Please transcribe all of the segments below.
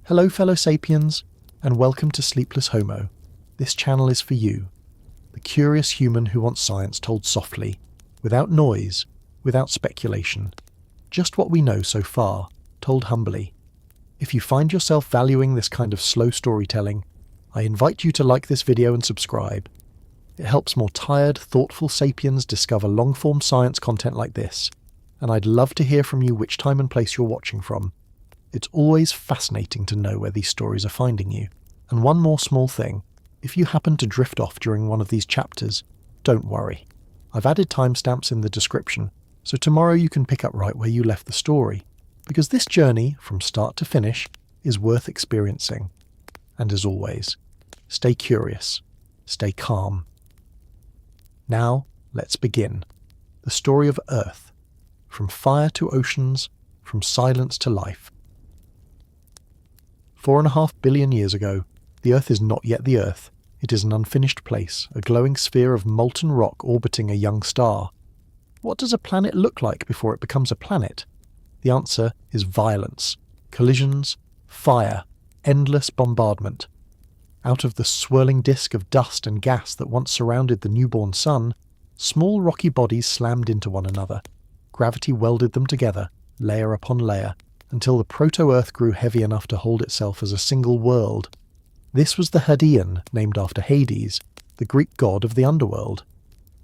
Hello fellow sapiens, and welcome to Sleepless Homo. This channel is for you, the curious human who wants science told softly, without noise, without speculation. Just what we know so far, told humbly. If you find yourself valuing this kind of slow storytelling, I invite you to like this video and subscribe. It helps more tired, thoughtful sapiens discover long-form science content like this, and I'd love to hear from you which time and place you're watching from. It's always fascinating to know where these stories are finding you. And one more small thing, if you happen to drift off during one of these chapters, don't worry. I've added timestamps in the description, so tomorrow you can pick up right where you left the story, because this journey, from start to finish, is worth experiencing. And as always, stay curious, stay calm. Now, let's begin. The story of Earth, from fire to oceans, from silence to life. 4.5 billion years ago, the Earth is not yet the Earth. It is an unfinished place, a glowing sphere of molten rock orbiting a young star. What does a planet look like before it becomes a planet? The answer is violence, collisions, fire, endless bombardment. Out of the swirling disk of dust and gas that once surrounded the newborn sun, small rocky bodies slammed into one another. Gravity welded them together, layer upon layer, until the proto-Earth grew heavy enough to hold itself as a single world. This was the Hadean, named after Hades, the Greek god of the underworld.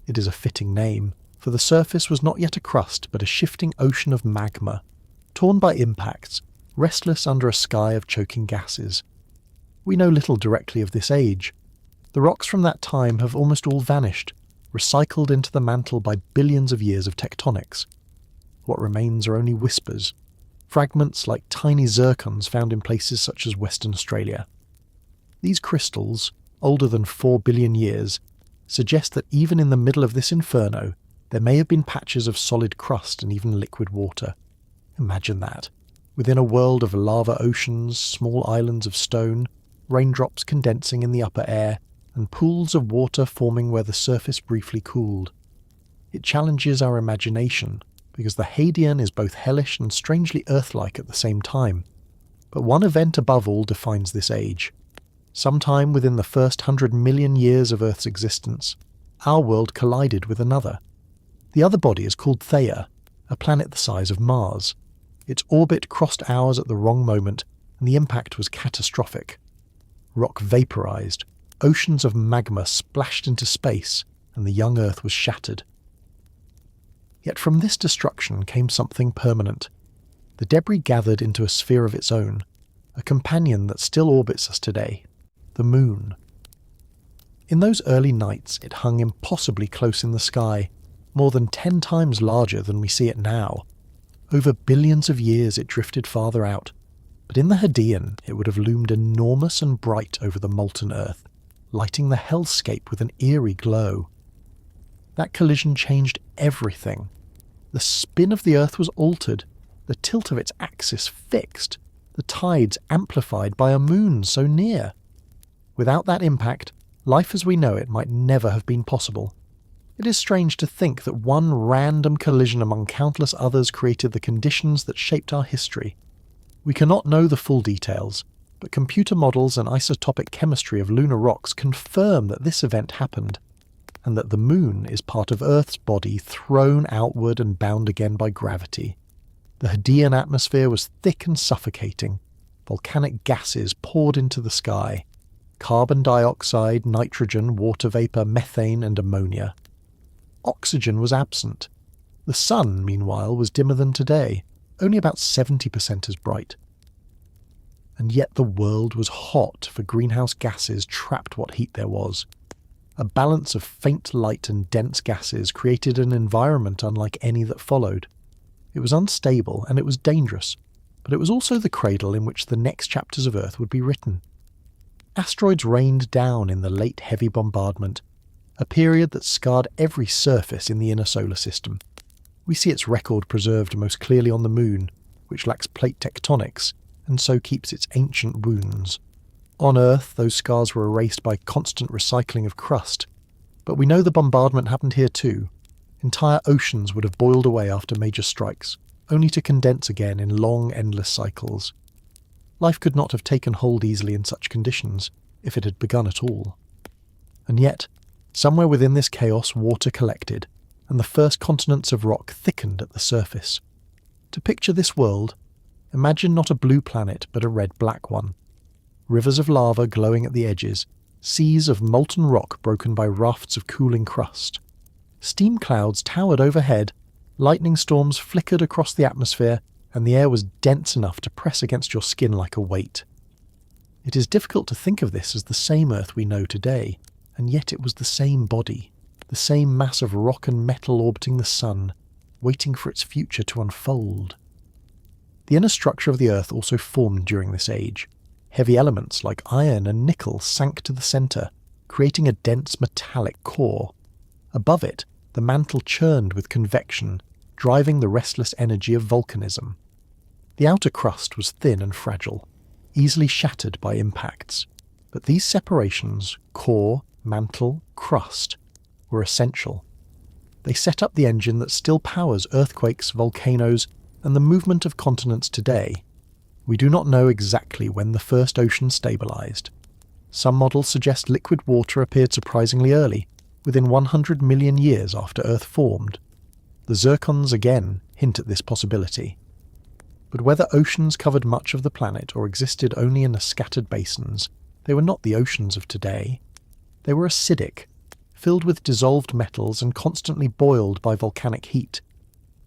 It is a fitting name, for the surface was not yet a crust but a shifting ocean of magma, torn by impacts, restless under a sky of choking gases. We know little directly of this age. The rocks from that time have almost all vanished, recycled into the mantle by billions of years of tectonics. What remains are only whispers, fragments like tiny zircons found in places such as Western Australia. These crystals, older than 4 billion years, suggest that even in the middle of this inferno, there may have been patches of solid crust and even liquid water. Imagine that. Within a world of lava oceans, small islands of stone, raindrops condensing in the upper air, and pools of water forming where the surface briefly cooled. It challenges our imagination, because the Hadean is both hellish and strangely Earth-like at the same time. But one event above all defines this age. Sometime within the first 100 million years of Earth's existence, our world collided with another. The other body is called Theia, a planet the size of Mars. Its orbit crossed ours at the wrong moment, and the impact was catastrophic. Rock vaporized, oceans of magma splashed into space, and the young Earth was shattered. Yet from this destruction came something permanent. The debris gathered into a sphere of its own, a companion that still orbits us today, the Moon. In those early nights it hung impossibly close in the sky, more than 10 times larger than we see it now. Over billions of years it drifted farther out, but in the Hadean it would have loomed enormous and bright over the molten Earth, lighting the hellscape with an eerie glow. That collision changed everything. The spin of the Earth was altered, the tilt of its axis fixed, the tides amplified by a moon so near. Without that impact, life as we know it might never have been possible. It is strange to think that one random collision among countless others created the conditions that shaped our history. We cannot know the full details, but computer models and isotopic chemistry of lunar rocks confirm that this event happened, and that the Moon is part of Earth's body thrown outward and bound again by gravity. The Hadean atmosphere was thick and suffocating. Volcanic gases poured into the sky. Carbon dioxide, nitrogen, water vapour, methane and ammonia. Oxygen was absent. The sun, meanwhile, was dimmer than today, only about 70% as bright. And yet the world was hot, for greenhouse gases trapped what heat there was. A balance of faint light and dense gases created an environment unlike any that followed. It was unstable and it was dangerous, but it was also the cradle in which the next chapters of Earth would be written. Asteroids rained down in the late heavy bombardment, a period that scarred every surface in the inner solar system. We see its record preserved most clearly on the Moon, which lacks plate tectonics, and so keeps its ancient wounds. On Earth, those scars were erased by constant recycling of crust, but we know the bombardment happened here too. Entire oceans would have boiled away after major strikes, only to condense again in long, endless cycles. Life could not have taken hold easily in such conditions, if it had begun at all. And yet, somewhere within this chaos water collected, and the first continents of rock thickened at the surface. To picture this world, imagine not a blue planet but a red-black one. Rivers of lava glowing at the edges, seas of molten rock broken by rafts of cooling crust. Steam clouds towered overhead, lightning storms flickered across the atmosphere, and the air was dense enough to press against your skin like a weight. It is difficult to think of this as the same Earth we know today, and yet it was the same body, the same mass of rock and metal orbiting the Sun, waiting for its future to unfold. The inner structure of the Earth also formed during this age. Heavy elements like iron and nickel sank to the centre, creating a dense metallic core. Above it, the mantle churned with convection, driving the restless energy of volcanism. The outer crust was thin and fragile, easily shattered by impacts. But these separations, core, mantle, crust, were essential. They set up the engine that still powers earthquakes, volcanoes, and the movement of continents today. We do not know exactly when the first ocean stabilized. Some models suggest liquid water appeared surprisingly early, within 100 million years after Earth formed. The zircons again hint at this possibility. But whether oceans covered much of the planet or existed only in the scattered basins, they were not the oceans of today. They were acidic, filled with dissolved metals and constantly boiled by volcanic heat.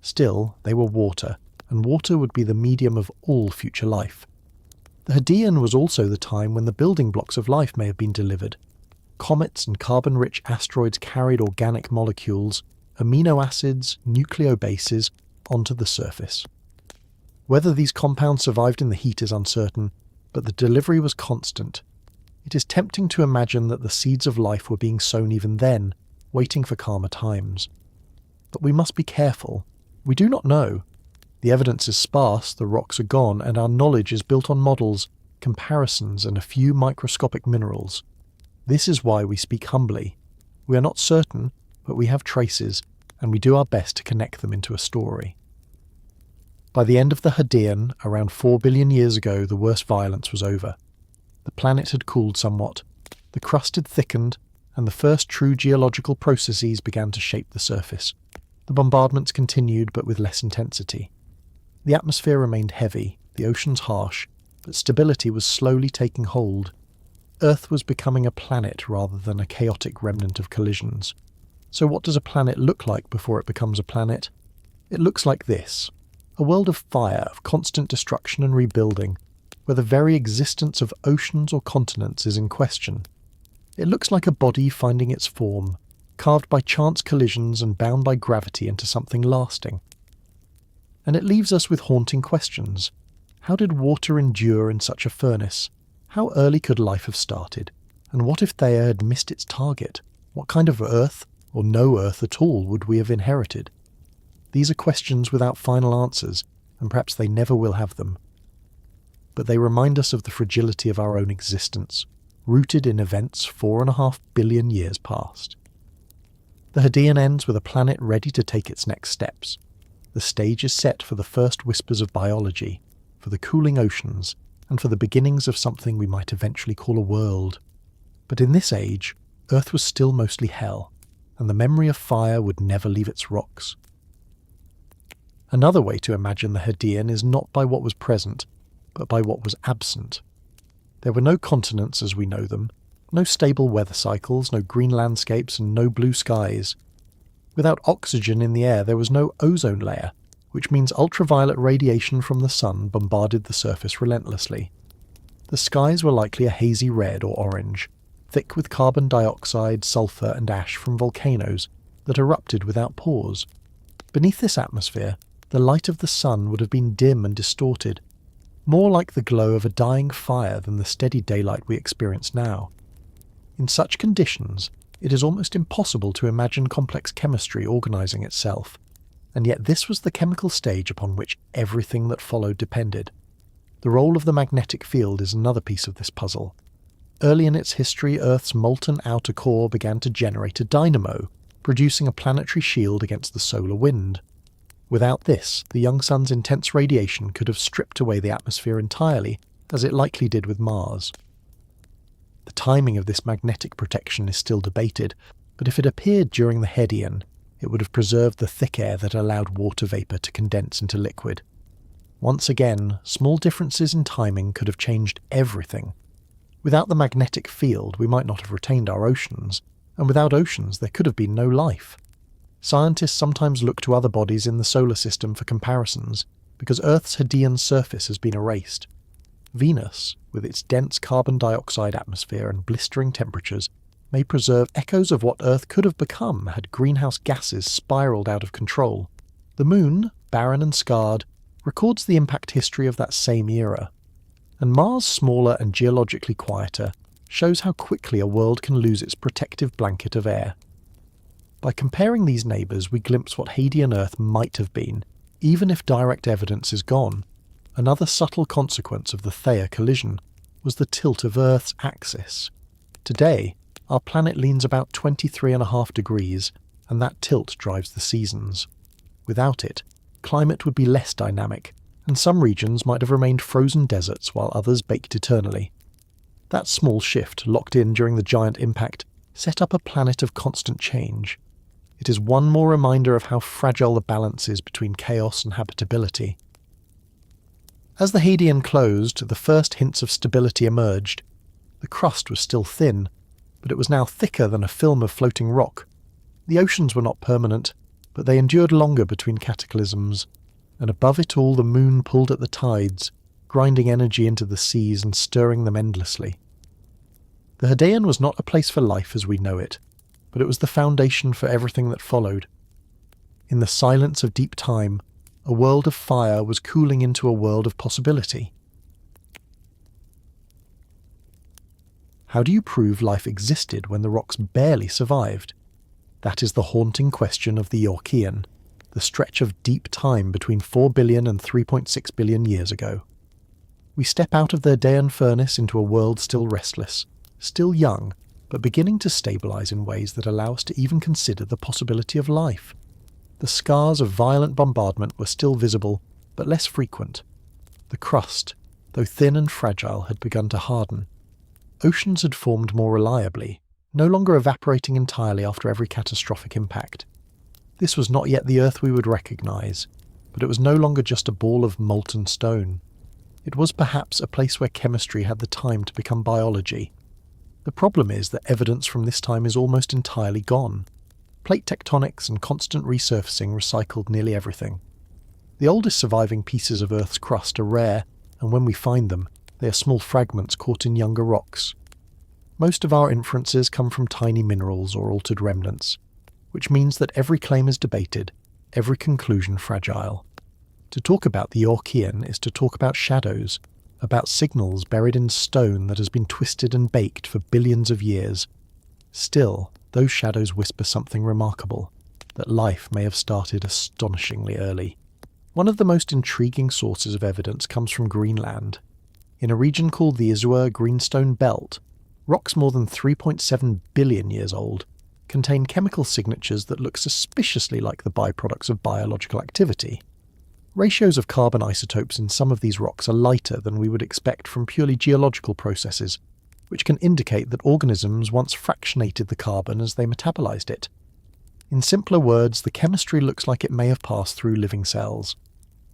Still, they were water, and water would be the medium of all future life. The Hadean was also the time when the building blocks of life may have been delivered. Comets and carbon-rich asteroids carried organic molecules, amino acids, nucleobases, onto the surface. Whether these compounds survived in the heat is uncertain, but the delivery was constant. It is tempting to imagine that the seeds of life were being sown even then, waiting for calmer times. But we must be careful. We do not know. The evidence is sparse, the rocks are gone, and our knowledge is built on models, comparisons, and a few microscopic minerals. This is why we speak humbly. We are not certain, but we have traces, and we do our best to connect them into a story. By the end of the Hadean, around 4 billion years ago, the worst violence was over. The planet had cooled somewhat, the crust had thickened, and the first true geological processes began to shape the surface. The bombardments continued, but with less intensity. The atmosphere remained heavy, the oceans harsh, but stability was slowly taking hold. Earth was becoming a planet rather than a chaotic remnant of collisions. So what does a planet look like before it becomes a planet? It looks like this: a world of fire, of constant destruction and rebuilding, where the very existence of oceans or continents is in question. It looks like a body finding its form, carved by chance collisions and bound by gravity into something lasting. And it leaves us with haunting questions. How did water endure in such a furnace? How early could life have started? And what if Theia had missed its target? What kind of Earth, or no Earth at all, would we have inherited? These are questions without final answers, and perhaps they never will have them. But they remind us of the fragility of our own existence, rooted in events 4.5 billion years past. The Hadean ends with a planet ready to take its next steps. The stage is set for the first whispers of biology, for the cooling oceans, and for the beginnings of something we might eventually call a world. But in this age, Earth was still mostly hell, and the memory of fire would never leave its rocks. Another way to imagine the Hadean is not by what was present, but by what was absent. There were no continents as we know them, no stable weather cycles, no green landscapes, and no blue skies. Without oxygen in the air, there was no ozone layer, which means ultraviolet radiation from the sun bombarded the surface relentlessly. The skies were likely a hazy red or orange, thick with carbon dioxide, sulfur, and ash from volcanoes that erupted without pause. Beneath this atmosphere, the light of the sun would have been dim and distorted, more like the glow of a dying fire than the steady daylight we experience now. In such conditions, it is almost impossible to imagine complex chemistry organizing itself, and yet this was the chemical stage upon which everything that followed depended. The role of the magnetic field is another piece of this puzzle. Early in its history, Earth's molten outer core began to generate a dynamo, producing a planetary shield against the solar wind. Without this, the young sun's intense radiation could have stripped away the atmosphere entirely, as it likely did with Mars. The timing of this magnetic protection is still debated, but if it appeared during the Hadean, it would have preserved the thick air that allowed water vapour to condense into liquid. Once again, small differences in timing could have changed everything. Without the magnetic field, we might not have retained our oceans, and without oceans there could have been no life. Scientists sometimes look to other bodies in the solar system for comparisons, because Earth's Hadean surface has been erased. Venus, with its dense carbon dioxide atmosphere and blistering temperatures, may preserve echoes of what Earth could have become had greenhouse gases spiralled out of control. The Moon, barren and scarred, records the impact history of that same era. And Mars, smaller and geologically quieter, shows how quickly a world can lose its protective blanket of air. By comparing these neighbours, we glimpse what Hadean Earth might have been, even if direct evidence is gone. Another subtle consequence of the Theia collision was the tilt of Earth's axis. Today, our planet leans about 23.5 degrees, and that tilt drives the seasons. Without it, climate would be less dynamic, and some regions might have remained frozen deserts while others baked eternally. That small shift, locked in during the giant impact, set up a planet of constant change. It is one more reminder of how fragile the balance is between chaos and habitability. As the Hadean closed, the first hints of stability emerged. The crust was still thin, but it was now thicker than a film of floating rock. The oceans were not permanent, but they endured longer between cataclysms, and above it all the moon pulled at the tides, grinding energy into the seas and stirring them endlessly. The Hadean was not a place for life as we know it, but it was the foundation for everything that followed. In the silence of deep time, a world of fire was cooling into a world of possibility. How do you prove life existed when the rocks barely survived? That is the haunting question of the Eoarchean, the stretch of deep time between 4 billion and 3.6 billion years ago. We step out of the Hadean furnace into a world still restless, still young, but beginning to stabilise in ways that allow us to even consider the possibility of life. The scars of violent bombardment were still visible, but less frequent. The crust, though thin and fragile, had begun to harden. Oceans had formed more reliably, no longer evaporating entirely after every catastrophic impact. This was not yet the Earth we would recognise, but it was no longer just a ball of molten stone. It was perhaps a place where chemistry had the time to become biology. The problem is that evidence from this time is almost entirely gone. Plate tectonics and constant resurfacing recycled nearly everything. The oldest surviving pieces of Earth's crust are rare, and when we find them, they are small fragments caught in younger rocks. Most of our inferences come from tiny minerals or altered remnants, which means that every claim is debated, every conclusion fragile. To talk about the Eoarchean is to talk about shadows, about signals buried in stone that has been twisted and baked for billions of years. Still, those shadows whisper something remarkable, that life may have started astonishingly early. One of the most intriguing sources of evidence comes from Greenland. In a region called the Izuer Greenstone Belt, rocks more than 3.7 billion years old contain chemical signatures that look suspiciously like the byproducts of biological activity. Ratios of carbon isotopes in some of these rocks are lighter than we would expect from purely geological processes, which can indicate that organisms once fractionated the carbon as they metabolized it. In simpler words, the chemistry looks like it may have passed through living cells.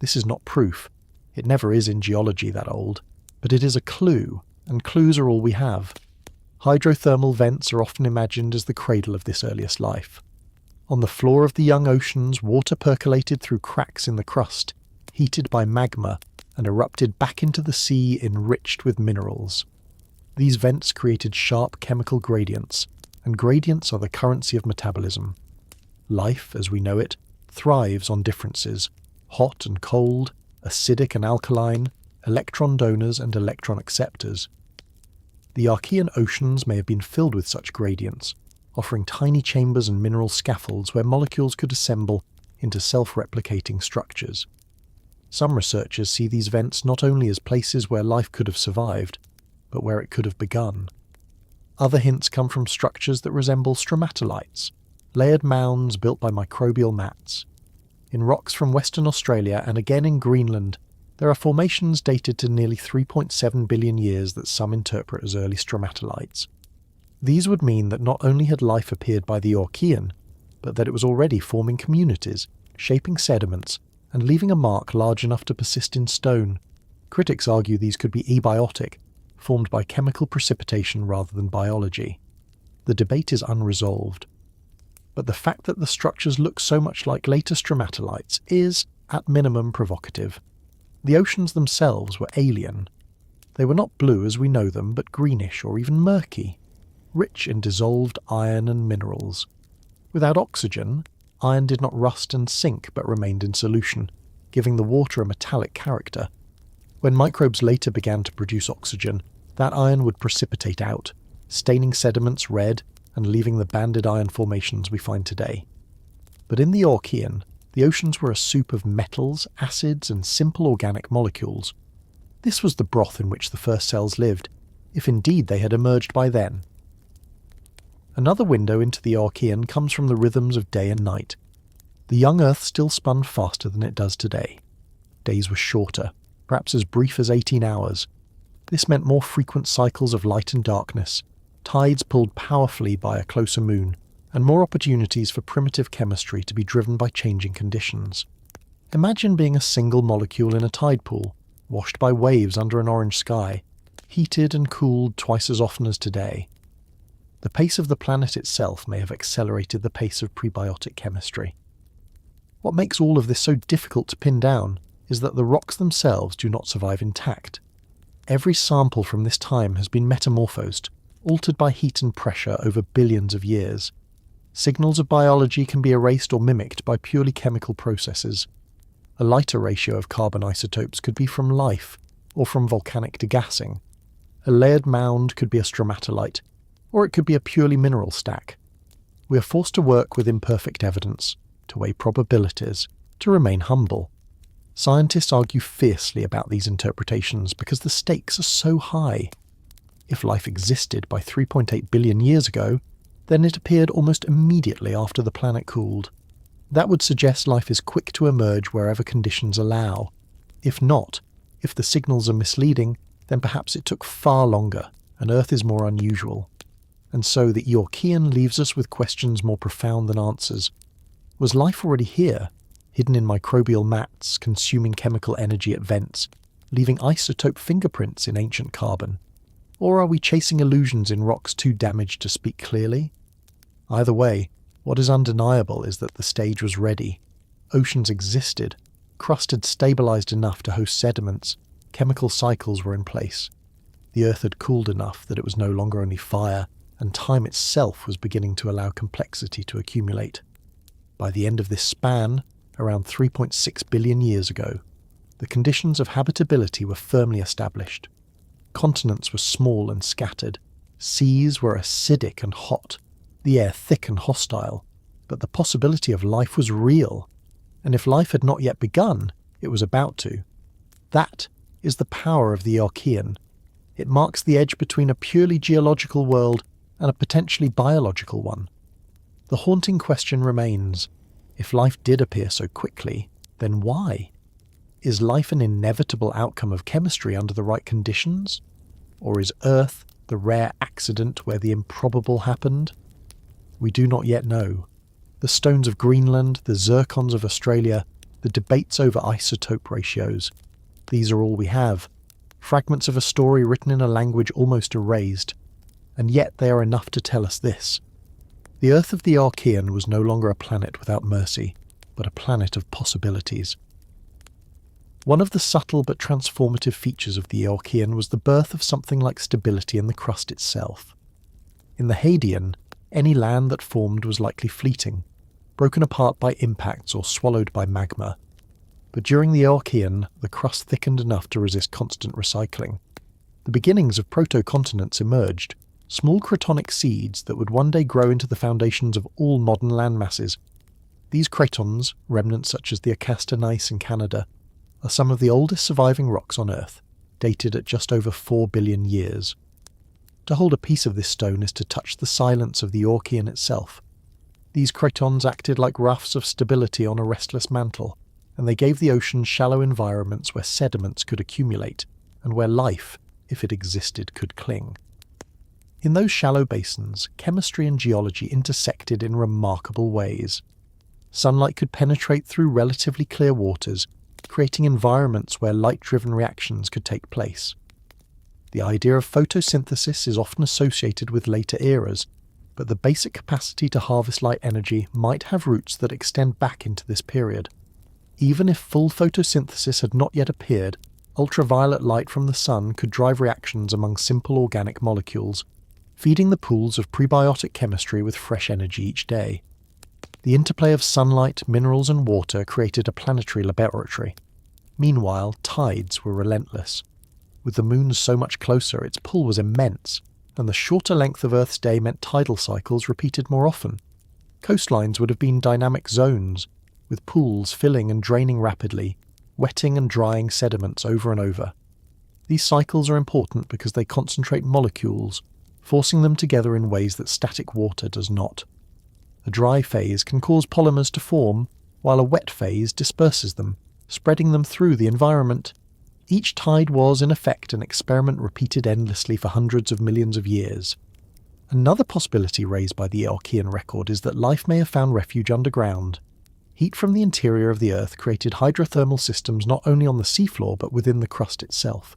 This is not proof. It never is in geology that old, but it is a clue, and clues are all we have. Hydrothermal vents are often imagined as the cradle of this earliest life. On the floor of the young oceans, water percolated through cracks in the crust, heated by magma, and erupted back into the sea enriched with minerals. These vents created sharp chemical gradients, and gradients are the currency of metabolism. Life, as we know it, thrives on differences: hot and cold, acidic and alkaline, electron donors and electron acceptors. The Archean oceans may have been filled with such gradients, offering tiny chambers and mineral scaffolds where molecules could assemble into self-replicating structures. Some researchers see these vents not only as places where life could have survived, but where it could have begun. Other hints come from structures that resemble stromatolites, layered mounds built by microbial mats. In rocks from Western Australia and again in Greenland, There are formations dated to nearly 3.7 billion years that some interpret as early stromatolites. These would mean that not only had life appeared by the Eoarchean, but that it was already forming communities, shaping sediments, and leaving a mark large enough to persist in stone. Critics argue these could be abiotic, formed by chemical precipitation rather than biology. The debate is unresolved. But the fact that the structures look so much like later stromatolites is, at minimum, provocative. The oceans themselves were alien. They were not blue as we know them, but greenish or even murky, rich in dissolved iron and minerals. Without oxygen, iron did not rust and sink but remained in solution, giving the water a metallic character. When microbes later began to produce oxygen, that iron would precipitate out, staining sediments red and leaving the banded iron formations we find today. But in the Eoarchean, the oceans were a soup of metals, acids, and simple organic molecules. This was the broth in which the first cells lived, if indeed they had emerged by then. Another window into the Eoarchean comes from the rhythms of day and night. The young Earth still spun faster than it does today. Days were shorter, perhaps as brief as 18 hours. This meant more frequent cycles of light and darkness, tides pulled powerfully by a closer moon, and more opportunities for primitive chemistry to be driven by changing conditions. Imagine being a single molecule in a tide pool, washed by waves under an orange sky, heated and cooled twice as often as today. The pace of the planet itself may have accelerated the pace of prebiotic chemistry. What makes all of this so difficult to pin down is that the rocks themselves do not survive intact. Every sample from this time has been metamorphosed, altered by heat and pressure over billions of years. Signals of biology can be erased or mimicked by purely chemical processes. A lighter ratio of carbon isotopes could be from life, or from volcanic degassing. A layered mound could be a stromatolite, or it could be a purely mineral stack. We are forced to work with imperfect evidence, to weigh probabilities, to remain humble. Scientists argue fiercely about these interpretations because the stakes are so high. If life existed by 3.8 billion years ago, then it appeared almost immediately after the planet cooled. That would suggest life is quick to emerge wherever conditions allow. If not, if the signals are misleading, then perhaps it took far longer, and Earth is more unusual. And so the Eoarchean leaves us with questions more profound than answers. Was life already here, hidden in microbial mats, consuming chemical energy at vents, leaving isotope fingerprints in ancient carbon? Or are we chasing illusions in rocks too damaged to speak clearly? Either way, what is undeniable is that the stage was ready. Oceans existed, crust had stabilized enough to host sediments, chemical cycles were in place. The Earth had cooled enough that it was no longer only fire, and time itself was beginning to allow complexity to accumulate. By the end of this span, around 3.6 billion years ago, the conditions of habitability were firmly established. Continents were small and scattered, seas were acidic and hot, the air thick and hostile, but the possibility of life was real, and if life had not yet begun, it was about to. That is the power of the Eoarchean. It marks the edge between a purely geological world and a potentially biological one. The haunting question remains, if life did appear so quickly, then why? Is life an inevitable outcome of chemistry under the right conditions? Or is Earth the rare accident where the improbable happened? We do not yet know. The stones of Greenland, the zircons of Australia, the debates over isotope ratios. These are all we have. Fragments of a story written in a language almost erased. And yet they are enough to tell us this. The Earth of the Eoarchean was no longer a planet without mercy, but a planet of possibilities. One of the subtle but transformative features of the Eoarchean was the birth of something like stability in the crust itself. In the Hadean, any land that formed was likely fleeting, broken apart by impacts or swallowed by magma. But during the Eoarchean, the crust thickened enough to resist constant recycling. The beginnings of proto-continents emerged, small cratonic seeds that would one day grow into the foundations of all modern landmasses. These cratons, remnants such as the Acasta gneiss in Canada, are some of the oldest surviving rocks on Earth, dated at just over 4 billion years. To hold a piece of this stone is to touch the silence of the Eoarchean itself. These cratons acted like rafts of stability on a restless mantle, and they gave the ocean shallow environments where sediments could accumulate, and where life, if it existed, could cling. In those shallow basins, chemistry and geology intersected in remarkable ways. Sunlight could penetrate through relatively clear waters, creating environments where light-driven reactions could take place. The idea of photosynthesis is often associated with later eras, but the basic capacity to harvest light energy might have roots that extend back into this period. Even if full photosynthesis had not yet appeared, ultraviolet light from the sun could drive reactions among simple organic molecules, feeding the pools of prebiotic chemistry with fresh energy each day. The interplay of sunlight, minerals and water created a planetary laboratory. Meanwhile, tides were relentless. With the moon so much closer, its pull was immense, and the shorter length of Earth's day meant tidal cycles repeated more often. Coastlines would have been dynamic zones, with pools filling and draining rapidly, wetting and drying sediments over and over. These cycles are important because they concentrate molecules, forcing them together in ways that static water does not. A dry phase can cause polymers to form, while a wet phase disperses them, spreading them through the environment. Each tide was, in effect, an experiment repeated endlessly for hundreds of millions of years. Another possibility raised by the Eoarchean record is that life may have found refuge underground. Heat from the interior of the Earth created hydrothermal systems not only on the seafloor but within the crust itself.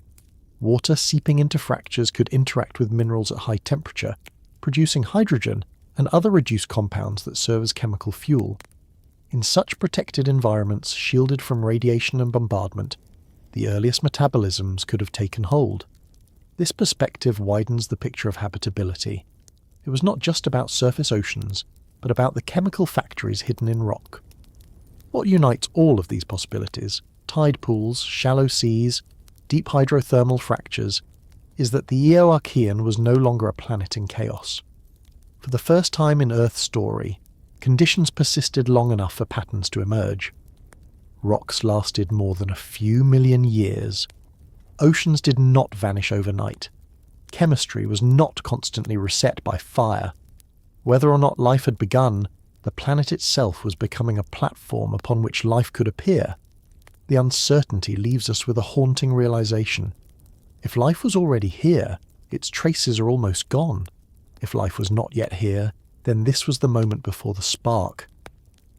Water seeping into fractures could interact with minerals at high temperature, producing hydrogen and other reduced compounds that serve as chemical fuel. In such protected environments, shielded from radiation and bombardment, the earliest metabolisms could have taken hold. This perspective widens the picture of habitability. It was not just about surface oceans, but about the chemical factories hidden in rock. What unites all of these possibilities, tide pools, shallow seas, deep hydrothermal fractures, is that the Eoarchean was no longer a planet in chaos. For the first time in Earth's story, conditions persisted long enough for patterns to emerge. Rocks lasted more than a few million years. Oceans did not vanish overnight. Chemistry was not constantly reset by fire. Whether or not life had begun, the planet itself was becoming a platform upon which life could appear. The uncertainty leaves us with a haunting realization. If life was already here, its traces are almost gone. If life was not yet here, then this was the moment before the spark.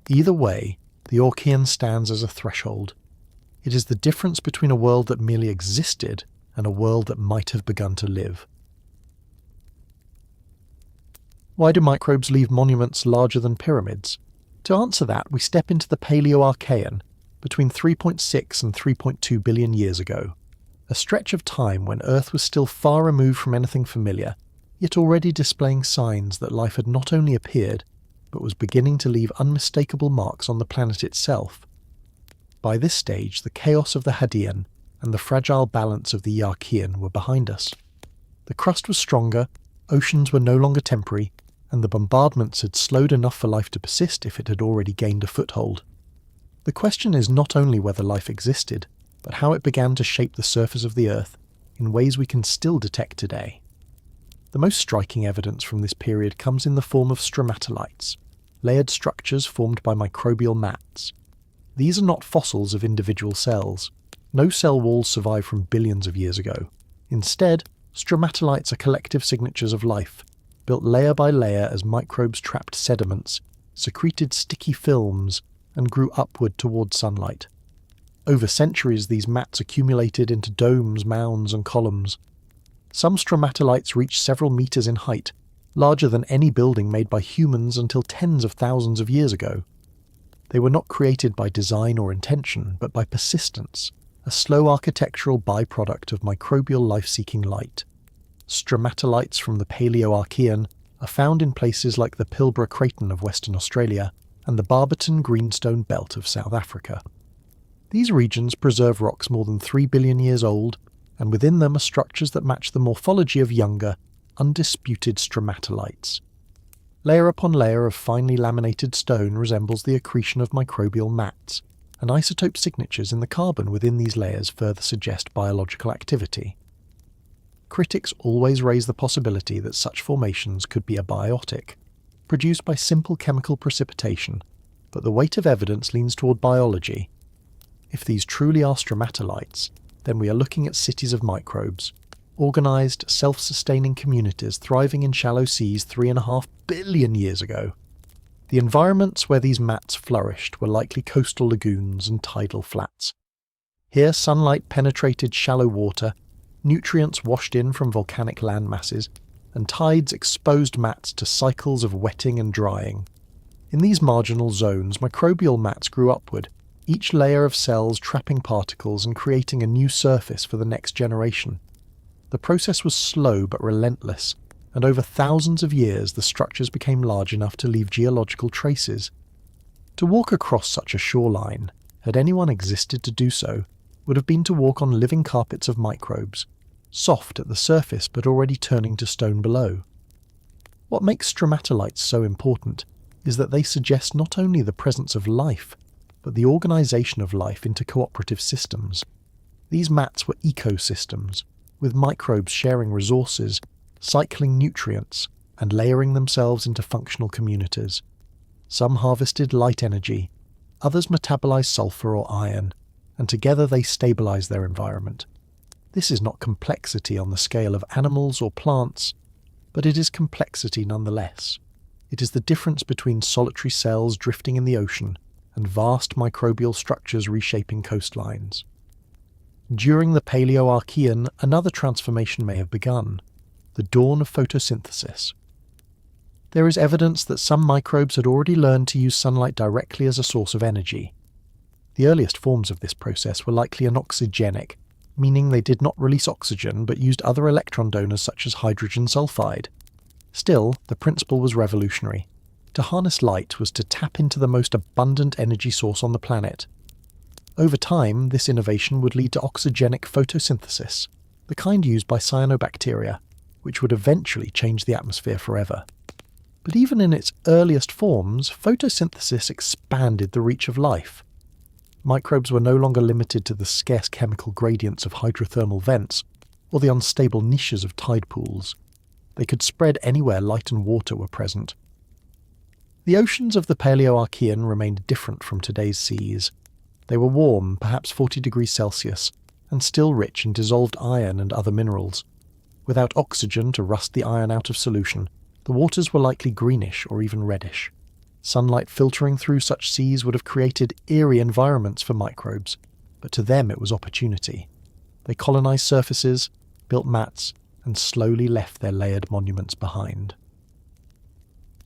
Either way, the Eoarchean stands as a threshold. It is the difference between a world that merely existed and a world that might have begun to live. Why do microbes leave monuments larger than pyramids? To answer that, we step into the Paleoarchean, between 3.6 and 3.2 billion years ago, a stretch of time when Earth was still far removed from anything familiar, yet already displaying signs that life had not only appeared, but was beginning to leave unmistakable marks on the planet itself. By this stage, the chaos of the Hadean and the fragile balance of the Eoarchean were behind us. The crust was stronger, oceans were no longer temporary, and the bombardments had slowed enough for life to persist if it had already gained a foothold. The question is not only whether life existed, but how it began to shape the surface of the Earth in ways we can still detect today. The most striking evidence from this period comes in the form of stromatolites, layered structures formed by microbial mats. These are not fossils of individual cells. No cell walls survive from billions of years ago. Instead, stromatolites are collective signatures of life, built layer by layer as microbes trapped sediments, secreted sticky films, and grew upward toward sunlight. Over centuries, these mats accumulated into domes, mounds, and columns. Some stromatolites reach several meters in height, larger than any building made by humans until tens of thousands of years ago. They were not created by design or intention, but by persistence, a slow architectural byproduct of microbial life-seeking light. Stromatolites from the Paleoarchean are found in places like the Pilbara Craton of Western Australia and the Barberton Greenstone Belt of South Africa. These regions preserve rocks more than 3 billion years old, and within them are structures that match the morphology of younger, undisputed stromatolites. Layer upon layer of finely laminated stone resembles the accretion of microbial mats, and isotope signatures in the carbon within these layers further suggest biological activity. Critics always raise the possibility that such formations could be abiotic, produced by simple chemical precipitation, but the weight of evidence leans toward biology. If these truly are stromatolites, then we are looking at cities of microbes, organised, self-sustaining communities thriving in shallow seas 3.5 billion years ago. The environments where these mats flourished were likely coastal lagoons and tidal flats. Here sunlight penetrated shallow water, nutrients washed in from volcanic land masses, and tides exposed mats to cycles of wetting and drying. In these marginal zones, microbial mats grew upward, each layer of cells trapping particles and creating a new surface for the next generation. The process was slow but relentless, and over thousands of years the structures became large enough to leave geological traces. To walk across such a shoreline, had anyone existed to do so, would have been to walk on living carpets of microbes, soft at the surface but already turning to stone below. What makes stromatolites so important is that they suggest not only the presence of life, but the organisation of life into cooperative systems. These mats were ecosystems, with microbes sharing resources, cycling nutrients, and layering themselves into functional communities. Some harvested light energy, others metabolized sulfur or iron, and together they stabilize their environment. This is not complexity on the scale of animals or plants, but it is complexity nonetheless. It is the difference between solitary cells drifting in the ocean and vast microbial structures reshaping coastlines. During the Paleoarchean, another transformation may have begun, the dawn of photosynthesis. There is evidence that some microbes had already learned to use sunlight directly as a source of energy. The earliest forms of this process were likely anoxygenic, meaning they did not release oxygen but used other electron donors such as hydrogen sulfide. Still, the principle was revolutionary. To harness light was to tap into the most abundant energy source on the planet. Over time, this innovation would lead to oxygenic photosynthesis, the kind used by cyanobacteria, which would eventually change the atmosphere forever. But even in its earliest forms, photosynthesis expanded the reach of life. Microbes were no longer limited to the scarce chemical gradients of hydrothermal vents or the unstable niches of tide pools. They could spread anywhere light and water were present. The oceans of the Paleoarchean remained different from today's seas. They were warm, perhaps 40 degrees Celsius, and still rich in dissolved iron and other minerals. Without oxygen to rust the iron out of solution, the waters were likely greenish or even reddish. Sunlight filtering through such seas would have created eerie environments for microbes, but to them it was opportunity. They colonized surfaces, built mats, and slowly left their layered monuments behind.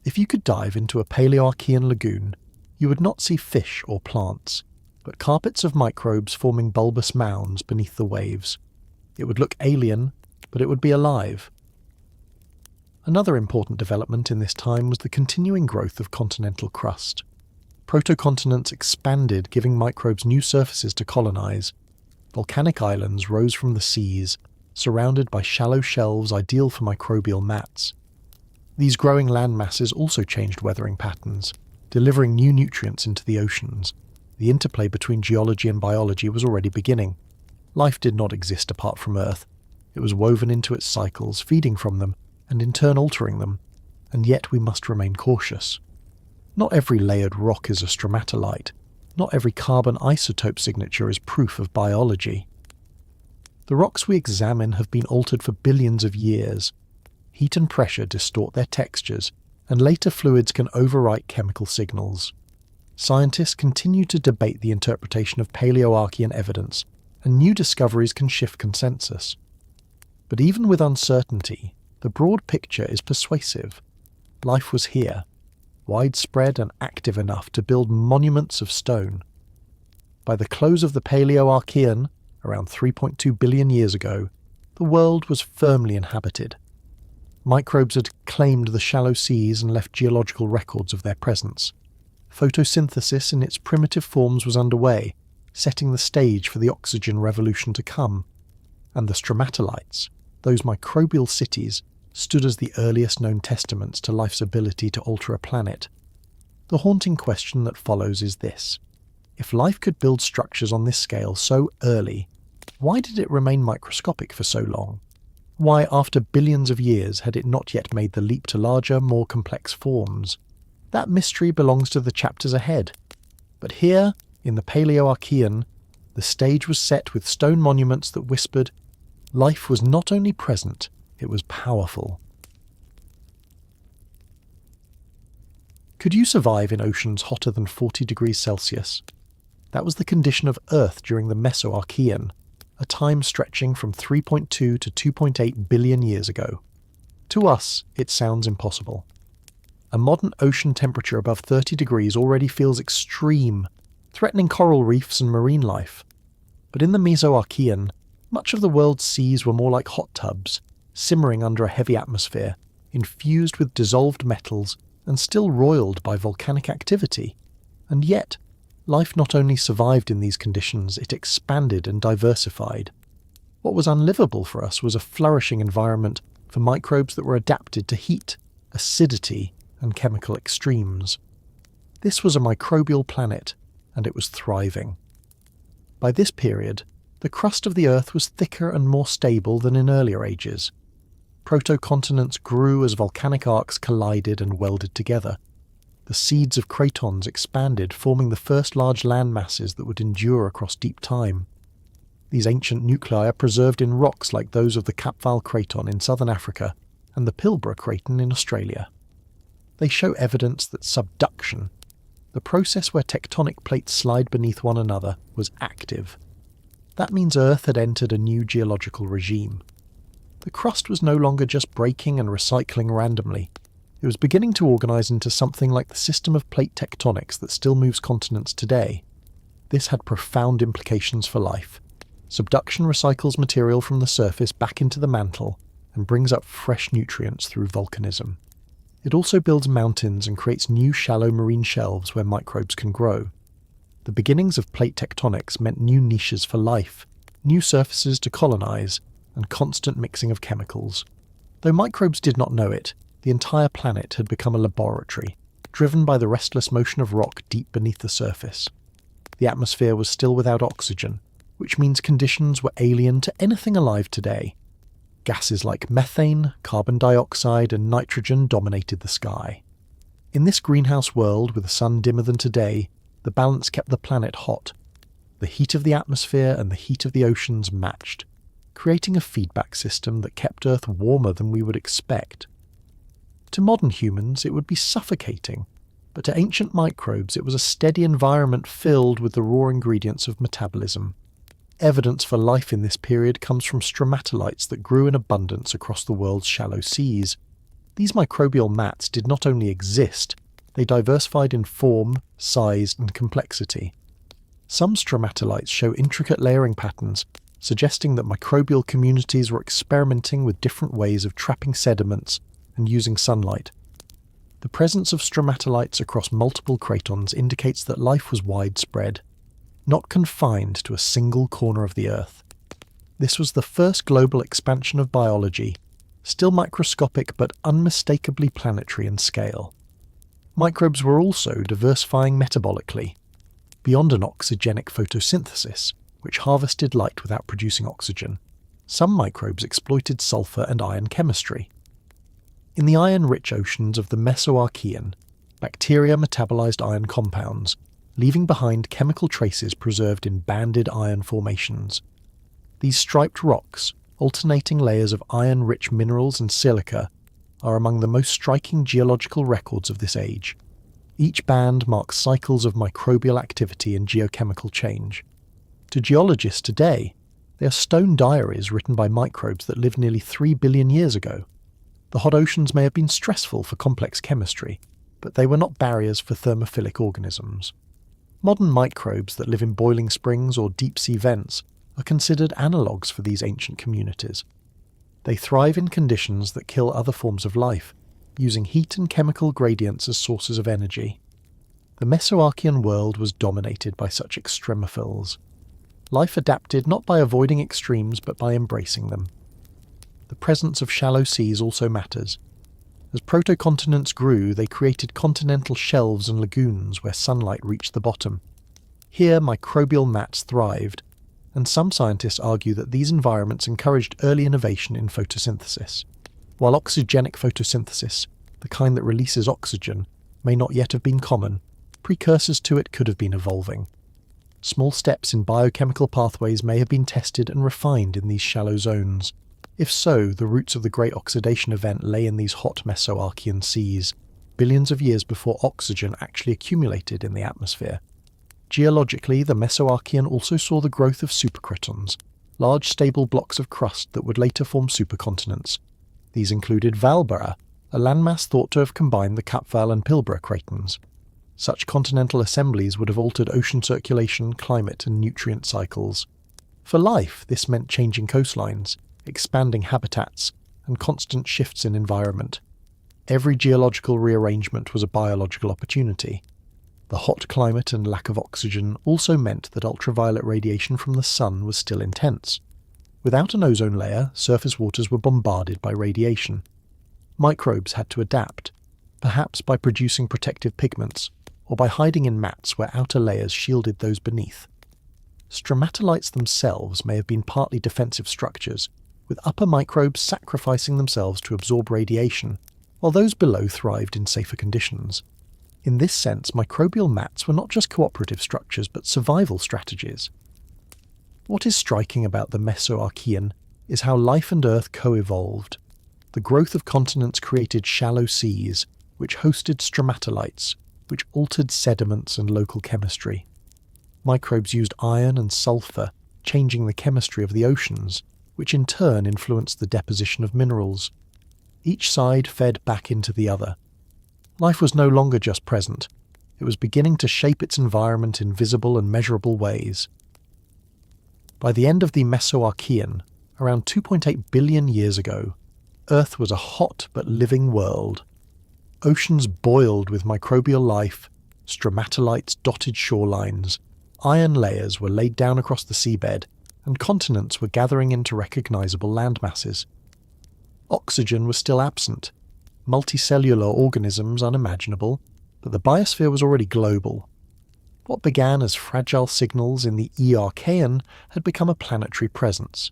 If you could dive into a Paleoarchean lagoon, you would not see fish or plants, but carpets of microbes forming bulbous mounds beneath the waves. It would look alien, but it would be alive. Another important development in this time was the continuing growth of continental crust. Protocontinents expanded, giving microbes new surfaces to colonize. Volcanic islands rose from the seas, surrounded by shallow shelves ideal for microbial mats. These growing land masses also changed weathering patterns, delivering new nutrients into the oceans. The interplay between geology and biology was already beginning. Life did not exist apart from Earth. It was woven into its cycles, feeding from them, and in turn altering them, and yet we must remain cautious. Not every layered rock is a stromatolite. Not every carbon isotope signature is proof of biology. The rocks we examine have been altered for billions of years. Heat and pressure distort their textures, and later fluids can overwrite chemical signals. Scientists continue to debate the interpretation of Paleoarchean evidence, and new discoveries can shift consensus. But even with uncertainty, the broad picture is persuasive. Life was here, widespread and active enough to build monuments of stone. By the close of the Paleoarchean, around 3.2 billion years ago, the world was firmly inhabited. Microbes had claimed the shallow seas and left geological records of their presence. Photosynthesis in its primitive forms was underway, setting the stage for the oxygen revolution to come. And the stromatolites, those microbial cities, stood as the earliest known testaments to life's ability to alter a planet. The haunting question that follows is this: if life could build structures on this scale so early, why did it remain microscopic for so long? Why, after billions of years, had it not yet made the leap to larger, more complex forms? That mystery belongs to the chapters ahead. But here, in the Paleoarchean, The stage was set with stone monuments that whispered, life was not only present, it was powerful. Could you survive in oceans hotter than 40 degrees Celsius? That was the condition of Earth during the Mesoarchean, a time stretching from 3.2 to 2.8 billion years ago. To us, it sounds impossible. A modern ocean temperature above 30 degrees already feels extreme, threatening coral reefs and marine life. But in the Mesoarchean, much of the world's seas were more like hot tubs, simmering under a heavy atmosphere, infused with dissolved metals and still roiled by volcanic activity. And yet, life not only survived in these conditions, it expanded and diversified. What was unlivable for us was a flourishing environment for microbes that were adapted to heat, acidity, and chemical extremes. This was a microbial planet, and it was thriving. By this period, the crust of the Earth was thicker and more stable than in earlier ages. Protocontinents grew as volcanic arcs collided and welded together. The seeds of cratons expanded, forming the first large land masses that would endure across deep time. These ancient nuclei are preserved in rocks like those of the 𝐓𝐈𝐌𝐄𝐒𝐓𝐀 craton in southern Africa and the Pilbara craton in Australia. They show evidence that subduction, the process where tectonic plates slide beneath one another, was active. That means Earth had entered a new geological regime. The crust was no longer just breaking and recycling randomly. It was beginning to organise into something like the system of plate tectonics that still moves continents today. This had profound implications for life. Subduction recycles material from the surface back into the mantle and brings up fresh nutrients through volcanism. It also builds mountains and creates new shallow marine shelves where microbes can grow. The beginnings of plate tectonics meant new niches for life, new surfaces to colonise, and constant mixing of chemicals. Though microbes did not know it, the entire planet had become a laboratory, driven by the restless motion of rock deep beneath the surface. The atmosphere was still without oxygen, which means conditions were alien to anything alive today. Gases like methane, carbon dioxide, and nitrogen dominated the sky. In this greenhouse world with a sun dimmer than today, the balance kept the planet hot. The heat of the atmosphere and the heat of the oceans matched, creating a feedback system that kept Earth warmer than we would expect. To modern humans, it would be suffocating, but to ancient microbes it was a steady environment filled with the raw ingredients of metabolism. Evidence for life in this period comes from stromatolites that grew in abundance across the world's shallow seas. These microbial mats did not only exist, they diversified in form, size, and complexity. Some stromatolites show intricate layering patterns, suggesting that microbial communities were experimenting with different ways of trapping sediments and using sunlight. The presence of stromatolites across multiple cratons indicates that life was widespread, not confined to a single corner of the Earth. This was the first global expansion of biology, still microscopic but unmistakably planetary in scale. Microbes were also diversifying metabolically, beyond an oxygenic photosynthesis, which harvested light without producing oxygen. Some microbes exploited sulfur and iron chemistry. In the iron-rich oceans of the Mesoarchean, bacteria metabolized iron compounds, leaving behind chemical traces preserved in banded iron formations. These striped rocks, alternating layers of iron-rich minerals and silica, are among the most striking geological records of this age. Each band marks cycles of microbial activity and geochemical change. To geologists today, they are stone diaries written by microbes that lived nearly 3 billion years ago. The hot oceans may have been stressful for complex chemistry, but they were not barriers for thermophilic organisms. Modern microbes that live in boiling springs or deep-sea vents are considered analogues for these ancient communities. They thrive in conditions that kill other forms of life, using heat and chemical gradients as sources of energy. The Mesoarchean world was dominated by such extremophils. Life adapted not by avoiding extremes but by embracing them. The presence of shallow seas also matters. As protocontinents grew, they created continental shelves and lagoons where sunlight reached the bottom. Here microbial mats thrived, and some scientists argue that these environments encouraged early innovation in photosynthesis. While oxygenic photosynthesis, the kind that releases oxygen, may not yet have been common, precursors to it could have been evolving. Small steps in biochemical pathways may have been tested and refined in these shallow zones. If so, the roots of the Great Oxidation Event lay in these hot Mesoarchean seas, billions of years before oxygen actually accumulated in the atmosphere. Geologically, the Mesoarchean also saw the growth of supercratons, large stable blocks of crust that would later form supercontinents. These included Valbara, a landmass thought to have combined the Kapval and Pilbara cratons. Such continental assemblies would have altered ocean circulation, climate, and nutrient cycles. For life, this meant changing coastlines, expanding habitats, and constant shifts in environment. Every geological rearrangement was a biological opportunity. The hot climate and lack of oxygen also meant that ultraviolet radiation from the sun was still intense. Without an ozone layer, surface waters were bombarded by radiation. Microbes had to adapt, perhaps by producing protective pigments, or by hiding in mats where outer layers shielded those beneath. Stromatolites themselves may have been partly defensive structures, with upper microbes sacrificing themselves to absorb radiation, while those below thrived in safer conditions. In this sense, microbial mats were not just cooperative structures, but survival strategies. What is striking about the Mesoarchean is how life and Earth co-evolved. The growth of continents created shallow seas, which hosted stromatolites, which altered sediments and local chemistry. Microbes used iron and sulfur, changing the chemistry of the oceans, which in turn influenced the deposition of minerals. Each side fed back into the other. Life was no longer just present. It was beginning to shape its environment in visible and measurable ways. By the end of the Mesoarchean, around 2.8 billion years ago, Earth was a hot but living world. Oceans boiled with microbial life, stromatolites dotted shorelines, iron layers were laid down across the seabed, and continents were gathering into recognizable landmasses. Oxygen was still absent, multicellular organisms unimaginable, but the biosphere was already global. What began as fragile signals in the Eoarchean had become a planetary presence.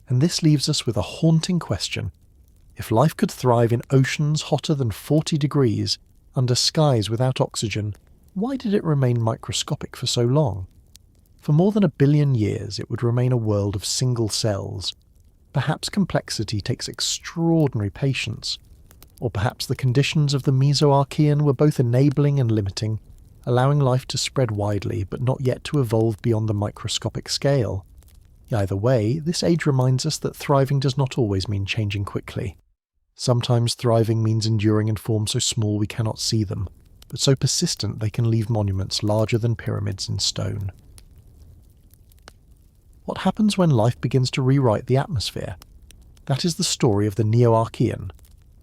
And this leaves us with a haunting question. If life could thrive in oceans hotter than 40 degrees, under skies without oxygen, why did it remain microscopic for so long? For more than 1 billion years it would remain a world of single cells. Perhaps complexity takes extraordinary patience. Or perhaps the conditions of the Mesoarchean were both enabling and limiting, allowing life to spread widely but not yet to evolve beyond the microscopic scale. Either way, this age reminds us that thriving does not always mean changing quickly. Sometimes thriving means enduring in forms so small we cannot see them, but so persistent they can leave monuments larger than pyramids in stone. What happens when life begins to rewrite the atmosphere? That is the story of the Neoarchean,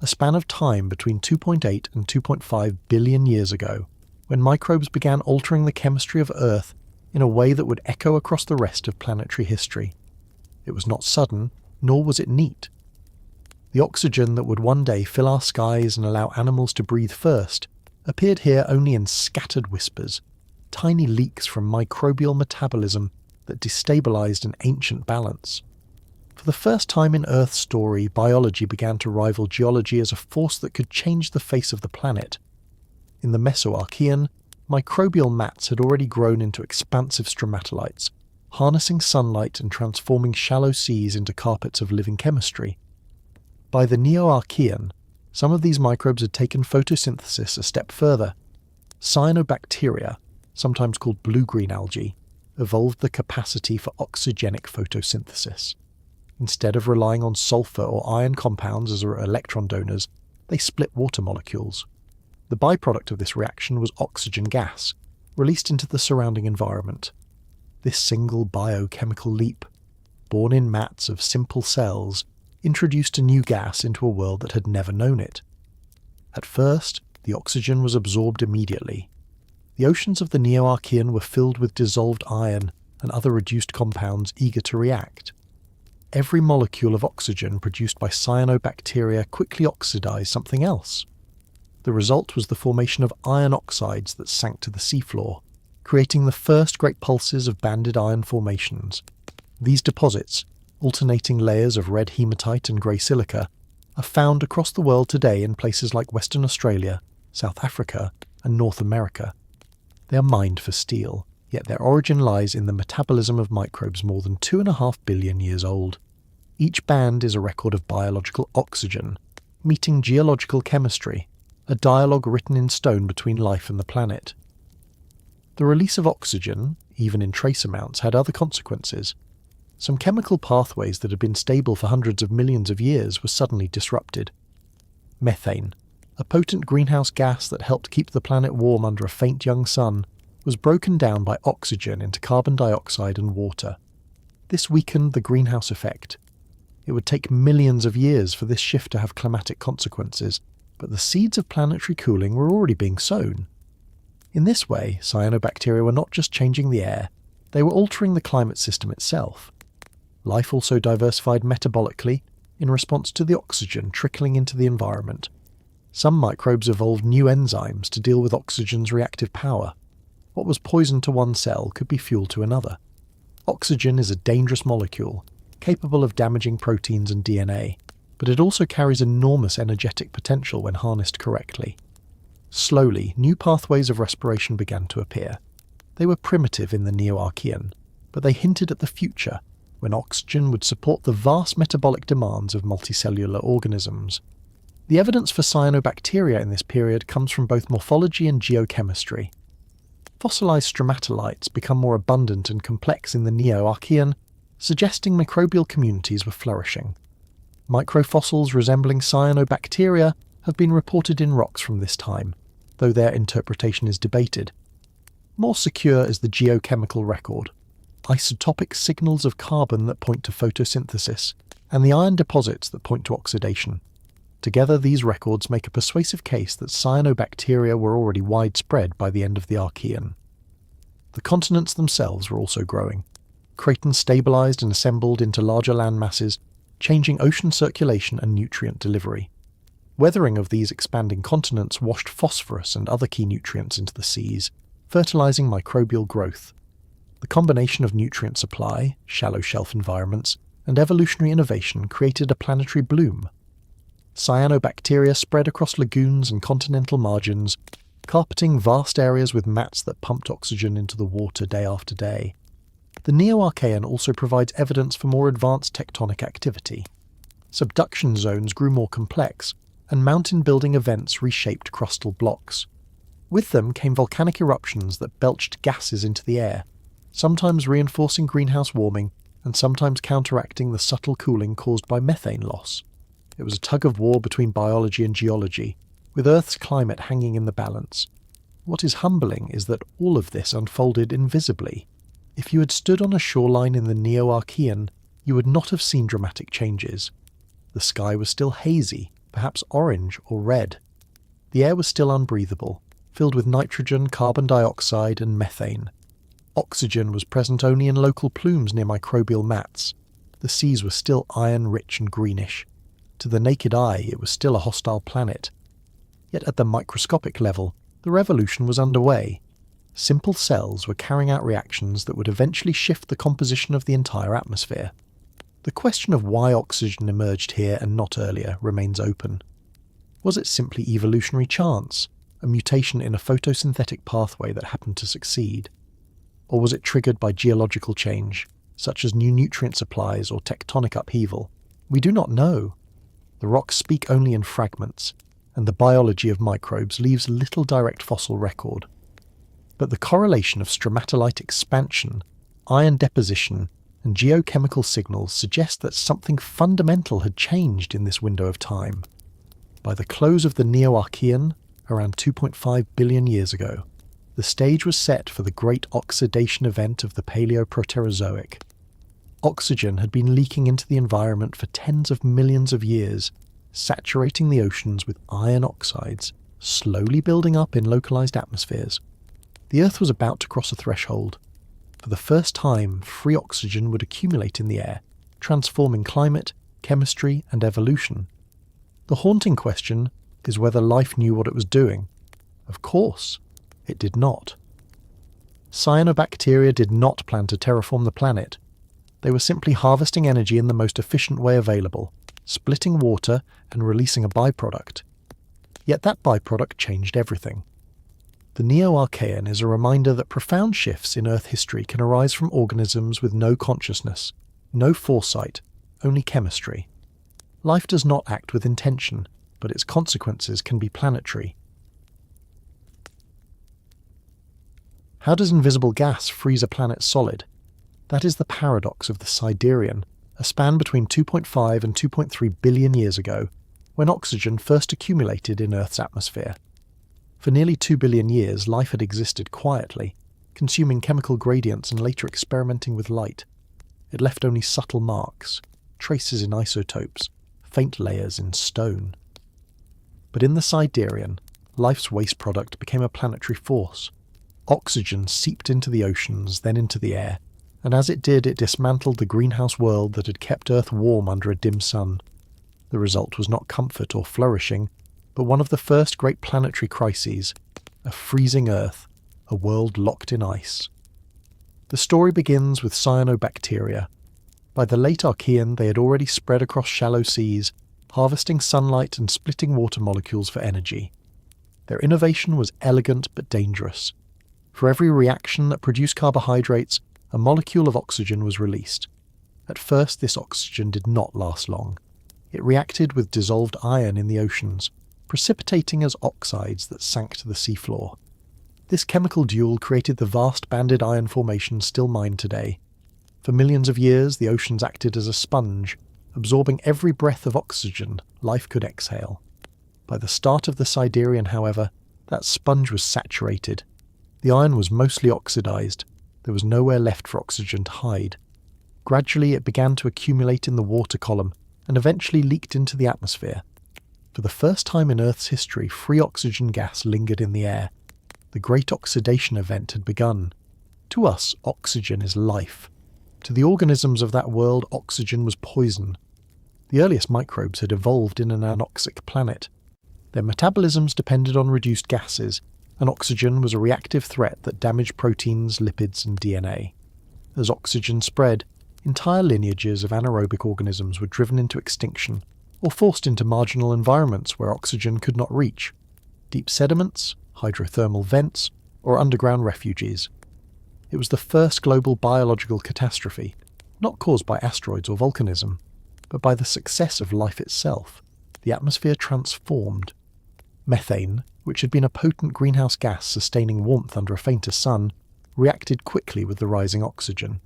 a span of time between 2.8 and 2.5 billion years ago, when microbes began altering the chemistry of Earth in a way that would echo across the rest of planetary history. It was not sudden, nor was it neat. The oxygen that would one day fill our skies and allow animals to breathe first appeared here only in scattered whispers, tiny leaks from microbial metabolism that destabilized an ancient balance. For the first time in Earth's story, biology began to rival geology as a force that could change the face of the planet. In the Mesoarchean, microbial mats had already grown into expansive stromatolites, harnessing sunlight and transforming shallow seas into carpets of living chemistry. By the Neoarchean, some of these microbes had taken photosynthesis a step further. Cyanobacteria, sometimes called blue-green algae, evolved the capacity for oxygenic photosynthesis. Instead of relying on sulfur or iron compounds as electron donors, they split water molecules. The byproduct of this reaction was oxygen gas, released into the surrounding environment. This single biochemical leap, born in mats of simple cells, introduced a new gas into a world that had never known it. At first, the oxygen was absorbed immediately. The oceans of the Neoarchean were filled with dissolved iron and other reduced compounds eager to react. Every molecule of oxygen produced by cyanobacteria quickly oxidized something else. The result was the formation of iron oxides that sank to the seafloor, creating the first great pulses of banded iron formations. These deposits, alternating layers of red hematite and grey silica, are found across the world today in places like Western Australia, South Africa, and North America. They are mined for steel, yet their origin lies in the metabolism of microbes more than 2.5 billion years old. Each band is a record of biological oxygen, meeting geological chemistry, a dialogue written in stone between life and the planet. The release of oxygen, even in trace amounts, had other consequences. Some chemical pathways that had been stable for hundreds of millions of years were suddenly disrupted. Methane, a potent greenhouse gas that helped keep the planet warm under a faint young sun, was broken down by oxygen into carbon dioxide and water. This weakened the greenhouse effect. It would take millions of years for this shift to have climatic consequences, but the seeds of planetary cooling were already being sown. In this way, cyanobacteria were not just changing the air, they were altering the climate system itself. Life also diversified metabolically in response to the oxygen trickling into the environment. Some microbes evolved new enzymes to deal with oxygen's reactive power. What was poison to one cell could be fuel to another. Oxygen is a dangerous molecule, capable of damaging proteins and DNA, but it also carries enormous energetic potential when harnessed correctly. Slowly, new pathways of respiration began to appear. They were primitive in the Neoarchean, but they hinted at the future, when oxygen would support the vast metabolic demands of multicellular organisms. The evidence for cyanobacteria in this period comes from both morphology and geochemistry. Fossilized stromatolites become more abundant and complex in the Neoarchean, suggesting microbial communities were flourishing. Microfossils resembling cyanobacteria have been reported in rocks from this time, though their interpretation is debated. More secure is the geochemical record, isotopic signals of carbon that point to photosynthesis, and the iron deposits that point to oxidation. Together, these records make a persuasive case that cyanobacteria were already widespread by the end of the Archean. The continents themselves were also growing. Cratons stabilized and assembled into larger land masses, changing ocean circulation and nutrient delivery. Weathering of these expanding continents washed phosphorus and other key nutrients into the seas, fertilizing microbial growth. The combination of nutrient supply, shallow shelf environments, and evolutionary innovation created a planetary bloom. Cyanobacteria spread across lagoons and continental margins, carpeting vast areas with mats that pumped oxygen into the water day after day. The Neoarchean also provides evidence for more advanced tectonic activity. Subduction zones grew more complex, and mountain-building events reshaped crustal blocks. With them came volcanic eruptions that belched gases into the air, sometimes reinforcing greenhouse warming and sometimes counteracting the subtle cooling caused by methane loss. It was a tug-of-war between biology and geology, with Earth's climate hanging in the balance. What is humbling is that all of this unfolded invisibly. If you had stood on a shoreline in the Neoarchean, you would not have seen dramatic changes. The sky was still hazy, perhaps orange or red. The air was still unbreathable, filled with nitrogen, carbon dioxide, and methane. Oxygen was present only in local plumes near microbial mats. The seas were still iron-rich and greenish. To the naked eye, it was still a hostile planet. Yet at the microscopic level, the revolution was underway. Simple cells were carrying out reactions that would eventually shift the composition of the entire atmosphere. The question of why oxygen emerged here and not earlier remains open. Was it simply evolutionary chance, a mutation in a photosynthetic pathway that happened to succeed? Or was it triggered by geological change, such as new nutrient supplies or tectonic upheaval? We do not know. The rocks speak only in fragments, and the biology of microbes leaves little direct fossil record. But the correlation of stromatolite expansion, iron deposition, and geochemical signals suggest that something fundamental had changed in this window of time. By the close of the Neoarchean, around 2.5 billion years ago, the stage was set for the Great Oxidation Event of the Paleoproterozoic. Oxygen had been leaking into the environment for tens of millions of years, saturating the oceans with iron oxides, slowly building up in localized atmospheres. The Earth was about to cross a threshold. For the first time, free oxygen would accumulate in the air, transforming climate, chemistry, and evolution. The haunting question is whether life knew what it was doing. Of course, it did not. Cyanobacteria did not plan to terraform the planet. They were simply harvesting energy in the most efficient way available, splitting water and releasing a byproduct. Yet that byproduct changed everything. The Neoarchean is a reminder that profound shifts in Earth history can arise from organisms with no consciousness, no foresight, only chemistry. Life does not act with intention, but its consequences can be planetary. How does invisible gas freeze a planet solid? That is the paradox of the Siderian, a span between 2.5 and 2.3 billion years ago, when oxygen first accumulated in Earth's atmosphere. For nearly 2 billion years, life had existed quietly, consuming chemical gradients and later experimenting with light. It left only subtle marks, traces in isotopes, faint layers in stone. But in the Siderian, life's waste product became a planetary force. Oxygen seeped into the oceans, then into the air, and as it did, it dismantled the greenhouse world that had kept Earth warm under a dim sun. The result was not comfort or flourishing, but one of the first great planetary crises, a freezing Earth, a world locked in ice. The story begins with cyanobacteria. By the late Archean, they had already spread across shallow seas, harvesting sunlight and splitting water molecules for energy. Their innovation was elegant but dangerous. For every reaction that produced carbohydrates, a molecule of oxygen was released. At first, this oxygen did not last long. It reacted with dissolved iron in the oceans, precipitating as oxides that sank to the seafloor. This chemical duel created the vast banded iron formation still mined today. For millions of years, the oceans acted as a sponge, absorbing every breath of oxygen life could exhale. By the start of the Siderian, however, that sponge was saturated. The iron was mostly oxidized. There was nowhere left for oxygen to hide. Gradually, it began to accumulate in the water column and eventually leaked into the atmosphere. For the first time in Earth's history, free oxygen gas lingered in the air. The Great Oxidation Event had begun. To us, oxygen is life. To the organisms of that world, oxygen was poison. The earliest microbes had evolved in an anoxic planet. Their metabolisms depended on reduced gases, and oxygen was a reactive threat that damaged proteins, lipids, and DNA. As oxygen spread, entire lineages of anaerobic organisms were driven into extinction, or forced into marginal environments where oxygen could not reach. Deep sediments, hydrothermal vents, or underground refuges. It was the first global biological catastrophe, not caused by asteroids or volcanism, but by the success of life itself. The atmosphere transformed. Methane, which had been a potent greenhouse gas sustaining warmth under a fainter sun, reacted quickly with the rising oxygen.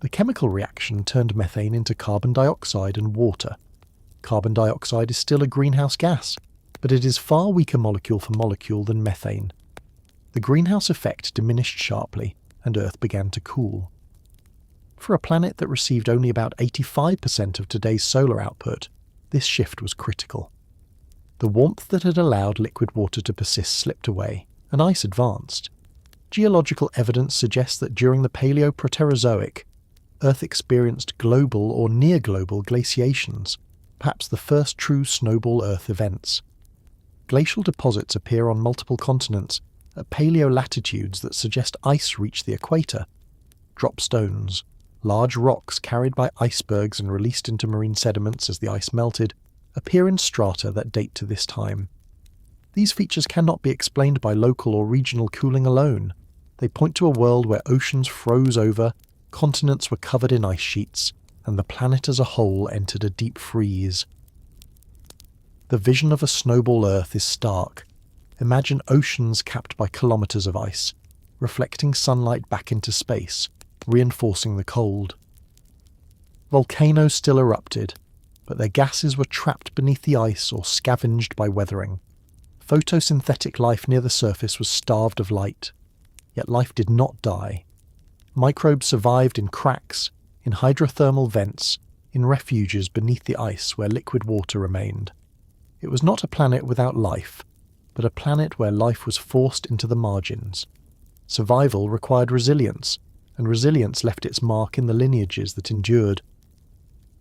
The chemical reaction turned methane into carbon dioxide and water. Carbon dioxide is still a greenhouse gas, but it is far weaker molecule for molecule than methane. The greenhouse effect diminished sharply, and Earth began to cool. For a planet that received only about 85% of today's solar output, this shift was critical. The warmth that had allowed liquid water to persist slipped away, and ice advanced. Geological evidence suggests that during the Paleoproterozoic, Earth experienced global or near-global glaciations, perhaps the first true Snowball Earth events. Glacial deposits appear on multiple continents at paleolatitudes that suggest ice reached the equator. Drop stones, large rocks carried by icebergs and released into marine sediments as the ice melted, appear in strata that date to this time. These features cannot be explained by local or regional cooling alone. They point to a world where oceans froze over, continents were covered in ice sheets, and the planet as a whole entered a deep freeze. The vision of a snowball Earth is stark. Imagine oceans capped by kilometers of ice, reflecting sunlight back into space, reinforcing the cold. Volcanoes still erupted, but their gases were trapped beneath the ice or scavenged by weathering. Photosynthetic life near the surface was starved of light. Yet life did not die. Microbes survived in cracks, in hydrothermal vents, in refuges beneath the ice where liquid water remained. It was not a planet without life, but a planet where life was forced into the margins. Survival required resilience, and resilience left its mark in the lineages that endured.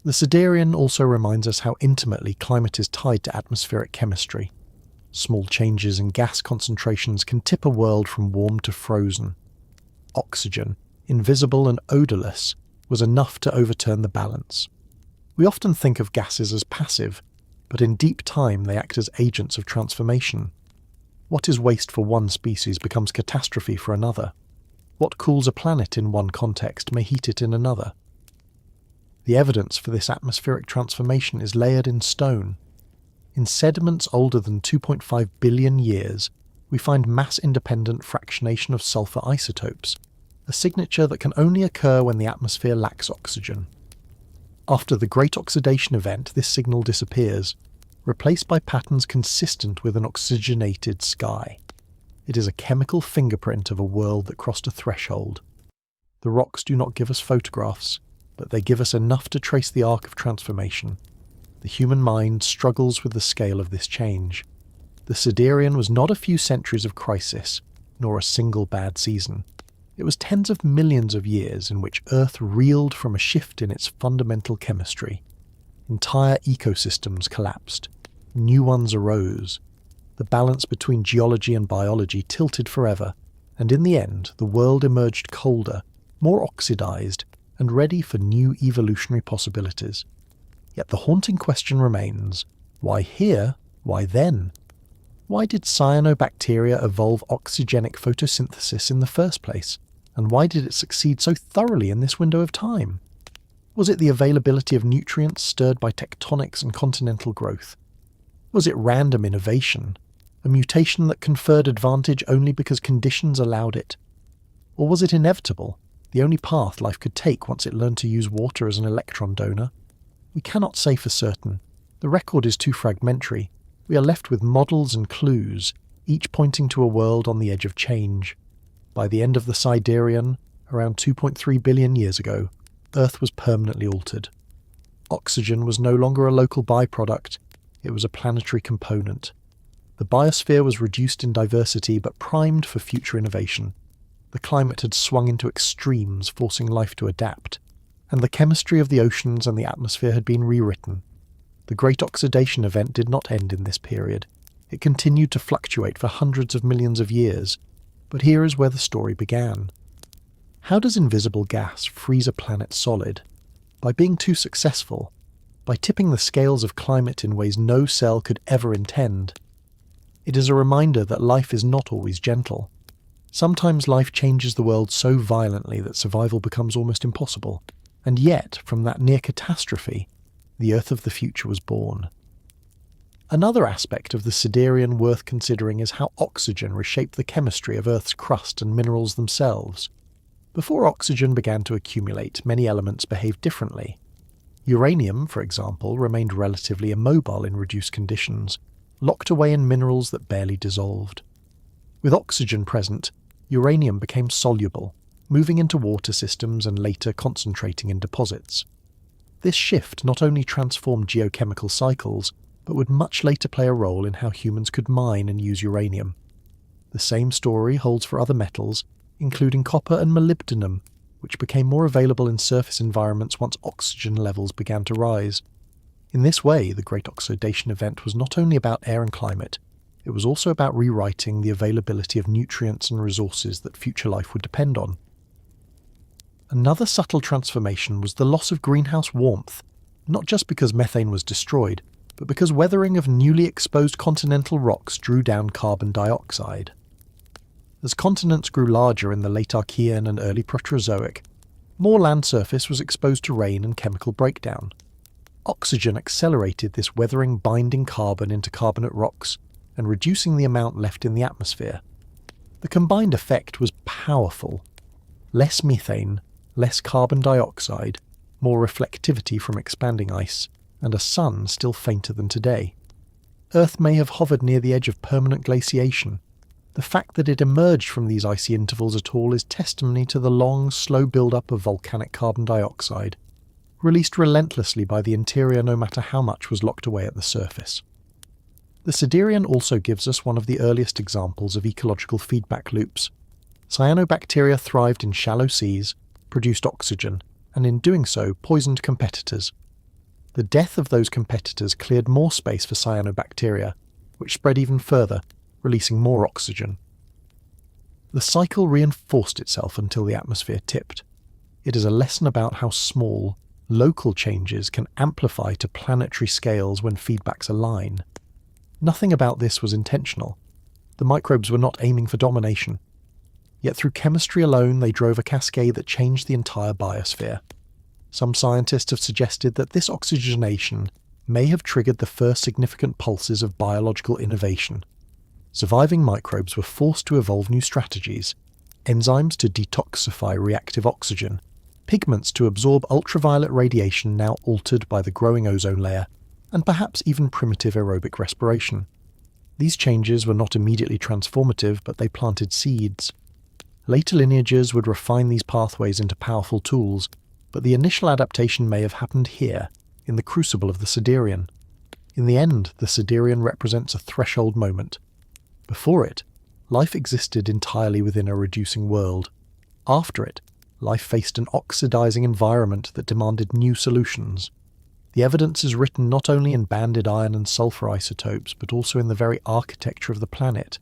The Siderian also reminds us how intimately climate is tied to atmospheric chemistry. Small changes in gas concentrations can tip a world from warm to frozen. Oxygen, invisible and odourless, was enough to overturn the balance. We often think of gases as passive, but in deep time they act as agents of transformation. What is waste for one species becomes catastrophe for another. What cools a planet in one context may heat it in another. The evidence for this atmospheric transformation is layered in stone. In sediments older than 2.5 billion years, we find mass-independent fractionation of sulfur isotopes, a signature that can only occur when the atmosphere lacks oxygen. After the Great Oxidation Event, this signal disappears, replaced by patterns consistent with an oxygenated sky. It is a chemical fingerprint of a world that crossed a threshold. The rocks do not give us photographs, but they give us enough to trace the arc of transformation. The human mind struggles with the scale of this change. The Siderian was not a few centuries of crisis, nor a single bad season. It was tens of millions of years in which Earth reeled from a shift in its fundamental chemistry. Entire ecosystems collapsed. New ones arose. The balance between geology and biology tilted forever, and in the end the world emerged colder, more oxidized, and ready for new evolutionary possibilities. Yet the haunting question remains, why here? Why then? Why did cyanobacteria evolve oxygenic photosynthesis in the first place? And why did it succeed so thoroughly in this window of time? Was it the availability of nutrients stirred by tectonics and continental growth? Was it random innovation, a mutation that conferred advantage only because conditions allowed it? Or was it inevitable, the only path life could take once it learned to use water as an electron donor? We cannot say for certain. The record is too fragmentary. We are left with models and clues, each pointing to a world on the edge of change. By the end of the Siderian, around 2.3 billion years ago, Earth was permanently altered. Oxygen was no longer a local byproduct, it was a planetary component. The biosphere was reduced in diversity but primed for future innovation. The climate had swung into extremes, forcing life to adapt, and the chemistry of the oceans and the atmosphere had been rewritten. The Great Oxidation Event did not end in this period. It continued to fluctuate for hundreds of millions of years, but here is where the story began. How does invisible gas freeze a planet solid? By being too successful, by tipping the scales of climate in ways no cell could ever intend. It is a reminder that life is not always gentle. Sometimes life changes the world so violently that survival becomes almost impossible, and yet, from that near catastrophe, the Earth of the future was born. Another aspect of the Siderian worth considering is how oxygen reshaped the chemistry of Earth's crust and minerals themselves. Before oxygen began to accumulate, many elements behaved differently. Uranium, for example, remained relatively immobile in reduced conditions, locked away in minerals that barely dissolved. With oxygen present, uranium became soluble, moving into water systems and later concentrating in deposits. This shift not only transformed geochemical cycles, but would much later play a role in how humans could mine and use uranium. The same story holds for other metals, including copper and molybdenum, which became more available in surface environments once oxygen levels began to rise. In this way, the Great Oxidation Event was not only about air and climate, it was also about rewriting the availability of nutrients and resources that future life would depend on. Another subtle transformation was the loss of greenhouse warmth, not just because methane was destroyed, but because weathering of newly exposed continental rocks drew down carbon dioxide. As continents grew larger in the late Archean and early Proterozoic, more land surface was exposed to rain and chemical breakdown. Oxygen accelerated this weathering, binding carbon into carbonate rocks and reducing the amount left in the atmosphere. The combined effect was powerful. Less methane, less carbon dioxide, more reflectivity from expanding ice, and a sun still fainter than today. Earth may have hovered near the edge of permanent glaciation. The fact that it emerged from these icy intervals at all is testimony to the long, slow build-up of volcanic carbon dioxide, released relentlessly by the interior no matter how much was locked away at the surface. The Siderian also gives us one of the earliest examples of ecological feedback loops. Cyanobacteria thrived in shallow seas, produced oxygen, and in doing so poisoned competitors. The death of those competitors cleared more space for cyanobacteria, which spread even further, releasing more oxygen. The cycle reinforced itself until the atmosphere tipped. It is a lesson about how small, local changes can amplify to planetary scales when feedbacks align. Nothing about this was intentional. The microbes were not aiming for domination. Yet through chemistry alone they drove a cascade that changed the entire biosphere. Some scientists have suggested that this oxygenation may have triggered the first significant pulses of biological innovation. Surviving microbes were forced to evolve new strategies: enzymes to detoxify reactive oxygen, pigments to absorb ultraviolet radiation now altered by the growing ozone layer, and perhaps even primitive aerobic respiration. These changes were not immediately transformative, but they planted seeds. Later lineages would refine these pathways into powerful tools, but the initial adaptation may have happened here, in the crucible of the Siderian. In the end, the Siderian represents a threshold moment. Before it, life existed entirely within a reducing world. After it, life faced an oxidizing environment that demanded new solutions. The evidence is written not only in banded iron and sulfur isotopes, but also in the very architecture of the planet.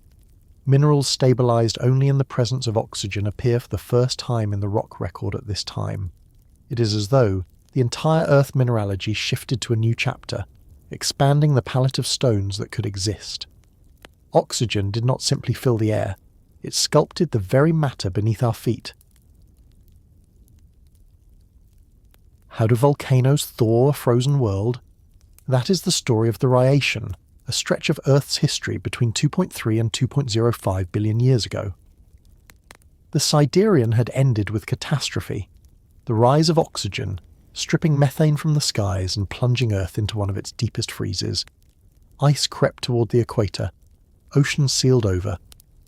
Minerals stabilized only in the presence of oxygen appear for the first time in the rock record at this time. It is as though the entire Earth mineralogy shifted to a new chapter, expanding the palette of stones that could exist. Oxygen did not simply fill the air, it sculpted the very matter beneath our feet. How do volcanoes thaw a frozen world? That is the story of the Rhyacian, a stretch of Earth's history between 2.3 and 2.05 billion years ago. The Siderian had ended with catastrophe, the rise of oxygen, stripping methane from the skies and plunging Earth into one of its deepest freezes. Ice crept toward the equator, oceans sealed over,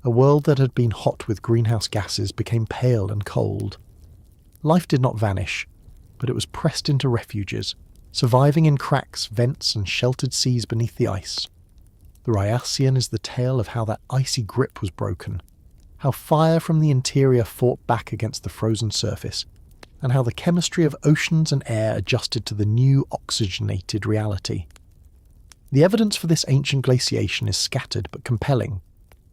a world that had been hot with greenhouse gases became pale and cold. Life did not vanish, but it was pressed into refuges, surviving in cracks, vents, and sheltered seas beneath the ice. The Rhyacian is the tale of how that icy grip was broken, how fire from the interior fought back against the frozen surface, and how the chemistry of oceans and air adjusted to the new oxygenated reality. The evidence for this ancient glaciation is scattered but compelling.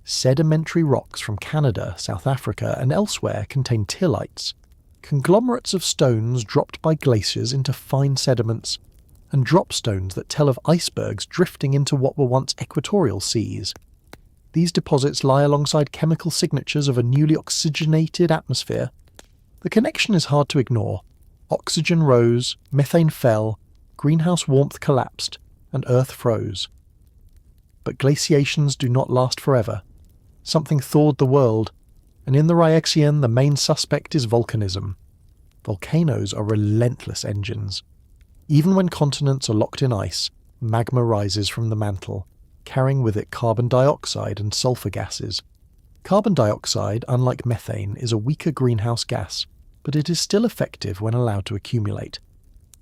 Sedimentary rocks from Canada, South Africa, and elsewhere contain tillites, conglomerates of stones dropped by glaciers into fine sediments, and dropstones that tell of icebergs drifting into what were once equatorial seas. These deposits lie alongside chemical signatures of a newly oxygenated atmosphere. The connection is hard to ignore. Oxygen rose, methane fell, greenhouse warmth collapsed, and Earth froze. But glaciations do not last forever. Something thawed the world, and in the Rhyacian the main suspect is volcanism. Volcanoes are relentless engines. Even when continents are locked in ice, magma rises from the mantle, carrying with it carbon dioxide and sulfur gases. Carbon dioxide, unlike methane, is a weaker greenhouse gas, but it is still effective when allowed to accumulate.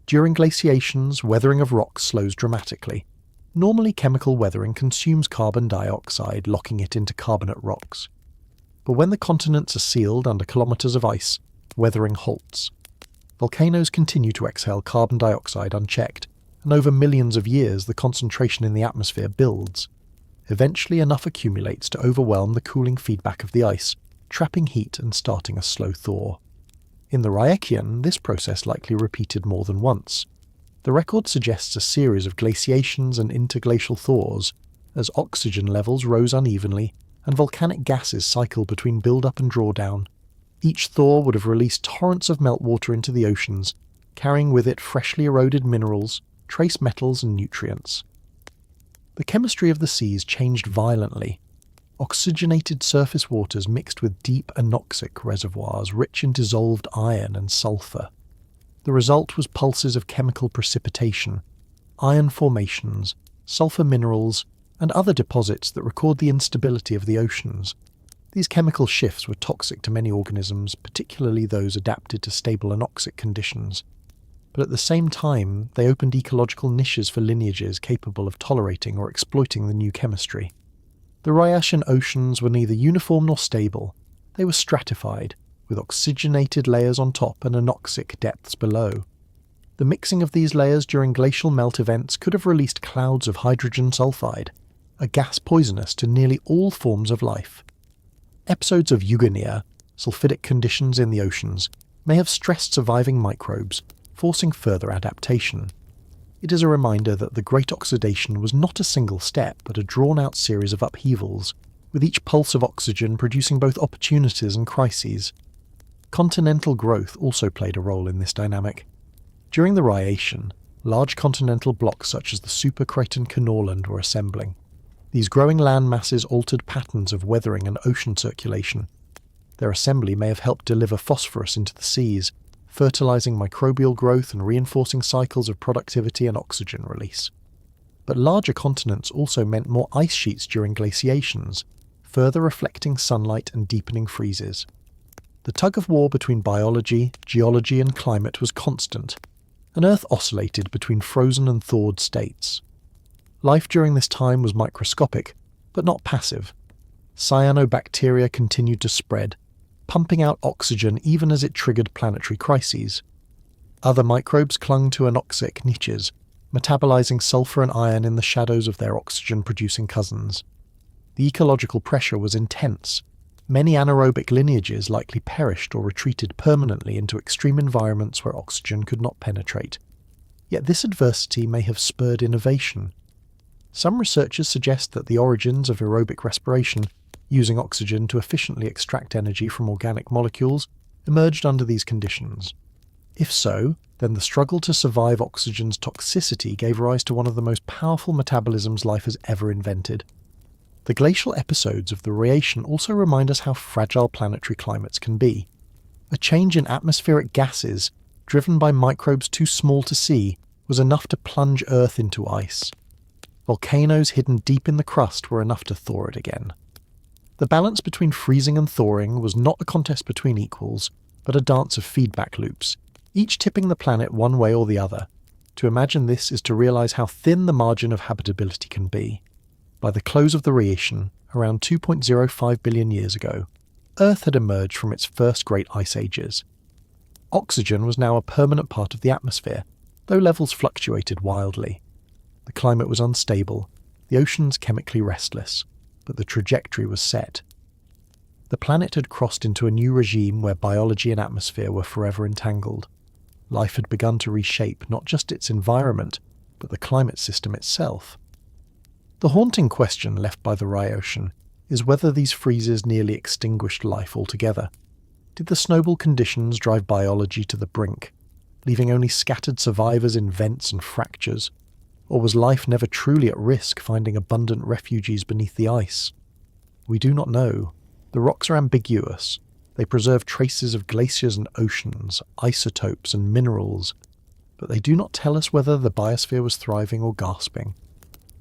During glaciations, weathering of rocks slows dramatically. Normally chemical weathering consumes carbon dioxide, locking it into carbonate rocks. But when the continents are sealed under kilometres of ice, weathering halts. Volcanoes continue to exhale carbon dioxide unchecked, and over millions of years the concentration in the atmosphere builds. Eventually enough accumulates to overwhelm the cooling feedback of the ice, trapping heat and starting a slow thaw. In the Rhyacian, this process likely repeated more than once. The record suggests a series of glaciations and interglacial thaws, as oxygen levels rose unevenly and volcanic gases cycled between build-up and drawdown. Each thaw would have released torrents of meltwater into the oceans, carrying with it freshly eroded minerals, trace metals and nutrients. The chemistry of the seas changed violently. Oxygenated surface waters mixed with deep anoxic reservoirs rich in dissolved iron and sulfur. The result was pulses of chemical precipitation, iron formations, sulfur minerals, and other deposits that record the instability of the oceans. These chemical shifts were toxic to many organisms, particularly those adapted to stable anoxic conditions. But at the same time, they opened ecological niches for lineages capable of tolerating or exploiting the new chemistry. The Rhyacian oceans were neither uniform nor stable. They were stratified, with oxygenated layers on top and anoxic depths below. The mixing of these layers during glacial melt events could have released clouds of hydrogen sulfide, a gas poisonous to nearly all forms of life. Episodes of eugonia, sulfidic conditions in the oceans, may have stressed surviving microbes, forcing further adaptation. It is a reminder that the Great Oxidation was not a single step, but a drawn-out series of upheavals, with each pulse of oxygen producing both opportunities and crises. Continental growth also played a role in this dynamic. During the Rhyacian, large continental blocks such as the Supercontinent Columbia were assembling. These growing land masses altered patterns of weathering and ocean circulation. Their assembly may have helped deliver phosphorus into the seas, fertilizing microbial growth and reinforcing cycles of productivity and oxygen release. But larger continents also meant more ice sheets during glaciations, further reflecting sunlight and deepening freezes. The tug-of-war between biology, geology and climate was constant, and Earth oscillated between frozen and thawed states. Life during this time was microscopic, but not passive. Cyanobacteria continued to spread, pumping out oxygen even as it triggered planetary crises. Other microbes clung to anoxic niches, metabolizing sulfur and iron in the shadows of their oxygen-producing cousins. The ecological pressure was intense. Many anaerobic lineages likely perished or retreated permanently into extreme environments where oxygen could not penetrate. Yet this adversity may have spurred innovation. Some researchers suggest that the origins of aerobic respiration, using oxygen to efficiently extract energy from organic molecules, emerged under these conditions. If so, then the struggle to survive oxygen's toxicity gave rise to one of the most powerful metabolisms life has ever invented. The glacial episodes of the Rhyacian also remind us how fragile planetary climates can be. A change in atmospheric gases, driven by microbes too small to see, was enough to plunge Earth into ice. Volcanoes hidden deep in the crust were enough to thaw it again. The balance between freezing and thawing was not a contest between equals, but a dance of feedback loops, each tipping the planet one way or the other. To imagine this is to realize how thin the margin of habitability can be. By the close of the Rhyacian, around 2.05 billion years ago, Earth had emerged from its first great ice ages. Oxygen was now a permanent part of the atmosphere, though levels fluctuated wildly. The climate was unstable, the oceans chemically restless, but the trajectory was set. The planet had crossed into a new regime where biology and atmosphere were forever entangled. Life had begun to reshape not just its environment, but the climate system itself. The haunting question left by the Rhyacian is whether these freezes nearly extinguished life altogether. Did the snowball conditions drive biology to the brink, leaving only scattered survivors in vents and fractures? Or was life never truly at risk, finding abundant refuges beneath the ice? We do not know. The rocks are ambiguous. They preserve traces of glaciers and oceans, isotopes and minerals, but they do not tell us whether the biosphere was thriving or gasping.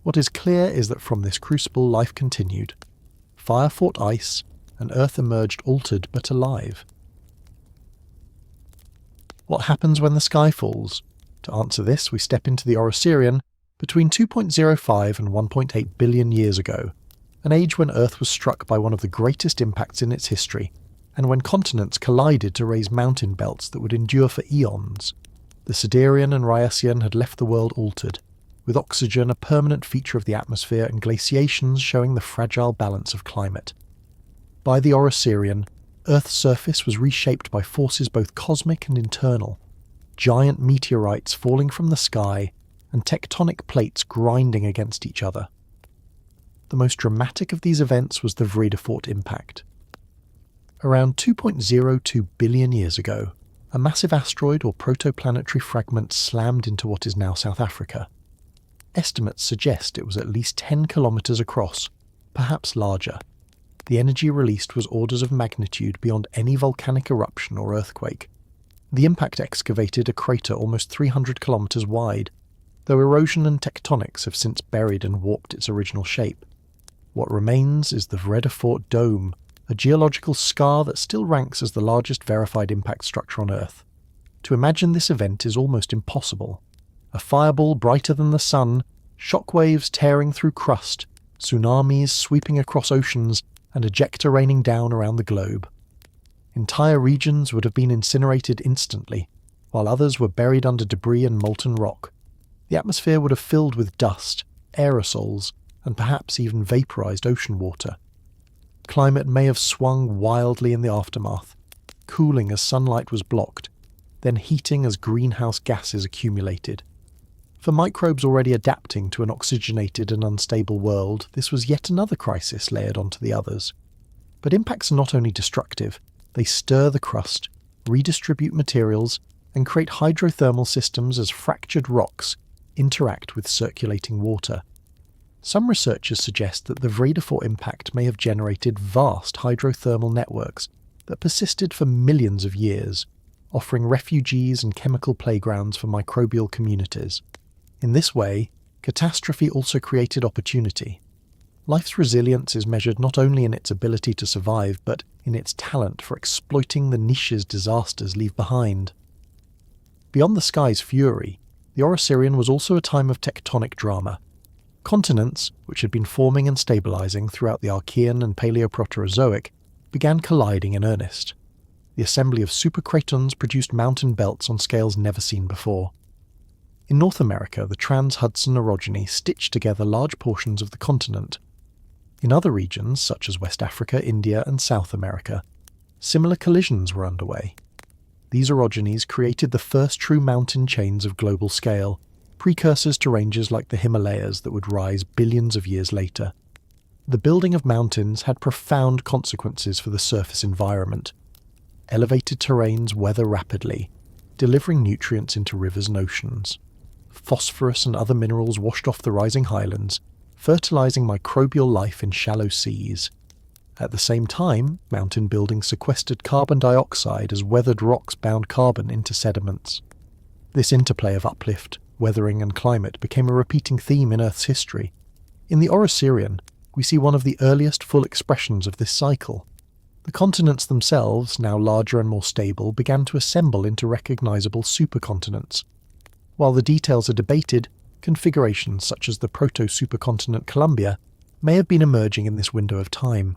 What is clear is that from this crucible life continued. Fire fought ice, and Earth emerged altered but alive. What happens when the sky falls? To answer this, we step into the Orosirian, between 2.05 and 1.8 billion years ago, an age when Earth was struck by one of the greatest impacts in its history, and when continents collided to raise mountain belts that would endure for eons. The Siderian and Rhyacian had left the world altered, with oxygen a permanent feature of the atmosphere and glaciations showing the fragile balance of climate. By the Orosirian, Earth's surface was reshaped by forces both cosmic and internal, giant meteorites falling from the sky and tectonic plates grinding against each other. The most dramatic of these events was the Vredefort impact. Around 2.02 billion years ago, a massive asteroid or protoplanetary fragment slammed into what is now South Africa. Estimates suggest it was at least 10 kilometers across, perhaps larger. The energy released was orders of magnitude beyond any volcanic eruption or earthquake. The impact excavated a crater almost 300 kilometers wide, though erosion and tectonics have since buried and warped its original shape. What remains is the Vredefort Dome, a geological scar that still ranks as the largest verified impact structure on Earth. To imagine this event is almost impossible. A fireball brighter than the sun, shockwaves tearing through crust, tsunamis sweeping across oceans, and ejecta raining down around the globe. Entire regions would have been incinerated instantly, while others were buried under debris and molten rock. The atmosphere would have filled with dust, aerosols, and perhaps even vaporized ocean water. Climate may have swung wildly in the aftermath, cooling as sunlight was blocked, then heating as greenhouse gases accumulated. For microbes already adapting to an oxygenated and unstable world, this was yet another crisis layered onto the others. But impacts are not only destructive, they stir the crust, redistribute materials, and create hydrothermal systems as fractured rocks interact with circulating water. Some researchers suggest that the Vredefort impact may have generated vast hydrothermal networks that persisted for millions of years, offering refugees and chemical playgrounds for microbial communities. In this way, catastrophe also created opportunity. Life's resilience is measured not only in its ability to survive, but in its talent for exploiting the niches disasters leave behind. Beyond the sky's fury, the Orosirian was also a time of tectonic drama. Continents, which had been forming and stabilizing throughout the Archean and Paleoproterozoic, began colliding in earnest. The assembly of supercratons produced mountain belts on scales never seen before. In North America, the trans-Hudson orogeny stitched together large portions of the continent. In other regions, such as West Africa, India, and South America, similar collisions were underway. These orogenies created the first true mountain chains of global scale, precursors to ranges like the Himalayas that would rise billions of years later. The building of mountains had profound consequences for the surface environment. Elevated terrains weather rapidly, delivering nutrients into rivers and oceans. Phosphorus and other minerals washed off the rising highlands, fertilizing microbial life in shallow seas. At the same time, mountain building sequestered carbon dioxide as weathered rocks bound carbon into sediments. This interplay of uplift, weathering and climate became a repeating theme in Earth's history. In the Orosirian, we see one of the earliest full expressions of this cycle. The continents themselves, now larger and more stable, began to assemble into recognizable supercontinents. While the details are debated, configurations such as the proto-supercontinent Columbia may have been emerging in this window of time.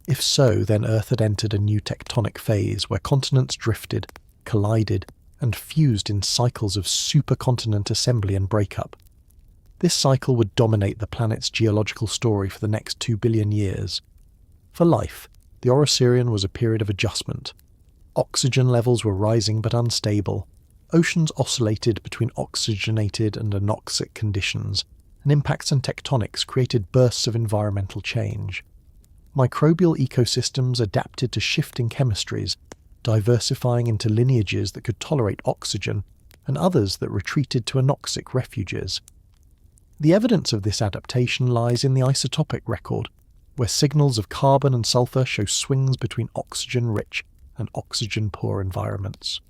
If so, then Earth had entered a new tectonic phase where continents drifted, collided, and fused in cycles of supercontinent assembly and breakup. This cycle would dominate the planet's geological story for the next 2 billion years. For life, the Orosirian was a period of adjustment. Oxygen levels were rising but unstable. Oceans oscillated between oxygenated and anoxic conditions, and impacts and tectonics created bursts of environmental change. Microbial ecosystems adapted to shifting chemistries, diversifying into lineages that could tolerate oxygen, and others that retreated to anoxic refuges. The evidence of this adaptation lies in the isotopic record, where signals of carbon and sulfur show swings between oxygen-rich and oxygen-poor environments.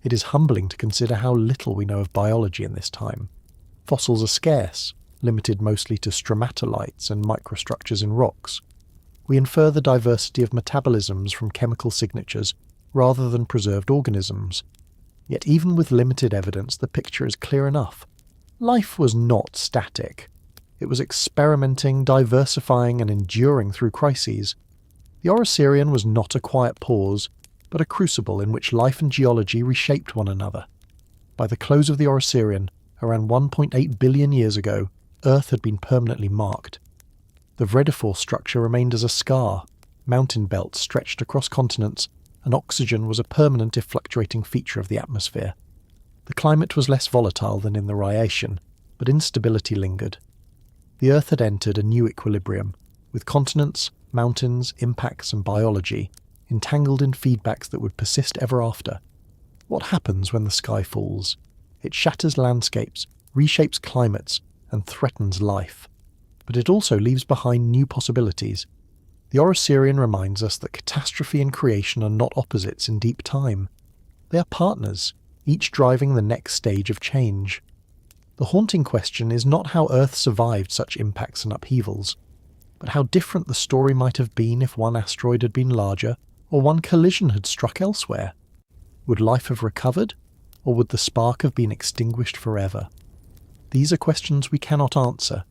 It is humbling to consider how little we know of biology in this time. Fossils are scarce, limited mostly to stromatolites and microstructures in rocks. We infer the diversity of metabolisms from chemical signatures rather than preserved organisms. Yet even with limited evidence, the picture is clear enough. Life was not static. It was experimenting, diversifying, and enduring through crises. The Orosirian was not a quiet pause, but a crucible in which life and geology reshaped one another. By the close of the Orosirian, around 1.8 billion years ago, Earth had been permanently marked. The Vredefort structure remained as a scar, mountain belts stretched across continents, and oxygen was a permanent if fluctuating feature of the atmosphere. The climate was less volatile than in the Rhyacian, but instability lingered. The Earth had entered a new equilibrium, with continents, mountains, impacts, and biology entangled in feedbacks that would persist ever after. What happens when the sky falls? It shatters landscapes, reshapes climates, and threatens life. But it also leaves behind new possibilities. The Orosirian reminds us that catastrophe and creation are not opposites in deep time. They are partners, each driving the next stage of change. The haunting question is not how Earth survived such impacts and upheavals, but how different the story might have been if one asteroid had been larger, or one collision had struck elsewhere. Would life have recovered, or would the spark have been extinguished forever? These are questions we cannot answer.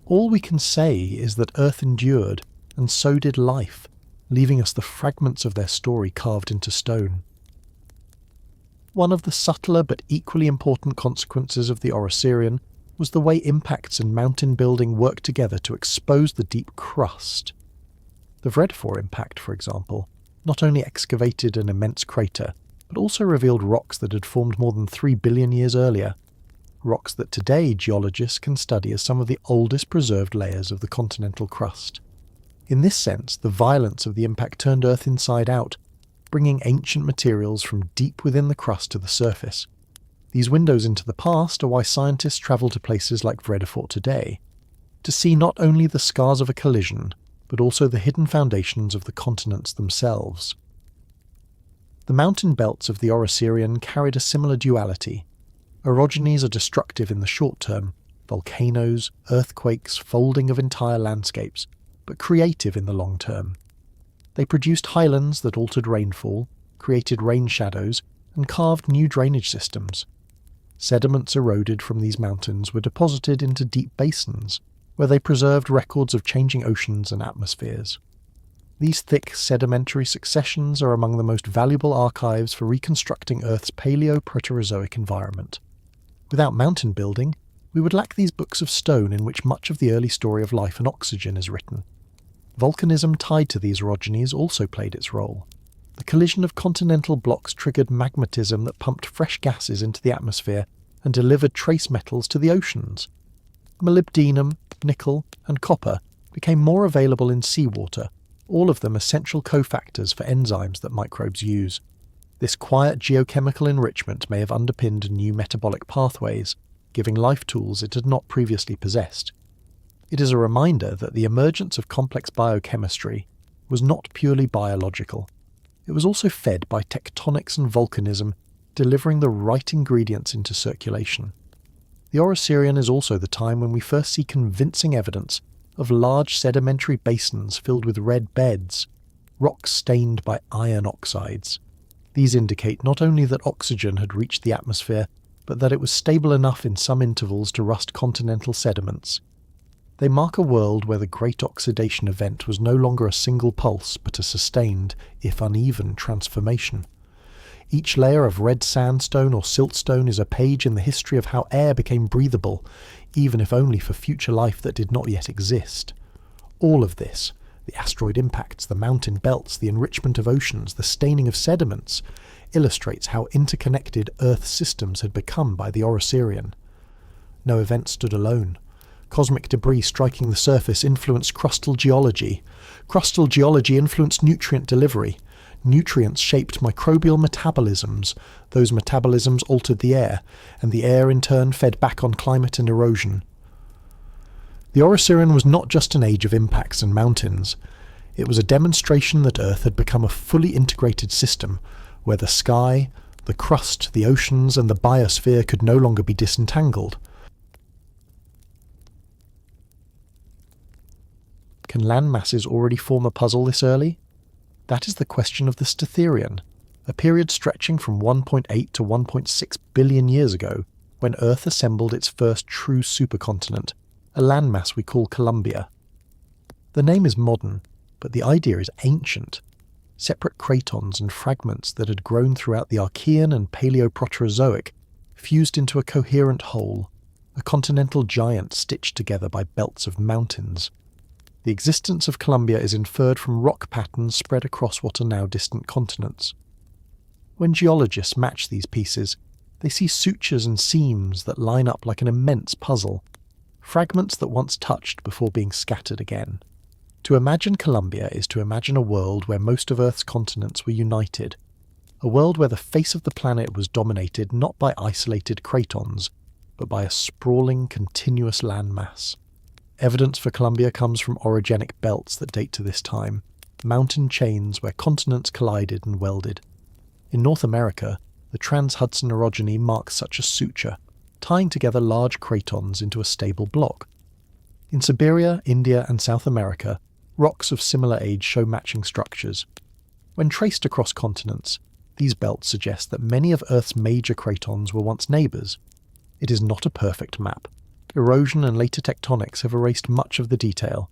All we can say is that Earth endured, and so did life, leaving us the fragments of their story carved into stone. One of the subtler but equally important consequences of the Orosirian was the way impacts and mountain building worked together to expose the deep crust. The Vredefort impact, for example, not only excavated an immense crater, but also revealed rocks that had formed more than 3 billion years earlier. rocks that today geologists can study as some of the oldest preserved layers of the continental crust. In this sense, the violence of the impact turned Earth inside out, bringing ancient materials from deep within the crust to the surface. These windows into the past are why scientists travel to places like Vredefort today, to see not only the scars of a collision, but also the hidden foundations of the continents themselves. The mountain belts of the Orosirian carried a similar duality. Orogenies are destructive in the short term, volcanoes, earthquakes, folding of entire landscapes, but creative in the long term. They produced highlands that altered rainfall, created rain shadows, and carved new drainage systems. Sediments eroded from these mountains were deposited into deep basins, where they preserved records of changing oceans and atmospheres. These thick sedimentary successions are among the most valuable archives for reconstructing Earth's Paleo-Proterozoic environment. Without mountain building, we would lack these books of stone in which much of the early story of life and oxygen is written. Volcanism tied to these orogenies also played its role. The collision of continental blocks triggered magmatism that pumped fresh gases into the atmosphere and delivered trace metals to the oceans. Molybdenum, nickel, and copper became more available in seawater, all of them essential cofactors for enzymes that microbes use. This quiet geochemical enrichment may have underpinned new metabolic pathways, giving life tools it had not previously possessed. It is a reminder that the emergence of complex biochemistry was not purely biological. It was also fed by tectonics and volcanism, delivering the right ingredients into circulation. The Orosirian is also the time when we first see convincing evidence of large sedimentary basins filled with red beds, rocks stained by iron oxides. These indicate not only that oxygen had reached the atmosphere, but that it was stable enough in some intervals to rust continental sediments. They mark a world where the Great Oxidation Event was no longer a single pulse, but a sustained, if uneven, transformation. Each layer of red sandstone or siltstone is a page in the history of how air became breathable, even if only for future life that did not yet exist. All of this, the asteroid impacts, the mountain belts, the enrichment of oceans, the staining of sediments, illustrates how interconnected Earth systems had become by the Orosirian. No event stood alone. Cosmic debris striking the surface influenced crustal geology. Crustal geology influenced nutrient delivery. Nutrients shaped microbial metabolisms. Those metabolisms altered the air, and the air in turn fed back on climate and erosion. The Orosirian was not just an age of impacts and mountains. It was a demonstration that Earth had become a fully integrated system, where the sky, the crust, the oceans, and the biosphere could no longer be disentangled. Can land masses already form a puzzle this early? That is the question of the Statherian, a period stretching from 1.8 to 1.6 billion years ago, when Earth assembled its first true supercontinent, a landmass we call Columbia. The name is modern, but the idea is ancient. Separate cratons and fragments that had grown throughout the Archean and Paleoproterozoic fused into a coherent whole, a continental giant stitched together by belts of mountains. The existence of Columbia is inferred from rock patterns spread across what are now distant continents. When geologists match these pieces, they see sutures and seams that line up like an immense puzzle, fragments that once touched before being scattered again. To imagine Columbia is to imagine a world where most of Earth's continents were united, a world where the face of the planet was dominated not by isolated cratons, but by a sprawling, continuous landmass. Evidence for Columbia comes from orogenic belts that date to this time, mountain chains where continents collided and welded. In North America, the Trans-Hudson orogeny marks such a suture, tying together large cratons into a stable block. In Siberia, India, and South America, rocks of similar age show matching structures. When traced across continents, these belts suggest that many of Earth's major cratons were once neighbours. It is not a perfect map. Erosion and later tectonics have erased much of the detail,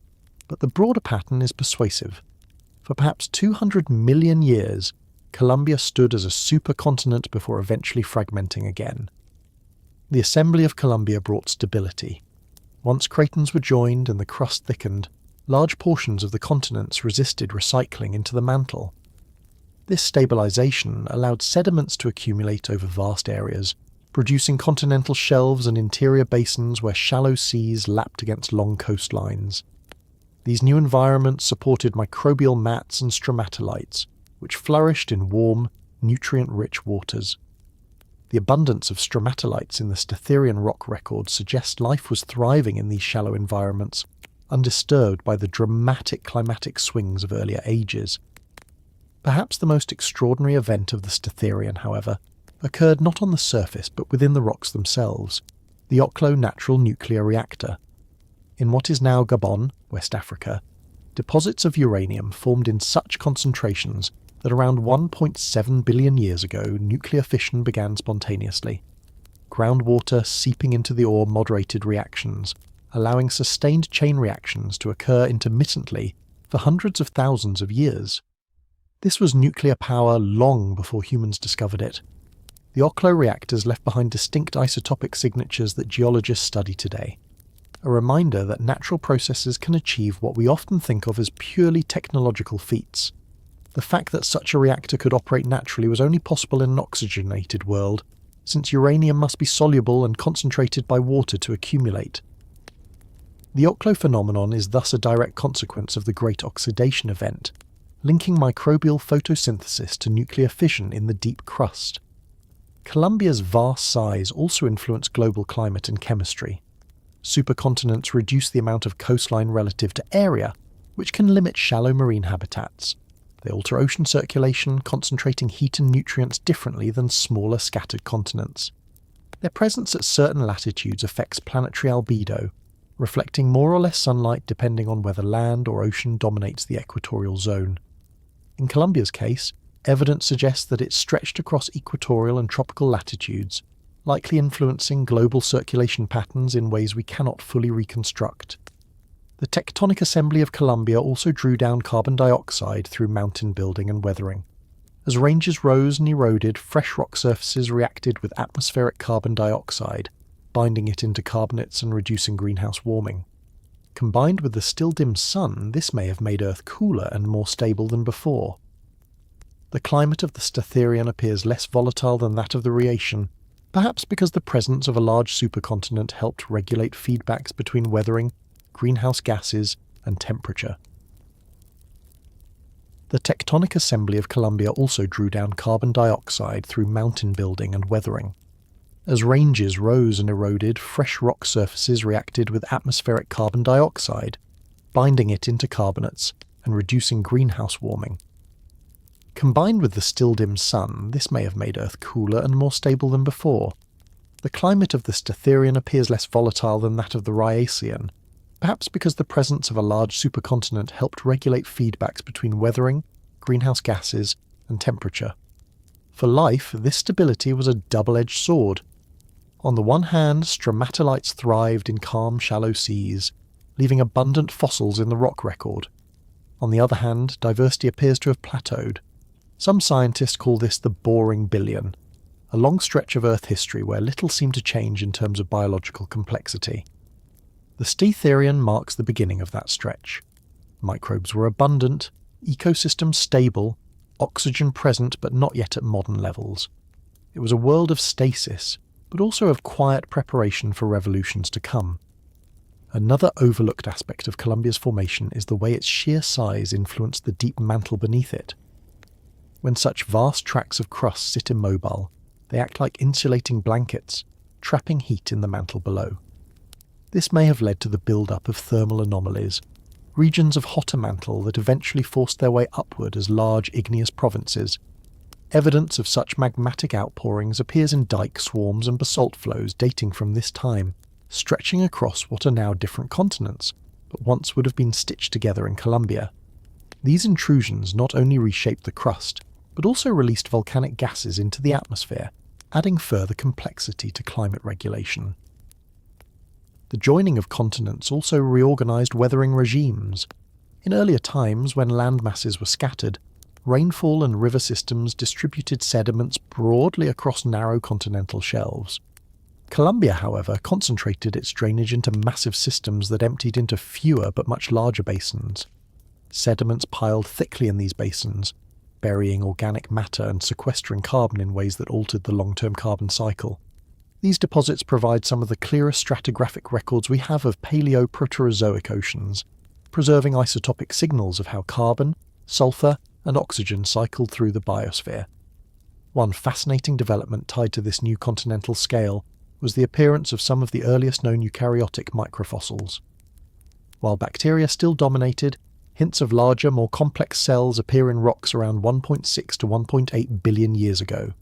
but the broader pattern is persuasive. For perhaps 200 million years, Columbia stood as a supercontinent before eventually fragmenting again. The assembly of Columbia brought stability. Once cratons were joined and the crust thickened, large portions of the continents resisted recycling into the mantle. This stabilization allowed sediments to accumulate over vast areas, producing continental shelves and interior basins where shallow seas lapped against long coastlines. These new environments supported microbial mats and stromatolites, which flourished in warm, nutrient-rich waters. The abundance of stromatolites in the Statherian rock record suggests life was thriving in these shallow environments, undisturbed by the dramatic climatic swings of earlier ages. Perhaps the most extraordinary event of the Statherian, however, occurred not on the surface but within the rocks themselves, the Oklo natural nuclear reactor. In what is now Gabon, West Africa, deposits of uranium formed in such concentrations that around 1.7 billion years ago nuclear fission began spontaneously. Groundwater seeping into the ore moderated reactions, allowing sustained chain reactions to occur intermittently for hundreds of thousands of years. This was nuclear power long before humans discovered it. The Oklo reactors left behind distinct isotopic signatures that geologists study today, a reminder that natural processes can achieve what we often think of as purely technological feats. The fact that such a reactor could operate naturally was only possible in an oxygenated world, since uranium must be soluble and concentrated by water to accumulate. The Oklo phenomenon is thus a direct consequence of the Great Oxidation Event, linking microbial photosynthesis to nuclear fission in the deep crust. Columbia's vast size also influenced global climate and chemistry. Supercontinents reduce the amount of coastline relative to area, which can limit shallow marine habitats. They alter ocean circulation, concentrating heat and nutrients differently than smaller scattered continents. Their presence at certain latitudes affects planetary albedo, reflecting more or less sunlight depending on whether land or ocean dominates the equatorial zone. In Columbia's case, evidence suggests that it stretched across equatorial and tropical latitudes, likely influencing global circulation patterns in ways we cannot fully reconstruct. The tectonic assembly of Columbia also drew down carbon dioxide through mountain building and weathering. As ranges rose and eroded, fresh rock surfaces reacted with atmospheric carbon dioxide, binding it into carbonates and reducing greenhouse warming. Combined with the still dim sun, this may have made Earth cooler and more stable than before. The climate of the Statherian appears less volatile than that of the Rhyacian, perhaps because the presence of a large supercontinent helped regulate feedbacks between weathering, greenhouse gases, and temperature. The tectonic assembly of Columbia also drew down carbon dioxide through mountain building and weathering. As ranges rose and eroded, fresh rock surfaces reacted with atmospheric carbon dioxide, binding it into carbonates and reducing greenhouse warming. Combined with the still dim sun, this may have made Earth cooler and more stable than before. The climate of the Statherian appears less volatile than that of the Rhyacian, perhaps because the presence of a large supercontinent helped regulate feedbacks between weathering, greenhouse gases, and temperature. For life, this stability was a double-edged sword. On the one hand, stromatolites thrived in calm, shallow seas, leaving abundant fossils in the rock record. On the other hand, diversity appears to have plateaued. Some scientists call this the boring billion, a long stretch of Earth history where little seemed to change in terms of biological complexity. The Statherian marks the beginning of that stretch. Microbes were abundant, ecosystems stable, oxygen present but not yet at modern levels. It was a world of stasis, but also of quiet preparation for revolutions to come. Another overlooked aspect of Columbia's formation is the way its sheer size influenced the deep mantle beneath it. When such vast tracts of crust sit immobile, they act like insulating blankets, trapping heat in the mantle below. This may have led to the build-up of thermal anomalies, regions of hotter mantle that eventually forced their way upward as large igneous provinces. Evidence of such magmatic outpourings appears in dike swarms and basalt flows dating from this time, stretching across what are now different continents, but once would have been stitched together in Columbia. These intrusions not only reshaped the crust, but also released volcanic gases into the atmosphere, adding further complexity to climate regulation. The joining of continents also reorganized weathering regimes. In earlier times, when land masses were scattered, rainfall and river systems distributed sediments broadly across narrow continental shelves. Columbia, however, concentrated its drainage into massive systems that emptied into fewer but much larger basins. Sediments piled thickly in these basins, burying organic matter and sequestering carbon in ways that altered the long-term carbon cycle. These deposits provide some of the clearest stratigraphic records we have of Paleo-Proterozoic oceans, preserving isotopic signals of how carbon, sulfur, and oxygen cycled through the biosphere. One fascinating development tied to this new continental scale was the appearance of some of the earliest known eukaryotic microfossils. While bacteria still dominated, hints of larger, more complex cells appear in rocks around 1.6 to 1.8 billion years ago.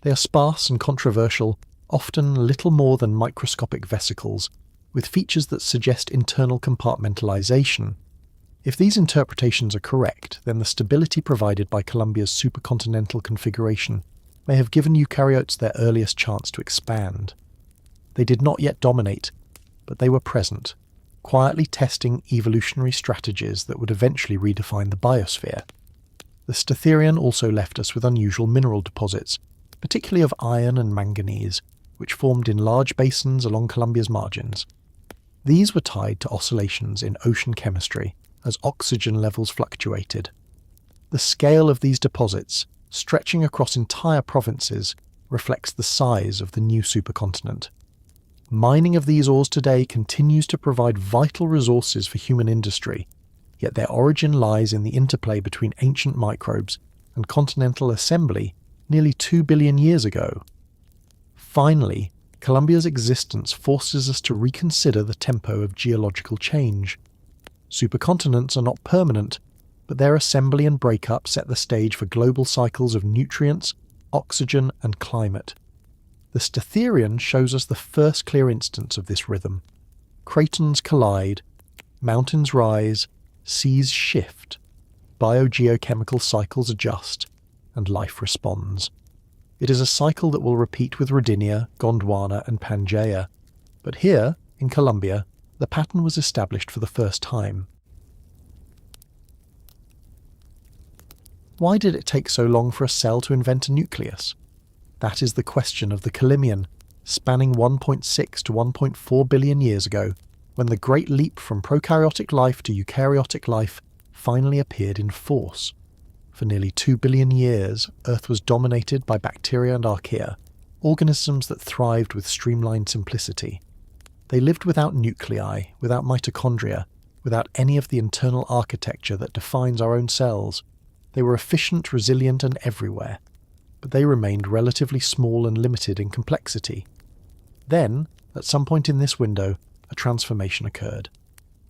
They are sparse and controversial, often little more than microscopic vesicles, with features that suggest internal compartmentalization. If these interpretations are correct, then the stability provided by Columbia's supercontinental configuration may have given eukaryotes their earliest chance to expand. They did not yet dominate, but they were present, quietly testing evolutionary strategies that would eventually redefine the biosphere. The Statherian also left us with unusual mineral deposits, particularly of iron and manganese, which formed in large basins along Columbia's margins. These were tied to oscillations in ocean chemistry as oxygen levels fluctuated. The scale of these deposits, stretching across entire provinces, reflects the size of the new supercontinent. Mining of these ores today continues to provide vital resources for human industry, yet their origin lies in the interplay between ancient microbes and continental assembly nearly 2 billion years ago. Finally, Columbia's existence forces us to reconsider the tempo of geological change. Supercontinents are not permanent, but their assembly and breakup set the stage for global cycles of nutrients, oxygen, and climate. The Statherian shows us the first clear instance of this rhythm. Cratons collide, mountains rise, seas shift, biogeochemical cycles adjust, and life responds. It is a cycle that will repeat with Rodinia, Gondwana, and Pangaea, but here, in Columbia, the pattern was established for the first time. Why did it take so long for a cell to invent a nucleus? That is the question of the Calymmian, spanning 1.6 to 1.4 billion years ago, when the great leap from prokaryotic life to eukaryotic life finally appeared in force. For nearly 2 billion years, Earth was dominated by bacteria and archaea, organisms that thrived with streamlined simplicity. They lived without nuclei, without mitochondria, without any of the internal architecture that defines our own cells. They were efficient, resilient, and everywhere, but they remained relatively small and limited in complexity. Then, at some point in this window, a transformation occurred.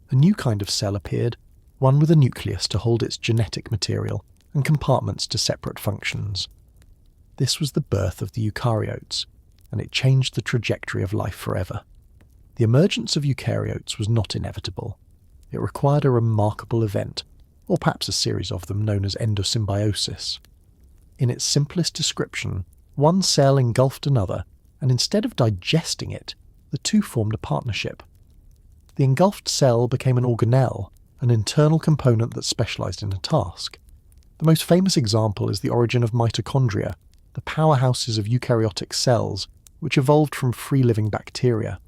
A new kind of cell appeared, one with a nucleus to hold its genetic material, and compartments to separate functions. This was the birth of the eukaryotes, and it changed the trajectory of life forever. The emergence of eukaryotes was not inevitable. It required a remarkable event, or perhaps a series of them known as endosymbiosis. In its simplest description, one cell engulfed another, and instead of digesting it, the two formed a partnership. The engulfed cell became an organelle, an internal component that specialized in a task. The most famous example is the origin of mitochondria, the powerhouses of eukaryotic cells, which evolved from free-living bacteria.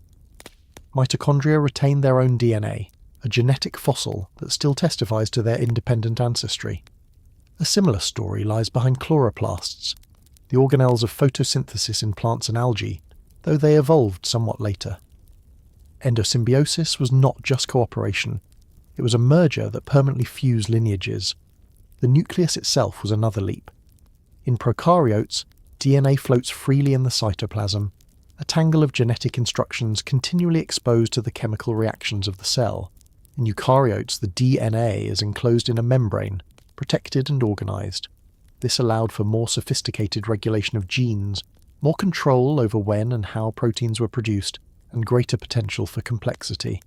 Mitochondria retain their own DNA, a genetic fossil that still testifies to their independent ancestry. A similar story lies behind chloroplasts, the organelles of photosynthesis in plants and algae, though they evolved somewhat later. Endosymbiosis was not just cooperation, it was a merger that permanently fused lineages. The nucleus itself was another leap. In prokaryotes, DNA floats freely in the cytoplasm, a tangle of genetic instructions continually exposed to the chemical reactions of the cell. In eukaryotes, the DNA is enclosed in a membrane, protected and organized. This allowed for more sophisticated regulation of genes, more control over when and how proteins were produced, and greater potential for complexity.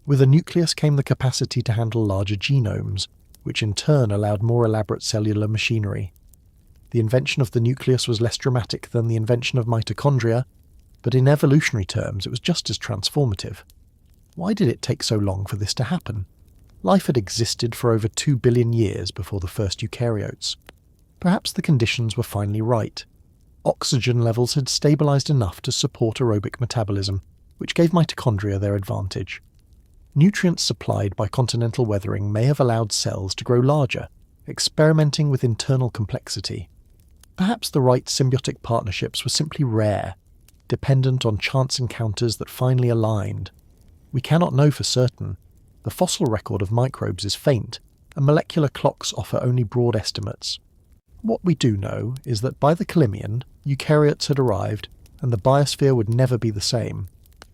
With a nucleus came the capacity to handle larger genomes, which in turn allowed more elaborate cellular machinery. The invention of the nucleus was less dramatic than the invention of mitochondria, but in evolutionary terms it was just as transformative. Why did it take so long for this to happen? Life had existed for over 2 billion years before the first eukaryotes. Perhaps the conditions were finally right. Oxygen levels had stabilized enough to support aerobic metabolism, which gave mitochondria their advantage. Nutrients supplied by continental weathering may have allowed cells to grow larger, experimenting with internal complexity. Perhaps the right symbiotic partnerships were simply rare. dependent on chance encounters that finally aligned. We cannot know for certain. The fossil record of microbes is faint, and molecular clocks offer only broad estimates. What we do know is that by the Calymmian, eukaryotes had arrived, and the biosphere would never be the same.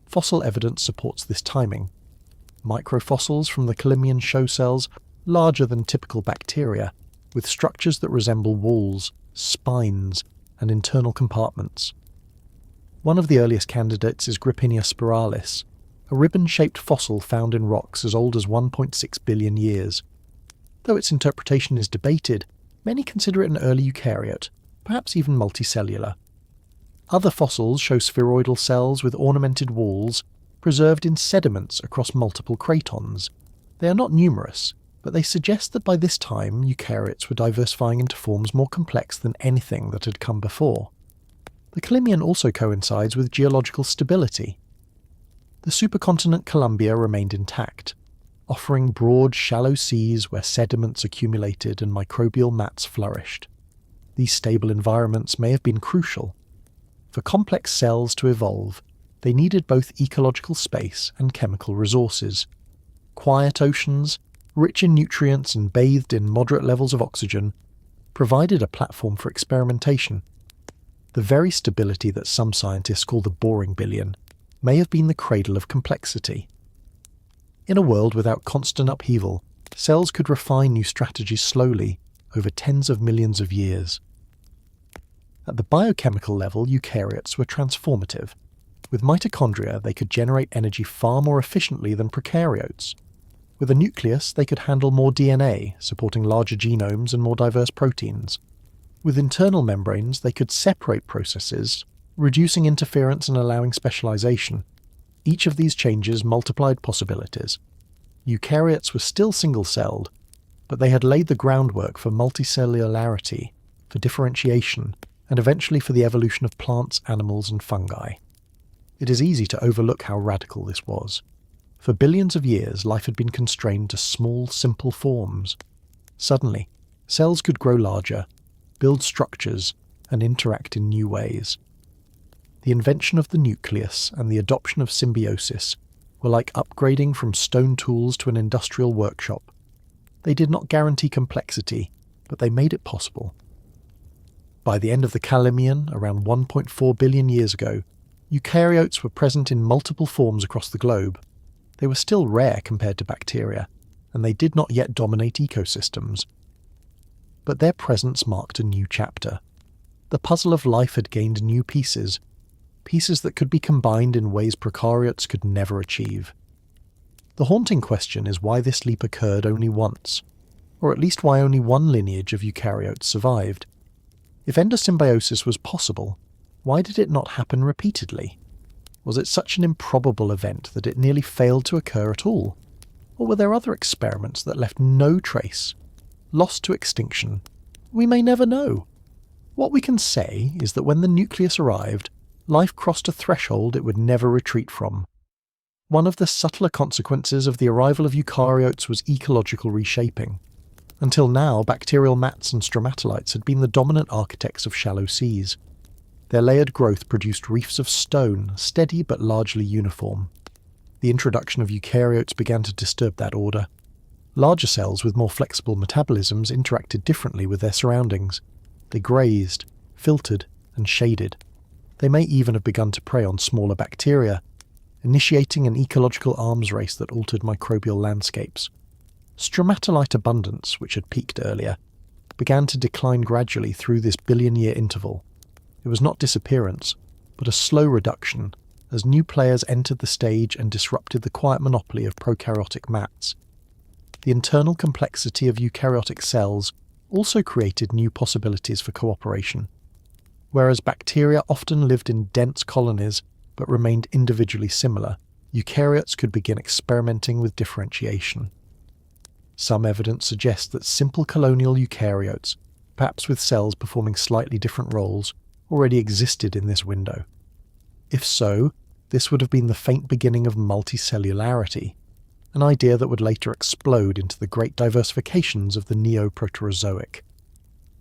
Fossil evidence supports this timing. Microfossils from the Calymmian show cells larger than typical bacteria, with structures that resemble walls, spines, and internal compartments. One of the earliest candidates is Grippinia spiralis, a ribbon-shaped fossil found in rocks as old as 1.6 billion years. Though its interpretation is debated, many consider it an early eukaryote, perhaps even multicellular. Other fossils show spheroidal cells with ornamented walls, preserved in sediments across multiple cratons. They are not numerous, but they suggest that by this time eukaryotes were diversifying into forms more complex than anything that had come before. The Calymmian also coincides with geological stability. The Supercontinent Columbia remained intact, offering broad, shallow seas where sediments accumulated and microbial mats flourished. These stable environments may have been crucial. For complex cells to evolve, they needed both ecological space and chemical resources. Quiet oceans, rich in nutrients and bathed in moderate levels of oxygen, provided a platform for experimentation. The very stability that some scientists call the boring billion may have been the cradle of complexity. In a world without constant upheaval, cells could refine new strategies slowly, over tens of millions of years. At the biochemical level, eukaryotes were transformative. With mitochondria, they could generate energy far more efficiently than prokaryotes. With a nucleus, they could handle more DNA, supporting larger genomes and more diverse proteins. With internal membranes, they could separate processes, reducing interference and allowing specialization. Each of these changes multiplied possibilities. Eukaryotes were still single-celled, but they had laid the groundwork for multicellularity, for differentiation, and eventually for the evolution of plants, animals, and fungi. It is easy to overlook how radical this was. For billions of years, life had been constrained to small, simple forms. Suddenly, cells could grow larger, build structures, and interact in new ways. The invention of the nucleus and the adoption of symbiosis were like upgrading from stone tools to an industrial workshop. They did not guarantee complexity, but they made it possible. By the end of the Calymmian, around 1.4 billion years ago, eukaryotes were present in multiple forms across the globe. They were still rare compared to bacteria, and they did not yet dominate ecosystems. But their presence marked a new chapter. The puzzle of life had gained new pieces that could be combined in ways prokaryotes could never achieve. The haunting question is why this leap occurred only once, or at least why only one lineage of eukaryotes survived. If endosymbiosis was possible, why did it not happen repeatedly? Was it such an improbable event that it nearly failed to occur at all? Or were there other experiments that left no trace, lost to extinction? We may never know. What we can say is that when the nucleus arrived, life crossed a threshold it would never retreat from. One of the subtler consequences of the arrival of eukaryotes was ecological reshaping. Until now, bacterial mats and stromatolites had been the dominant architects of shallow seas. Their layered growth produced reefs of stone, steady but largely uniform. The introduction of eukaryotes began to disturb that order. Larger cells with more flexible metabolisms interacted differently with their surroundings. They grazed, filtered, and shaded. They may even have begun to prey on smaller bacteria, initiating an ecological arms race that altered microbial landscapes. Stromatolite abundance, which had peaked earlier, began to decline gradually through this billion-year interval. It was not disappearance, but a slow reduction, as new players entered the stage and disrupted the quiet monopoly of prokaryotic mats. The internal complexity of eukaryotic cells also created new possibilities for cooperation. Whereas bacteria often lived in dense colonies but remained individually similar, eukaryotes could begin experimenting with differentiation. Some evidence suggests that simple colonial eukaryotes, perhaps with cells performing slightly different roles, already existed in this window. If so, this would have been the faint beginning of multicellularity, an idea that would later explode into the great diversifications of the Neo-Proterozoic.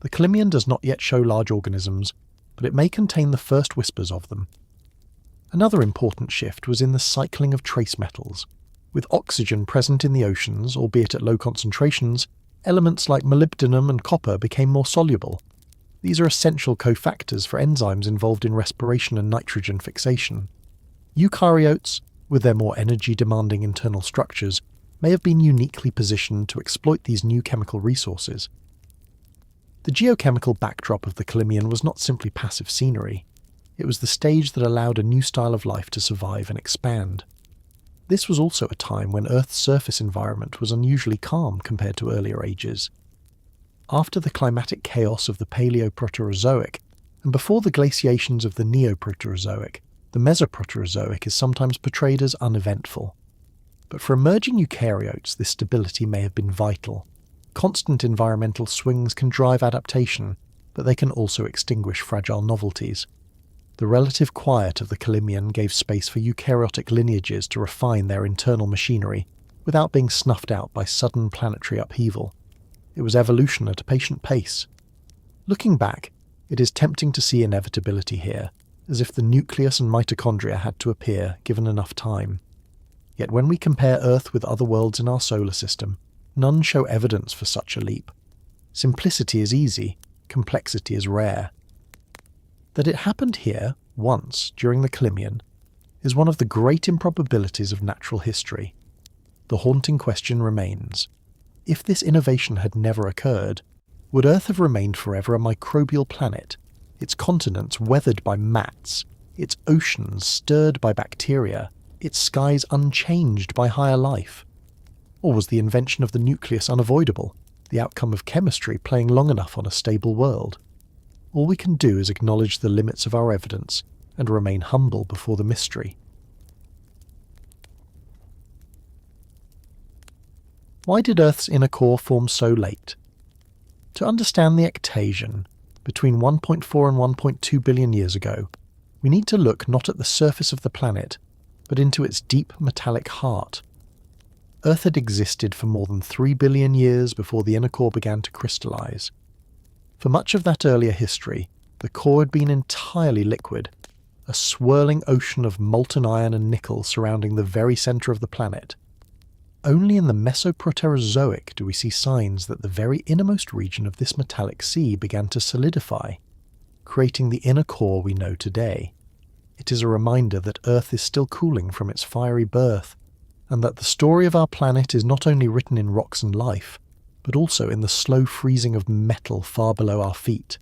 The Calymmian does not yet show large organisms, but it may contain the first whispers of them. Another important shift was in the cycling of trace metals. With oxygen present in the oceans, albeit at low concentrations, elements like molybdenum and copper became more soluble. These are essential cofactors for enzymes involved in respiration and nitrogen fixation. Eukaryotes, with their more energy-demanding internal structures, may have been uniquely positioned to exploit these new chemical resources. The geochemical backdrop of the Calymmian was not simply passive scenery. It was the stage that allowed a new style of life to survive and expand. This was also a time when Earth's surface environment was unusually calm compared to earlier ages. After the climatic chaos of the Paleoproterozoic, and before the glaciations of the Neoproterozoic, the Mesoproterozoic is sometimes portrayed as uneventful. But for emerging eukaryotes, this stability may have been vital. Constant environmental swings can drive adaptation, but they can also extinguish fragile novelties. The relative quiet of the Calymmian gave space for eukaryotic lineages to refine their internal machinery without being snuffed out by sudden planetary upheaval. It was evolution at a patient pace. Looking back, it is tempting to see inevitability here, as if the nucleus and mitochondria had to appear given enough time. Yet when we compare Earth with other worlds in our solar system, none show evidence for such a leap. Simplicity is easy, complexity is rare. That it happened here, once, during the Calymmian, is one of the great improbabilities of natural history. The haunting question remains: if this innovation had never occurred, would Earth have remained forever a microbial planet, its continents weathered by mats, its oceans stirred by bacteria, its skies unchanged by higher life? Or was the invention of the nucleus unavoidable, the outcome of chemistry playing long enough on a stable world? All we can do is acknowledge the limits of our evidence and remain humble before the mystery. Why did Earth's inner core form so late? To understand the Ectasian, between 1.4 and 1.2 billion years ago, we need to look not at the surface of the planet, but into its deep metallic heart. Earth had existed for more than 3 billion years before the inner core began to crystallize. For much of that earlier history, the core had been entirely liquid, a swirling ocean of molten iron and nickel surrounding the very centre of the planet. Only in the Mesoproterozoic do we see signs that the very innermost region of this metallic sea began to solidify, creating the inner core we know today. It is a reminder that Earth is still cooling from its fiery birth, and that the story of our planet is not only written in rocks and life, but also in the slow freezing of metal far below our feet.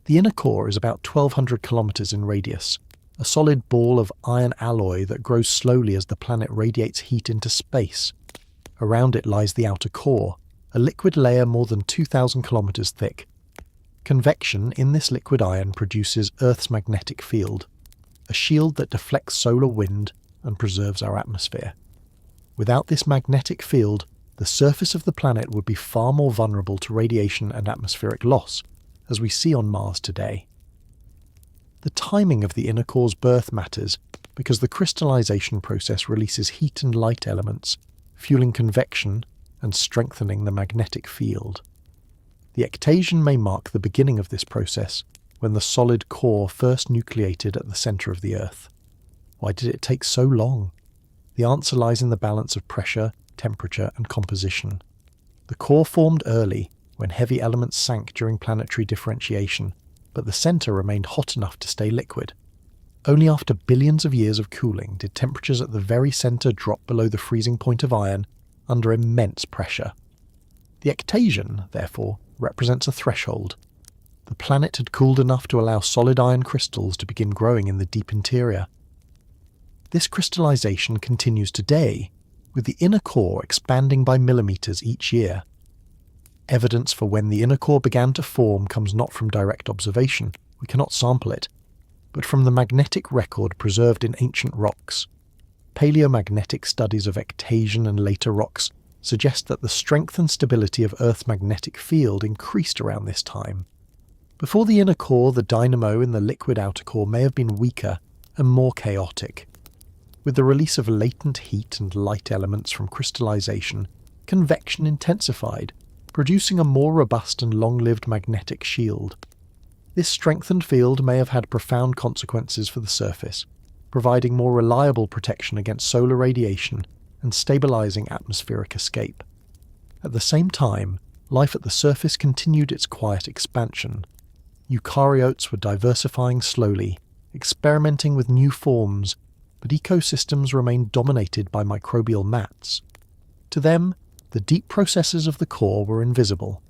The inner core is about 1,200 kilometers in radius, a solid ball of iron alloy that grows slowly as the planet radiates heat into space. Around it lies the outer core, a liquid layer more than 2,000 kilometers thick. Convection in this liquid iron produces Earth's magnetic field, a shield that deflects solar wind and preserves our atmosphere. Without this magnetic field, the surface of the planet would be far more vulnerable to radiation and atmospheric loss, as we see on Mars today. The timing of the inner core's birth matters because the crystallization process releases heat and light elements, fueling convection and strengthening the magnetic field. The Ectasian may mark the beginning of this process, when the solid core first nucleated at the centre of the Earth. Why did it take so long? The answer lies in the balance of pressure, temperature and composition. The core formed early, when heavy elements sank during planetary differentiation, but the centre remained hot enough to stay liquid. Only after billions of years of cooling did temperatures at the very centre drop below the freezing point of iron under immense pressure. The Ectasian, therefore, represents a threshold. The planet had cooled enough to allow solid iron crystals to begin growing in the deep interior. This crystallization continues today, with the inner core expanding by millimeters each year. Evidence for when the inner core began to form comes not from direct observation, we cannot sample it, but from the magnetic record preserved in ancient rocks. Paleomagnetic studies of Ectasian and later rocks suggest that the strength and stability of Earth's magnetic field increased around this time. Before the inner core, the dynamo in the liquid outer core may have been weaker and more chaotic. With the release of latent heat and light elements from crystallization, convection intensified, producing a more robust and long-lived magnetic shield. This strengthened field may have had profound consequences for the surface, providing more reliable protection against solar radiation and stabilizing atmospheric escape. At the same time, life at the surface continued its quiet expansion. Eukaryotes were diversifying slowly, experimenting with new forms, but ecosystems remained dominated by microbial mats. To them, the deep processes of the core were invisible.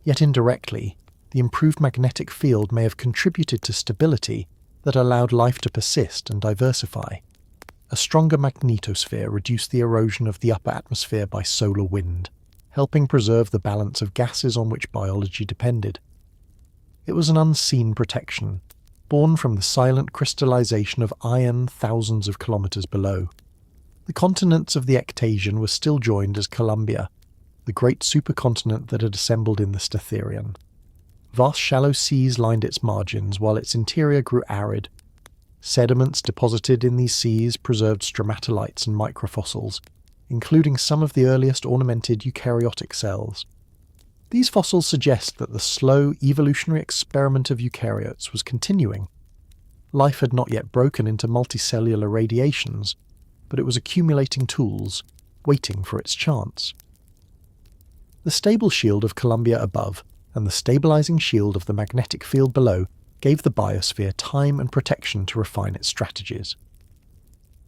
Yet indirectly, the improved magnetic field may have contributed to stability that allowed life to persist and diversify. A stronger magnetosphere reduced the erosion of the upper atmosphere by solar wind, helping preserve the balance of gases on which biology depended. It was an unseen protection, born from the silent crystallization of iron thousands of kilometers below. The continents of the Ectasian were still joined as Columbia, the great supercontinent that had assembled in the Statherian. Vast shallow seas lined its margins while its interior grew arid. Sediments deposited in these seas preserved stromatolites and microfossils, including some of the earliest ornamented eukaryotic cells. These fossils suggest that the slow evolutionary experiment of eukaryotes was continuing. Life had not yet broken into multicellular radiations, but it was accumulating tools, waiting for its chance. The stable shield of Columbia above and the stabilizing shield of the magnetic field below gave the biosphere time and protection to refine its strategies.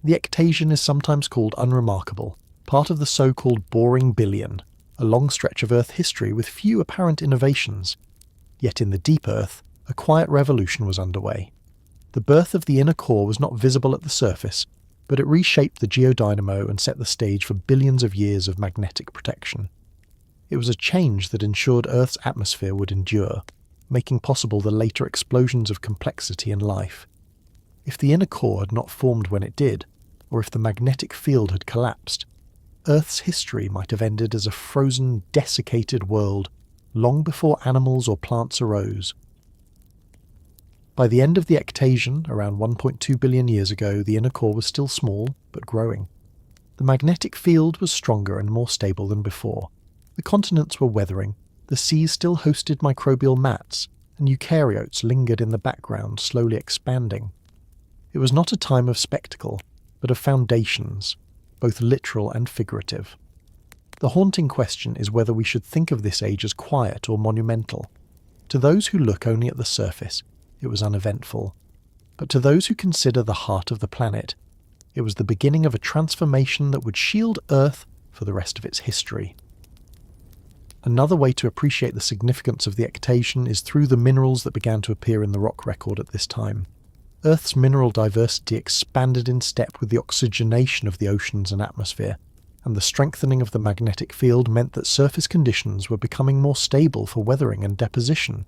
The Ectasian is sometimes called unremarkable, part of the so-called boring billion, a long stretch of Earth history with few apparent innovations. Yet in the deep Earth, a quiet revolution was underway. The birth of the inner core was not visible at the surface, but it reshaped the geodynamo and set the stage for billions of years of magnetic protection. It was a change that ensured Earth's atmosphere would endure, making possible the later explosions of complexity and life. If the inner core had not formed when it did, or if the magnetic field had collapsed, Earth's history might have ended as a frozen, desiccated world long before animals or plants arose. By the end of the Ectasian, around 1.2 billion years ago, the inner core was still small, but growing. The magnetic field was stronger and more stable than before. The continents were weathering, the seas still hosted microbial mats, and eukaryotes lingered in the background, slowly expanding. It was not a time of spectacle, but of foundations, both literal and figurative. The haunting question is whether we should think of this age as quiet or monumental. To those who look only at the surface, it was uneventful. But to those who consider the heart of the planet, it was the beginning of a transformation that would shield Earth for the rest of its history. Another way to appreciate the significance of the Ectasian is through the minerals that began to appear in the rock record at this time. Earth's mineral diversity expanded in step with the oxygenation of the oceans and atmosphere, and the strengthening of the magnetic field meant that surface conditions were becoming more stable for weathering and deposition.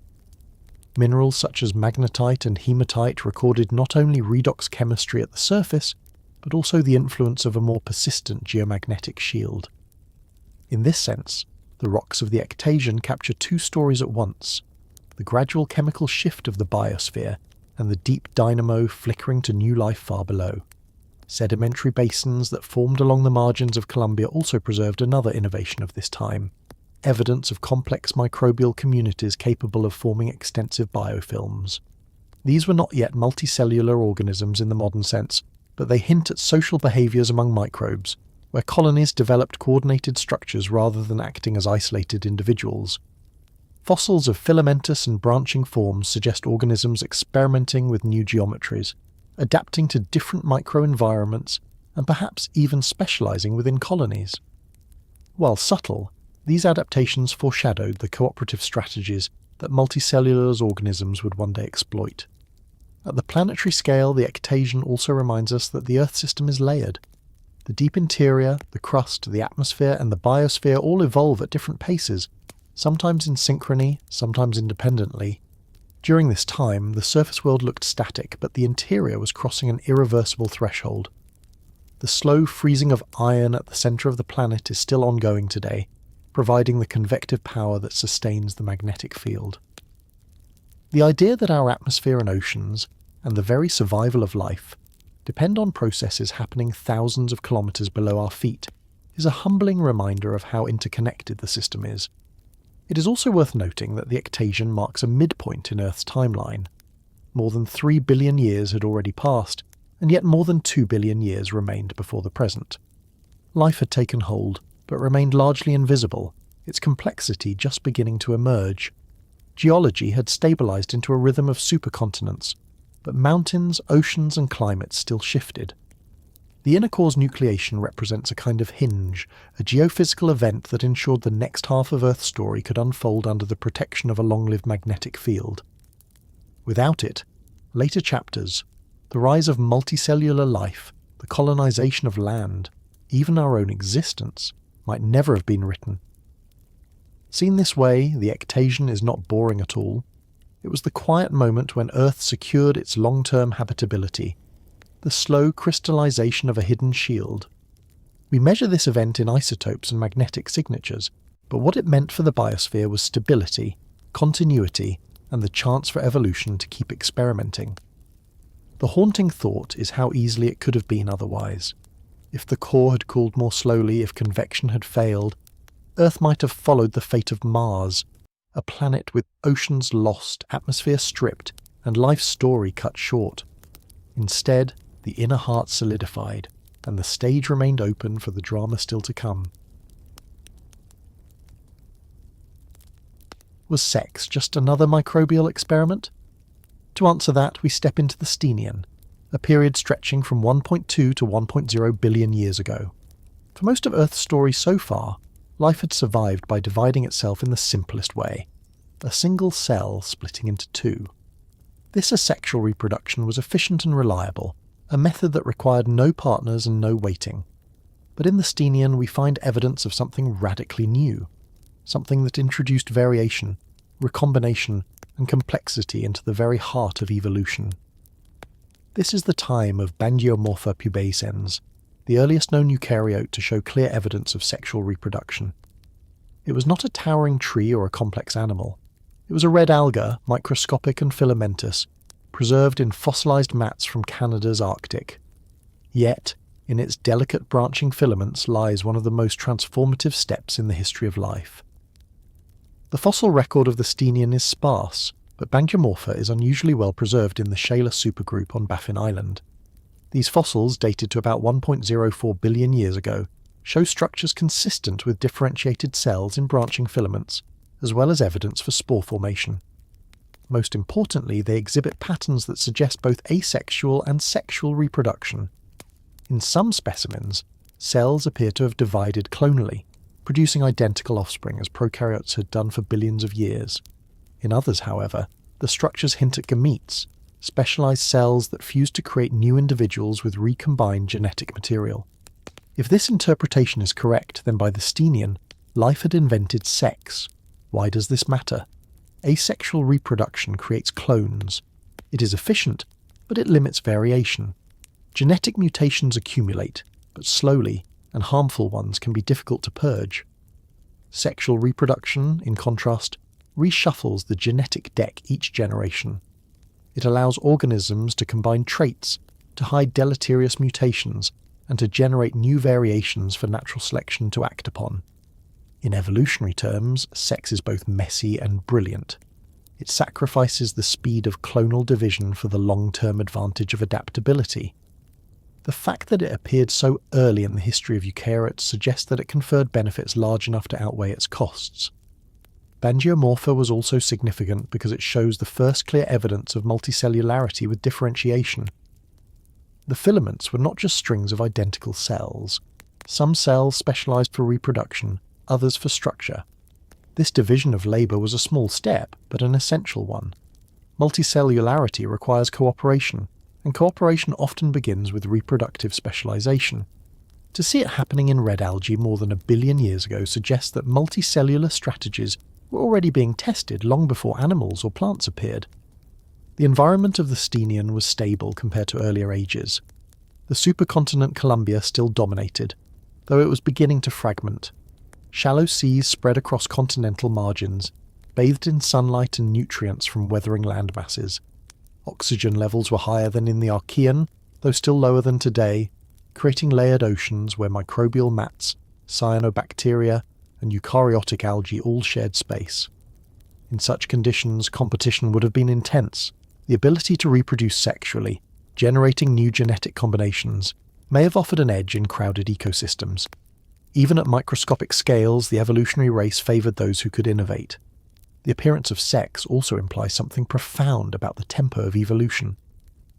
Minerals such as magnetite and hematite recorded not only redox chemistry at the surface, but also the influence of a more persistent geomagnetic shield. In this sense, the rocks of the Ectasian capture two stories at once: the gradual chemical shift of the biosphere and the deep dynamo flickering to new life far below. Sedimentary basins that formed along the margins of Columbia also preserved another innovation of this time: evidence of complex microbial communities capable of forming extensive biofilms. These were not yet multicellular organisms in the modern sense, but they hint at social behaviours among microbes, where colonies developed coordinated structures rather than acting as isolated individuals. Fossils of filamentous and branching forms suggest organisms experimenting with new geometries, adapting to different microenvironments, and perhaps even specializing within colonies. While subtle, these adaptations foreshadowed the cooperative strategies that multicellular organisms would one day exploit. At the planetary scale, the Ectasian also reminds us that the Earth system is layered. The deep interior, the crust, the atmosphere, and the biosphere all evolve at different paces, sometimes in synchrony, sometimes independently. During this time, the surface world looked static, but the interior was crossing an irreversible threshold. The slow freezing of iron at the centre of the planet is still ongoing today, providing the convective power that sustains the magnetic field. The idea that our atmosphere and oceans, and the very survival of life, depend on processes happening thousands of kilometres below our feet is a humbling reminder of how interconnected the system is. It is also worth noting that the Ectasian marks a midpoint in Earth's timeline. More than 3 billion years had already passed, and yet more than 2 billion years remained before the present. Life had taken hold, but remained largely invisible, its complexity just beginning to emerge. Geology had stabilized into a rhythm of supercontinents, but mountains, oceans and climates still shifted. The inner core's nucleation represents a kind of hinge, a geophysical event that ensured the next half of Earth's story could unfold under the protection of a long-lived magnetic field. Without it, later chapters, the rise of multicellular life, the colonization of land, even our own existence, might never have been written. Seen this way, the Ectasian is not boring at all. It was the quiet moment when Earth secured its long-term habitability, the slow crystallization of a hidden shield. We measure this event in isotopes and magnetic signatures, but what it meant for the biosphere was stability, continuity, and the chance for evolution to keep experimenting. The haunting thought is how easily it could have been otherwise. If the core had cooled more slowly, if convection had failed, Earth might have followed the fate of Mars, a planet with oceans lost, atmosphere stripped, and life's story cut short. Instead, the inner heart solidified, and the stage remained open for the drama still to come. Was sex just another microbial experiment? To answer that, we step into the Stenian, a period stretching from 1.2 to 1.0 billion years ago. For most of Earth's story so far, life had survived by dividing itself in the simplest way, a single cell splitting into two. This asexual reproduction was efficient and reliable, a method that required no partners and no waiting. But in the Stenian we find evidence of something radically new, something that introduced variation, recombination, and complexity into the very heart of evolution. This is the time of Bangiomorpha pubescens, the earliest known eukaryote to show clear evidence of sexual reproduction. It was not a towering tree or a complex animal. It was a red alga, microscopic and filamentous, preserved in fossilized mats from Canada's Arctic. Yet, in its delicate branching filaments lies one of the most transformative steps in the history of life. The fossil record of the Stenian is sparse, but Bangiomorpha is unusually well preserved in the Shaler supergroup on Baffin Island. These fossils, dated to about 1.04 billion years ago, show structures consistent with differentiated cells in branching filaments, as well as evidence for spore formation. Most importantly, they exhibit patterns that suggest both asexual and sexual reproduction. In some specimens, cells appear to have divided clonally, producing identical offspring as prokaryotes had done for billions of years. In others, however, the structures hint at gametes, specialized cells that fuse to create new individuals with recombined genetic material. If this interpretation is correct, then by the Stenian, life had invented sex. Why does this matter? Asexual reproduction creates clones. It is efficient, but it limits variation. Genetic mutations accumulate, but slowly, and harmful ones can be difficult to purge. Sexual reproduction, in contrast, reshuffles the genetic deck each generation. It allows organisms to combine traits, to hide deleterious mutations, and to generate new variations for natural selection to act upon. In evolutionary terms, sex is both messy and brilliant. It sacrifices the speed of clonal division for the long-term advantage of adaptability. The fact that it appeared so early in the history of eukaryotes suggests that it conferred benefits large enough to outweigh its costs. Bangiomorpha was also significant because it shows the first clear evidence of multicellularity with differentiation. The filaments were not just strings of identical cells. Some cells specialized for reproduction, others for structure. This division of labour was a small step, but an essential one. Multicellularity requires cooperation, and cooperation often begins with reproductive specialization. To see it happening in red algae more than 1 billion years ago suggests that multicellular strategies were already being tested long before animals or plants appeared. The environment of the Stenian was stable compared to earlier ages. The Supercontinent Columbia still dominated, though it was beginning to fragment. Shallow seas spread across continental margins, bathed in sunlight and nutrients from weathering land masses. Oxygen levels were higher than in the Eoarchean, though still lower than today, creating layered oceans where microbial mats, cyanobacteria, and eukaryotic algae all shared space. In such conditions, competition would have been intense. The ability to reproduce sexually, generating new genetic combinations, may have offered an edge in crowded ecosystems. Even at microscopic scales, the evolutionary race favoured those who could innovate. The appearance of sex also implies something profound about the tempo of evolution.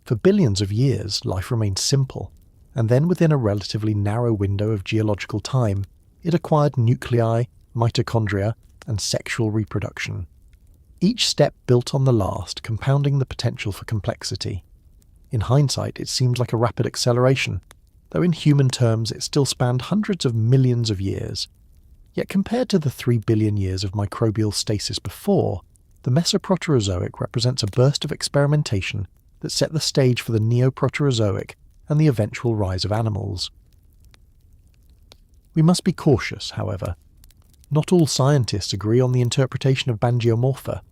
For billions of years, life remained simple, and then within a relatively narrow window of geological time, it acquired nuclei, mitochondria, and sexual reproduction. Each step built on the last, compounding the potential for complexity. In hindsight, it seems like a rapid acceleration, though in human terms it still spanned hundreds of millions of years. Yet compared to the 3 billion years of microbial stasis before, the Mesoproterozoic represents a burst of experimentation that set the stage for the Neoproterozoic and the eventual rise of animals. We must be cautious, however. Not all scientists agree on the interpretation of Bangiomorpha.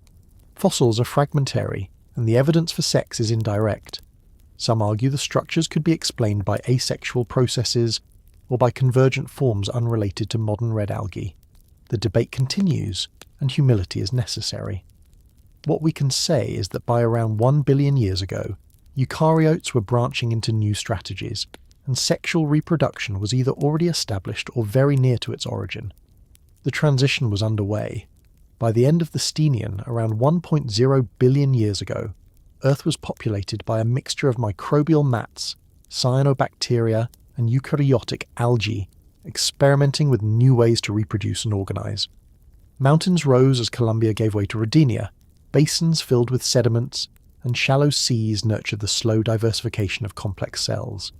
Fossils are fragmentary, and the evidence for sex is indirect. Some argue the structures could be explained by asexual processes or by convergent forms unrelated to modern red algae. The debate continues, and humility is necessary. What we can say is that by around 1 billion years ago, eukaryotes were branching into new strategies, and sexual reproduction was either already established or very near to its origin. The transition was underway. By the end of the Stenian, around 1.0 billion years ago, Earth was populated by a mixture of microbial mats, cyanobacteria, and eukaryotic algae, experimenting with new ways to reproduce and organize. Mountains rose as Columbia gave way to Rhydinia, basins filled with sediments, and shallow seas nurtured the slow diversification of complex cells.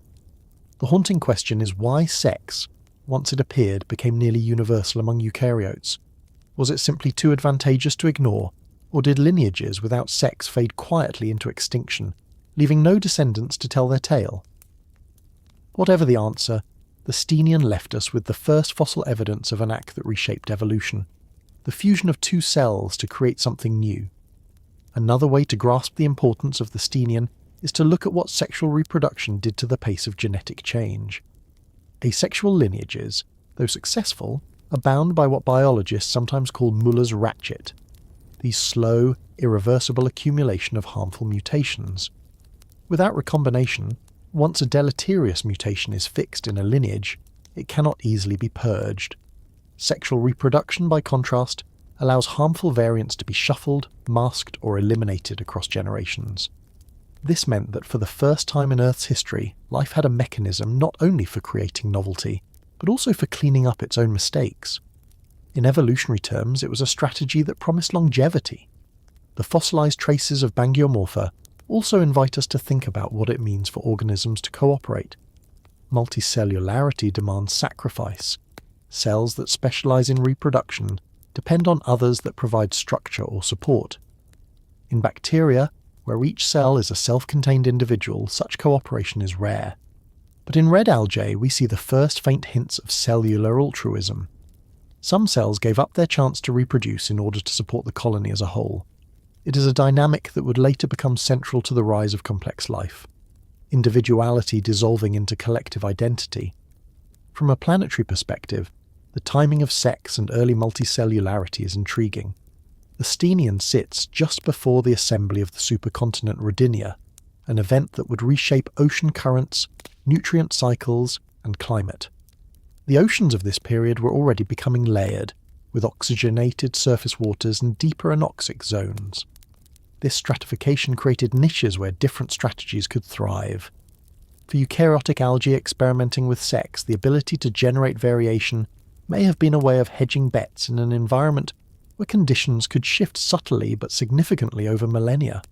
The haunting question is why sex, once it appeared, became nearly universal among eukaryotes. Was it simply too advantageous to ignore, or did lineages without sex fade quietly into extinction, leaving no descendants to tell their tale? Whatever the answer, the Stenian left us with the first fossil evidence of an act that reshaped evolution, the fusion of two cells to create something new. Another way to grasp the importance of the Stenian is to look at what sexual reproduction did to the pace of genetic change. Asexual lineages, though successful, are bound by what biologists sometimes call Muller's ratchet, the slow, irreversible accumulation of harmful mutations. Without recombination, once a deleterious mutation is fixed in a lineage, it cannot easily be purged. Sexual reproduction, by contrast, allows harmful variants to be shuffled, masked, or eliminated across generations. This meant that for the first time in Earth's history, life had a mechanism not only for creating novelty, but also for cleaning up its own mistakes. In evolutionary terms, it was a strategy that promised longevity. The fossilized traces of Bangiomorpha also invite us to think about what it means for organisms to cooperate. Multicellularity demands sacrifice. Cells that specialize in reproduction depend on others that provide structure or support. In bacteria, where each cell is a self-contained individual, such cooperation is rare. But in red algae, we see the first faint hints of cellular altruism. Some cells gave up their chance to reproduce in order to support the colony as a whole. It is a dynamic that would later become central to the rise of complex life. Individuality dissolving into collective identity. From a planetary perspective, the timing of sex and early multicellularity is intriguing. The Stenian sits just before the assembly of the supercontinent Rhydinia, an event that would reshape ocean currents, nutrient cycles, and climate. The oceans of this period were already becoming layered, with oxygenated surface waters and deeper anoxic zones. This stratification created niches where different strategies could thrive. For eukaryotic algae experimenting with sex, the ability to generate variation may have been a way of hedging bets in an environment where conditions could shift subtly but significantly over millennia.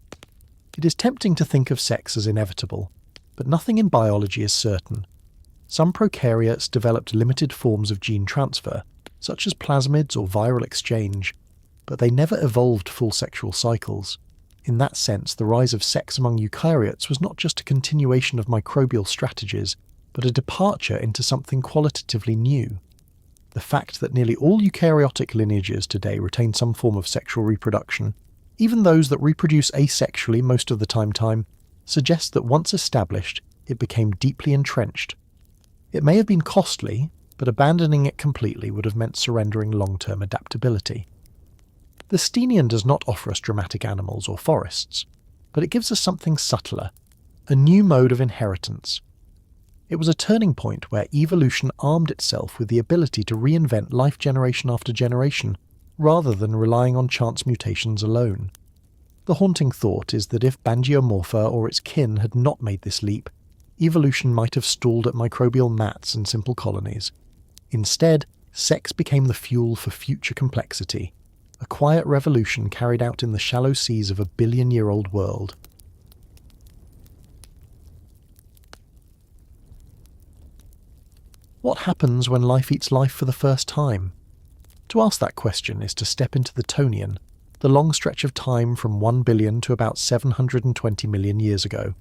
It is tempting to think of sex as inevitable, but nothing in biology is certain. Some prokaryotes developed limited forms of gene transfer, such as plasmids or viral exchange, but they never evolved full sexual cycles. In that sense, the rise of sex among eukaryotes was not just a continuation of microbial strategies, but a departure into something qualitatively new. The fact that nearly all eukaryotic lineages today retain some form of sexual reproduction, even those that reproduce asexually most of the time, suggests that once established, it became deeply entrenched. It may have been costly, but abandoning it completely would have meant surrendering long-term adaptability. The Stenian does not offer us dramatic animals or forests, but it gives us something subtler, a new mode of inheritance. It was a turning point where evolution armed itself with the ability to reinvent life generation after generation, rather than relying on chance mutations alone. The haunting thought is that if Bangiomorpha or its kin had not made this leap, evolution might have stalled at microbial mats and simple colonies. Instead, sex became the fuel for future complexity, a quiet revolution carried out in the shallow seas of a billion-year-old world. What happens when life eats life for the first time? To ask that question is to step into the Tonian, the long stretch of time from 1 billion to about 720 million years ago.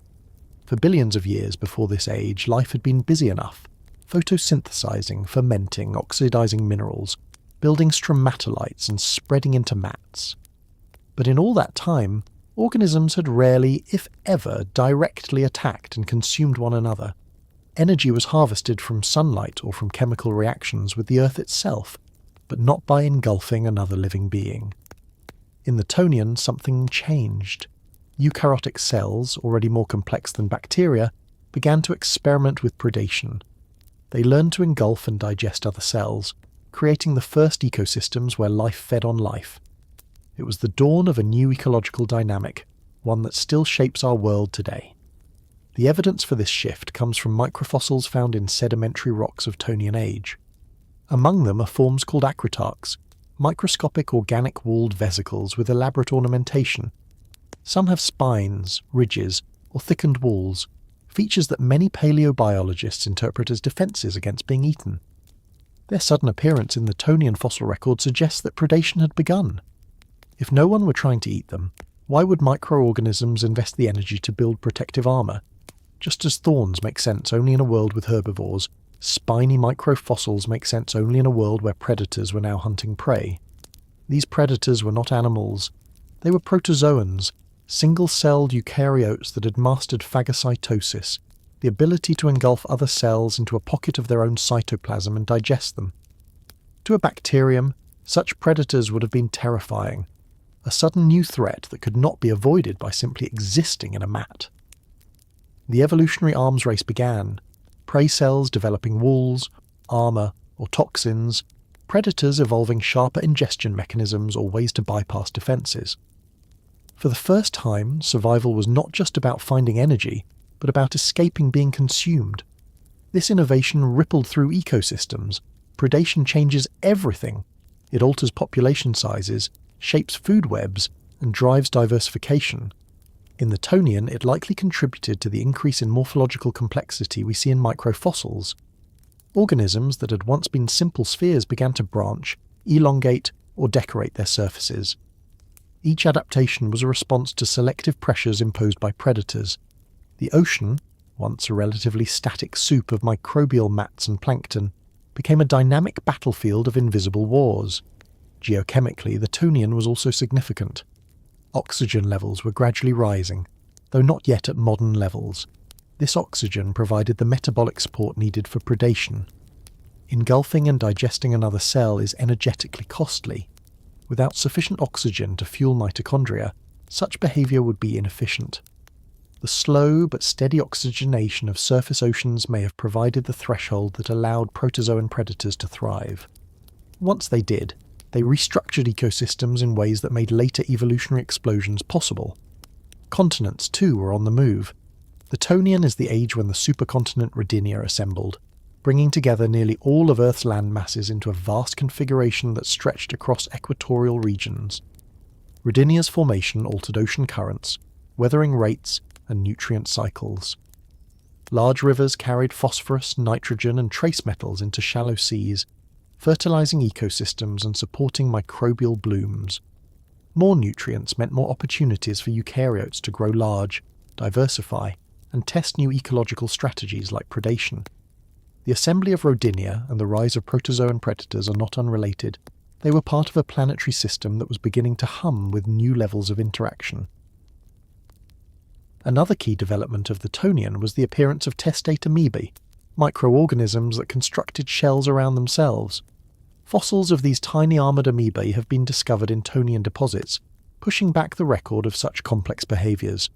For billions of years before this age, life had been busy enough, photosynthesizing, fermenting, oxidizing minerals, building stromatolites and spreading into mats. But in all that time, organisms had rarely, if ever, directly attacked and consumed one another. Energy was harvested from sunlight or from chemical reactions with the Earth itself, but not by engulfing another living being. In the Tonian, something changed. Eukaryotic cells, already more complex than bacteria, began to experiment with predation. They learned to engulf and digest other cells, creating the first ecosystems where life fed on life. It was the dawn of a new ecological dynamic, one that still shapes our world today. The evidence for this shift comes from microfossils found in sedimentary rocks of Tonian age. Among them are forms called acritarchs, microscopic organic walled vesicles with elaborate ornamentation. Some have spines, ridges, or thickened walls, features that many paleobiologists interpret as defences against being eaten. Their sudden appearance in the Tonian fossil record suggests that predation had begun. If no one were trying to eat them, why would microorganisms invest the energy to build protective armour? Just as thorns make sense only in a world with herbivores, spiny microfossils make sense only in a world where predators were now hunting prey. These predators were not animals. They were protozoans, single-celled eukaryotes that had mastered phagocytosis, the ability to engulf other cells into a pocket of their own cytoplasm and digest them. To a bacterium, such predators would have been terrifying, a sudden new threat that could not be avoided by simply existing in a mat. The evolutionary arms race began, prey cells developing walls, armour, or toxins, predators evolving sharper ingestion mechanisms or ways to bypass defences. For the first time, survival was not just about finding energy, but about escaping being consumed. This innovation rippled through ecosystems. Predation changes everything. It alters population sizes, shapes food webs, and drives diversification. In the Tonian, it likely contributed to the increase in morphological complexity we see in microfossils. Organisms that had once been simple spheres began to branch, elongate, or decorate their surfaces. Each adaptation was a response to selective pressures imposed by predators. The ocean, once a relatively static soup of microbial mats and plankton, became a dynamic battlefield of invisible wars. Geochemically, the Tonian was also significant. Oxygen levels were gradually rising, though not yet at modern levels. This oxygen provided the metabolic support needed for predation. Engulfing and digesting another cell is energetically costly. Without sufficient oxygen to fuel mitochondria, such behaviour would be inefficient. The slow but steady oxygenation of surface oceans may have provided the threshold that allowed protozoan predators to thrive. Once they did, they restructured ecosystems in ways that made later evolutionary explosions possible. Continents, too, were on the move. The Tonian is the age when the supercontinent Rhydinia assembled, bringing together nearly all of Earth's land masses into a vast configuration that stretched across equatorial regions. Rhydinia's formation altered ocean currents, weathering rates, and nutrient cycles. Large rivers carried phosphorus, nitrogen, and trace metals into shallow seas, fertilizing ecosystems and supporting microbial blooms. More nutrients meant more opportunities for eukaryotes to grow large, diversify, and test new ecological strategies like predation. The assembly of Rhydinia and the rise of protozoan predators are not unrelated. They were part of a planetary system that was beginning to hum with new levels of interaction. Another key development of the Tonian was the appearance of testate amoebae, microorganisms that constructed shells around themselves. Fossils of these tiny armoured amoebae have been discovered in Tonian deposits, pushing back the record of such complex behaviours.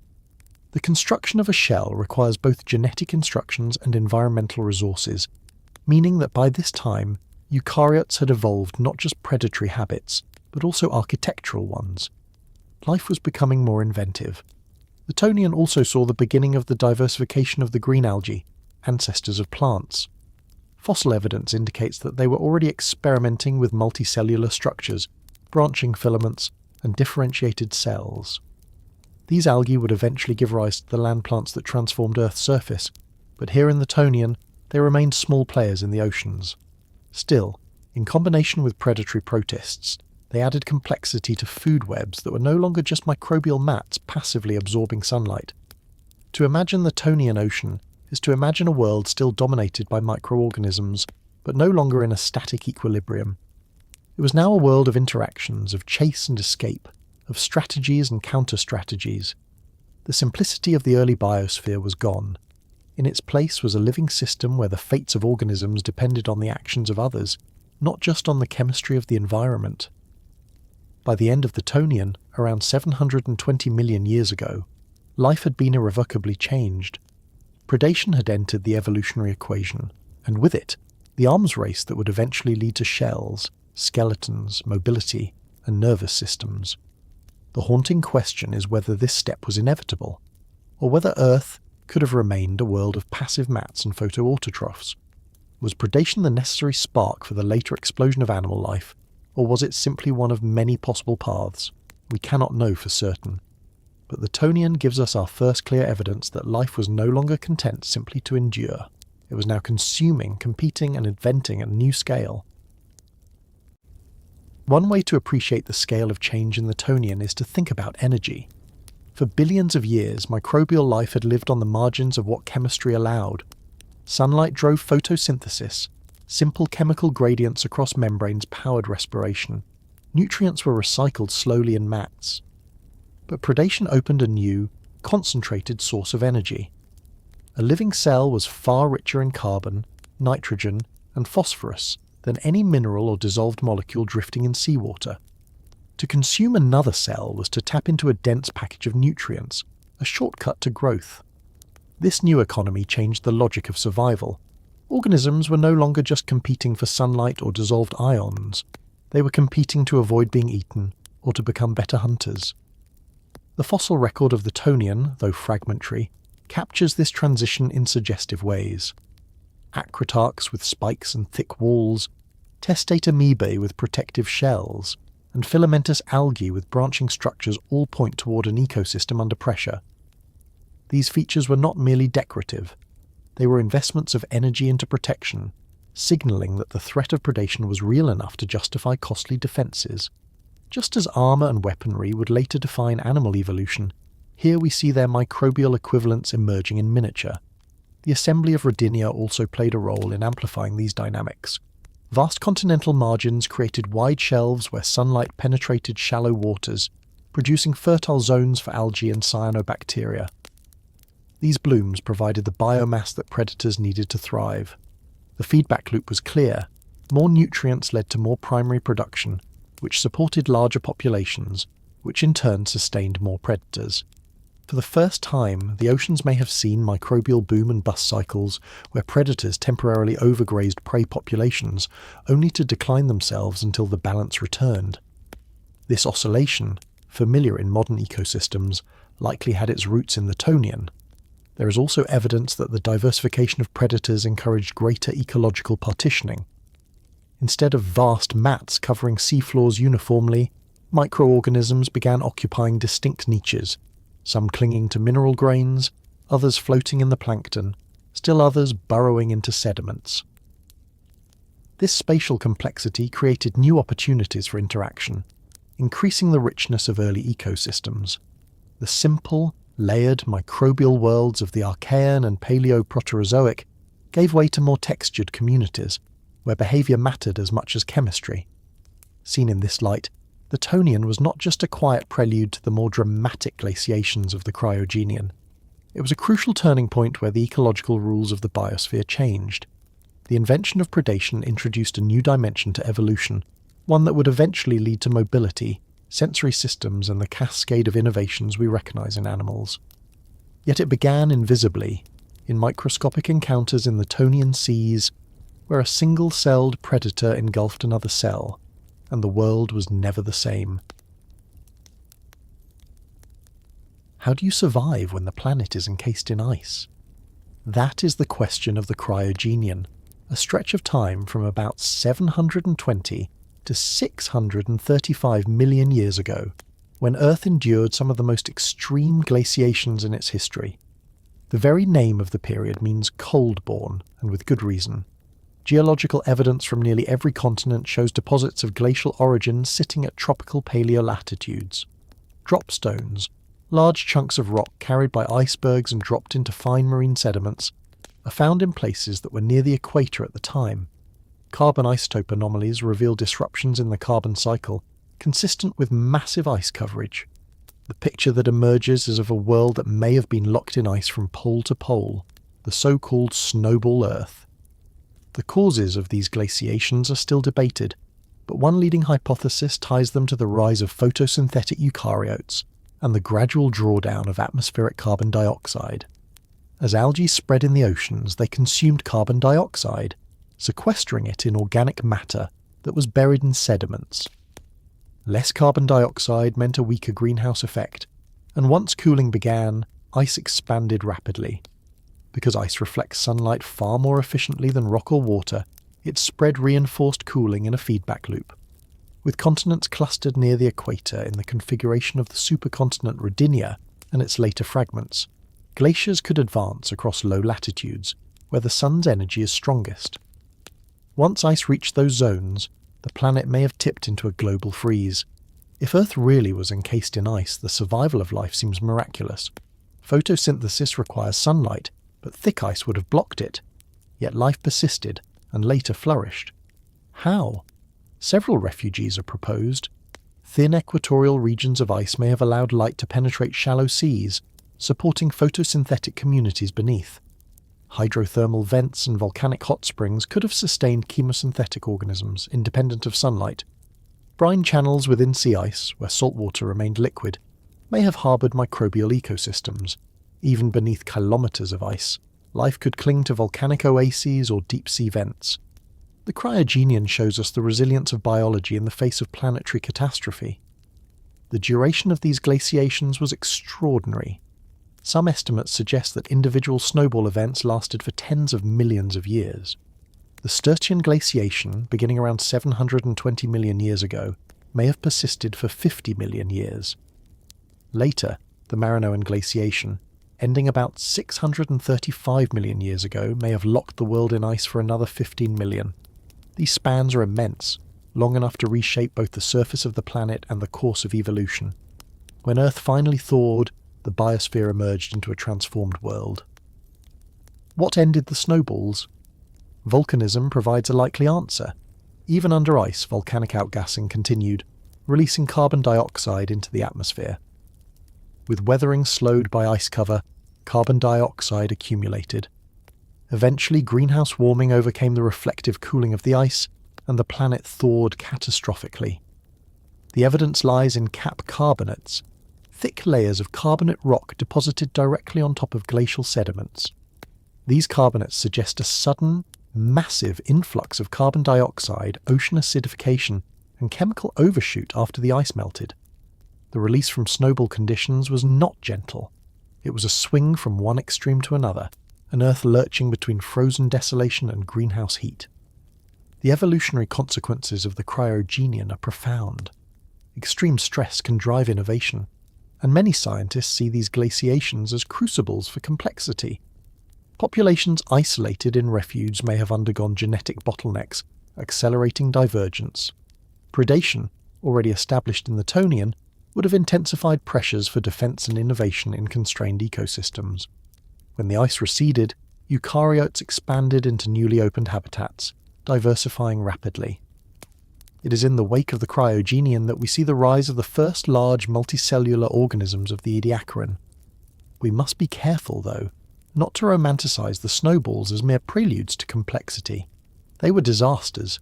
The construction of a shell requires both genetic instructions and environmental resources, meaning that by this time, eukaryotes had evolved not just predatory habits, but also architectural ones. Life was becoming more inventive. The Tonian also saw the beginning of the diversification of the green algae, ancestors of plants. Fossil evidence indicates that they were already experimenting with multicellular structures, branching filaments, and differentiated cells. These algae would eventually give rise to the land plants that transformed Earth's surface, but here in the Tonian, they remained small players in the oceans. Still, in combination with predatory protists, they added complexity to food webs that were no longer just microbial mats passively absorbing sunlight. To imagine the Tonian Ocean is to imagine a world still dominated by microorganisms, but no longer in a static equilibrium. It was now a world of interactions, of chase and escape, of strategies and counter-strategies. The simplicity of the early biosphere was gone. In its place was a living system where the fates of organisms depended on the actions of others, not just on the chemistry of the environment. By the end of the Tonian, around 720 million years ago, life had been irrevocably changed. Predation had entered the evolutionary equation, and with it, the arms race that would eventually lead to shells, skeletons, mobility, and nervous systems. The haunting question is whether this step was inevitable, or whether Earth could have remained a world of passive mats and photoautotrophs. Was predation the necessary spark for the later explosion of animal life, or was it simply one of many possible paths? We cannot know for certain. But the Tonian gives us our first clear evidence that life was no longer content simply to endure. It was now consuming, competing, and inventing at a new scale. One way to appreciate the scale of change in the Tonian is to think about energy. For billions of years, microbial life had lived on the margins of what chemistry allowed. Sunlight drove photosynthesis. Simple chemical gradients across membranes powered respiration. Nutrients were recycled slowly in mats. But predation opened a new, concentrated source of energy. A living cell was far richer in carbon, nitrogen, and phosphorus than any mineral or dissolved molecule drifting in seawater. To consume another cell was to tap into a dense package of nutrients, a shortcut to growth. This new economy changed the logic of survival. Organisms were no longer just competing for sunlight or dissolved ions. They were competing to avoid being eaten or to become better hunters. The fossil record of the Tonian, though fragmentary, captures this transition in suggestive ways. Acritarchs with spikes and thick walls, testate amoebae with protective shells, and filamentous algae with branching structures all point toward an ecosystem under pressure. These features were not merely decorative. They were investments of energy into protection, signalling that the threat of predation was real enough to justify costly defences. Just as armour and weaponry would later define animal evolution, here we see their microbial equivalents emerging in miniature. The assembly of rodinia also played a role in amplifying these dynamics. Vast continental margins created wide shelves where sunlight penetrated shallow waters, producing fertile zones for algae and cyanobacteria. These blooms provided the biomass that predators needed to thrive. The feedback loop was clear. More nutrients led to more primary production, which supported larger populations, which in turn sustained more predators. For the first time, the oceans may have seen microbial boom and bust cycles where predators temporarily overgrazed prey populations, only to decline themselves until the balance returned. This oscillation, familiar in modern ecosystems, likely had its roots in the Tonian. There is also evidence that the diversification of predators encouraged greater ecological partitioning. Instead of vast mats covering seafloors uniformly, microorganisms began occupying distinct niches, some clinging to mineral grains, others floating in the plankton, still others burrowing into sediments. This spatial complexity created new opportunities for interaction, increasing the richness of early ecosystems. The simple, layered microbial worlds of the Archean and Paleoproterozoic gave way to more textured communities, where behaviour mattered as much as chemistry. Seen in this light, the Tonian was not just a quiet prelude to the more dramatic glaciations of the Cryogenian. It was a crucial turning point where the ecological rules of the biosphere changed. The invention of predation introduced a new dimension to evolution, one that would eventually lead to mobility, sensory systems, and the cascade of innovations we recognise in animals. Yet it began invisibly, in microscopic encounters in the Tonian seas, where a single-celled predator engulfed another cell, and the world was never the same. How do you survive when the planet is encased in ice? That is the question of the Cryogenian, a stretch of time from about 720 to 635 million years ago, when Earth endured some of the most extreme glaciations in its history. The very name of the period means cold-born, and with good reason. Geological evidence from nearly every continent shows deposits of glacial origin sitting at tropical paleolatitudes. Dropstones, large chunks of rock carried by icebergs and dropped into fine marine sediments, are found in places that were near the equator at the time. Carbon isotope anomalies reveal disruptions in the carbon cycle, consistent with massive ice coverage. The picture that emerges is of a world that may have been locked in ice from pole to pole, the so-called Snowball Earth. The causes of these glaciations are still debated, but one leading hypothesis ties them to the rise of photosynthetic eukaryotes and the gradual drawdown of atmospheric carbon dioxide. As algae spread in the oceans, they consumed carbon dioxide, sequestering it in organic matter that was buried in sediments. Less carbon dioxide meant a weaker greenhouse effect, and once cooling began, ice expanded rapidly. Because ice reflects sunlight far more efficiently than rock or water, it spread reinforced cooling in a feedback loop. With continents clustered near the equator in the configuration of the supercontinent Rodinia and its later fragments, glaciers could advance across low latitudes, where the sun's energy is strongest. Once ice reached those zones, the planet may have tipped into a global freeze. If Earth really was encased in ice, the survival of life seems miraculous. Photosynthesis requires sunlight, but thick ice would have blocked it. Yet life persisted, and later flourished. How? Several refugees are proposed. Thin equatorial regions of ice may have allowed light to penetrate shallow seas, supporting photosynthetic communities beneath. Hydrothermal vents and volcanic hot springs could have sustained chemosynthetic organisms independent of sunlight. Brine channels within sea ice, where salt water remained liquid, may have harboured microbial ecosystems. Even beneath kilometres of ice, life could cling to volcanic oases or deep-sea vents. The Cryogenian shows us the resilience of biology in the face of planetary catastrophe. The duration of these glaciations was extraordinary. Some estimates suggest that individual snowball events lasted for tens of millions of years. The Statherian glaciation, beginning around 720 million years ago, may have persisted for 50 million years. Later, the Marinoan glaciation, ending about 635 million years ago, may have locked the world in ice for another 15 million. These spans are immense, long enough to reshape both the surface of the planet and the course of evolution. When Earth finally thawed, the biosphere emerged into a transformed world. What ended the snowballs? Volcanism provides a likely answer. Even under ice, volcanic outgassing continued, releasing carbon dioxide into the atmosphere. With weathering slowed by ice cover, carbon dioxide accumulated. Eventually, greenhouse warming overcame the reflective cooling of the ice, and the planet thawed catastrophically. The evidence lies in cap carbonates, thick layers of carbonate rock deposited directly on top of glacial sediments. These carbonates suggest a sudden, massive influx of carbon dioxide, ocean acidification, and chemical overshoot after the ice melted. The release from snowball conditions was not gentle. It was a swing from one extreme to another, an Earth lurching between frozen desolation and greenhouse heat. The evolutionary consequences of the Cryogenian are profound. Extreme stress can drive innovation, and many scientists see these glaciations as crucibles for complexity. Populations isolated in refuge may have undergone genetic bottlenecks, accelerating divergence. Predation, already established in the Tonian, would have intensified pressures for defense and innovation in constrained ecosystems. When the ice receded, eukaryotes expanded into newly opened habitats, diversifying rapidly. It is in the wake of the Cryogenian that we see the rise of the first large multicellular organisms of the Ediacaran. We must be careful, though, not to romanticize the snowballs as mere preludes to complexity. They were disasters.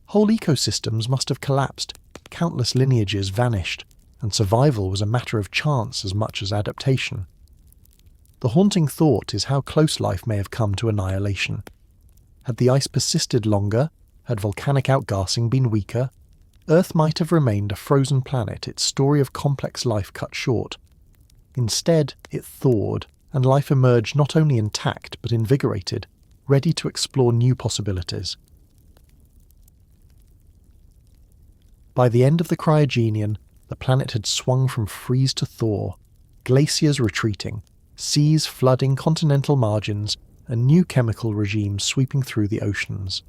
Whole ecosystems must have collapsed, countless lineages vanished, and survival was a matter of chance as much as adaptation. The haunting thought is how close life may have come to annihilation. Had the ice persisted longer, had volcanic outgassing been weaker, Earth might have remained a frozen planet, its story of complex life cut short. Instead, it thawed, and life emerged not only intact but invigorated, ready to explore new possibilities. By the end of the Cryogenian, the planet had swung from freeze to thaw, glaciers retreating, seas flooding continental margins, and new chemical regimes sweeping through the oceans.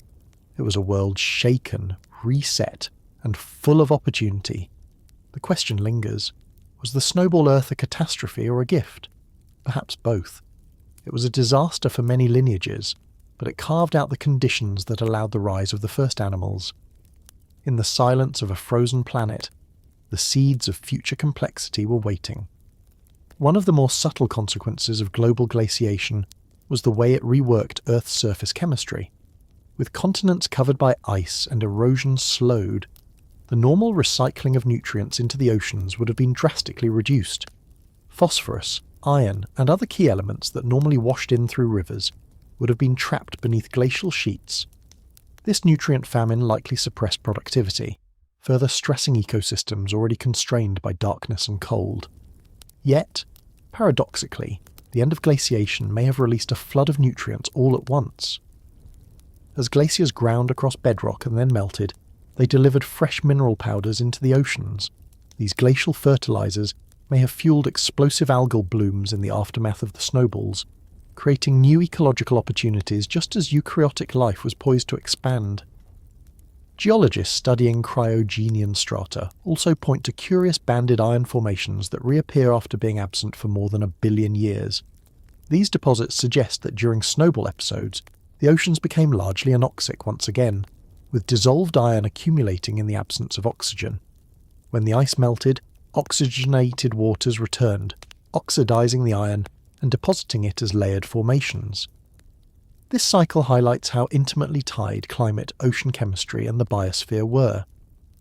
It was a world shaken, reset, and full of opportunity. The question lingers, was the Snowball Earth a catastrophe or a gift? Perhaps both. It was a disaster for many lineages, but it carved out the conditions that allowed the rise of the first animals. In the silence of a frozen planet, the seeds of future complexity were waiting. One of the more subtle consequences of global glaciation was the way it reworked Earth's surface chemistry. With continents covered by ice and erosion slowed, the normal recycling of nutrients into the oceans would have been drastically reduced. Phosphorus, iron, and other key elements that normally washed in through rivers would have been trapped beneath glacial sheets. This nutrient famine likely suppressed productivity, further stressing ecosystems already constrained by darkness and cold. Yet, paradoxically, the end of glaciation may have released a flood of nutrients all at once. As glaciers ground across bedrock and then melted, they delivered fresh mineral powders into the oceans. These glacial fertilizers may have fueled explosive algal blooms in the aftermath of the snowballs, creating new ecological opportunities just as eukaryotic life was poised to expand. Geologists studying Cryogenian strata also point to curious banded iron formations that reappear after being absent for more than 1 billion years. These deposits suggest that during snowball episodes, the oceans became largely anoxic once again, with dissolved iron accumulating in the absence of oxygen. When the ice melted, oxygenated waters returned, oxidizing the iron and depositing it as layered formations. This cycle highlights how intimately tied climate, ocean chemistry, and the biosphere were.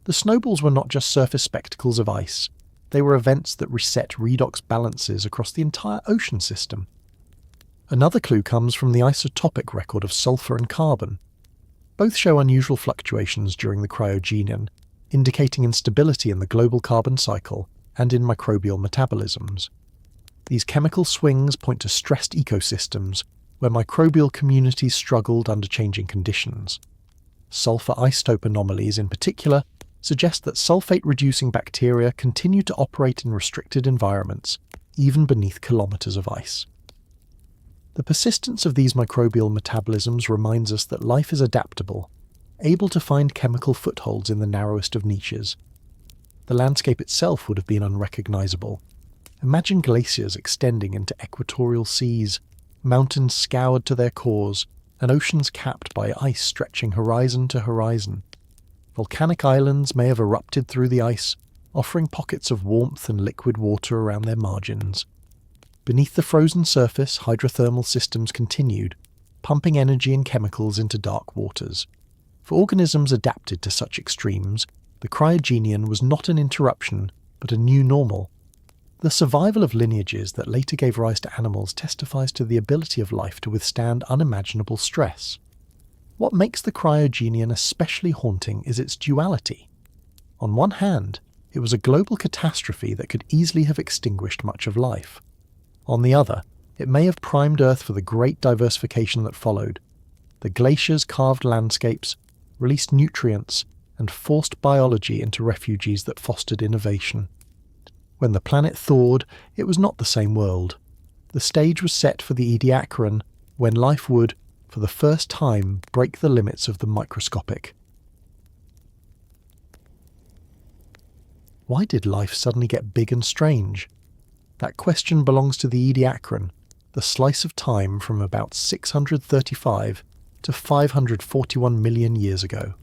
The snowballs were not just surface spectacles of ice, they were events that reset redox balances across the entire ocean system. Another clue comes from the isotopic record of sulfur and carbon. Both show unusual fluctuations during the Cryogenian, indicating instability in the global carbon cycle and in microbial metabolisms. These chemical swings point to stressed ecosystems where microbial communities struggled under changing conditions. Sulfur isotope anomalies in particular suggest that sulfate-reducing bacteria continue to operate in restricted environments, even beneath kilometers of ice. The persistence of these microbial metabolisms reminds us that life is adaptable, able to find chemical footholds in the narrowest of niches. The landscape itself would have been unrecognizable. Imagine glaciers extending into equatorial seas, mountains scoured to their cores, and oceans capped by ice stretching horizon to horizon. Volcanic islands may have erupted through the ice, offering pockets of warmth and liquid water around their margins. Beneath the frozen surface, hydrothermal systems continued, pumping energy and chemicals into dark waters. For organisms adapted to such extremes, the Cryogenian was not an interruption, but a new normal. The survival of lineages that later gave rise to animals testifies to the ability of life to withstand unimaginable stress. What makes the Cryogenian especially haunting is its duality. On one hand, it was a global catastrophe that could easily have extinguished much of life. On the other, it may have primed Earth for the great diversification that followed. The glaciers carved landscapes, released nutrients, and forced biology into refuges that fostered innovation. When the planet thawed, it was not the same world. The stage was set for the Ediacaran, when life would, for the first time, break the limits of the microscopic. Why did life suddenly get big and strange? That question belongs to the Ediacaran, the slice of time from about 635 to 541 million years ago.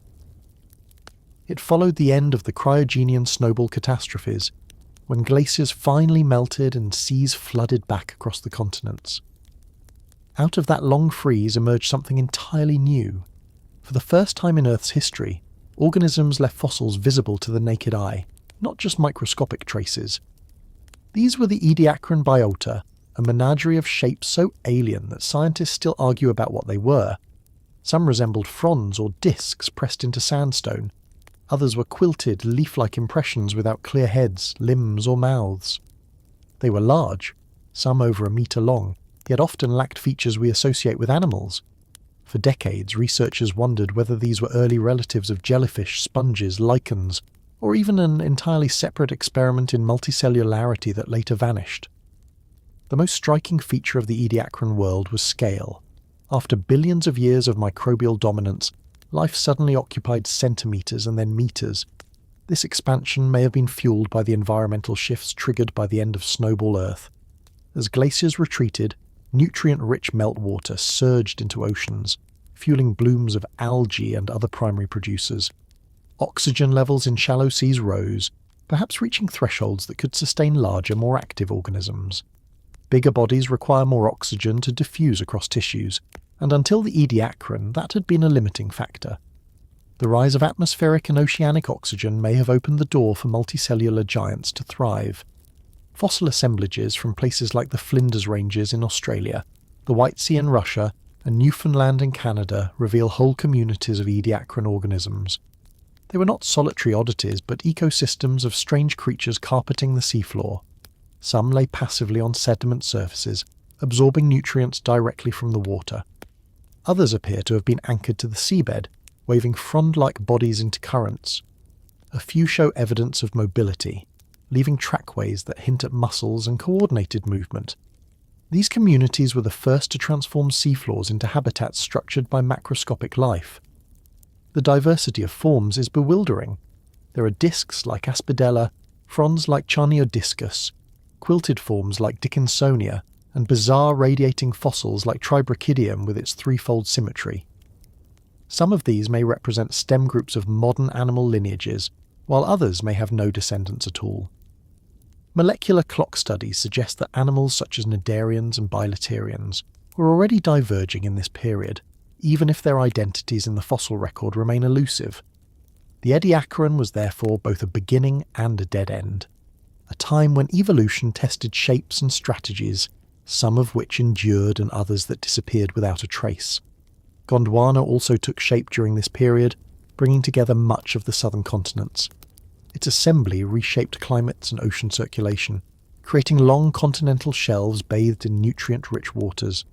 It followed the end of the Cryogenian snowball catastrophes, when glaciers finally melted and seas flooded back across the continents. Out of that long freeze emerged something entirely new. For the first time in Earth's history, organisms left fossils visible to the naked eye, not just microscopic traces. These were the Ediacaran biota, a menagerie of shapes so alien that scientists still argue about what they were. Some resembled fronds or discs pressed into sandstone. Others were quilted, leaf-like impressions without clear heads, limbs or mouths. They were large, some over a metre long, yet often lacked features we associate with animals. For decades, researchers wondered whether these were early relatives of jellyfish, sponges, lichens, or even an entirely separate experiment in multicellularity that later vanished. The most striking feature of the Ediacaran world was scale. After billions of years of microbial dominance, life suddenly occupied centimetres and then metres. This expansion may have been fueled by the environmental shifts triggered by the end of Snowball Earth. As glaciers retreated, nutrient-rich meltwater surged into oceans, fueling blooms of algae and other primary producers. Oxygen levels in shallow seas rose, perhaps reaching thresholds that could sustain larger, more active organisms. Bigger bodies require more oxygen to diffuse across tissues, and until the Ediacaran, that had been a limiting factor. The rise of atmospheric and oceanic oxygen may have opened the door for multicellular giants to thrive. Fossil assemblages from places like the Flinders Ranges in Australia, the White Sea in Russia, and Newfoundland in Canada reveal whole communities of Ediacaran organisms. They were not solitary oddities, but ecosystems of strange creatures carpeting the seafloor. Some lay passively on sediment surfaces, absorbing nutrients directly from the water. Others appear to have been anchored to the seabed, waving frond-like bodies into currents. A few show evidence of mobility, leaving trackways that hint at muscles and coordinated movement. These communities were the first to transform seafloors into habitats structured by macroscopic life. The diversity of forms is bewildering. There are discs like Aspidella, fronds like Charniodiscus, quilted forms like Dickinsonia, and bizarre radiating fossils like Tribrachidium with its threefold symmetry. Some of these may represent stem groups of modern animal lineages, while others may have no descendants at all. Molecular clock studies suggest that animals such as cnidarians and bilaterians were already diverging in this period, even if their identities in the fossil record remain elusive. The Ediacaran was therefore both a beginning and a dead end, a time when evolution tested shapes and strategies, some of which endured and others that disappeared without a trace. Gondwana also took shape during this period, bringing together much of the southern continents. Its assembly reshaped climates and ocean circulation, creating long continental shelves bathed in nutrient-rich waters.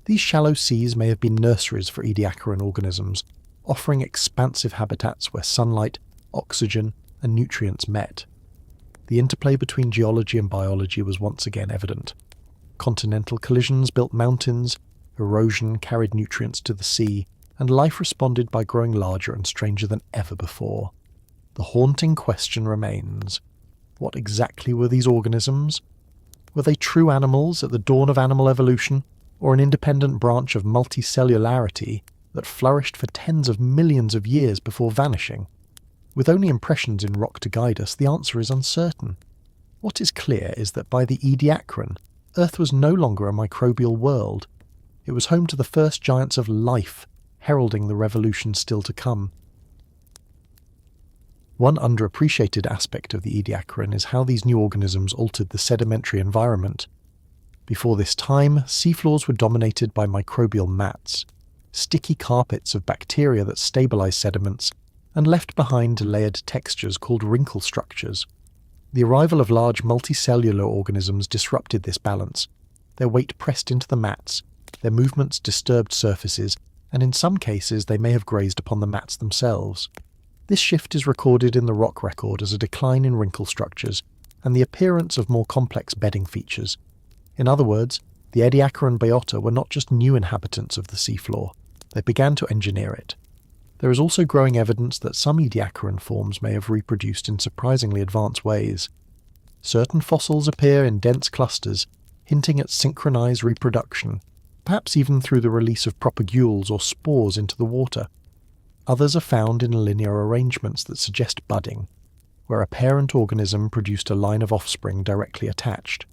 These shallow seas may have been nurseries for Ediacaran organisms, offering expansive habitats where sunlight, oxygen, and nutrients met. The interplay between geology and biology was once again evident. Continental collisions built mountains, erosion carried nutrients to the sea, and life responded by growing larger and stranger than ever before. The haunting question remains: what exactly were these organisms? Were they true animals at the dawn of animal evolution, or an independent branch of multicellularity that flourished for tens of millions of years before vanishing? With only impressions in rock to guide us, the answer is uncertain. What is clear is that by the Ediacaran, Earth was no longer a microbial world. It was home to the first giants of life, heralding the revolution still to come. One underappreciated aspect of the Ediacaran is how these new organisms altered the sedimentary environment. Before this time, seafloors were dominated by microbial mats, sticky carpets of bacteria that stabilize sediments and left behind layered textures called wrinkle structures. The arrival of large multicellular organisms disrupted this balance. Their weight pressed into the mats, their movements disturbed surfaces, and in some cases they may have grazed upon the mats themselves. This shift is recorded in the rock record as a decline in wrinkle structures and the appearance of more complex bedding features. In other words, the Ediacaran biota were not just new inhabitants of the seafloor, they began to engineer it. There is also growing evidence that some Ediacaran forms may have reproduced in surprisingly advanced ways. Certain fossils appear in dense clusters, hinting at synchronized reproduction, perhaps even through the release of propagules or spores into the water. Others are found in linear arrangements that suggest budding, where a parent organism produced a line of offspring directly attached.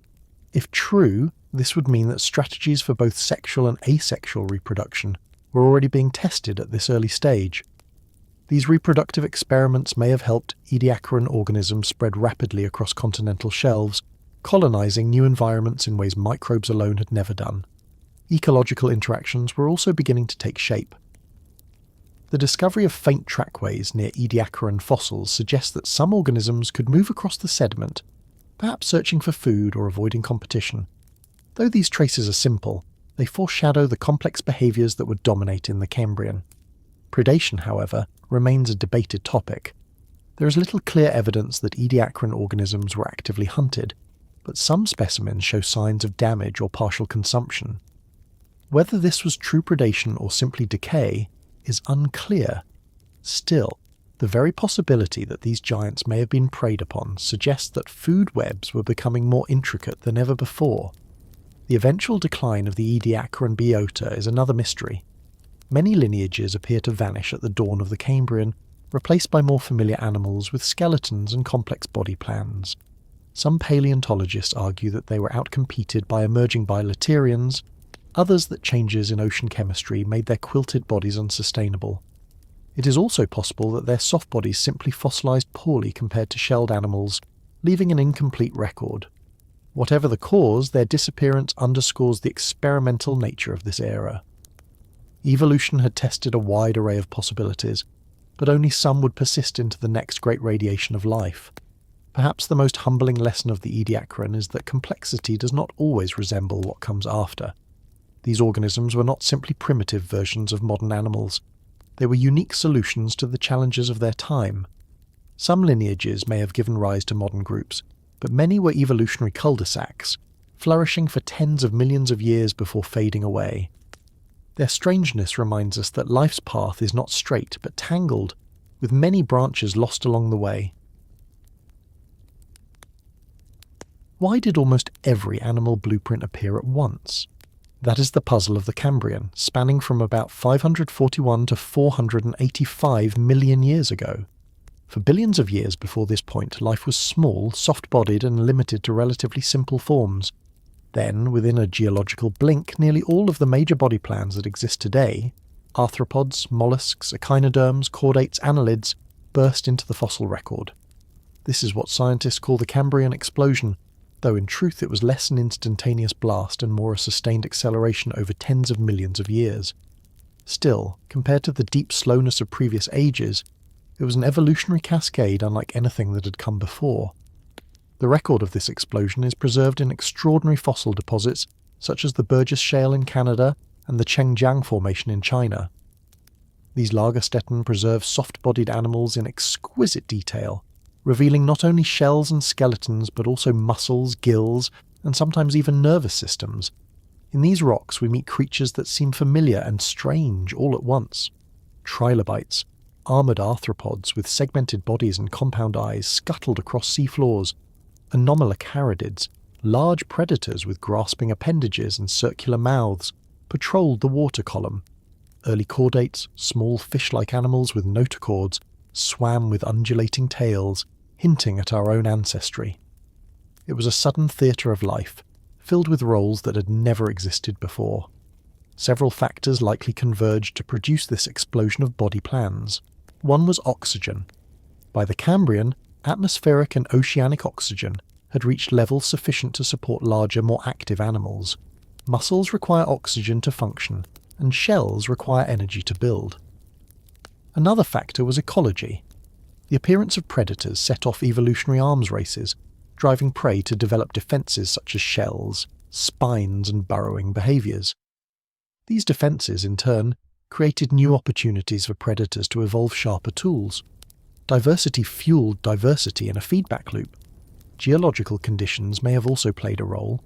If true, this would mean that strategies for both sexual and asexual reproduction were already being tested at this early stage. These reproductive experiments may have helped Ediacaran organisms spread rapidly across continental shelves, colonising new environments in ways microbes alone had never done. Ecological interactions were also beginning to take shape. The discovery of faint trackways near Ediacaran fossils suggests that some organisms could move across the sediment, perhaps searching for food or avoiding competition. Though these traces are simple, they foreshadow the complex behaviours that would dominate in the Cambrian. Predation, however, remains a debated topic. There is little clear evidence that Ediacaran organisms were actively hunted, but some specimens show signs of damage or partial consumption. Whether this was true predation or simply decay is unclear. Still, the very possibility that these giants may have been preyed upon suggests that food webs were becoming more intricate than ever before. The eventual decline of the Ediacaran biota is another mystery. Many lineages appear to vanish at the dawn of the Cambrian, replaced by more familiar animals with skeletons and complex body plans. Some paleontologists argue that they were outcompeted by emerging bilaterians, others that changes in ocean chemistry made their quilted bodies unsustainable. It is also possible that their soft bodies simply fossilised poorly compared to shelled animals, leaving an incomplete record. Whatever the cause, their disappearance underscores the experimental nature of this era. Evolution had tested a wide array of possibilities, but only some would persist into the next great radiation of life. Perhaps the most humbling lesson of the Ediacaran is that complexity does not always resemble what comes after. These organisms were not simply primitive versions of modern animals. They were unique solutions to the challenges of their time. Some lineages may have given rise to modern groups, but many were evolutionary cul-de-sacs, flourishing for tens of millions of years before fading away. Their strangeness reminds us that life's path is not straight but tangled, with many branches lost along the way. Why did almost every animal blueprint appear at once? That is the puzzle of the Cambrian, spanning from about 541 to 485 million years ago. For billions of years before this point, life was small, soft-bodied and limited to relatively simple forms. Then, within a geological blink, nearly all of the major body plans that exist today, arthropods, mollusks, echinoderms, chordates, annelids, burst into the fossil record. This is what scientists call the Cambrian explosion, though in truth it was less an instantaneous blast and more a sustained acceleration over tens of millions of years. Still, compared to the deep slowness of previous ages, it was an evolutionary cascade unlike anything that had come before. The record of this explosion is preserved in extraordinary fossil deposits such as the Burgess Shale in Canada and the Chengjiang Formation in China. These Lagerstätten preserve soft-bodied animals in exquisite detail, revealing not only shells and skeletons but also muscles, gills, and sometimes even nervous systems. In these rocks we meet creatures that seem familiar and strange all at once. Trilobites, armoured arthropods with segmented bodies and compound eyes scuttled across sea floors, anomalocaridids, large predators with grasping appendages and circular mouths, patrolled the water column. Early chordates, small fish-like animals with notochords, swam with undulating tails, hinting at our own ancestry. It was a sudden theatre of life, filled with roles that had never existed before. Several factors likely converged to produce this explosion of body plans. One was oxygen. By the Cambrian, atmospheric and oceanic oxygen had reached levels sufficient to support larger, more active animals. Mussels require oxygen to function, and shells require energy to build. Another factor was ecology. The appearance of predators set off evolutionary arms races, driving prey to develop defences such as shells, spines and burrowing behaviours. These defences, in turn, created new opportunities for predators to evolve sharper tools. Diversity fueled diversity in a feedback loop. Geological conditions may have also played a role.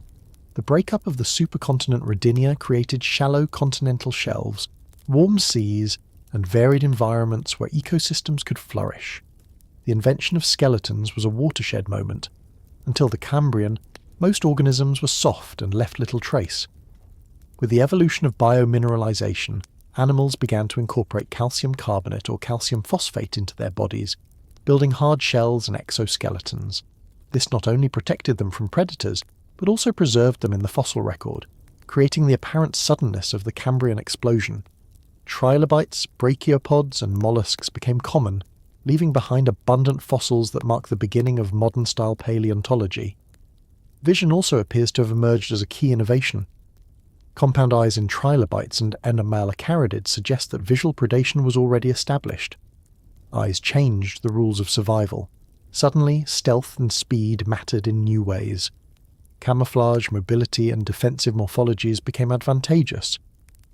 The breakup of the supercontinent Rodinia created shallow continental shelves, warm seas, and varied environments where ecosystems could flourish. The invention of skeletons was a watershed moment. Until the Cambrian, most organisms were soft and left little trace. With the evolution of biomineralization, animals began to incorporate calcium carbonate or calcium phosphate into their bodies, building hard shells and exoskeletons. This not only protected them from predators, but also preserved them in the fossil record, creating the apparent suddenness of the Cambrian explosion. Trilobites, brachiopods, and mollusks became common, leaving behind abundant fossils that mark the beginning of modern-style paleontology. Vision also appears to have emerged as a key innovation. Compound eyes in trilobites and animalocaridids suggest that visual predation was already established. Eyes changed the rules of survival. Suddenly, stealth and speed mattered in new ways. Camouflage, mobility, and defensive morphologies became advantageous,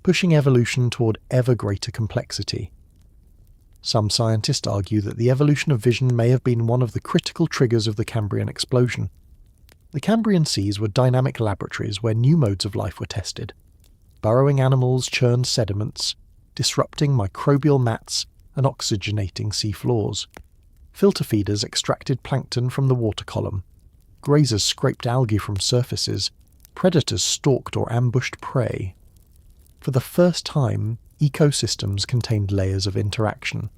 pushing evolution toward ever greater complexity. Some scientists argue that the evolution of vision may have been one of the critical triggers of the Cambrian explosion. The Cambrian seas were dynamic laboratories where new modes of life were tested. Burrowing animals churned sediments, disrupting microbial mats and oxygenating sea floors. Filter feeders extracted plankton from the water column. Grazers scraped algae from surfaces. Predators stalked or ambushed prey. For the first time, ecosystems contained layers of interaction.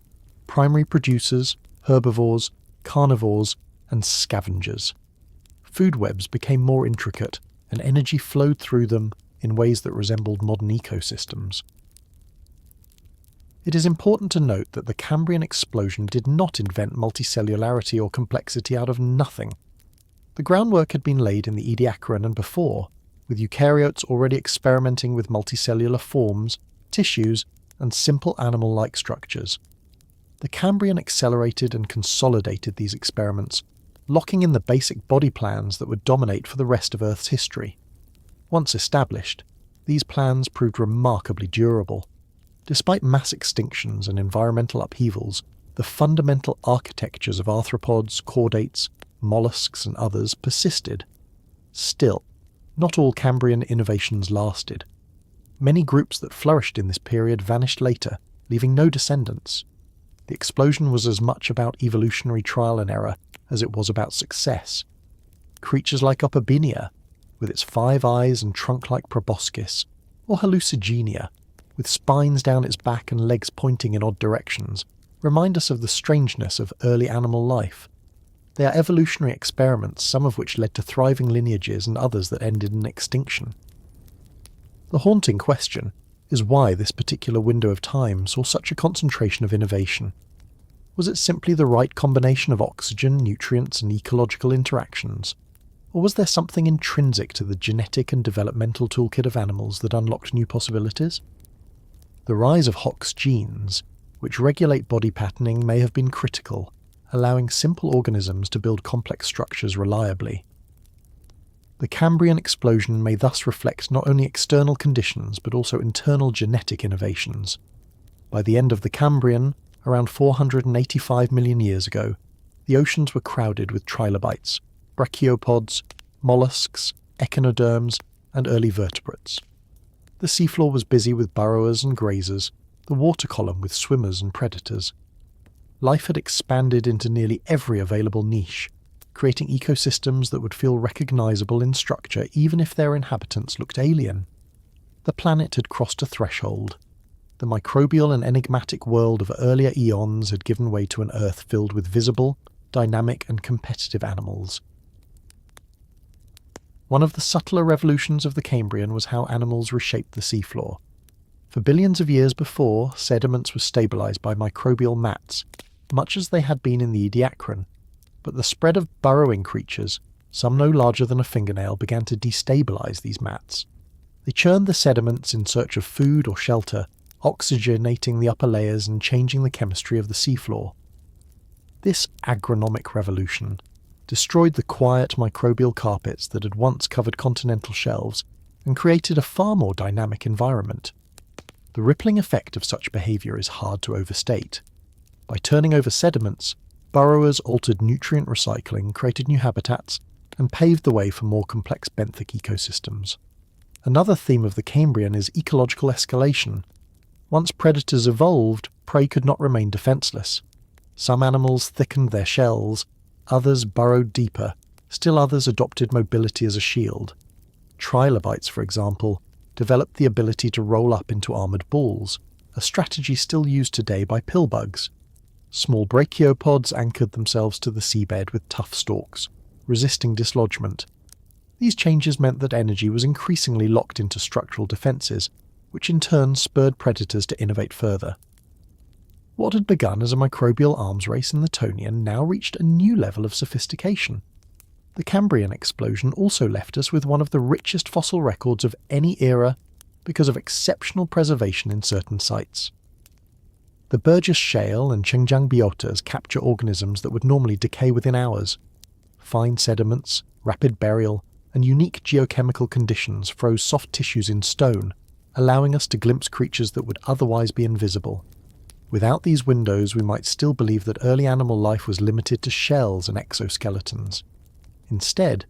Primary producers, herbivores, carnivores, and scavengers. Food webs became more intricate, and energy flowed through them in ways that resembled modern ecosystems. It is important to note that the Cambrian explosion did not invent multicellularity or complexity out of nothing. The groundwork had been laid in the Ediacaran and before, with eukaryotes already experimenting with multicellular forms, tissues, and simple animal-like structures. The Cambrian accelerated and consolidated these experiments, locking in the basic body plans that would dominate for the rest of Earth's history. Once established, these plans proved remarkably durable. Despite mass extinctions and environmental upheavals, the fundamental architectures of arthropods, chordates, mollusks, and others persisted. Still, not all Cambrian innovations lasted. Many groups that flourished in this period vanished later, leaving no descendants. The explosion was as much about evolutionary trial and error as it was about success. Creatures like Opabinia, with its 5 eyes and trunk-like proboscis, or Hallucigenia, with spines down its back and legs pointing in odd directions, remind us of the strangeness of early animal life. They are evolutionary experiments, some of which led to thriving lineages and others that ended in extinction. The haunting question is why this particular window of time saw such a concentration of innovation. Was it simply the right combination of oxygen, nutrients, and ecological interactions? Or was there something intrinsic to the genetic and developmental toolkit of animals that unlocked new possibilities? The rise of Hox genes, which regulate body patterning, may have been critical, allowing simple organisms to build complex structures reliably. The Cambrian explosion may thus reflect not only external conditions but also internal genetic innovations. By the end of the Cambrian, around 485 million years ago, the oceans were crowded with trilobites, brachiopods, mollusks, echinoderms, and early vertebrates. The seafloor was busy with burrowers and grazers, the water column with swimmers and predators. Life had expanded into nearly every available niche, creating ecosystems that would feel recognizable in structure even if their inhabitants looked alien. The planet had crossed a threshold. The microbial and enigmatic world of earlier eons had given way to an Earth filled with visible, dynamic, and competitive animals. One of the subtler revolutions of the Cambrian was how animals reshaped the seafloor. For billions of years before, sediments were stabilized by microbial mats, much as they had been in the Ediacaran, but the spread of burrowing creatures, some no larger than a fingernail, began to destabilize these mats. They churned the sediments in search of food or shelter, oxygenating the upper layers and changing the chemistry of the seafloor. This agronomic revolution destroyed the quiet microbial carpets that had once covered continental shelves and created a far more dynamic environment. The rippling effect of such behavior is hard to overstate. By turning over sediments, burrowers altered nutrient recycling, created new habitats, and paved the way for more complex benthic ecosystems. Another theme of the Cambrian is ecological escalation. Once predators evolved, prey could not remain defenseless. Some animals thickened their shells, others burrowed deeper, still others adopted mobility as a shield. Trilobites, for example, developed the ability to roll up into armoured balls, a strategy still used today by pillbugs. Small brachiopods anchored themselves to the seabed with tough stalks, resisting dislodgement. These changes meant that energy was increasingly locked into structural defences, which in turn spurred predators to innovate further. What had begun as a microbial arms race in the Tonian now reached a new level of sophistication. The Cambrian explosion also left us with one of the richest fossil records of any era because of exceptional preservation in certain sites. The Burgess Shale and Xinjiang biotas capture organisms that would normally decay within hours. Fine sediments, rapid burial, and unique geochemical conditions froze soft tissues in stone, allowing us to glimpse creatures that would otherwise be invisible. Without these windows, we might still believe that early animal life was limited to shells and exoskeletons. Instead,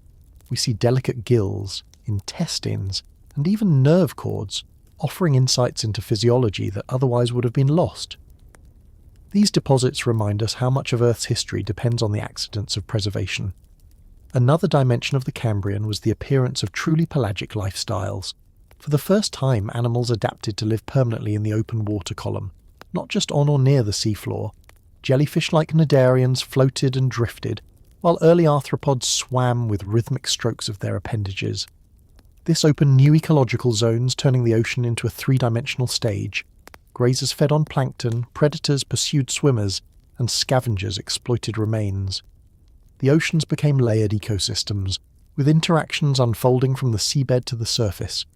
we see delicate gills, intestines, and even nerve cords, offering insights into physiology that otherwise would have been lost. These deposits remind us how much of Earth's history depends on the accidents of preservation. Another dimension of the Cambrian was the appearance of truly pelagic lifestyles. For the first time, animals adapted to live permanently in the open water column, not just on or near the seafloor. Jellyfish-like cnidarians floated and drifted, while early arthropods swam with rhythmic strokes of their appendages. This opened new ecological zones, turning the ocean into a three-dimensional stage. Grazers fed on plankton, predators pursued swimmers, and scavengers exploited remains. The oceans became layered ecosystems, with interactions unfolding from the seabed to the surface.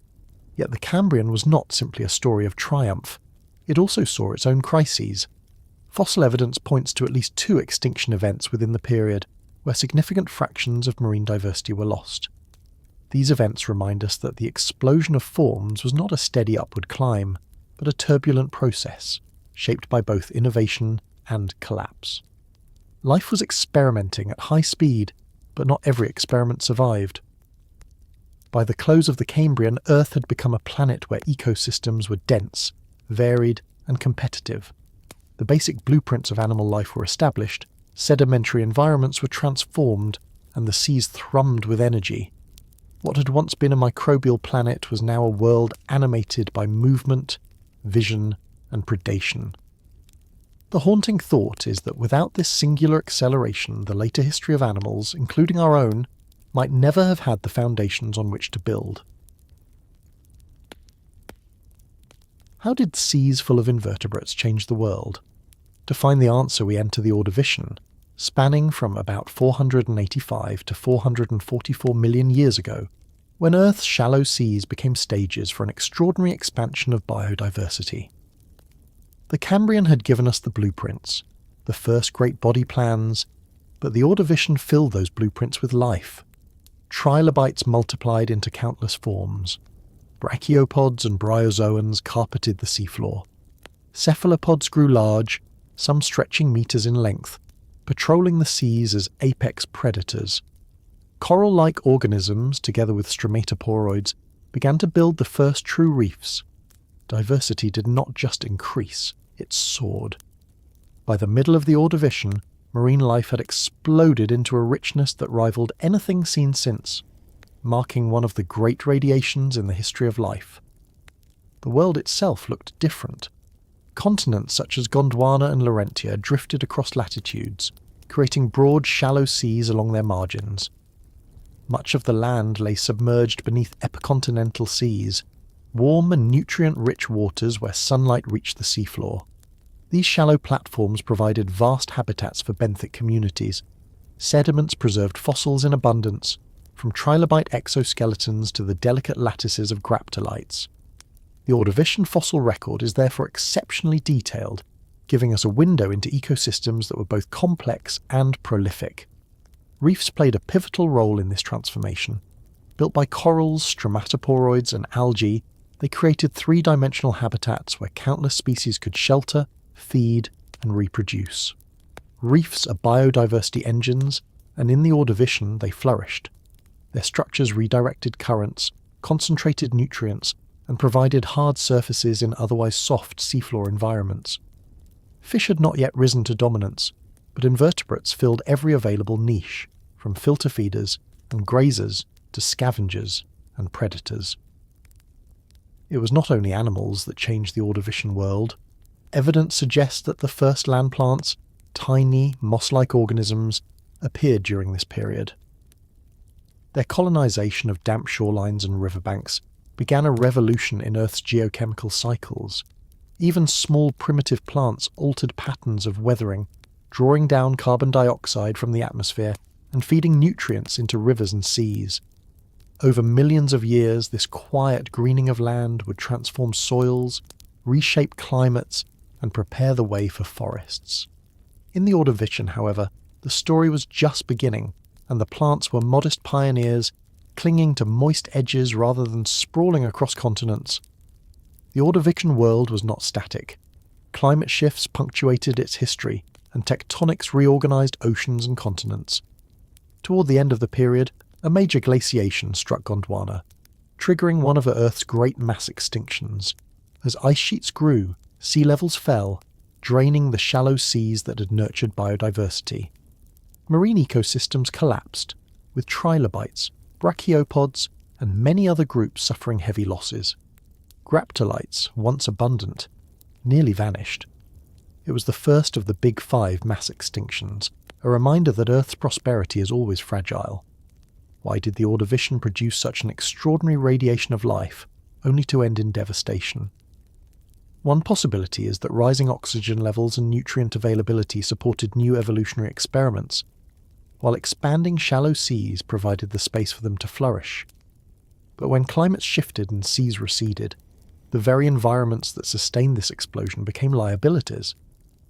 Yet the Cambrian was not simply a story of triumph. It also saw its own crises. Fossil evidence points to at least 2 extinction events within the period, where significant fractions of marine diversity were lost. These events remind us that the explosion of forms was not a steady upward climb, but a turbulent process, shaped by both innovation and collapse. Life was experimenting at high speed, but not every experiment survived. By the close of the Cambrian, Earth had become a planet where ecosystems were dense, varied, and competitive. The basic blueprints of animal life were established, sedimentary environments were transformed, and the seas thrummed with energy. What had once been a microbial planet was now a world animated by movement, vision, and predation. The haunting thought is that without this singular acceleration, the later history of animals, including our own, might never have had the foundations on which to build. How did seas full of invertebrates change the world? To find the answer, we enter the Ordovician, spanning from about 485 to 444 million years ago, when Earth's shallow seas became stages for an extraordinary expansion of biodiversity. The Cambrian had given us the blueprints, the first great body plans, but the Ordovician filled those blueprints with life. Trilobites multiplied into countless forms. Brachiopods and bryozoans carpeted the seafloor. Cephalopods grew large, some stretching meters in length, patrolling the seas as apex predators. Coral-like organisms, together with stromatoporoids, began to build the first true reefs. Diversity did not just increase, it soared. By the middle of the Ordovician, marine life had exploded into a richness that rivaled anything seen since, marking one of the great radiations in the history of life. The world itself looked different. Continents such as Gondwana and Laurentia drifted across latitudes, creating broad, shallow seas along their margins. Much of the land lay submerged beneath epicontinental seas, warm and nutrient-rich waters where sunlight reached the seafloor. These shallow platforms provided vast habitats for benthic communities. Sediments preserved fossils in abundance, from trilobite exoskeletons to the delicate lattices of graptolites. The Ordovician fossil record is therefore exceptionally detailed, giving us a window into ecosystems that were both complex and prolific. Reefs played a pivotal role in this transformation. Built by corals, stromatoporoids, and algae, they created three-dimensional habitats where countless species could shelter, feed, and reproduce. Reefs are biodiversity engines, and in the Ordovician they flourished. Their structures redirected currents, concentrated nutrients, and provided hard surfaces in otherwise soft seafloor environments. Fish had not yet risen to dominance, but invertebrates filled every available niche, from filter feeders and grazers to scavengers and predators. It was not only animals that changed the Ordovician world. Evidence suggests that the first land plants, tiny, moss-like organisms, appeared during this period. Their colonization of damp shorelines and riverbanks began a revolution in Earth's geochemical cycles. Even small primitive plants altered patterns of weathering, drawing down carbon dioxide from the atmosphere and feeding nutrients into rivers and seas. Over millions of years, this quiet greening of land would transform soils, reshape climates, and prepare the way for forests. In the Ordovician, however, the story was just beginning, and the plants were modest pioneers, clinging to moist edges rather than sprawling across continents. The Ordovician world was not static. Climate shifts punctuated its history, and tectonics reorganized oceans and continents. Toward the end of the period, a major glaciation struck Gondwana, triggering one of Earth's great mass extinctions. As ice sheets grew, sea levels fell, draining the shallow seas that had nurtured biodiversity. Marine ecosystems collapsed, with trilobites, brachiopods, and many other groups suffering heavy losses. Graptolites, once abundant, nearly vanished. It was the first of the Big Five mass extinctions, a reminder that Earth's prosperity is always fragile. Why did the Ordovician produce such an extraordinary radiation of life, only to end in devastation? One possibility is that rising oxygen levels and nutrient availability supported new evolutionary experiments, while expanding shallow seas provided the space for them to flourish. But when climates shifted and seas receded, the very environments that sustained this explosion became liabilities.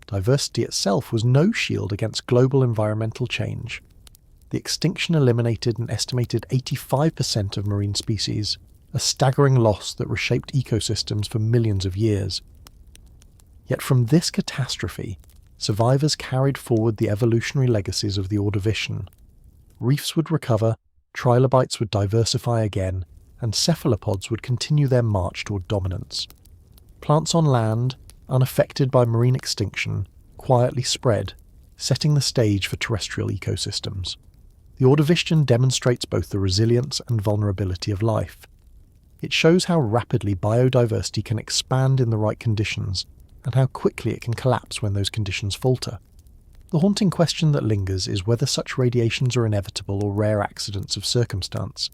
Diversity itself was no shield against global environmental change. The extinction eliminated an estimated 85% of marine species, a staggering loss that reshaped ecosystems for millions of years. Yet from this catastrophe, survivors carried forward the evolutionary legacies of the Ordovician. Reefs would recover, trilobites would diversify again, and cephalopods would continue their march toward dominance. Plants on land, unaffected by marine extinction, quietly spread, setting the stage for terrestrial ecosystems. The Ordovician demonstrates both the resilience and vulnerability of life. It shows how rapidly biodiversity can expand in the right conditions, and how quickly it can collapse when those conditions falter. The haunting question that lingers is whether such radiations are inevitable or rare accidents of circumstance.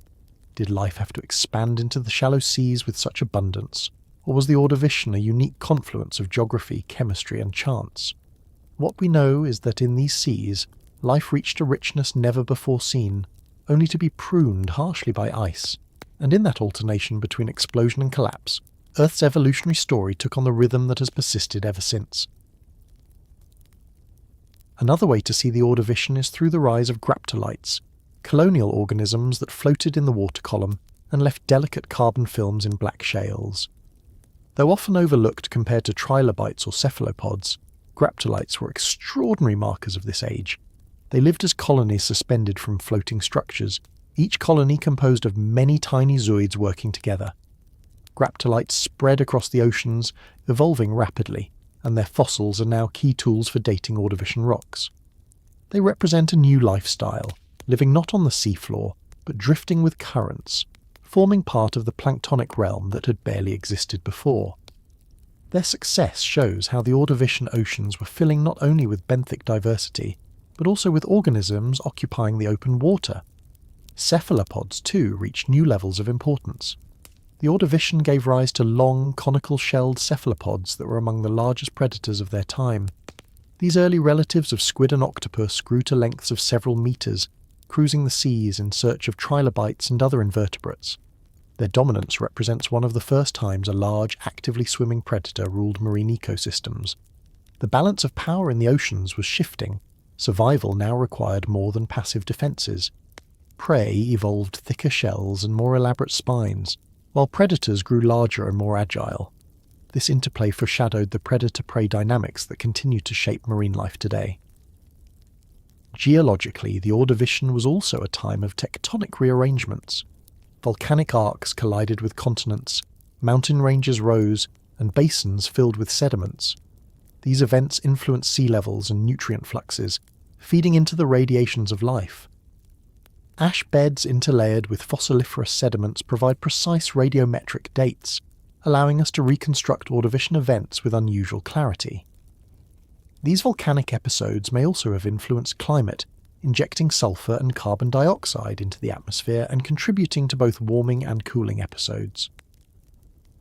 Did life have to expand into the shallow seas with such abundance, or was the Ordovician a unique confluence of geography, chemistry, and chance? What we know is that in these seas, life reached a richness never before seen, only to be pruned harshly by ice, and in that alternation between explosion and collapse, Earth's evolutionary story took on the rhythm that has persisted ever since. Another way to see the Ordovician is through the rise of graptolites, colonial organisms that floated in the water column and left delicate carbon films in black shales. Though often overlooked compared to trilobites or cephalopods, graptolites were extraordinary markers of this age. They lived as colonies suspended from floating structures, each colony composed of many tiny zooids working together. Graptolites spread across the oceans, evolving rapidly, and their fossils are now key tools for dating Ordovician rocks. They represent a new lifestyle, living not on the seafloor, but drifting with currents, forming part of the planktonic realm that had barely existed before. Their success shows how the Ordovician oceans were filling not only with benthic diversity, but also with organisms occupying the open water. Cephalopods, too, reached new levels of importance. The Ordovician gave rise to long, conical-shelled cephalopods that were among the largest predators of their time. These early relatives of squid and octopus grew to lengths of several meters, cruising the seas in search of trilobites and other invertebrates. Their dominance represents one of the first times a large, actively swimming predator ruled marine ecosystems. The balance of power in the oceans was shifting. Survival now required more than passive defences. Prey evolved thicker shells and more elaborate spines, while predators grew larger and more agile. This interplay foreshadowed the predator-prey dynamics that continue to shape marine life today. Geologically, the Ordovician was also a time of tectonic rearrangements. Volcanic arcs collided with continents, mountain ranges rose, and basins filled with sediments. These events influenced sea levels and nutrient fluxes, feeding into the radiations of life. Ash beds interlayered with fossiliferous sediments provide precise radiometric dates, allowing us to reconstruct Ordovician events with unusual clarity. These volcanic episodes may also have influenced climate, injecting sulfur and carbon dioxide into the atmosphere and contributing to both warming and cooling episodes.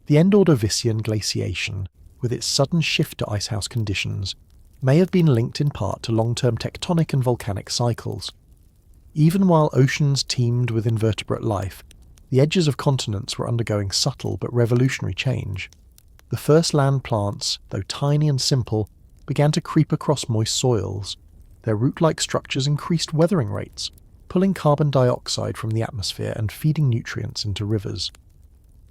The End-Ordovician glaciation, with its sudden shift to icehouse conditions, may have been linked in part to long-term tectonic and volcanic cycles. Even while oceans teemed with invertebrate life, the edges of continents were undergoing subtle but revolutionary change. The first land plants, though tiny and simple, began to creep across moist soils. Their root-like structures increased weathering rates, pulling carbon dioxide from the atmosphere and feeding nutrients into rivers.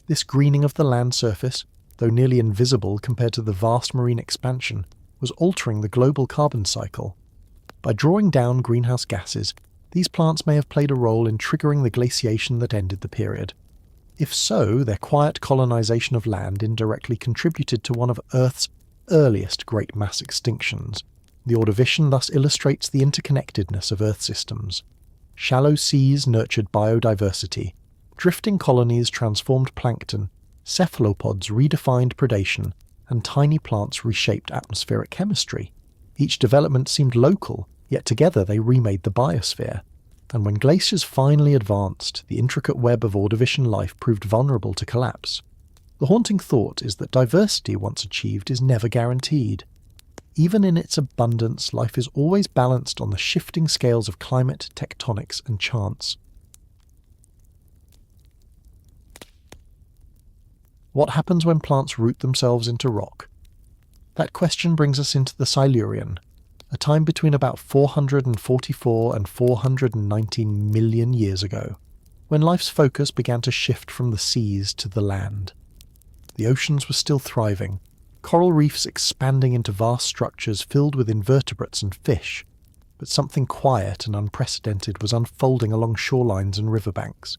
This greening of the land surface, though nearly invisible compared to the vast marine expansion, was altering the global carbon cycle. By drawing down greenhouse gases, these plants may have played a role in triggering the glaciation that ended the period. If so, their quiet colonization of land indirectly contributed to one of Earth's earliest great mass extinctions. The Ordovician thus illustrates the interconnectedness of Earth systems. Shallow seas nurtured biodiversity, drifting colonies transformed plankton, cephalopods redefined predation, and tiny plants reshaped atmospheric chemistry. Each development seemed local, yet together they remade the biosphere. And when glaciers finally advanced, the intricate web of Ordovician life proved vulnerable to collapse. The haunting thought is that diversity once achieved is never guaranteed. Even in its abundance, life is always balanced on the shifting scales of climate, tectonics, and chance. What happens when plants root themselves into rock? That question brings us into the Silurian, a time between about 444 and 419 million years ago, when life's focus began to shift from the seas to the land. The oceans were still thriving, coral reefs expanding into vast structures filled with invertebrates and fish, but something quiet and unprecedented was unfolding along shorelines and riverbanks.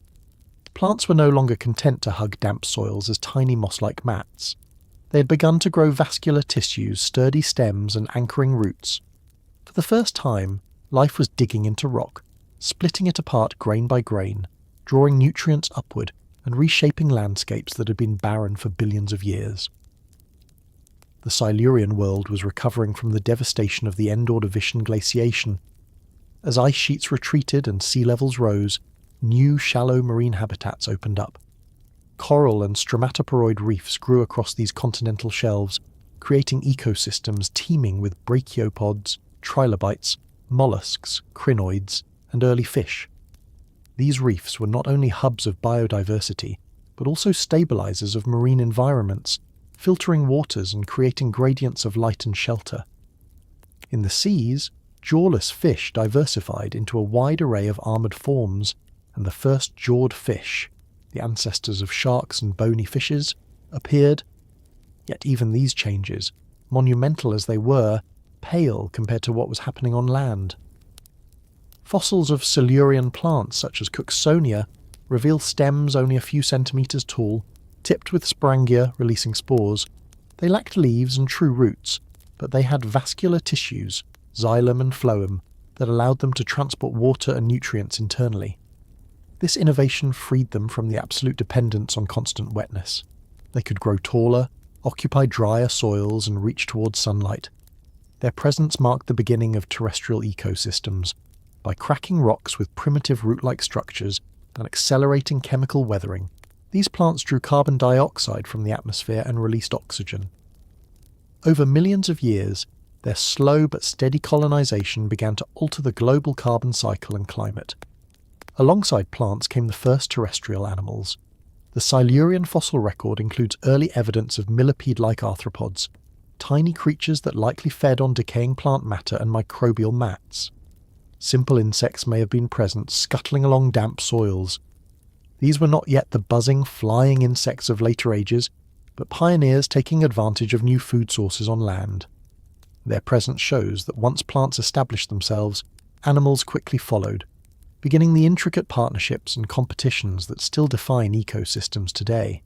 Plants were no longer content to hug damp soils as tiny moss-like mats. They had begun to grow vascular tissues, sturdy stems, and anchoring roots. For the first time, life was digging into rock, splitting it apart grain by grain, drawing nutrients upward and reshaping landscapes that had been barren for billions of years. The Silurian world was recovering from the devastation of the end Ordovician glaciation. As ice sheets retreated and sea levels rose, new shallow marine habitats opened up. Coral and stromatoporoid reefs grew across these continental shelves, creating ecosystems teeming with brachiopods, trilobites, mollusks, crinoids, and early fish. These reefs were not only hubs of biodiversity, but also stabilizers of marine environments, filtering waters and creating gradients of light and shelter. In the seas, jawless fish diversified into a wide array of armoured forms, and the first jawed fish, the ancestors of sharks and bony fishes, appeared. Yet even these changes, monumental as they were, pale compared to what was happening on land. Fossils of Silurian plants such as Cooksonia reveal stems only a few centimetres tall, tipped with sporangia releasing spores. They lacked leaves and true roots, but they had vascular tissues, xylem and phloem, that allowed them to transport water and nutrients internally. This innovation freed them from the absolute dependence on constant wetness. They could grow taller, occupy drier soils, and reach towards sunlight. Their presence marked the beginning of terrestrial ecosystems. By cracking rocks with primitive root-like structures and accelerating chemical weathering, these plants drew carbon dioxide from the atmosphere and released oxygen. Over millions of years, their slow but steady colonization began to alter the global carbon cycle and climate. Alongside plants came the first terrestrial animals. The Silurian fossil record includes early evidence of millipede-like arthropods, tiny creatures that likely fed on decaying plant matter and microbial mats. Simple insects may have been present, scuttling along damp soils. These were not yet the buzzing, flying insects of later ages, but pioneers taking advantage of new food sources on land. Their presence shows that once plants established themselves, animals quickly followed, beginning the intricate partnerships and competitions that still define ecosystems today.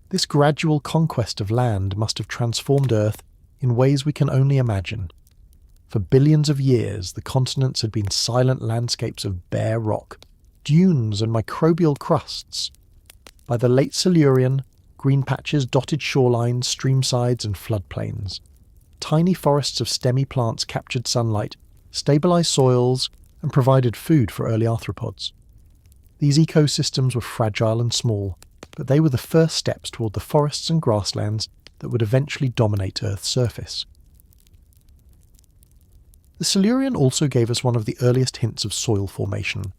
This gradual conquest of land must have transformed Earth in ways we can only imagine. For billions of years, the continents had been silent landscapes of bare rock, dunes and microbial crusts. By the late Silurian, green patches dotted shorelines, streamsides and floodplains. Tiny forests of stemmy plants captured sunlight, stabilized soils, and provided food for early arthropods. These ecosystems were fragile and small, but they were the first steps toward the forests and grasslands that would eventually dominate Earth's surface. The Silurian also gave us one of the earliest hints of soil formation.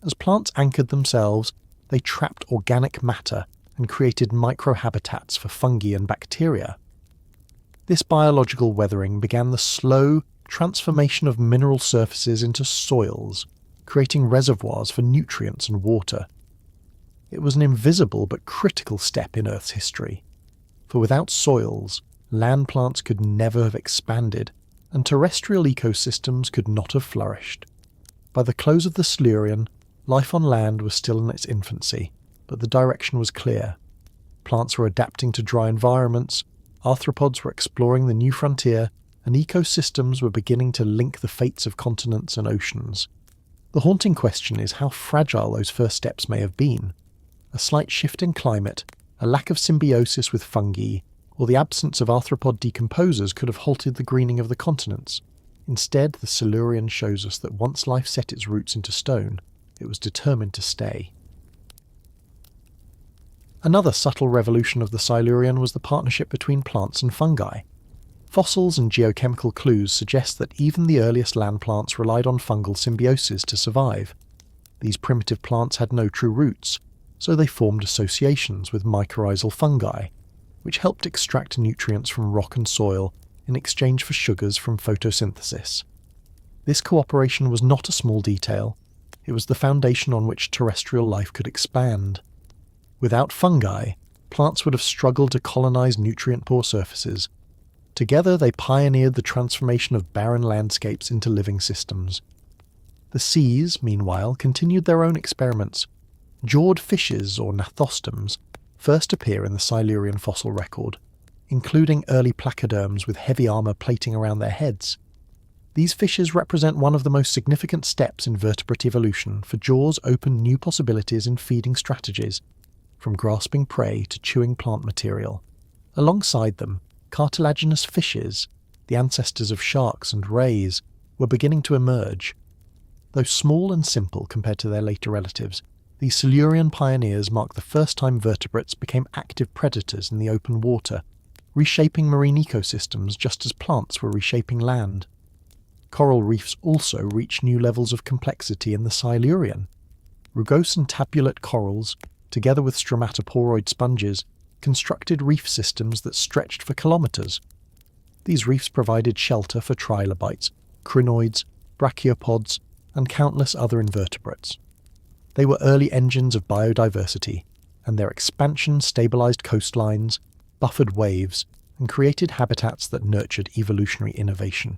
As plants anchored themselves, they trapped organic matter and created microhabitats for fungi and bacteria. This biological weathering began the slow transformation of mineral surfaces into soils, creating reservoirs for nutrients and water. It was an invisible but critical step in Earth's history, for without soils, land plants could never have expanded, and terrestrial ecosystems could not have flourished. By the close of the Silurian, life on land was still in its infancy, but the direction was clear. Plants were adapting to dry environments, arthropods were exploring the new frontier, and ecosystems were beginning to link the fates of continents and oceans. The haunting question is how fragile those first steps may have been. A slight shift in climate, a lack of symbiosis with fungi, or the absence of arthropod decomposers could have halted the greening of the continents. Instead, the Silurian shows us that once life set its roots into stone, it was determined to stay. Another subtle revolution of the Silurian was the partnership between plants and fungi. Fossils and geochemical clues suggest that even the earliest land plants relied on fungal symbiosis to survive. These primitive plants had no true roots, so they formed associations with mycorrhizal fungi, which helped extract nutrients from rock and soil in exchange for sugars from photosynthesis. This cooperation was not a small detail, it was the foundation on which terrestrial life could expand. Without fungi, plants would have struggled to colonize nutrient-poor surfaces. Together they pioneered the transformation of barren landscapes into living systems. The seas, meanwhile, continued their own experiments. Jawed fishes, or gnathostoms, first appear in the Silurian fossil record, including early placoderms with heavy armour plating around their heads. These fishes represent one of the most significant steps in vertebrate evolution, for jaws opened new possibilities in feeding strategies, from grasping prey to chewing plant material. Alongside them, cartilaginous fishes, the ancestors of sharks and rays, were beginning to emerge. Though small and simple compared to their later relatives, these Silurian pioneers marked the first time vertebrates became active predators in the open water, reshaping marine ecosystems just as plants were reshaping land. Coral reefs also reached new levels of complexity in the Silurian. Rugose and tabulate corals, together with stromatoporoid sponges, constructed reef systems that stretched for kilometres. These reefs provided shelter for trilobites, crinoids, brachiopods, and countless other invertebrates. They were early engines of biodiversity, and their expansion stabilised coastlines, buffered waves, and created habitats that nurtured evolutionary innovation.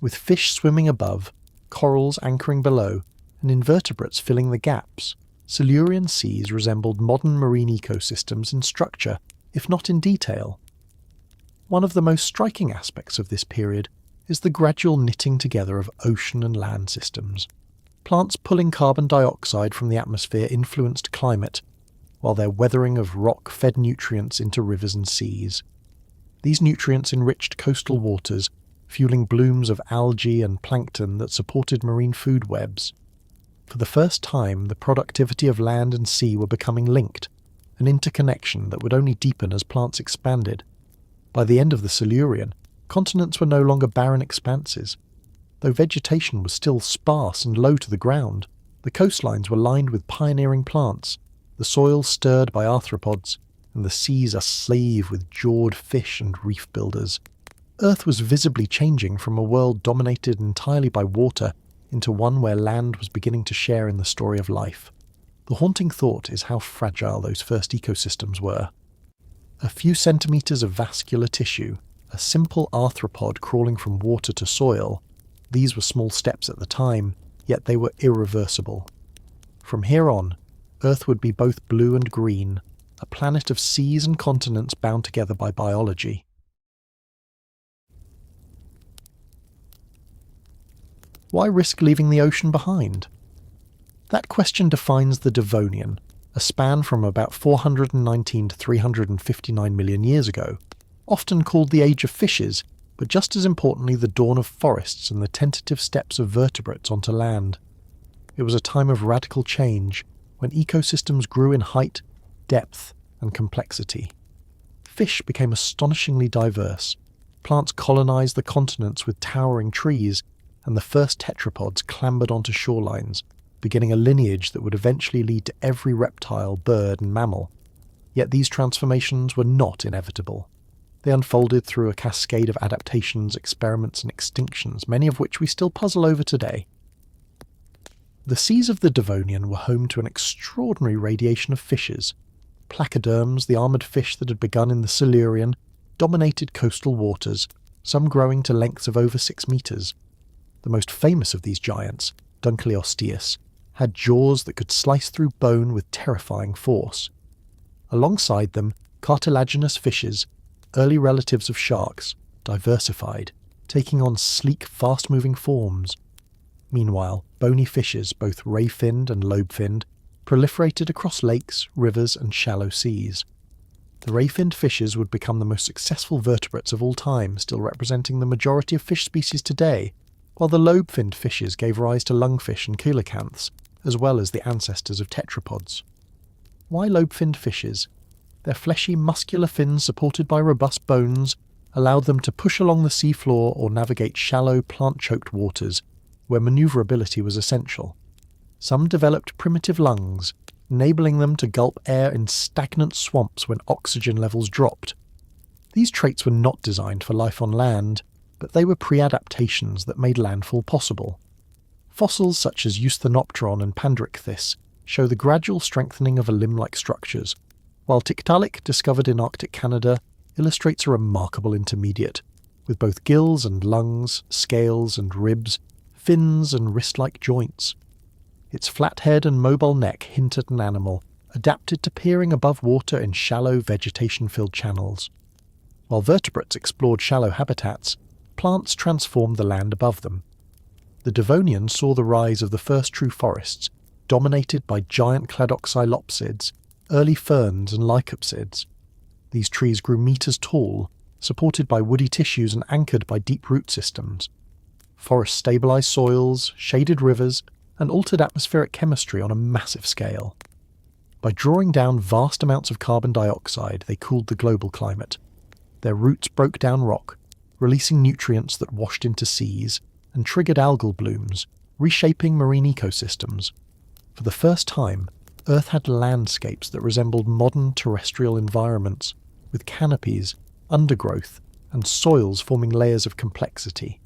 With fish swimming above, corals anchoring below, and invertebrates filling the gaps, Silurian seas resembled modern marine ecosystems in structure, if not in detail. One of the most striking aspects of this period is the gradual knitting together of ocean and land systems. Plants pulling carbon dioxide from the atmosphere influenced climate, while their weathering of rock fed nutrients into rivers and seas. These nutrients enriched coastal waters, fueling blooms of algae and plankton that supported marine food webs. For the first time, the productivity of land and sea were becoming linked, an interconnection that would only deepen as plants expanded. By the end of the Silurian, continents were no longer barren expanses. Though vegetation was still sparse and low to the ground, the coastlines were lined with pioneering plants, the soil stirred by arthropods, and the seas aslave with jawed fish and reef builders. Earth was visibly changing from a world dominated entirely by water into one where land was beginning to share in the story of life. The haunting thought is how fragile those first ecosystems were. A few centimetres of vascular tissue, a simple arthropod crawling from water to soil, these were small steps at the time, yet they were irreversible. From here on, Earth would be both blue and green, a planet of seas and continents bound together by biology. Why risk leaving the ocean behind? That question defines the Devonian, a span from about 419 to 359 million years ago, often called the Age of Fishes, but just as importantly the dawn of forests and the tentative steps of vertebrates onto land. It was a time of radical change, when ecosystems grew in height, depth, and complexity. Fish became astonishingly diverse. Plants colonized the continents with towering trees, and the first tetrapods clambered onto shorelines, beginning a lineage that would eventually lead to every reptile, bird, and mammal. Yet these transformations were not inevitable. They unfolded through a cascade of adaptations, experiments, and extinctions, many of which we still puzzle over today. The seas of the Devonian were home to an extraordinary radiation of fishes. Placoderms, the armoured fish that had begun in the Silurian, dominated coastal waters, some growing to lengths of over 6 metres. The most famous of these giants, Dunkleosteus, had jaws that could slice through bone with terrifying force. Alongside them, cartilaginous fishes, early relatives of sharks, diversified, taking on sleek, fast-moving forms. Meanwhile, bony fishes, both ray-finned and lobe-finned, proliferated across lakes, rivers, and shallow seas. The ray-finned fishes would become the most successful vertebrates of all time, still representing the majority of fish species today, while the lobe-finned fishes gave rise to lungfish and coelacanths, as well as the ancestors of tetrapods. Why lobe-finned fishes? Their fleshy, muscular fins supported by robust bones allowed them to push along the seafloor or navigate shallow, plant-choked waters, where manoeuvrability was essential. Some developed primitive lungs, enabling them to gulp air in stagnant swamps when oxygen levels dropped. These traits were not designed for life on land, but they were pre-adaptations that made landfall possible. Fossils such as Eusthenopteron and Pandrichthys show the gradual strengthening of a limb-like structures, while Tiktaalik, discovered in Arctic Canada, illustrates a remarkable intermediate, with both gills and lungs, scales and ribs, fins and wrist-like joints. Its flat head and mobile neck hint at an animal adapted to peering above water in shallow, vegetation-filled channels. While vertebrates explored shallow habitats, plants transformed the land above them. The Devonian saw the rise of the first true forests, dominated by giant cladoxylopsids, early ferns and lycopsids. These trees grew meters tall, supported by woody tissues and anchored by deep root systems. Forests stabilized soils, shaded rivers, and altered atmospheric chemistry on a massive scale. By drawing down vast amounts of carbon dioxide, they cooled the global climate. Their roots broke down rock, releasing nutrients that washed into seas and triggered algal blooms, reshaping marine ecosystems. For the first time, Earth had landscapes that resembled modern terrestrial environments, with canopies, undergrowth, and soils forming layers of complexity.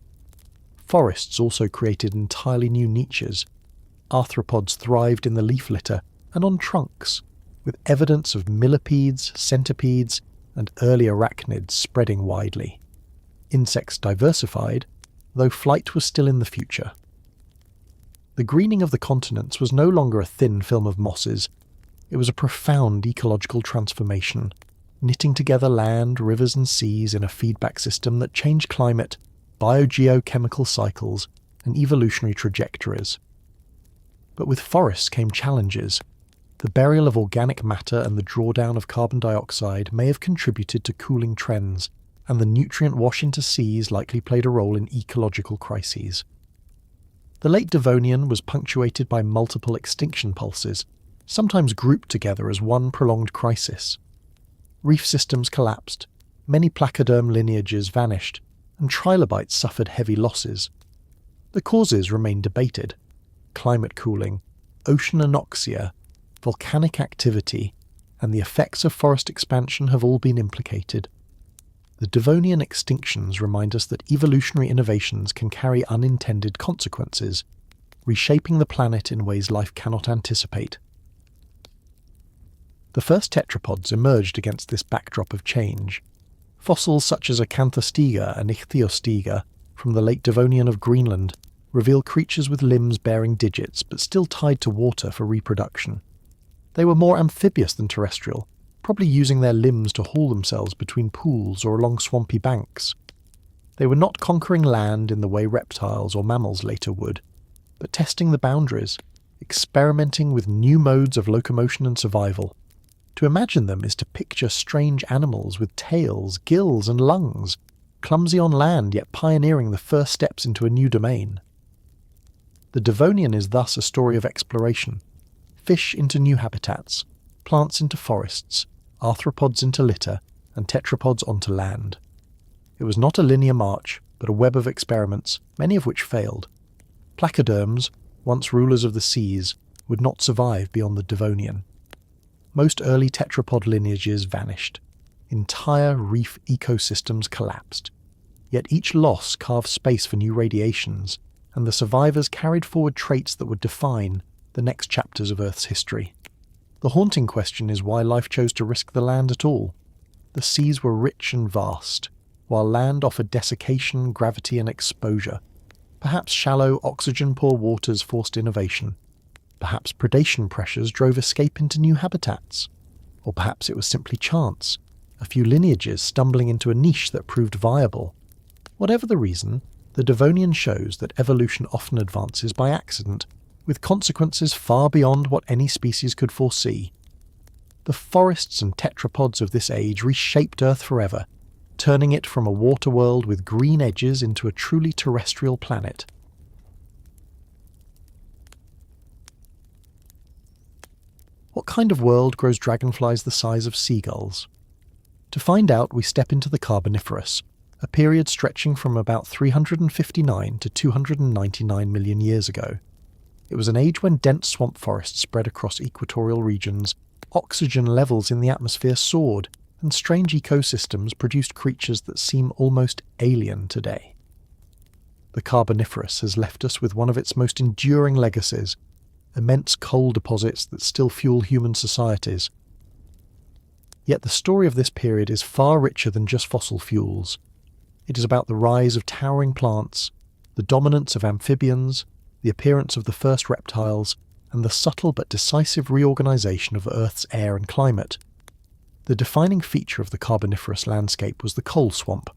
Forests also created entirely new niches. Arthropods thrived in the leaf litter and on trunks, with evidence of millipedes, centipedes, and early arachnids spreading widely. Insects diversified, though flight was still in the future. The greening of the continents was no longer a thin film of mosses. It was a profound ecological transformation, knitting together land, rivers, and seas in a feedback system that changed climate, biogeochemical cycles, and evolutionary trajectories. But with forests came challenges. The burial of organic matter and the drawdown of carbon dioxide may have contributed to cooling trends, and the nutrient wash into seas likely played a role in ecological crises. The late Devonian was punctuated by multiple extinction pulses, sometimes grouped together as one prolonged crisis. Reef systems collapsed, many placoderm lineages vanished, and trilobites suffered heavy losses. The causes remain debated. Climate cooling, ocean anoxia, volcanic activity, and the effects of forest expansion have all been implicated. The Devonian extinctions remind us that evolutionary innovations can carry unintended consequences, reshaping the planet in ways life cannot anticipate. The first tetrapods emerged against this backdrop of change. Fossils such as Acanthostega and Ichthyostega from the late Devonian of Greenland reveal creatures with limbs bearing digits but still tied to water for reproduction. They were more amphibious than terrestrial, probably using their limbs to haul themselves between pools or along swampy banks. They were not conquering land in the way reptiles or mammals later would, but testing the boundaries, experimenting with new modes of locomotion and survival. To imagine them is to picture strange animals with tails, gills, and lungs, clumsy on land yet pioneering the first steps into a new domain. The Devonian is thus a story of exploration. Fish into new habitats, plants into forests, arthropods into litter, and tetrapods onto land. It was not a linear march, but a web of experiments, many of which failed. Placoderms, once rulers of the seas, would not survive beyond the Devonian. Most early tetrapod lineages vanished. Entire reef ecosystems collapsed. Yet each loss carved space for new radiations, and the survivors carried forward traits that would define the next chapters of Earth's history. The haunting question is why life chose to risk the land at all. The seas were rich and vast, while land offered desiccation, gravity and exposure. Perhaps shallow, oxygen-poor waters forced innovation. Perhaps predation pressures drove escape into new habitats. Or perhaps it was simply chance, a few lineages stumbling into a niche that proved viable. Whatever the reason, the Devonian shows that evolution often advances by accident, with consequences far beyond what any species could foresee. The forests and tetrapods of this age reshaped Earth forever, turning it from a water world with green edges into a truly terrestrial planet. What kind of world grows dragonflies the size of seagulls? To find out, we step into the Carboniferous, a period stretching from about 359 to 299 million years ago. It was an age when dense swamp forests spread across equatorial regions, oxygen levels in the atmosphere soared, and strange ecosystems produced creatures that seem almost alien today. The Carboniferous has left us with one of its most enduring legacies, immense coal deposits that still fuel human societies. Yet the story of this period is far richer than just fossil fuels. It is about the rise of towering plants, the dominance of amphibians, the appearance of the first reptiles, and the subtle but decisive reorganization of Earth's air and climate. The defining feature of the Carboniferous landscape was the coal swamp.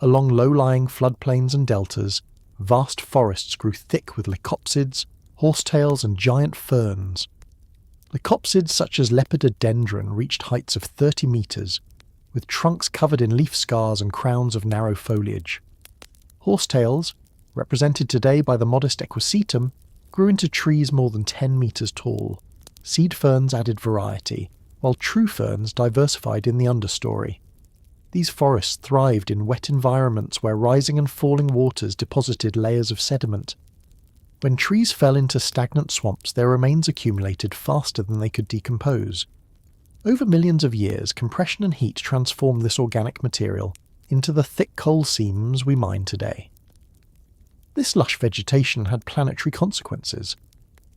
Along low-lying floodplains and deltas, vast forests grew thick with lecopsids, horsetails, and giant ferns. Lecopsids such as lepidodendron reached heights of 30 meters, with trunks covered in leaf scars and crowns of narrow foliage. Horsetails, represented today by the modest equisetum, grew into trees more than 10 meters tall. Seed ferns added variety, while true ferns diversified in the understory. These forests thrived in wet environments where rising and falling waters deposited layers of sediment. When trees fell into stagnant swamps, their remains accumulated faster than they could decompose. Over millions of years, compression and heat transformed this organic material into the thick coal seams we mine today. This lush vegetation had planetary consequences.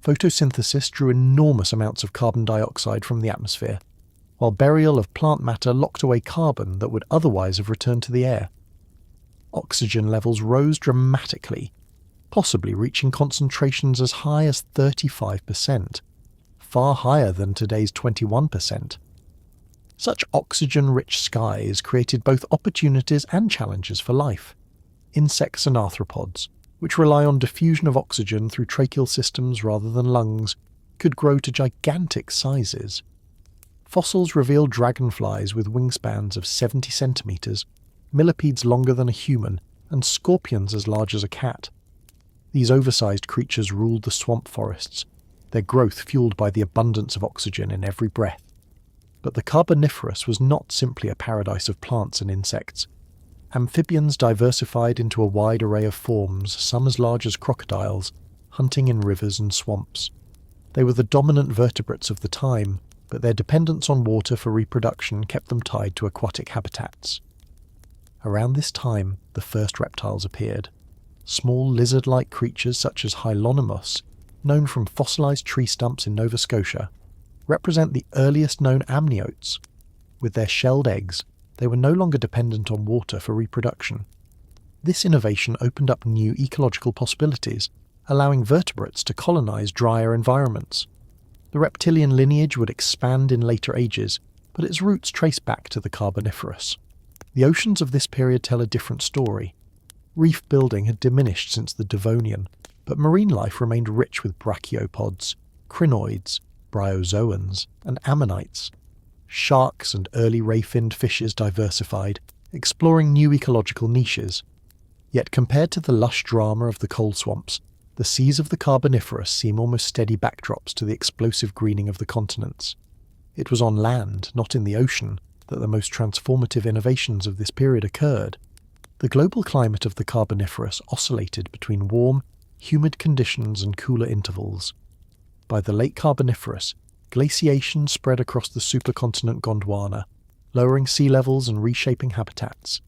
Photosynthesis drew enormous amounts of carbon dioxide from the atmosphere, while burial of plant matter locked away carbon that would otherwise have returned to the air. Oxygen levels rose dramatically, possibly reaching concentrations as high as 35%, far higher than today's 21%. Such oxygen-rich skies created both opportunities and challenges for life. Insects and arthropods, which rely on diffusion of oxygen through tracheal systems rather than lungs, could grow to gigantic sizes. Fossils reveal dragonflies with wingspans of 70 centimeters, millipedes longer than a human, and scorpions as large as a cat. These oversized creatures ruled the swamp forests, their growth fueled by the abundance of oxygen in every breath. But the Carboniferous was not simply a paradise of plants and insects. Amphibians diversified into a wide array of forms, some as large as crocodiles, hunting in rivers and swamps. They were the dominant vertebrates of the time, but their dependence on water for reproduction kept them tied to aquatic habitats. Around this time, the first reptiles appeared. Small lizard-like creatures such as Hylonomous, known from fossilized tree stumps in Nova Scotia, represent the earliest known amniotes. With their shelled eggs, they were no longer dependent on water for reproduction. This innovation opened up new ecological possibilities, allowing vertebrates to colonize drier environments. The reptilian lineage would expand in later ages, but its roots trace back to the Carboniferous. The oceans of this period tell a different story. Reef building had diminished since the Devonian, but marine life remained rich with brachiopods, crinoids, bryozoans, and ammonites. Sharks and early ray-finned fishes diversified, exploring new ecological niches. Yet compared to the lush drama of the coal swamps, the seas of the Carboniferous seem almost steady backdrops to the explosive greening of the continents. It was on land, not in the ocean, that the most transformative innovations of this period occurred. The global climate of the Carboniferous oscillated between warm, humid conditions and cooler intervals. By the late Carboniferous, glaciation spread across the supercontinent Gondwana, lowering sea levels and reshaping habitats.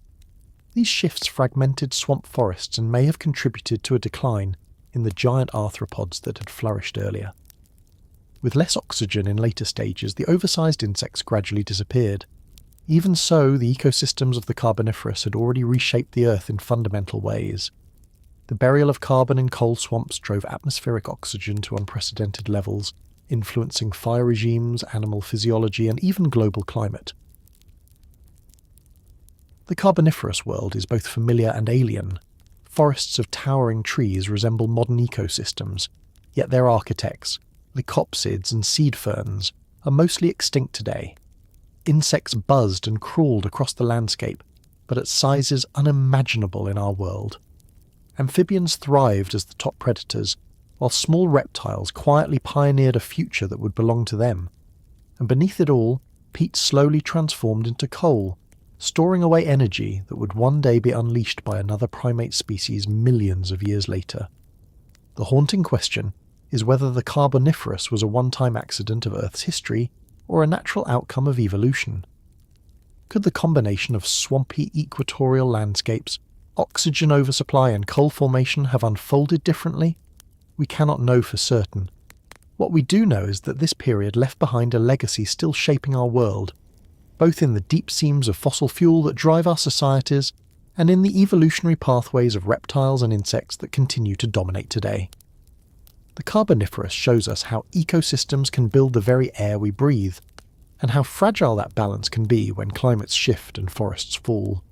These shifts fragmented swamp forests and may have contributed to a decline in the giant arthropods that had flourished earlier. With less oxygen in later stages, the oversized insects gradually disappeared. Even so, the ecosystems of the Carboniferous had already reshaped the Earth in fundamental ways. The burial of carbon in coal swamps drove atmospheric oxygen to unprecedented levels, influencing fire regimes, animal physiology, and even global climate. The Carboniferous world is both familiar and alien. Forests of towering trees resemble modern ecosystems, yet their architects, 𝐓𝐿𝐄𝐒𝐓𝐀𝐌𝐏𝐒 and seed ferns, are mostly extinct today. Insects buzzed and crawled across the landscape, but at sizes unimaginable in our world. Amphibians thrived as the top predators, while small reptiles quietly pioneered a future that would belong to them. And beneath it all, peat slowly transformed into coal, storing away energy that would one day be unleashed by another primate species millions of years later. The haunting question is whether the Carboniferous was a one-time accident of Earth's history or a natural outcome of evolution. Could the combination of swampy equatorial landscapes, oxygen oversupply and coal formation have unfolded differently? We cannot know for certain. What we do know is that this period left behind a legacy still shaping our world, both in the deep seams of fossil fuel that drive our societies and in the evolutionary pathways of reptiles and insects that continue to dominate today. The Carboniferous shows us how ecosystems can build the very air we breathe, and how fragile that balance can be when climates shift and forests fall.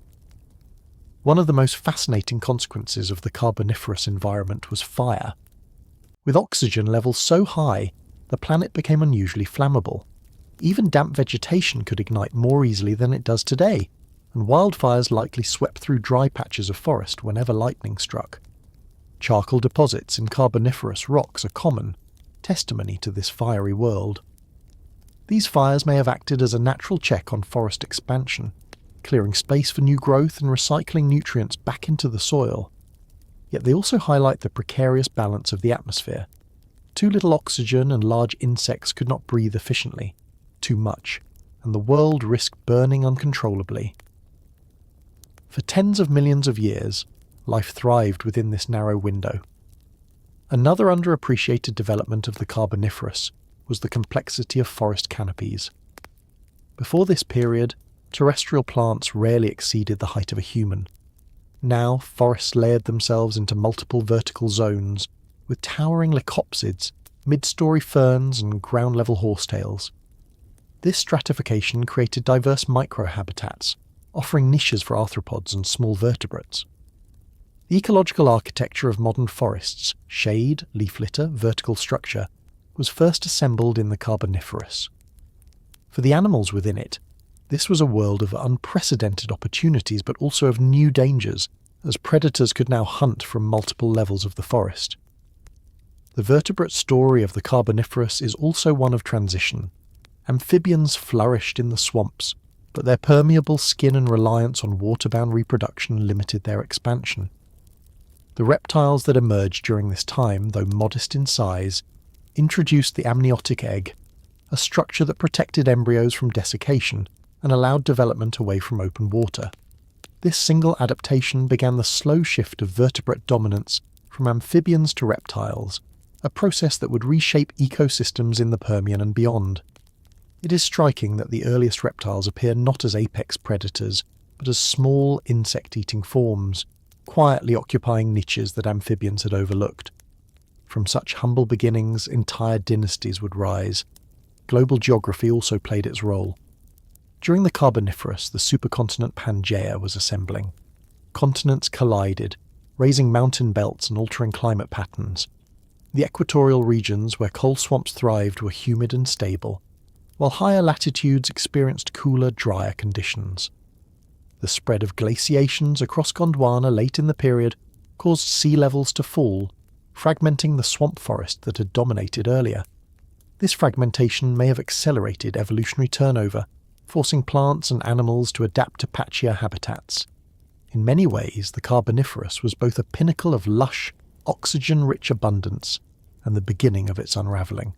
One of the most fascinating consequences of the Carboniferous environment was fire. With oxygen levels so high, the planet became unusually flammable. Even damp vegetation could ignite more easily than it does today, and wildfires likely swept through dry patches of forest whenever lightning struck. Charcoal deposits in Carboniferous rocks are common, testimony to this fiery world. These fires may have acted as a natural check on forest expansion, clearing space for new growth and recycling nutrients back into the soil. Yet they also highlight the precarious balance of the atmosphere. Too little oxygen and large insects could not breathe efficiently. Too much, and the world risked burning uncontrollably. For tens of millions of years, life thrived within this narrow window. Another underappreciated development of the Carboniferous was the complexity of forest canopies. Before this period, terrestrial plants rarely exceeded the height of a human. Now, forests layered themselves into multiple vertical zones, with towering 𝐓𝐿𝐄𝐒𝐓𝐀, mid-story ferns and ground-level horsetails. This stratification created diverse microhabitats, offering niches for arthropods and small vertebrates. The ecological architecture of modern forests, shade, leaf litter, vertical structure, was first assembled in the Carboniferous. For the animals within it, this was a world of unprecedented opportunities but also of new dangers, as predators could now hunt from multiple levels of the forest. The vertebrate story of the Carboniferous is also one of transition. Amphibians flourished in the swamps, but their permeable skin and reliance on water-bound reproduction limited their expansion. The reptiles that emerged during this time, though modest in size, introduced the amniotic egg, a structure that protected embryos from desiccation and allowed development away from open water. This single adaptation began the slow shift of vertebrate dominance from amphibians to reptiles, a process that would reshape ecosystems in the Permian and beyond. It is striking that the earliest reptiles appear not as apex predators, but as small insect-eating forms, quietly occupying niches that amphibians had overlooked. From such humble beginnings, entire dynasties would rise. Global geography also played its role. During the Carboniferous, the supercontinent Pangaea was assembling. Continents collided, raising mountain belts and altering climate patterns. The equatorial regions where coal swamps thrived were humid and stable, while higher latitudes experienced cooler, drier conditions. The spread of glaciations across Gondwana late in the period caused sea levels to fall, fragmenting the swamp forest that had dominated earlier. This fragmentation may have accelerated evolutionary turnover, forcing plants and animals to adapt to patchier habitats. In many ways, the Carboniferous was both a pinnacle of lush, oxygen-rich abundance and the beginning of its unravelling.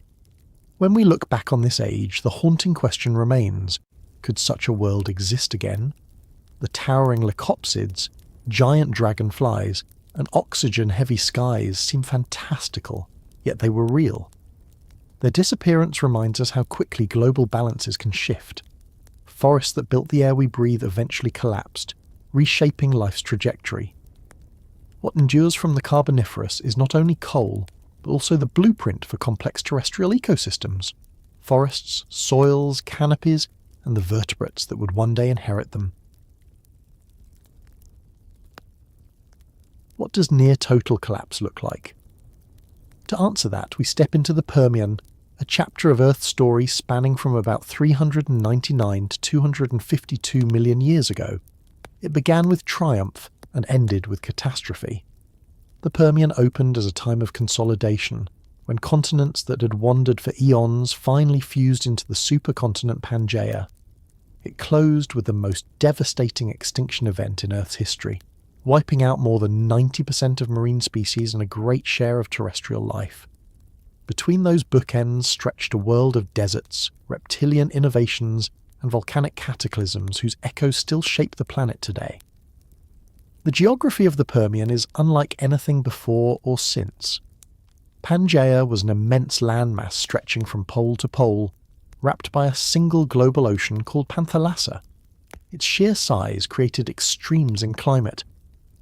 When we look back on this age, the haunting question remains, could such a world exist again? The towering leucopsids, giant dragonflies, and oxygen-heavy skies seem fantastical, yet they were real. Their disappearance reminds us how quickly global balances can shift. Forests that built the air we breathe eventually collapsed, reshaping life's trajectory. What endures from the Carboniferous is not only coal, but also the blueprint for complex terrestrial ecosystems, forests, soils, canopies, and the vertebrates that would one day inherit them. What does near-total collapse look like? To answer that, we step into the Permian, a chapter of Earth's story spanning from about 399 to 252 million years ago. It began with triumph and ended with catastrophe. The Permian opened as a time of consolidation, when continents that had wandered for eons finally fused into the supercontinent Pangaea. It closed with the most devastating extinction event in Earth's history, wiping out more than 90% of marine species and a great share of terrestrial life. Between those bookends stretched a world of deserts, reptilian innovations, and volcanic cataclysms whose echoes still shape the planet today. The geography of the Permian is unlike anything before or since. Pangaea was an immense landmass stretching from pole to pole, wrapped by a single global ocean called Panthalassa. Its sheer size created extremes in climate.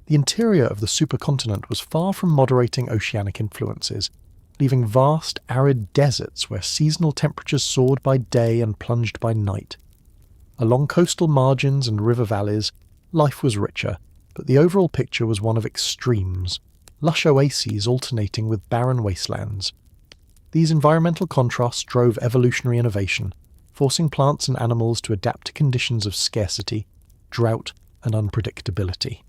The interior of the supercontinent was far from moderating oceanic influences, leaving vast, arid deserts where seasonal temperatures soared by day and plunged by night. Along coastal margins and river valleys, life was richer, but the overall picture was one of extremes, lush oases alternating with barren wastelands. These environmental contrasts drove evolutionary innovation, forcing plants and animals to adapt to conditions of scarcity, drought, and unpredictability.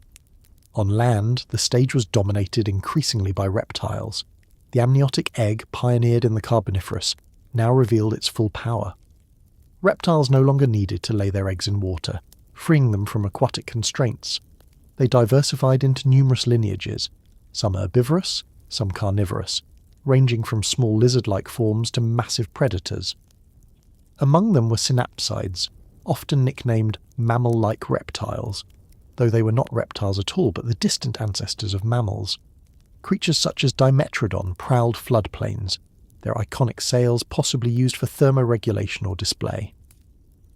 On land, the stage was dominated increasingly by reptiles. The amniotic egg, pioneered in the Carboniferous, now revealed its full power. Reptiles no longer needed to lay their eggs in water, freeing them from aquatic constraints. They diversified into numerous lineages, some herbivorous, some carnivorous, ranging from small lizard-like forms to massive predators. Among them were synapsids, often nicknamed mammal-like reptiles, though they were not reptiles at all but the distant ancestors of mammals. Creatures such as Dimetrodon prowled floodplains, their iconic sails possibly used for thermoregulation or display.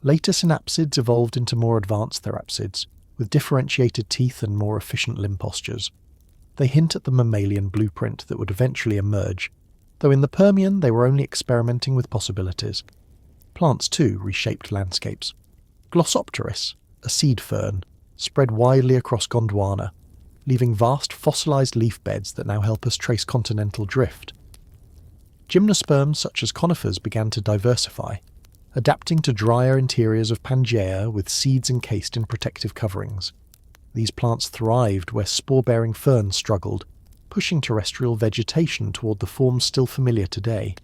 Later synapsids evolved into more advanced therapsids, with differentiated teeth and more efficient limb postures. They hint at the mammalian blueprint that would eventually emerge, though in the Permian they were only experimenting with possibilities. Plants too reshaped landscapes. Glossopteris, a seed fern, spread widely across Gondwana, leaving vast fossilised leaf beds that now help us trace continental drift. Gymnosperms such as conifers began to diversify, adapting to drier interiors of Pangaea with seeds encased in protective coverings. These plants thrived where spore-bearing ferns struggled, pushing terrestrial vegetation toward the forms still familiar today.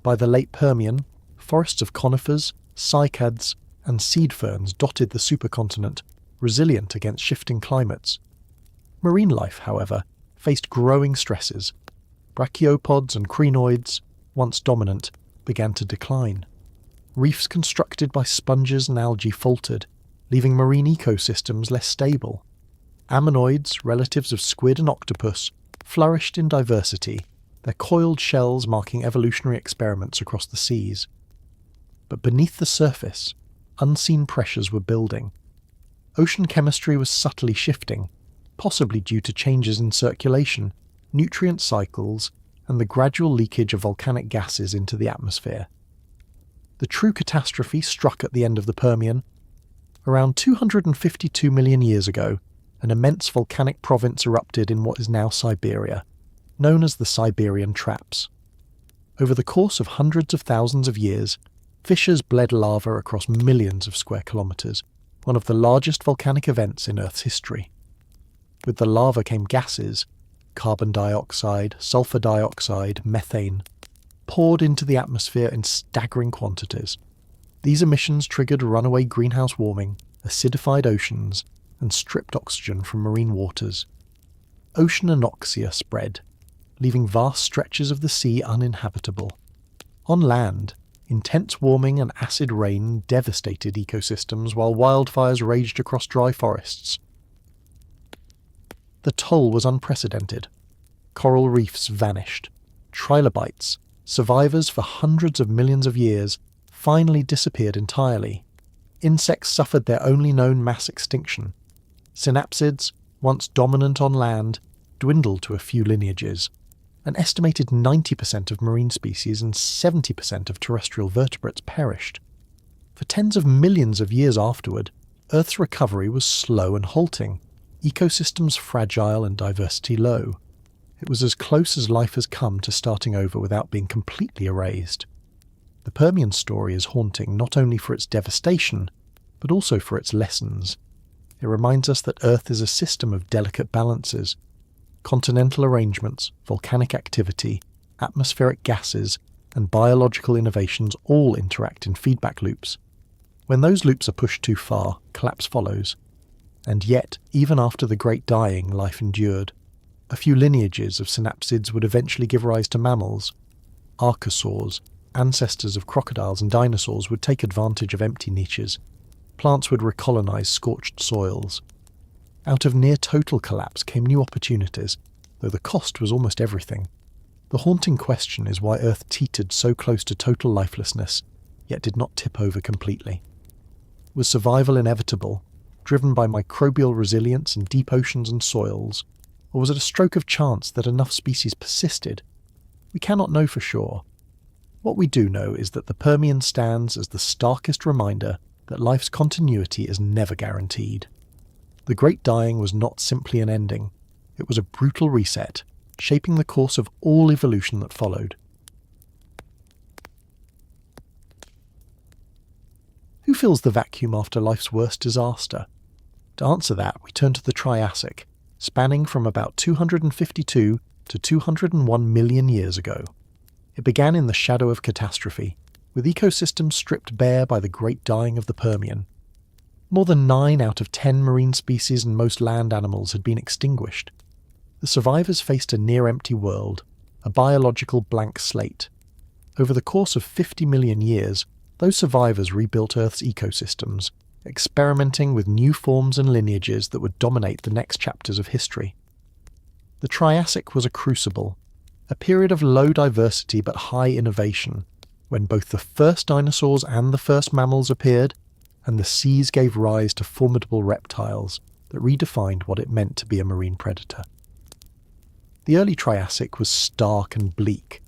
By the late Permian, forests of conifers, cycads, and seed ferns dotted the supercontinent, resilient against shifting climates. Marine life, however, faced growing stresses. Brachiopods and crinoids, once dominant, began to decline. Reefs constructed by sponges and algae faltered, leaving marine ecosystems less stable. Ammonoids, relatives of squid and octopus, flourished in diversity, their coiled shells marking evolutionary experiments across the seas. But beneath the surface, unseen pressures were building. Ocean chemistry was subtly shifting, possibly due to changes in circulation, nutrient cycles, and the gradual leakage of volcanic gases into the atmosphere. The true catastrophe struck at the end of the Permian. Around 252 million years ago, an immense volcanic province erupted in what is now Siberia, known as the Siderian Traps. Over the course of hundreds of thousands of years, fissures bled lava across millions of square kilometres, one of the largest volcanic events in Earth's history. With the lava came gases, carbon dioxide, sulfur dioxide, methane, poured into the atmosphere in staggering quantities. These emissions triggered runaway greenhouse warming, acidified oceans, and stripped oxygen from marine waters. Ocean anoxia spread, leaving vast stretches of the sea uninhabitable. On land, intense warming and acid rain devastated ecosystems while wildfires raged across dry forests. The toll was unprecedented. Coral reefs vanished. Trilobites, survivors for hundreds of millions of years, finally disappeared entirely. Insects suffered their only known mass extinction. Synapsids, once dominant on land, dwindled to a few lineages. An estimated 90% of marine species and 70% of terrestrial vertebrates perished. For tens of millions of years afterward, Earth's recovery was slow and halting, ecosystems fragile and diversity low. It was as close as life has come to starting over without being completely erased. The Permian story is haunting not only for its devastation, but also for its lessons. It reminds us that Earth is a system of delicate balances. Continental arrangements, volcanic activity, atmospheric gases, and biological innovations all interact in feedback loops. When those loops are pushed too far, collapse follows. And yet, even after the Great Dying, life endured. A few lineages of synapsids would eventually give rise to mammals. Archosaurs, ancestors of crocodiles and dinosaurs, would take advantage of empty niches. Plants would recolonize scorched soils. Out of near-total collapse came new opportunities, though the cost was almost everything. The haunting question is why Earth teetered so close to total lifelessness, yet did not tip over completely. Was survival inevitable, driven by microbial resilience in deep oceans and soils, or was it a stroke of chance that enough species persisted? We cannot know for sure. What we do know is that the Permian stands as the starkest reminder that life's continuity is never guaranteed. The Great Dying was not simply an ending. It was a brutal reset, shaping the course of all evolution that followed. Who fills the vacuum after life's worst disaster? To answer that, we turn to the Triassic, spanning from about 252 to 201 million years ago. It began in the shadow of catastrophe, with ecosystems stripped bare by the Great Dying of the Permian. More than 9 out of 10 marine species and most land animals had been extinguished. The survivors faced a near-empty world, a biological blank slate. Over the course of 50 million years, those survivors rebuilt Earth's ecosystems, experimenting with new forms and lineages that would dominate the next chapters of history. The Triassic was a crucible, a period of low diversity but high innovation, when both the first dinosaurs and the first mammals appeared, and the seas gave rise to formidable reptiles that redefined what it meant to be a marine predator. The early Triassic was stark and bleak.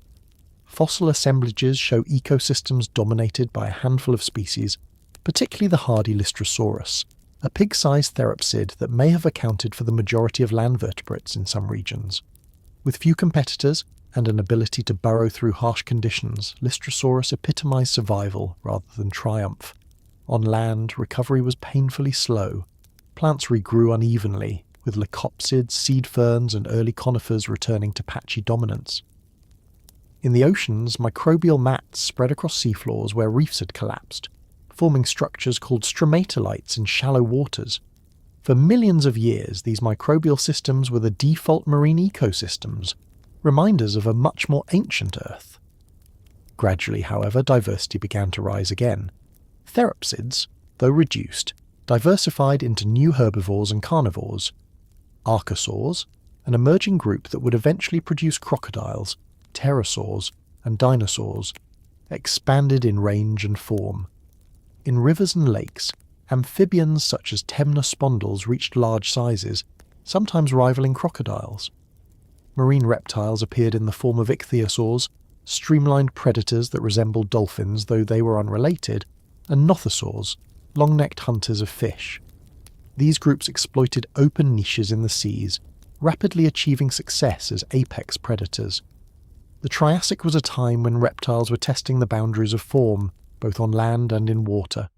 Fossil assemblages show ecosystems dominated by a handful of species, particularly the hardy Lystrosaurus, a pig-sized therapsid that may have accounted for the majority of land vertebrates in some regions. With few competitors and an ability to burrow through harsh conditions, Lystrosaurus epitomized survival rather than triumph. On land, recovery was painfully slow. Plants regrew unevenly, with leucopsids, seed ferns, and early conifers returning to patchy dominance. In the oceans, microbial mats spread across seafloors where reefs had collapsed, forming structures called stromatolites in shallow waters. For millions of years, these microbial systems were the default marine ecosystems, reminders of a much more ancient Earth. Gradually, however, diversity began to rise again. Therapsids, though reduced, diversified into new herbivores and carnivores. Archosaurs, an emerging group that would eventually produce crocodiles, pterosaurs, and dinosaurs, expanded in range and form. In rivers and lakes, amphibians such as temnospondyls reached large sizes, sometimes rivaling crocodiles. Marine reptiles appeared in the form of ichthyosaurs, streamlined predators that resembled dolphins though they were unrelated, and nothosaurs, long-necked hunters of fish. These groups exploited open niches in the seas, rapidly achieving success as apex predators. The Triassic was a time when reptiles were testing the boundaries of form, both on land and in water.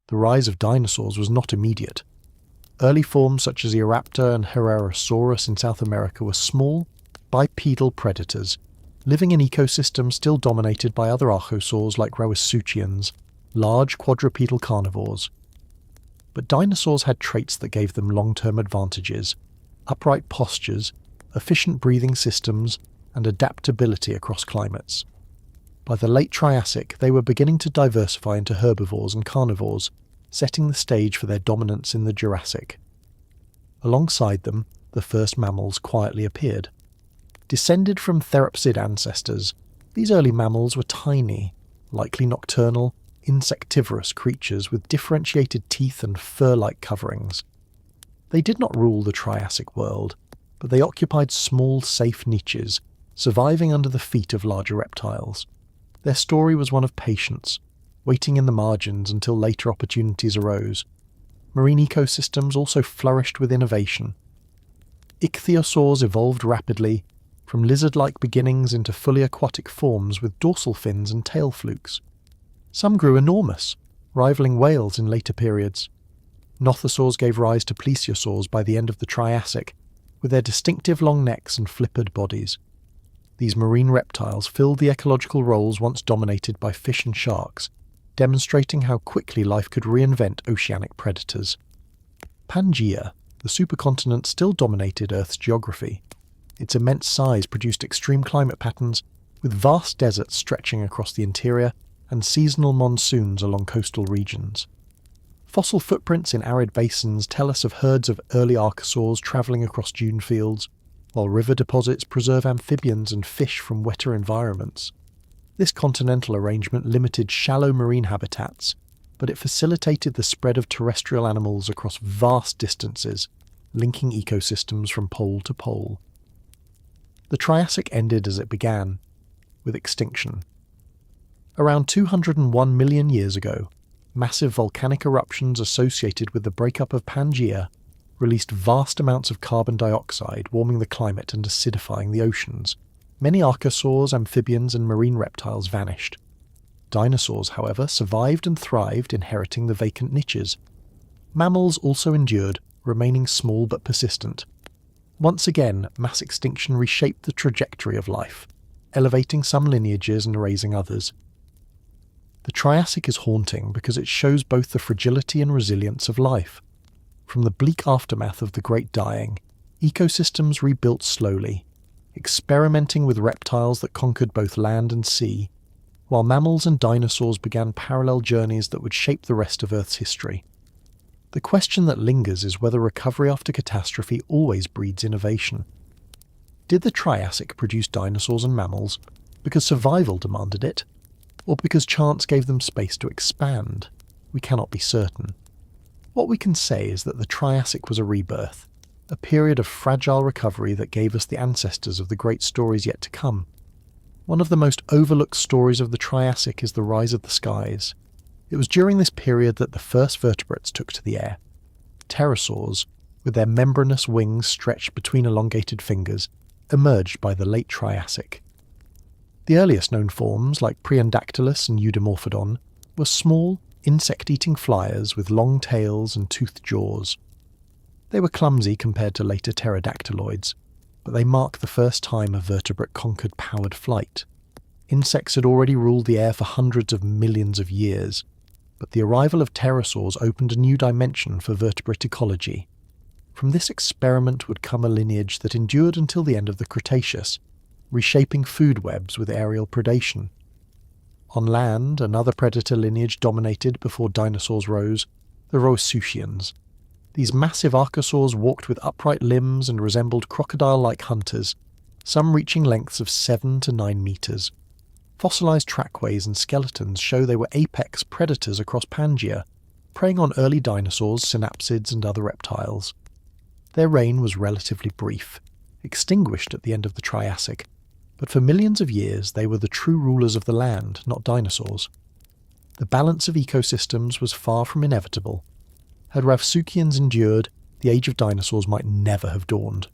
The rise of dinosaurs was not immediate. Early forms such as Eoraptor and Herrerasaurus in South America were small, bipedal predators, living in ecosystems still dominated by other archosaurs like Rhyacians, large quadrupedal carnivores. But dinosaurs had traits that gave them long-term advantages: upright postures, efficient breathing systems, and adaptability across climates. By the late Triassic, they were beginning to diversify into herbivores and carnivores, setting the stage for their dominance in the Jurassic. Alongside them, the first mammals quietly appeared. Descended from therapsid ancestors, these early mammals were tiny, likely nocturnal, insectivorous creatures with differentiated teeth and fur-like coverings. They did not rule the Triassic world, but they occupied small, safe niches, surviving under the feet of larger reptiles. Their story was one of patience, waiting in the margins until later opportunities arose. Marine ecosystems also flourished with innovation. Ichthyosaurs evolved rapidly, from lizard-like beginnings into fully aquatic forms with dorsal fins and tail flukes. Some grew enormous, rivaling whales in later periods. Nothosaurs gave rise to plesiosaurs by the end of the Triassic, with their distinctive long necks and flippered bodies. These marine reptiles filled the ecological roles once dominated by fish and sharks, demonstrating how quickly life could reinvent oceanic predators. Pangaea, the supercontinent, still dominated Earth's geography. Its immense size produced extreme climate patterns, with vast deserts stretching across the interior and seasonal monsoons along coastal regions. Fossil footprints in arid basins tell us of herds of early archosaurs travelling across dune fields, while river deposits preserve amphibians and fish from wetter environments. This continental arrangement limited shallow marine habitats, but it facilitated the spread of terrestrial animals across vast distances, linking ecosystems from pole to pole. The Triassic ended as it began, with extinction. Around 201 million years ago, massive volcanic eruptions associated with the breakup of Pangaea released vast amounts of carbon dioxide, warming the climate and acidifying the oceans. Many archosaurs, amphibians, and marine reptiles vanished. Dinosaurs, however, survived and thrived, inheriting the vacant niches. Mammals also endured, remaining small but persistent. Once again, mass extinction reshaped the trajectory of life, elevating some lineages and raising others. The Triassic is haunting because it shows both the fragility and resilience of life. From the bleak aftermath of the Great Dying, ecosystems rebuilt slowly, experimenting with reptiles that conquered both land and sea, while mammals and dinosaurs began parallel journeys that would shape the rest of Earth's history. The question that lingers is whether recovery after catastrophe always breeds innovation. Did the Triassic produce dinosaurs and mammals because survival demanded it, or because chance gave them space to expand? We cannot be certain. What we can say is that the Triassic was a rebirth, a period of fragile recovery that gave us the ancestors of the great stories yet to come. One of the most overlooked stories of the Triassic is the rise of the skies. It was during this period that the first vertebrates took to the air. Pterosaurs, with their membranous wings stretched between elongated fingers, emerged by the late Triassic. The earliest known forms, like Preandactylus and Eudimorphodon, were small, insect-eating flyers with long tails and toothed jaws. They were clumsy compared to later pterodactyloids, but they mark the first time a vertebrate conquered powered flight. Insects had already ruled the air for hundreds of millions of years, but the arrival of pterosaurs opened a new dimension for vertebrate ecology. From this experiment would come a lineage that endured until the end of the Cretaceous, reshaping food webs with aerial predation. On land, another predator lineage dominated before dinosaurs rose, the Rhyacians. These massive archosaurs walked with upright limbs and resembled crocodile-like hunters, some reaching lengths of 7 to 9 meters. Fossilized trackways and skeletons show they were apex predators across Pangaea, preying on early dinosaurs, synapsids, and other reptiles. Their reign was relatively brief, extinguished at the end of the Triassic, but for millions of years they were the true rulers of the land, not dinosaurs. The balance of ecosystems was far from inevitable. Had Rhyacians endured, the age of dinosaurs might never have dawned.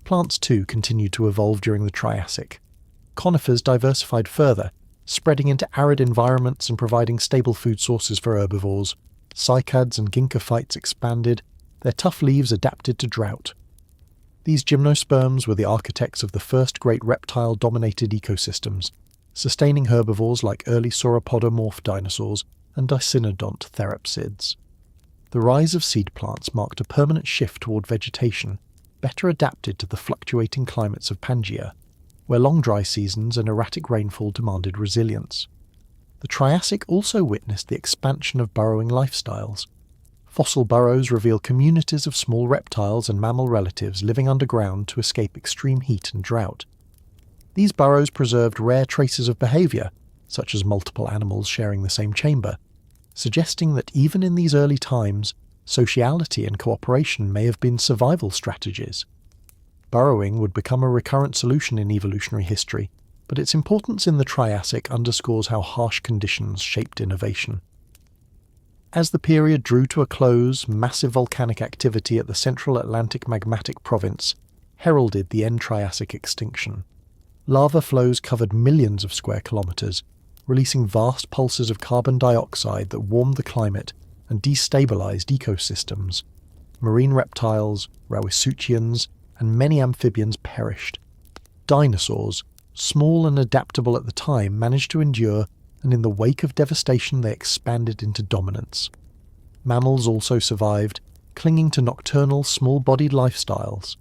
Plants too continued to evolve during the Triassic. Conifers diversified further, spreading into arid environments and providing stable food sources for herbivores. Cycads and ginkgophytes expanded, their tough leaves adapted to drought. These gymnosperms were the architects of the first great reptile-dominated ecosystems, sustaining herbivores like early sauropodomorph dinosaurs and dicynodont therapsids. The rise of seed plants marked a permanent shift toward vegetation, better adapted to the fluctuating climates of Pangaea, where long dry seasons and erratic rainfall demanded resilience. The Triassic also witnessed the expansion of burrowing lifestyles. Fossil burrows reveal communities of small reptiles and mammal relatives living underground to escape extreme heat and drought. These burrows preserved rare traces of behaviour, such as multiple animals sharing the same chamber, suggesting that even in these early times, sociality and cooperation may have been survival strategies. Burrowing would become a recurrent solution in evolutionary history, but its importance in the Triassic underscores how harsh conditions shaped innovation. As the period drew to a close, massive volcanic activity at the Central Atlantic Magmatic Province heralded the end Triassic extinction. Lava flows covered millions of square kilometres, releasing vast pulses of carbon dioxide that warmed the climate and destabilised ecosystems. Marine reptiles, Rhyacians, and many amphibians perished. Dinosaurs, small and adaptable at the time, managed to endure, and in the wake of devastation they expanded into dominance. Mammals also survived, clinging to nocturnal, small-bodied lifestyles.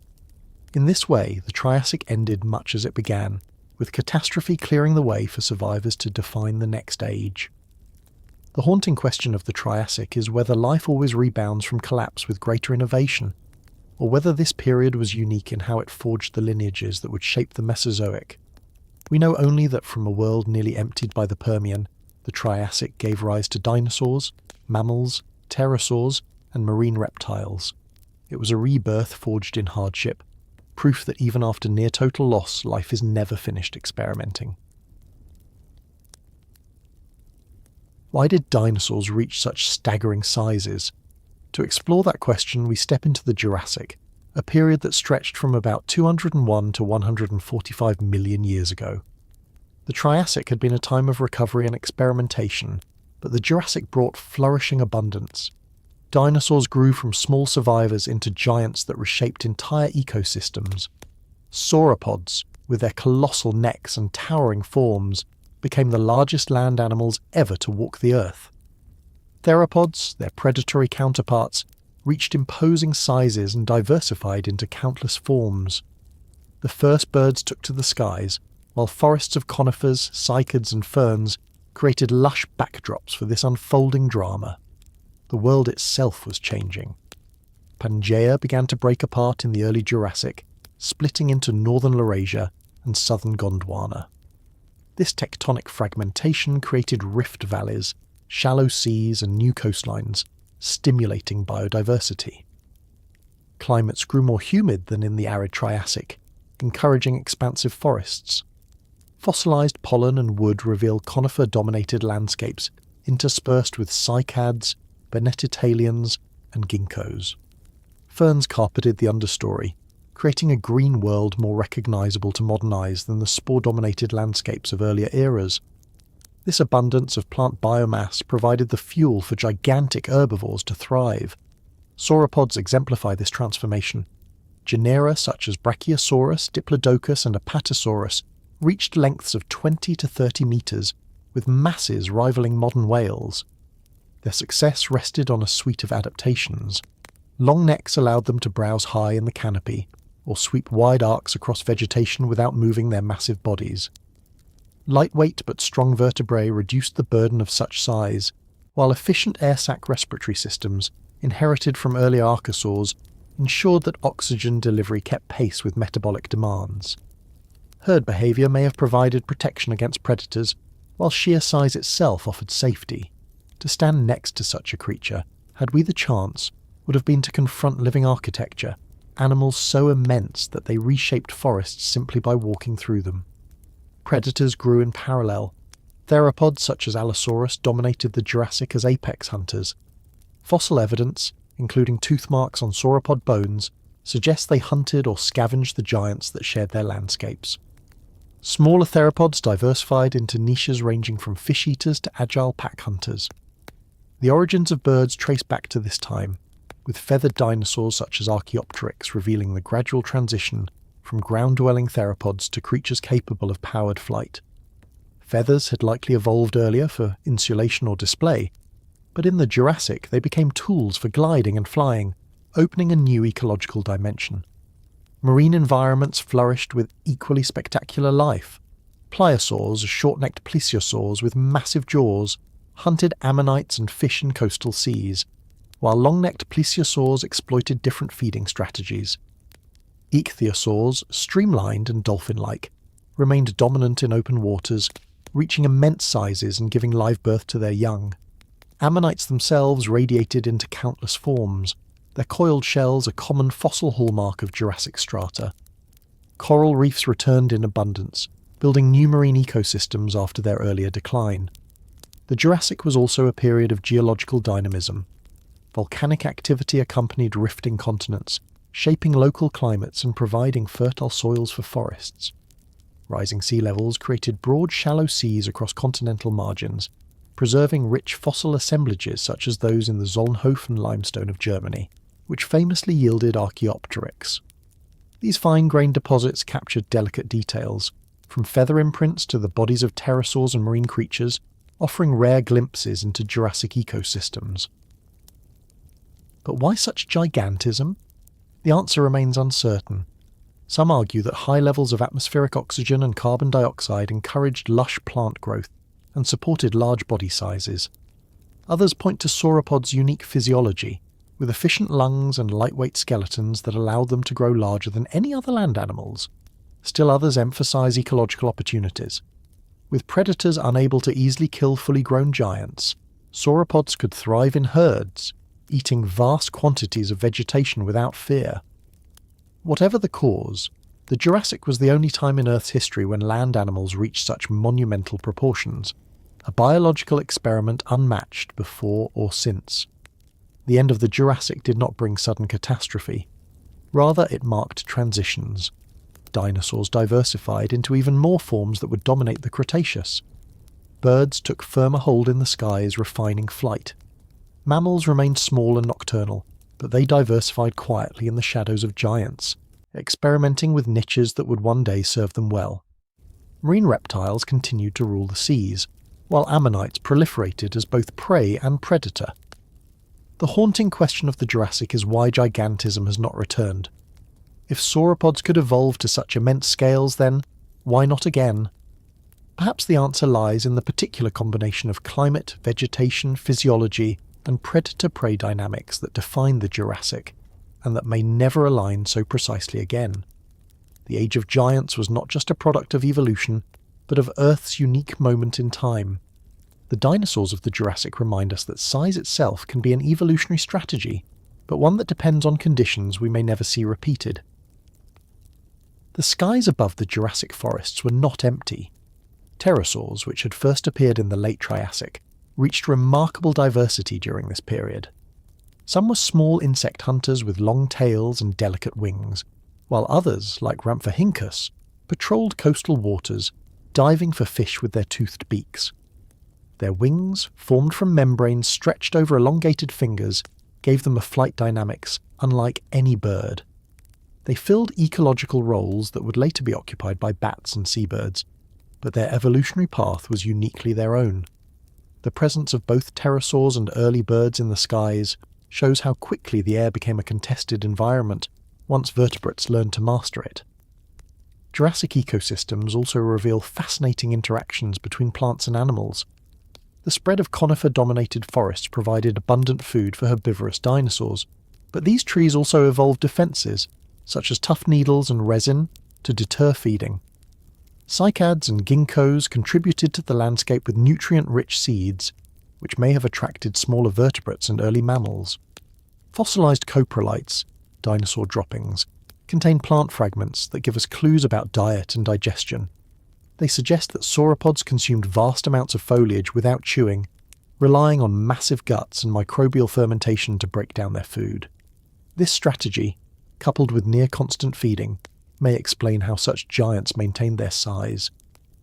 In this way, the Triassic ended much as it began, with catastrophe clearing the way for survivors to define the next age. The haunting question of the Triassic is whether life always rebounds from collapse with greater innovation, or whether this period was unique in how it forged the lineages that would shape the Mesozoic. We know only that from a world nearly emptied by the Permian, the Triassic gave rise to dinosaurs, mammals, pterosaurs, and marine reptiles. It was a rebirth forged in hardship, proof that even after near-total loss, life is never finished experimenting. Why did dinosaurs reach such staggering sizes? To explore that question, we step into the Jurassic, a period that stretched from about 201 to 145 million years ago. The Triassic had been a time of recovery and experimentation, but the Jurassic brought flourishing abundance. Dinosaurs grew from small survivors into giants that reshaped entire ecosystems. Sauropods, with their colossal necks and towering forms, became the largest land animals ever to walk the Earth. Theropods, their predatory counterparts, reached imposing sizes and diversified into countless forms. The first birds took to the skies, while forests of conifers, cycads and ferns created lush backdrops for this unfolding drama. The world itself was changing. Pangaea began to break apart in the early Jurassic, splitting into northern Laurasia and southern Gondwana. This tectonic fragmentation created rift valleys, shallow seas and new coastlines, stimulating biodiversity. Climates grew more humid than in the arid Triassic, encouraging expansive forests. Fossilized pollen and wood reveal conifer-dominated landscapes interspersed with cycads, bennettitalians, and ginkgos. Ferns carpeted the understory, creating a green world more recognizable to modern eyes than the spore-dominated landscapes of earlier eras. This abundance of plant biomass provided the fuel for gigantic herbivores to thrive. Sauropods exemplify this transformation. Genera such as Brachiosaurus, Diplodocus, and Apatosaurus reached lengths of 20 to 30 metres, with masses rivaling modern whales. Their success rested on a suite of adaptations. Long necks allowed them to browse high in the canopy, or sweep wide arcs across vegetation without moving their massive bodies. Lightweight but strong vertebrae reduced the burden of such size, while efficient air sac respiratory systems, inherited from earlier archosaurs, ensured that oxygen delivery kept pace with metabolic demands. Herd behaviour may have provided protection against predators, while sheer size itself offered safety. To stand next to such a creature, had we the chance, would have been to confront living architecture, animals so immense that they reshaped forests simply by walking through them. Predators grew in parallel. Theropods such as Allosaurus dominated the Jurassic as apex hunters. Fossil evidence, including tooth marks on sauropod bones, suggests they hunted or scavenged the giants that shared their landscapes. Smaller theropods diversified into niches ranging from fish-eaters to agile pack hunters. The origins of birds trace back to this time, with feathered dinosaurs such as Archaeopteryx revealing the gradual transition from ground-dwelling theropods to creatures capable of powered flight. Feathers had likely evolved earlier for insulation or display, But in the Jurassic, they became tools for gliding and flying, opening a new ecological dimension. Marine environments flourished with equally spectacular life. Pliosaurs, short-necked plesiosaurs with massive jaws, hunted ammonites and fish in coastal seas, while long-necked plesiosaurs exploited different feeding strategies. Ichthyosaurs, streamlined and dolphin-like, remained dominant in open waters, reaching immense sizes and giving live birth to their young. Ammonites themselves radiated into countless forms, their coiled shells a common fossil hallmark of Jurassic strata. Coral reefs returned in abundance, building new marine ecosystems after their earlier decline. The Jurassic was also a period of geological dynamism. Volcanic activity accompanied rifting continents, shaping local climates and providing fertile soils for forests. Rising sea levels created broad, shallow seas across continental margins, preserving rich fossil assemblages such as those in the Solnhofen limestone of Germany, which famously yielded Archaeopteryx. These fine-grained deposits captured delicate details, from feather imprints to the bodies of pterosaurs and marine creatures, offering rare glimpses into Jurassic ecosystems. But why such gigantism? The answer remains uncertain. Some argue that high levels of atmospheric oxygen and carbon dioxide encouraged lush plant growth and supported large body sizes. Others point to sauropods' unique physiology, with efficient lungs and lightweight skeletons that allowed them to grow larger than any other land animals. Still others emphasize ecological opportunities. With predators unable to easily kill fully grown giants, sauropods could thrive in herds, eating vast quantities of vegetation without fear. Whatever the cause, the Jurassic was the only time in Earth's history when land animals reached such monumental proportions, a biological experiment unmatched before or since. The end of the Jurassic did not bring sudden catastrophe. Rather, it marked transitions. Dinosaurs diversified into even more forms that would dominate the Cretaceous. Birds took firmer hold in the skies, refining flight. Mammals remained small and nocturnal, but they diversified quietly in the shadows of giants, experimenting with niches that would one day serve them well. Marine reptiles continued to rule the seas, while ammonites proliferated as both prey and predator. The haunting question of the Jurassic is why gigantism has not returned. If sauropods could evolve to such immense scales, then why not again? Perhaps the answer lies in the particular combination of climate, vegetation, physiology, and predator-prey dynamics that define the Jurassic, and that may never align so precisely again. The Age of Giants was not just a product of evolution, but of Earth's unique moment in time. The dinosaurs of the Jurassic remind us that size itself can be an evolutionary strategy, but one that depends on conditions we may never see repeated. The skies above the Jurassic forests were not empty. Pterosaurs, which had first appeared in the late Triassic, reached remarkable diversity during this period. Some were small insect hunters with long tails and delicate wings, while others, like Rhamphorhynchus, patrolled coastal waters, diving for fish with their toothed beaks. Their wings, formed from membranes stretched over elongated fingers, gave them a flight dynamics unlike any bird. They filled ecological roles that would later be occupied by bats and seabirds, but their evolutionary path was uniquely their own. The presence of both pterosaurs and early birds in the skies shows how quickly the air became a contested environment once vertebrates learned to master it. Jurassic ecosystems also reveal fascinating interactions between plants and animals. The spread of conifer-dominated forests provided abundant food for herbivorous dinosaurs, but these trees also evolved defences, such as tough needles and resin, to deter feeding. Cycads and ginkgos contributed to the landscape with nutrient-rich seeds, which may have attracted smaller vertebrates and early mammals. Fossilised coprolites, dinosaur droppings, contain plant fragments that give us clues about diet and digestion. They suggest that sauropods consumed vast amounts of foliage without chewing, relying on massive guts and microbial fermentation to break down their food. This strategy, coupled with near-constant feeding, may explain how such giants maintained their size.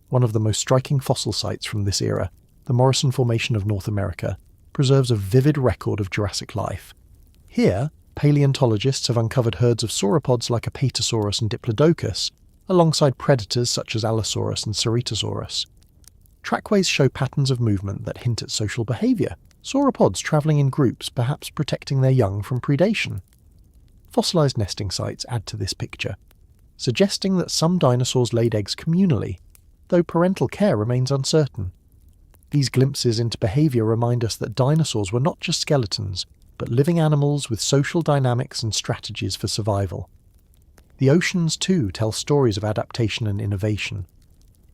One of the most striking fossil sites from this era, the Morrison Formation of North America, preserves a vivid record of Jurassic life. Here, paleontologists have uncovered herds of sauropods like Apatosaurus and Diplodocus, alongside predators such as Allosaurus and Ceratosaurus. Trackways show patterns of movement that hint at social behaviour, sauropods travelling in groups, perhaps protecting their young from predation. Fossilised nesting sites add to this picture, suggesting that some dinosaurs laid eggs communally, though parental care remains uncertain. These glimpses into behaviour remind us that dinosaurs were not just skeletons, but living animals with social dynamics and strategies for survival. The oceans, too, tell stories of adaptation and innovation.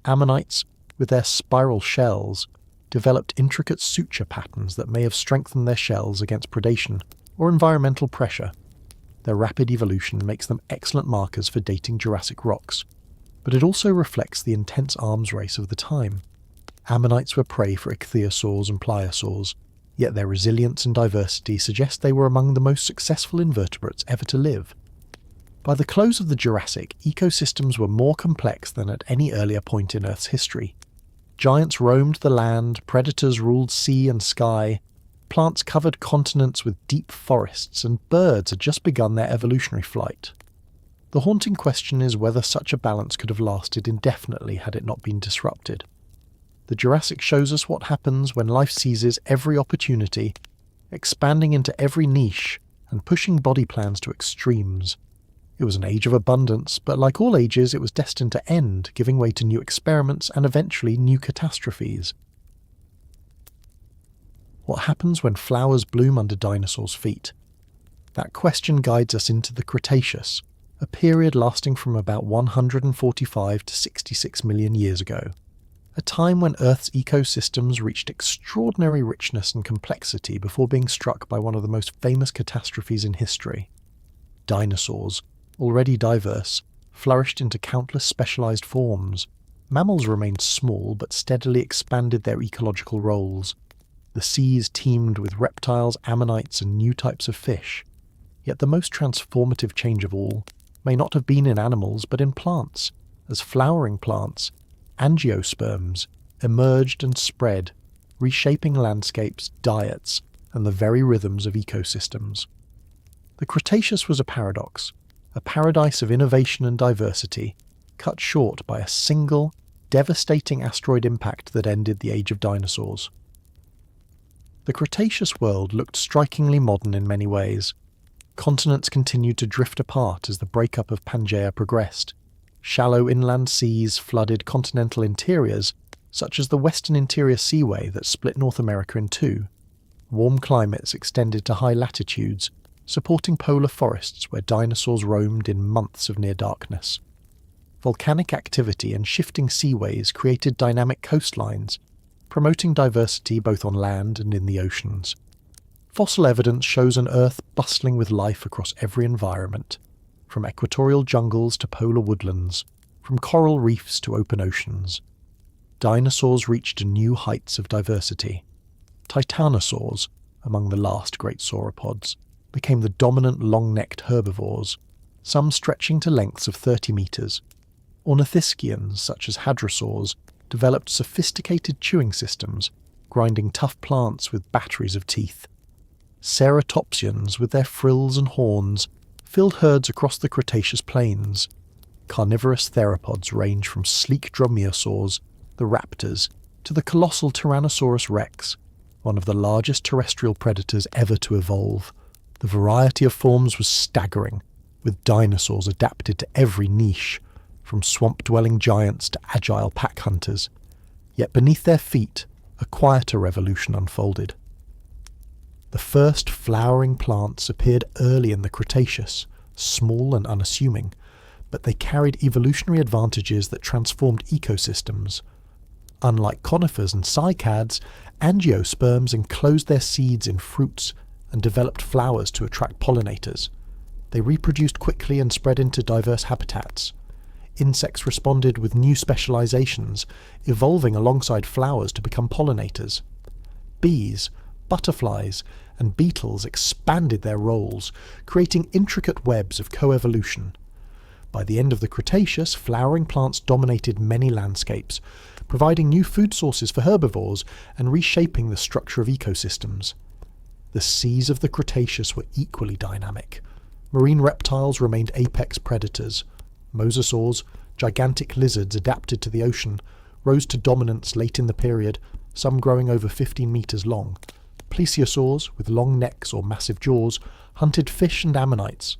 Ammonites, with their spiral shells, developed intricate suture patterns that may have strengthened their shells against predation or environmental pressure. Their rapid evolution makes them excellent markers for dating Jurassic rocks, but it also reflects the intense arms race of the time. Ammonites were prey for ichthyosaurs and pliosaurs, yet their resilience and diversity suggest they were among the most successful invertebrates ever to live. By the close of the Jurassic, ecosystems were more complex than at any earlier point in Earth's history. Giants roamed the land, predators ruled sea and sky, plants covered continents with deep forests, and birds had just begun their evolutionary flight. The haunting question is whether such a balance could have lasted indefinitely had it not been disrupted. The Jurassic shows us what happens when life seizes every opportunity, expanding into every niche and pushing body plans to extremes. It was an age of abundance, but like all ages it was destined to end, giving way to new experiments and eventually new catastrophes. What happens when flowers bloom under dinosaurs' feet? That question guides us into the Cretaceous, a period lasting from about 145 to 66 million years ago. A time when Earth's ecosystems reached extraordinary richness and complexity before being struck by one of the most famous catastrophes in history. Dinosaurs, already diverse, flourished into countless specialised forms. Mammals remained small but steadily expanded their ecological roles. The seas teemed with reptiles, ammonites, and new types of fish. Yet the most transformative change of all may not have been in animals but in plants, as flowering plants, angiosperms, emerged and spread, reshaping landscapes, diets, and the very rhythms of ecosystems. The Cretaceous was a paradox, a paradise of innovation and diversity, cut short by a single, devastating asteroid impact that ended the age of dinosaurs. The Cretaceous world looked strikingly modern in many ways. Continents continued to drift apart as the breakup of Pangaea progressed. Shallow inland seas flooded continental interiors, such as the Western Interior Seaway that split North America in two. Warm climates extended to high latitudes, supporting polar forests where dinosaurs roamed in months of near darkness. Volcanic activity and shifting seaways created dynamic coastlines, promoting diversity both on land and in the oceans. Fossil evidence shows an Earth bustling with life across every environment, from equatorial jungles to polar woodlands, from coral reefs to open oceans. Dinosaurs reached new heights of diversity. Titanosaurs, among the last great sauropods, became the dominant long-necked herbivores, some stretching to lengths of 30 metres. Ornithischians, such as hadrosaurs, developed sophisticated chewing systems, grinding tough plants with batteries of teeth. Ceratopsians, with their frills and horns, filled herds across the Cretaceous plains. Carnivorous theropods range from sleek dromaeosaurs, the raptors, to the colossal Tyrannosaurus rex, one of the largest terrestrial predators ever to evolve. The variety of forms was staggering, with dinosaurs adapted to every niche, from swamp-dwelling giants to agile pack hunters. Yet beneath their feet, a quieter revolution unfolded. The first flowering plants appeared early in the Cretaceous, small and unassuming, but they carried evolutionary advantages that transformed ecosystems. Unlike conifers and cycads, angiosperms enclosed their seeds in fruits and developed flowers to attract pollinators. They reproduced quickly and spread into diverse habitats. Insects responded with new specializations, evolving alongside flowers to become pollinators. Bees, butterflies, and beetles expanded their roles, creating intricate webs of coevolution. By the end of the Cretaceous, flowering plants dominated many landscapes, providing new food sources for herbivores and reshaping the structure of ecosystems. The seas of the Cretaceous were equally dynamic. Marine reptiles remained apex predators. Mosasaurs, gigantic lizards adapted to the ocean, rose to dominance late in the period, some growing over 15 metres long. Plesiosaurs, with long necks or massive jaws, hunted fish and ammonites.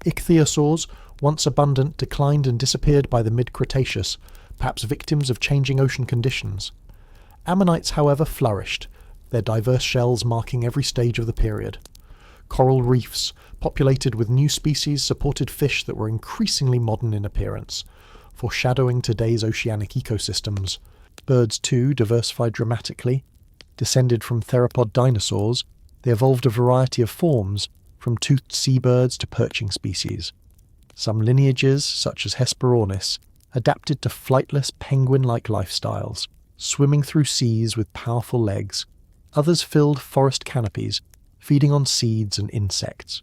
Ichthyosaurs, once abundant, declined and disappeared by the mid-Cretaceous, perhaps victims of changing ocean conditions. Ammonites, however, flourished, their diverse shells marking every stage of the period. Coral reefs, populated with new species, supported fish that were increasingly modern in appearance, foreshadowing today's oceanic ecosystems. Birds, too, diversified dramatically. Descended from theropod dinosaurs, they evolved a variety of forms, from toothed seabirds to perching species. Some lineages, such as Hesperornis, adapted to flightless penguin-like lifestyles, swimming through seas with powerful legs. Others filled forest canopies, feeding on seeds and insects.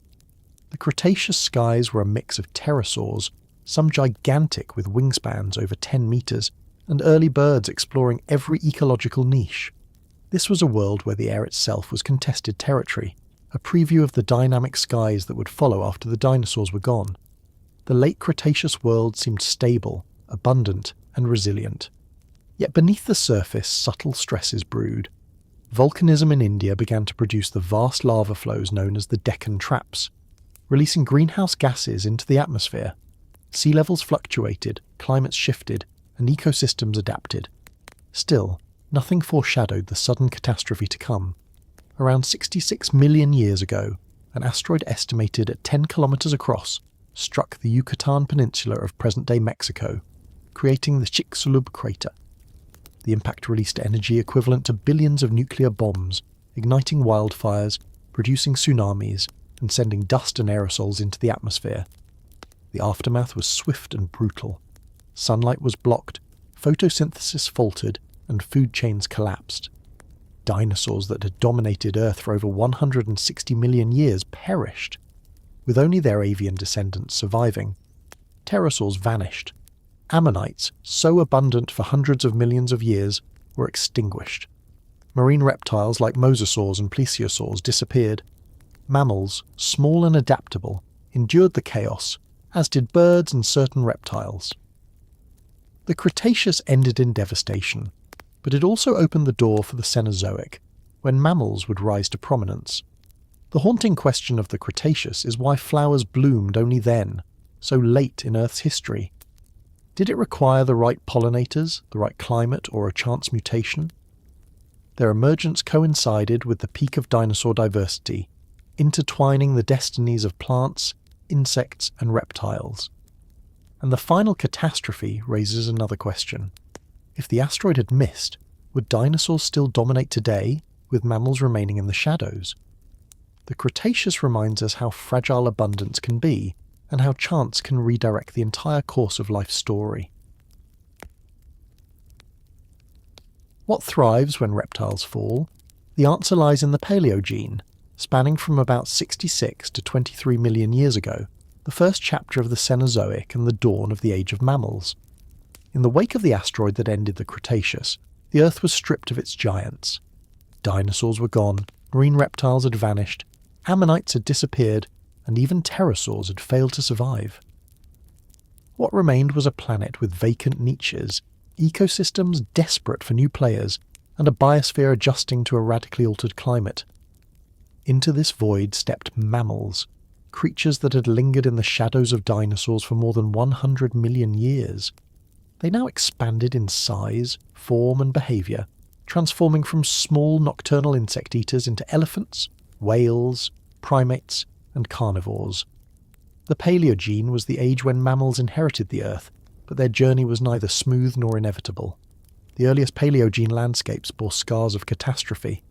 The Cretaceous skies were a mix of pterosaurs, some gigantic with wingspans over 10 metres, and early birds exploring every ecological niche. This was a world where the air itself was contested territory, a preview of the dynamic skies that would follow after the dinosaurs were gone. The late Cretaceous world seemed stable, abundant, and resilient. Yet beneath the surface, subtle stresses brewed. Volcanism in India began to produce the vast lava flows known as the Deccan Traps, releasing greenhouse gases into the atmosphere. Sea levels fluctuated, climates shifted, and ecosystems adapted. Still, nothing foreshadowed the sudden catastrophe to come. Around 66 million years ago, an asteroid estimated at 10 kilometers across struck the Yucatan Peninsula of present-day Mexico, creating the Chicxulub crater. The impact released energy equivalent to billions of nuclear bombs, igniting wildfires, producing tsunamis, and sending dust and aerosols into the atmosphere. The aftermath was swift and brutal. Sunlight was blocked, photosynthesis faltered, and food chains collapsed. Dinosaurs that had dominated Earth for over 160 million years perished, with only their avian descendants surviving. Pterosaurs vanished. Ammonites, so abundant for hundreds of millions of years, were extinguished. Marine reptiles like mosasaurs and plesiosaurs disappeared. Mammals, small and adaptable, endured the chaos, as did birds and certain reptiles. The Cretaceous ended in devastation, but it also opened the door for the Cenozoic, when mammals would rise to prominence. The haunting question of the Cretaceous is why flowers bloomed only then, so late in Earth's history. Did it require the right pollinators, the right climate, or a chance mutation? Their emergence coincided with the peak of dinosaur diversity, intertwining the destinies of plants, insects, and reptiles. And the Final Catastrophe raises another question. If the asteroid had missed, would dinosaurs still dominate today, with mammals remaining in the shadows? The Cretaceous reminds us how fragile abundance can be, and how chance can redirect the entire course of life's story. What thrives when reptiles fall? The answer lies in the Paleogene, spanning from about 66 to 23 million years ago, the first chapter of the Cenozoic and the dawn of the age of mammals. In the wake of the asteroid that ended the Cretaceous, the Earth was stripped of its giants. Dinosaurs were gone, marine reptiles had vanished, ammonites had disappeared, and even pterosaurs had failed to survive. What remained was a planet with vacant niches, ecosystems desperate for new players, and a biosphere adjusting to a radically altered climate. Into this void stepped mammals, creatures that had lingered in the shadows of dinosaurs for more than 100 million years. They now expanded in size, form, and behaviour, transforming from small nocturnal insect eaters into elephants, whales, primates, and carnivores. The Paleogene was the age when mammals inherited the Earth, but their journey was neither smooth nor inevitable. The earliest Paleogene landscapes bore scars of catastrophe.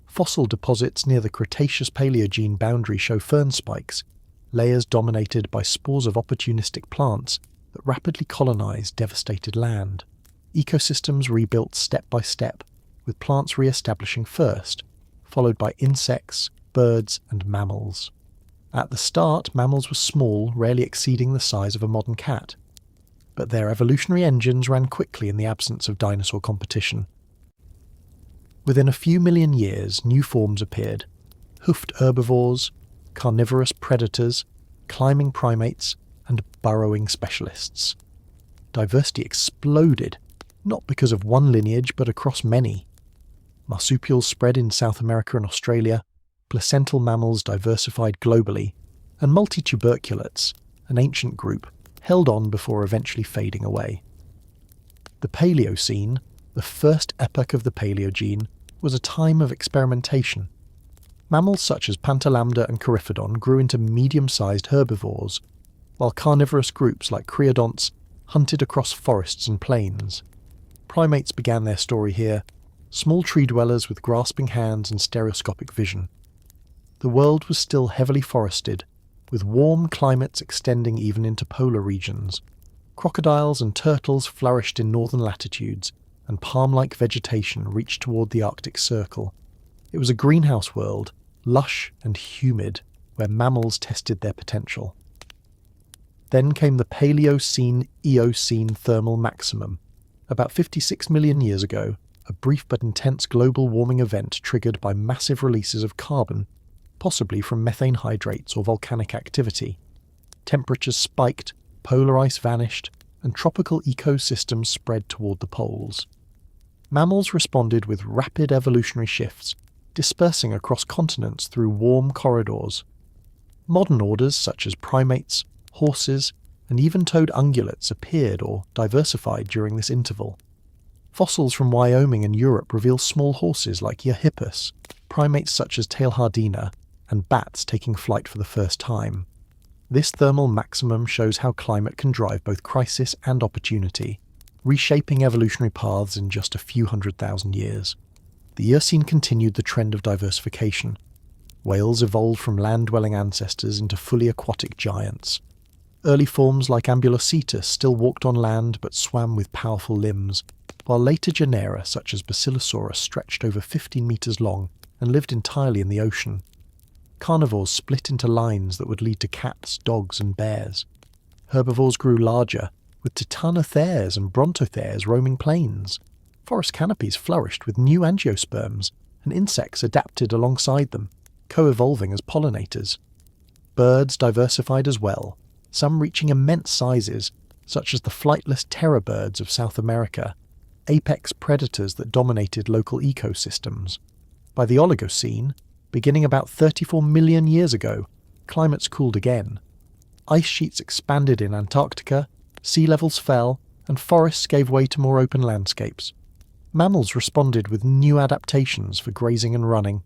Fossil deposits near the Cretaceous-Paleogene boundary show fern spikes, layers dominated by spores of opportunistic plants that rapidly colonized devastated land. Ecosystems rebuilt step by step, with plants re-establishing first, followed by insects, birds, and mammals. At the start, mammals were small, rarely exceeding the size of a modern cat. But their evolutionary engines ran quickly in the absence of dinosaur competition. Within a few million years, new forms appeared: hoofed herbivores, carnivorous predators, climbing primates, and burrowing specialists. Diversity exploded, not because of one lineage but across many. marsupials spread in South America and Australia, placental mammals diversified globally, and multituberculates, an ancient group, held on before eventually fading away. The Paleocene, the first epoch of the Paleogene, was a time of experimentation. Mammals such as Pantalambda and Coryphodon grew into medium-sized herbivores, while carnivorous groups like creodonts hunted across forests and plains. Primates began their story here, small tree dwellers with grasping hands and stereoscopic vision. The world was still heavily forested, with warm climates extending even into polar regions. Crocodiles and turtles flourished in northern latitudes, and palm-like vegetation reached toward the Arctic Circle. It was a greenhouse world, lush and humid, where mammals tested their potential. Then came the Paleocene-Eocene thermal maximum. About 56 million years ago, a brief but intense global warming event triggered by massive releases of carbon, possibly from methane hydrates or volcanic activity. Temperatures spiked, polar ice vanished, and tropical ecosystems spread toward the poles. Mammals responded with rapid evolutionary shifts, dispersing across continents through warm corridors. Modern orders such as primates, horses, and even-toed ungulates appeared or diversified during this interval. Fossils from Wyoming and Europe reveal small horses like 𝐓𝐈𝐌𝐄𝐒𝐓𝐀𝐌𝐿𝐴, primates such as tail Hadean, and bats taking flight for the first time. This thermal maximum shows how climate can drive both crisis and opportunity, reshaping evolutionary paths in just a few 100,000 years. The Eocene continued the trend of diversification. Whales evolved from land-dwelling ancestors into fully aquatic giants. Early forms like Ambulocetus still walked on land but swam with powerful limbs, while later genera such as Basilosaurus stretched over 15 meters long and lived entirely in the ocean. Carnivores split into lines that would lead to cats, dogs, and bears. Herbivores grew larger, with titanotheres and brontotheres roaming plains. Forest canopies flourished with new angiosperms, and insects adapted alongside them, co-evolving as pollinators. Birds diversified as well, some reaching immense sizes, such as the flightless terror birds of South America, apex predators that dominated local ecosystems. By the Oligocene, beginning about 34 million years ago, climates cooled again. Ice sheets expanded in Antarctica, sea levels fell, and forests gave way to more open landscapes. Mammals responded with new adaptations for grazing and running.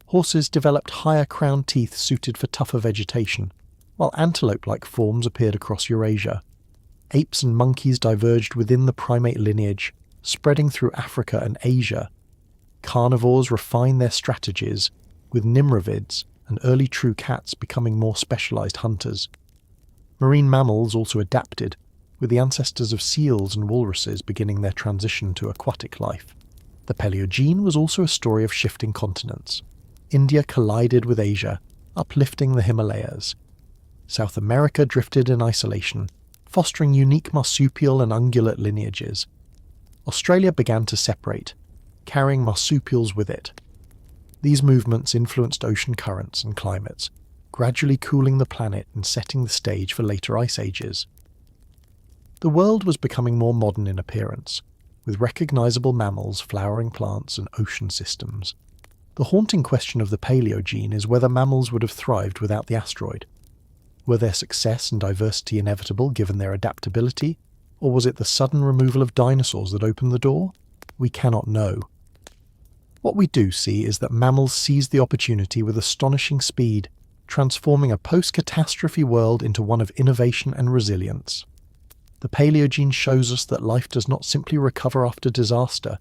Horses developed higher crowned teeth suited for tougher vegetation, while antelope-like forms appeared across Eurasia. Apes and monkeys diverged within the primate lineage, spreading through Africa and Asia. Carnivores refined their strategies, with nimrovids and early true cats becoming more specialized hunters. Marine mammals also adapted, with the ancestors of seals and walruses beginning their transition to aquatic life. The Paleogene was also a story of shifting continents. India collided with Asia, uplifting the Himalayas. South America drifted in isolation, fostering unique marsupial and ungulate lineages. Australia began to separate, carrying marsupials with it. These movements influenced ocean currents and climates, gradually cooling the planet and setting the stage for later ice ages. The world was becoming more modern in appearance, with recognizable mammals, flowering plants, and ocean systems. The haunting question of the Paleogene is whether mammals would have thrived without the asteroid. Were their success and diversity inevitable given their adaptability, or was it the sudden removal of dinosaurs that opened the door? We cannot know. What we do see is that mammals seized the opportunity with astonishing speed, transforming a post-catastrophe world into one of innovation and resilience. The Paleogene shows us that life does not simply recover after disaster,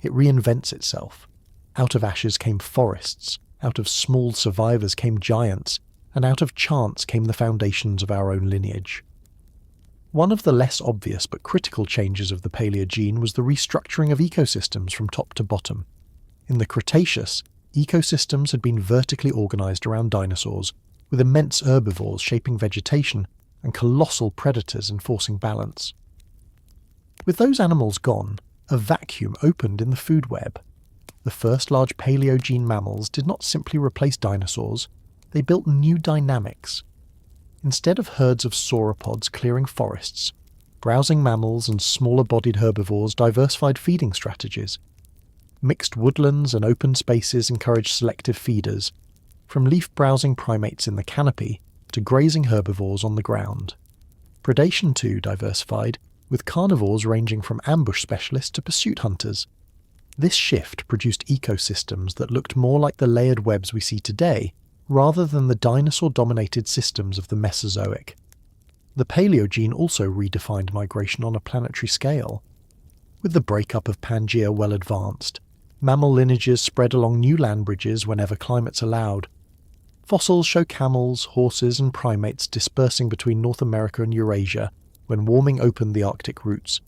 it reinvents itself. Out of ashes came forests, out of small survivors came giants, and out of chance came the foundations of our own lineage. One of the less obvious but critical changes of the Paleogene was the restructuring of ecosystems from top to bottom. In the Cretaceous, ecosystems had been vertically organized around dinosaurs, with immense herbivores shaping vegetation and colossal predators enforcing balance. With those animals gone, a vacuum opened in the food web. The first large Paleogene mammals did not simply replace dinosaurs, they built new dynamics. Instead of herds of sauropods clearing forests, browsing mammals and smaller-bodied herbivores diversified feeding strategies. Mixed woodlands and open spaces encouraged selective feeders, from leaf-browsing primates in the canopy to grazing herbivores on the ground. Predation too diversified, with carnivores ranging from ambush specialists to pursuit hunters. This shift produced ecosystems that looked more like the layered webs we see today, rather than the dinosaur-dominated systems of the Mesozoic. The Paleogene also redefined migration on a planetary scale. With the breakup of Pangaea well advanced, mammal lineages spread along new land bridges whenever climates allowed. Fossils show camels, horses and primates dispersing between North America and Eurasia when warming opened the Arctic routes.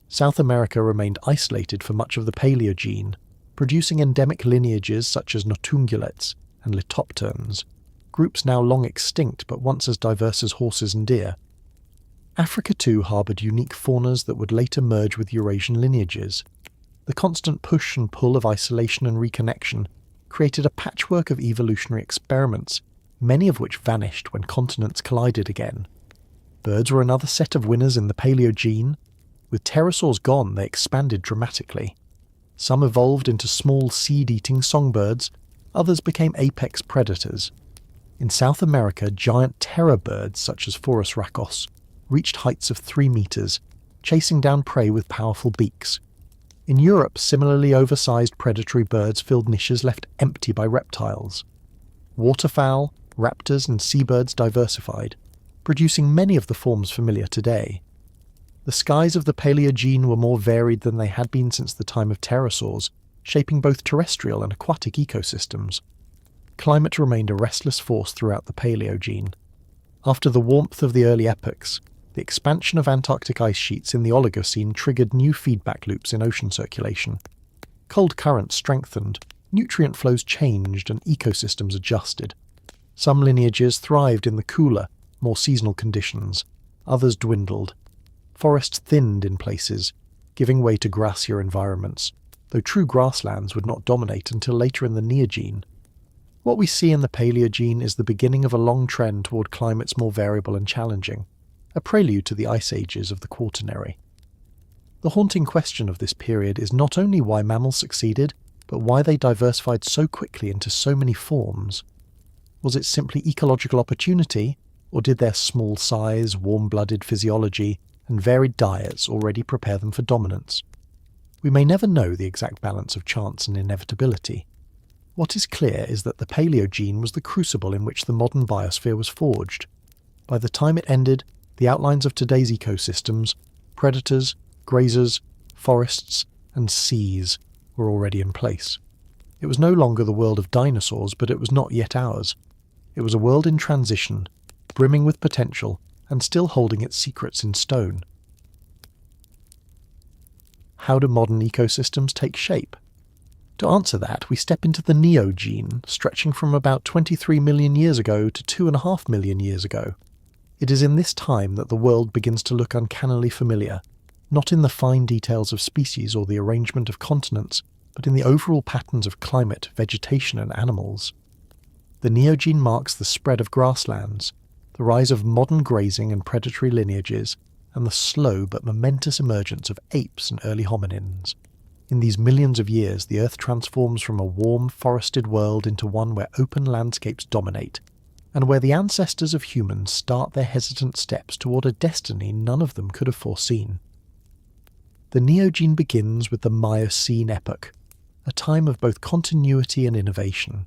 South America remained isolated for much of the Paleogene, producing endemic lineages such as notungulates and litopterns, groups now long extinct but once as diverse as horses and deer. Africa too harboured unique faunas that would later merge with Eurasian lineages. The constant push and pull of isolation and reconnection created a patchwork of evolutionary experiments, many of which vanished when continents collided again. Birds were another set of winners in the Paleogene. With pterosaurs gone, they expanded dramatically. Some evolved into small seed-eating songbirds, others became apex predators. In South America, giant terror birds such as Phorus rhacos reached heights of 3 meters, chasing down prey with powerful beaks. In Europe, similarly oversized predatory birds filled niches left empty by reptiles. Waterfowl, raptors and seabirds diversified, producing many of the forms familiar today. The skies of the Paleogene were more varied than they had been since the time of pterosaurs, shaping both terrestrial and aquatic ecosystems. Climate remained a restless force throughout the Paleogene. After the warmth of the early epochs, the expansion of Antarctic ice sheets in the Oligocene triggered new feedback loops in ocean circulation. Cold currents strengthened, nutrient flows changed, and ecosystems adjusted. Some lineages thrived in the cooler, more seasonal conditions. Others dwindled. Forests thinned in places, giving way to grassier environments, though true grasslands would not dominate until later in the Neogene. What we see in the Paleogene is the beginning of a long trend toward climates more variable and challenging, a prelude to the ice ages of the Quaternary. The haunting question of this period is not only why mammals succeeded, but why they diversified so quickly into so many forms. Was it simply ecological opportunity, or did their small size, warm-blooded physiology, and varied diets already prepare them for dominance? We may never know the exact balance of chance and inevitability. What is clear is that the Paleogene was the crucible in which the modern biosphere was forged. By the time it ended, the outlines of today's ecosystems, predators, grazers, forests, and seas were already in place. It was no longer the world of dinosaurs, but it was not yet ours. It was a world in transition, brimming with potential, and still holding its secrets in stone. How do modern ecosystems take shape? To answer that, we step into the Neogene, stretching from about 23 million years ago to 2.5 million years ago. It is in this time that the world begins to look uncannily familiar, not in the fine details of species or the arrangement of continents, but in the overall patterns of climate, vegetation and animals. The Neogene marks the spread of grasslands, the rise of modern grazing and predatory lineages, and the slow but momentous emergence of apes and early hominins. In these millions of years, the Earth transforms from a warm, forested world into one where open landscapes dominate, and where the ancestors of humans start their hesitant steps toward a destiny none of them could have foreseen. The Neogene begins with the Miocene epoch, a time of both continuity and innovation.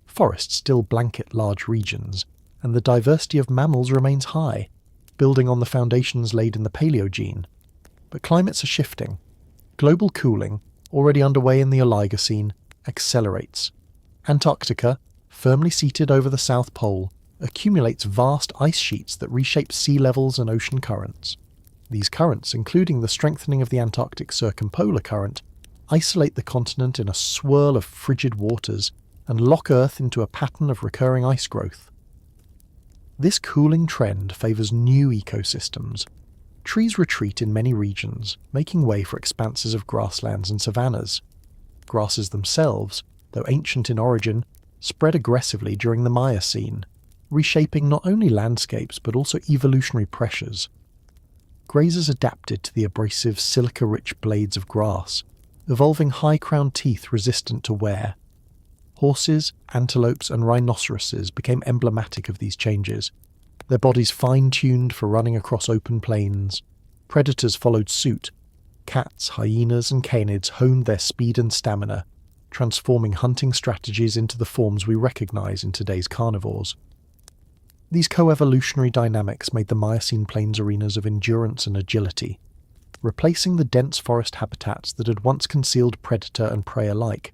Forests still blanket large regions, and the diversity of mammals remains high, building on the foundations laid in the Paleogene. But climates are shifting. Global cooling, already underway in the Oligocene, accelerates. Antarctica, firmly seated over the South Pole, accumulates vast ice sheets that reshape sea levels and ocean currents. These currents, including the strengthening of the Antarctic circumpolar current, isolate the continent in a swirl of frigid waters and lock Earth into a pattern of recurring ice growth. This cooling trend favours new ecosystems. Trees retreat in many regions, making way for expanses of grasslands and savannas. Grasses themselves, though ancient in origin, spread aggressively during the Miocene, reshaping not only landscapes but also evolutionary pressures. Grazers adapted to the abrasive, silica-rich blades of grass, evolving high-crowned teeth resistant to wear. Horses, antelopes and rhinoceroses became emblematic of these changes, their bodies fine-tuned for running across open plains. Predators followed suit. Cats, hyenas and canids honed their speed and stamina, transforming hunting strategies into the forms we recognize in today's carnivores. These co-evolutionary dynamics made the Miocene plains arenas of endurance and agility, replacing the dense forest habitats that had once concealed predator and prey alike.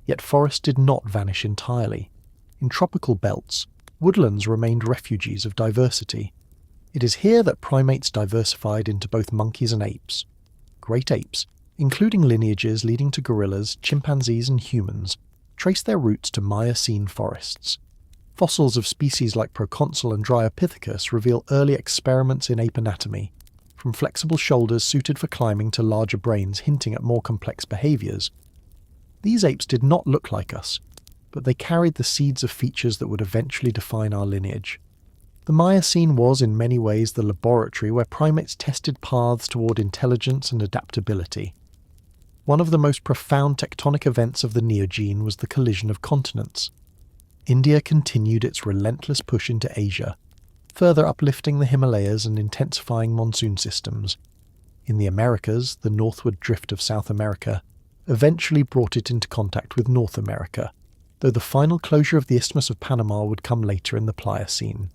Yet forests did not vanish entirely. In tropical belts, woodlands remained refuges of diversity. It is here that primates diversified into both monkeys and apes. Great apes, including lineages leading to gorillas, chimpanzees and humans, trace their roots to Miocene forests. Fossils of species like Proconsul and Dryopithecus reveal early experiments in ape anatomy, from flexible shoulders suited for climbing to larger brains hinting at more complex behaviours. These apes did not look like us, but they carried the seeds of features that would eventually define our lineage. The Miocene was in many ways the laboratory where primates tested paths toward intelligence and adaptability. One of the most profound tectonic events of the Neogene was the collision of continents. India continued its relentless push into Asia, further uplifting the Himalayas and intensifying monsoon systems. In the Americas, the northward drift of South America eventually brought it into contact with North America, though the final closure of the Isthmus of Panama would come later in the Pliocene.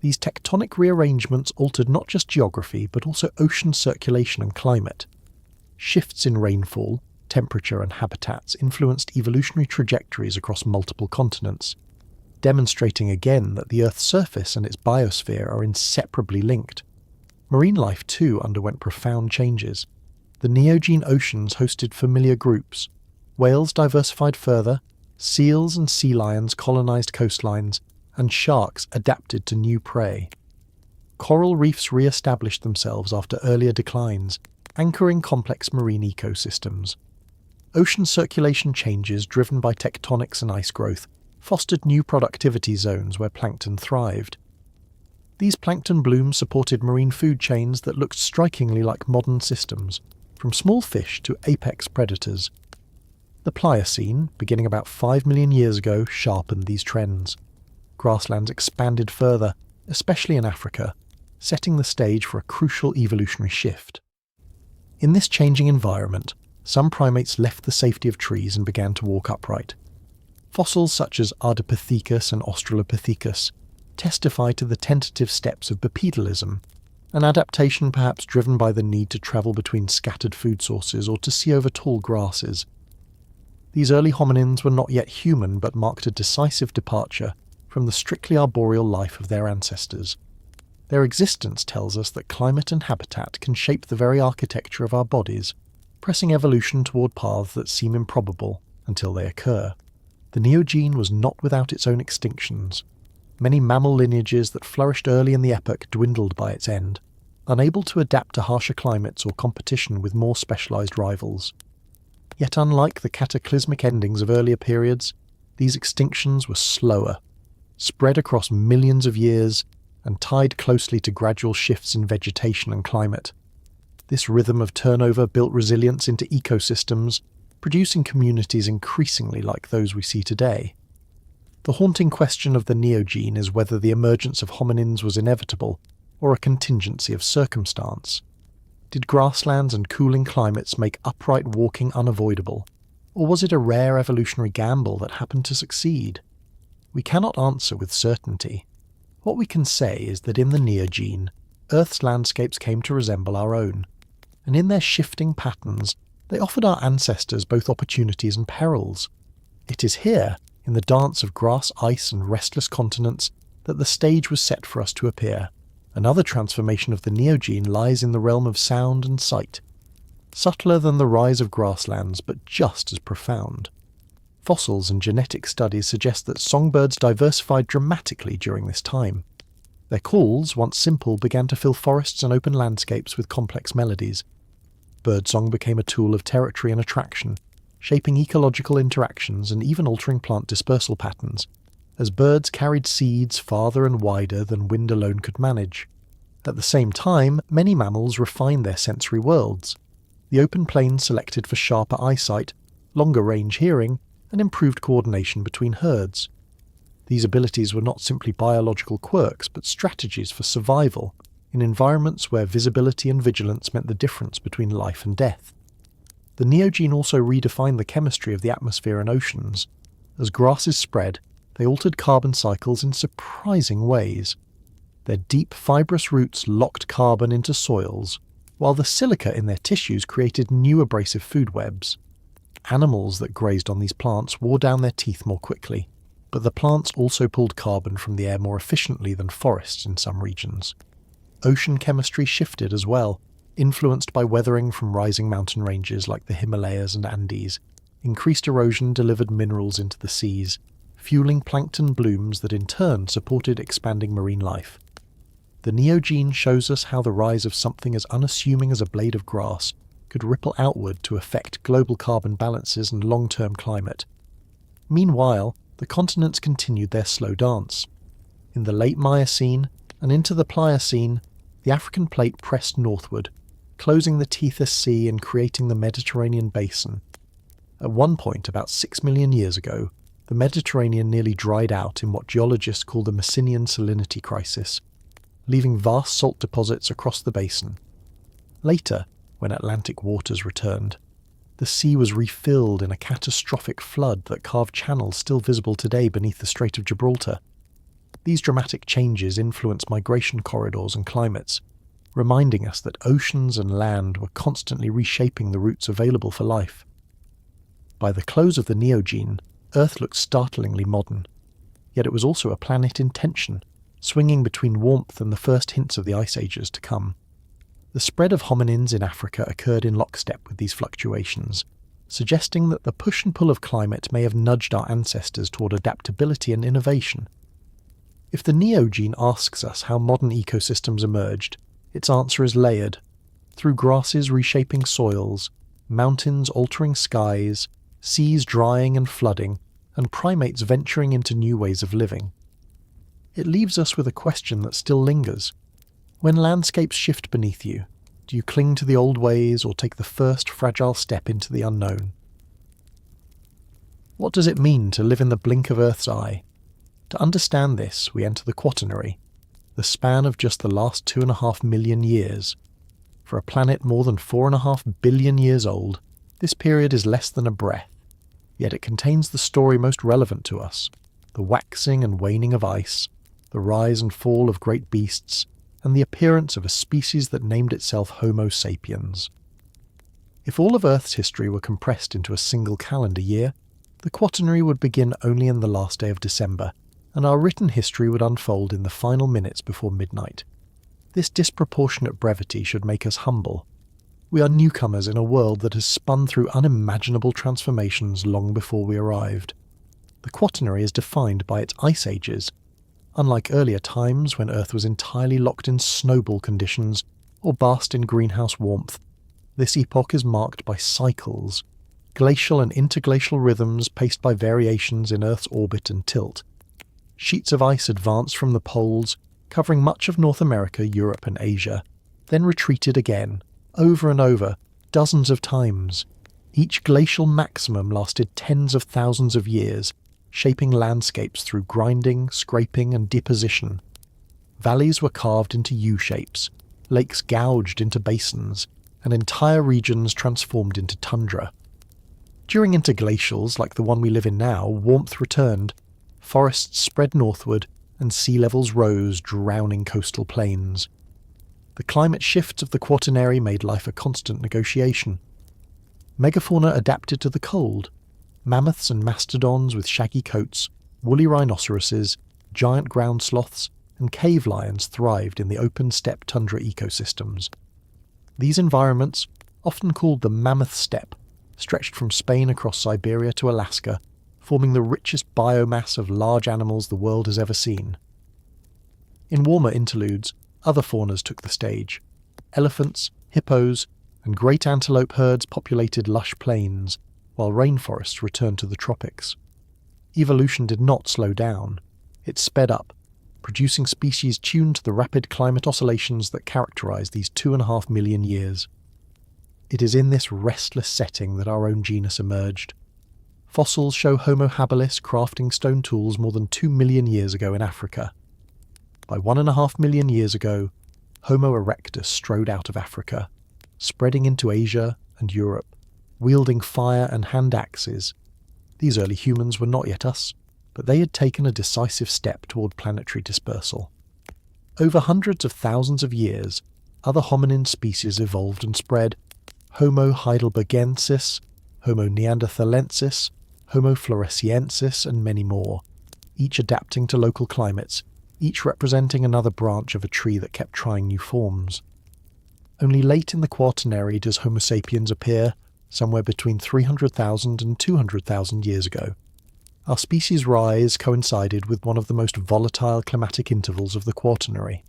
These tectonic rearrangements altered not just geography but also ocean circulation and climate. Shifts in rainfall, temperature and habitats influenced evolutionary trajectories across multiple continents, demonstrating again that the Earth's surface and its biosphere are inseparably linked. Marine life too underwent profound changes. The Neogene oceans hosted familiar groups. Whales diversified further, seals and sea lions colonized coastlines, and sharks adapted to new prey. Coral reefs re-established themselves after earlier declines, anchoring complex marine ecosystems. Ocean circulation changes driven by tectonics and ice growth fostered new productivity zones where plankton thrived. These plankton blooms supported marine food chains that looked strikingly like modern systems, from small fish to apex predators. The Pliocene, beginning about 5 million years ago, sharpened these trends. Grasslands expanded further, especially in Africa, setting the stage for a crucial evolutionary shift. In this changing environment, some primates left the safety of trees and began to walk upright. Fossils such as Ardipithecus and Australopithecus testify to the tentative steps of bipedalism, an adaptation perhaps driven by the need to travel between scattered food sources or to see over tall grasses. These early hominins were not yet human but marked a decisive departure from the strictly arboreal life of their ancestors. Their existence tells us that climate and habitat can shape the very architecture of our bodies, pressing evolution toward paths that seem improbable until they occur. The Neogene was not without its own extinctions. Many mammal lineages that flourished early in the epoch dwindled by its end, unable to adapt to harsher climates or competition with more specialized rivals. Yet unlike the cataclysmic endings of earlier periods, these extinctions were slower, spread across millions of years, and tied closely to gradual shifts in vegetation and climate. This rhythm of turnover built resilience into ecosystems, producing communities increasingly like those we see today. The haunting question of the Neogene is whether the emergence of hominins was inevitable or a contingency of circumstance. Did grasslands and cooling climates make upright walking unavoidable, or was it a rare evolutionary gamble that happened to succeed? We cannot answer with certainty. What we can say is that in the Neogene, Earth's landscapes came to resemble our own, and in their shifting patterns, they offered our ancestors both opportunities and perils. It is here, in the dance of grass, ice and restless continents, that the stage was set for us to appear. Another transformation of the Neogene lies in the realm of sound and sight, subtler than the rise of grasslands but just as profound. Fossils and genetic studies suggest that songbirds diversified dramatically during this time. Their calls, once simple, began to fill forests and open landscapes with complex melodies. Birdsong became a tool of territory and attraction, shaping ecological interactions and even altering plant dispersal patterns, as birds carried seeds farther and wider than wind alone could manage. At the same time, many mammals refined their sensory worlds. The open plains selected for sharper eyesight, longer range hearing, and improved coordination between herds. These abilities were not simply biological quirks, but strategies for survival in environments where visibility and vigilance meant the difference between life and death. The Neogene also redefined the chemistry of the atmosphere and oceans. As grasses spread, they altered carbon cycles in surprising ways. Their deep, fibrous roots locked carbon into soils, while the silica in their tissues created new abrasive food webs. Animals that grazed on these plants wore down their teeth more quickly, but the plants also pulled carbon from the air more efficiently than forests in some regions. Ocean chemistry shifted as well, influenced by weathering from rising mountain ranges like the Himalayas and Andes. Increased erosion delivered minerals into the seas, fueling plankton blooms that in turn supported expanding marine life. The Neogene shows us how the rise of something as unassuming as a blade of grass could ripple outward to affect global carbon balances and long-term climate. Meanwhile, the continents continued their slow dance. In the late Miocene and into the Pliocene, the African plate pressed northward, closing the Tethys Sea and creating the Mediterranean basin. At one point, about 6 million years ago, the Mediterranean nearly dried out in what geologists call the Messinian salinity crisis, leaving vast salt deposits across the basin. Later, when Atlantic waters returned, the sea was refilled in a catastrophic flood that carved channels still visible today beneath the Strait of Gibraltar. These dramatic changes influenced migration corridors and climates, reminding us that oceans and land were constantly reshaping the routes available for life. By the close of the Neogene, Earth looked startlingly modern, yet it was also a planet in tension, swinging between warmth and the first hints of the ice ages to come. The spread of hominins in Africa occurred in lockstep with these fluctuations, suggesting that the push and pull of climate may have nudged our ancestors toward adaptability and innovation. If the Neogene asks us how modern ecosystems emerged, its answer is layered, through grasses reshaping soils, mountains altering skies, seas drying and flooding, and primates venturing into new ways of living. It leaves us with a question that still lingers. When landscapes shift beneath you, do you cling to the old ways or take the first fragile step into the unknown? What does it mean to live in the blink of Earth's eye? To understand this, we enter the Quaternary, the span of just the last 2.5 million years. For a planet more than 4.5 billion years old, this period is less than a breath, yet it contains the story most relevant to us, the waxing and waning of ice, the rise and fall of great beasts, and the appearance of a species that named itself Homo sapiens. If all of Earth's history were compressed into a single calendar year, the Quaternary would begin only in the last day of December, and our written history would unfold in the final minutes before midnight. This disproportionate brevity should make us humble. We are newcomers in a world that has spun through unimaginable transformations long before we arrived. The Quaternary is defined by its ice ages. Unlike earlier times when Earth was entirely locked in snowball conditions or basked in greenhouse warmth, this epoch is marked by cycles, glacial and interglacial rhythms paced by variations in Earth's orbit and tilt. Sheets of ice advanced from the poles, covering much of North America, Europe and Asia, then retreated again, over and over, dozens of times. Each glacial maximum lasted tens of thousands of years, shaping landscapes through grinding, scraping and deposition. Valleys were carved into U-shapes, lakes gouged into basins, and entire regions transformed into tundra. During interglacials like the one we live in now, warmth returned, forests spread northward, and sea levels rose, drowning coastal plains. The climate shifts of the Quaternary made life a constant negotiation. Megafauna adapted to the cold. Mammoths and mastodons with shaggy coats, woolly rhinoceroses, giant ground sloths, and cave lions thrived in the open steppe tundra ecosystems. These environments, often called the Mammoth Steppe, stretched from Spain across Siberia to Alaska, forming the richest biomass of large animals the world has ever seen. In warmer interludes, other faunas took the stage. Elephants, hippos, and great antelope herds populated lush plains, while rainforests returned to the tropics. Evolution did not slow down. It sped up, producing species tuned to the rapid climate oscillations that characterize these 2.5 million years. It is in this restless setting that our own genus emerged. Fossils show Homo habilis crafting stone tools more than 2 million years ago in Africa. By 1.5 million years ago, Homo erectus strode out of Africa, spreading into Asia and Europe, wielding fire and hand axes. These early humans were not yet us, but they had taken a decisive step toward planetary dispersal. Over hundreds of thousands of years, other hominin species evolved and spread: Homo heidelbergensis, Homo neanderthalensis, Homo floresiensis, and many more, each adapting to local climates, each representing another branch of a tree that kept trying new forms. Only late in the Quaternary does Homo sapiens appear, somewhere between 300,000 and 200,000 years ago. Our species' rise coincided with one of the most volatile climatic intervals of the Quaternary.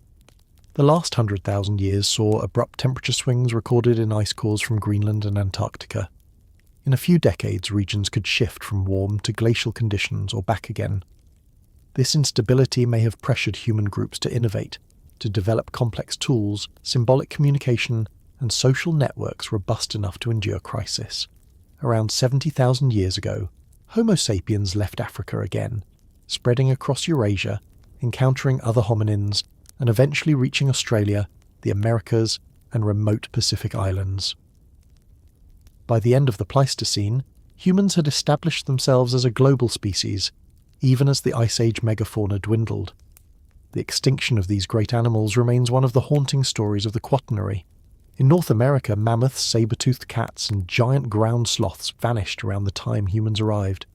The last 100,000 years saw abrupt temperature swings recorded in ice cores from Greenland and Antarctica. In a few decades, regions could shift from warm to glacial conditions or back again. This instability may have pressured human groups to innovate, to develop complex tools, symbolic communication, and social networks robust enough to endure crisis. Around 70,000 years ago, Homo sapiens left Africa again, spreading across Eurasia, encountering other hominins, and eventually reaching Australia, the Americas, and remote Pacific islands. By the end of the Pleistocene, humans had established themselves as a global species, even as the Ice Age megafauna dwindled. The extinction of these great animals remains one of the haunting stories of the Quaternary. In North America, mammoths, saber-toothed cats, and giant ground sloths vanished around the time humans arrived.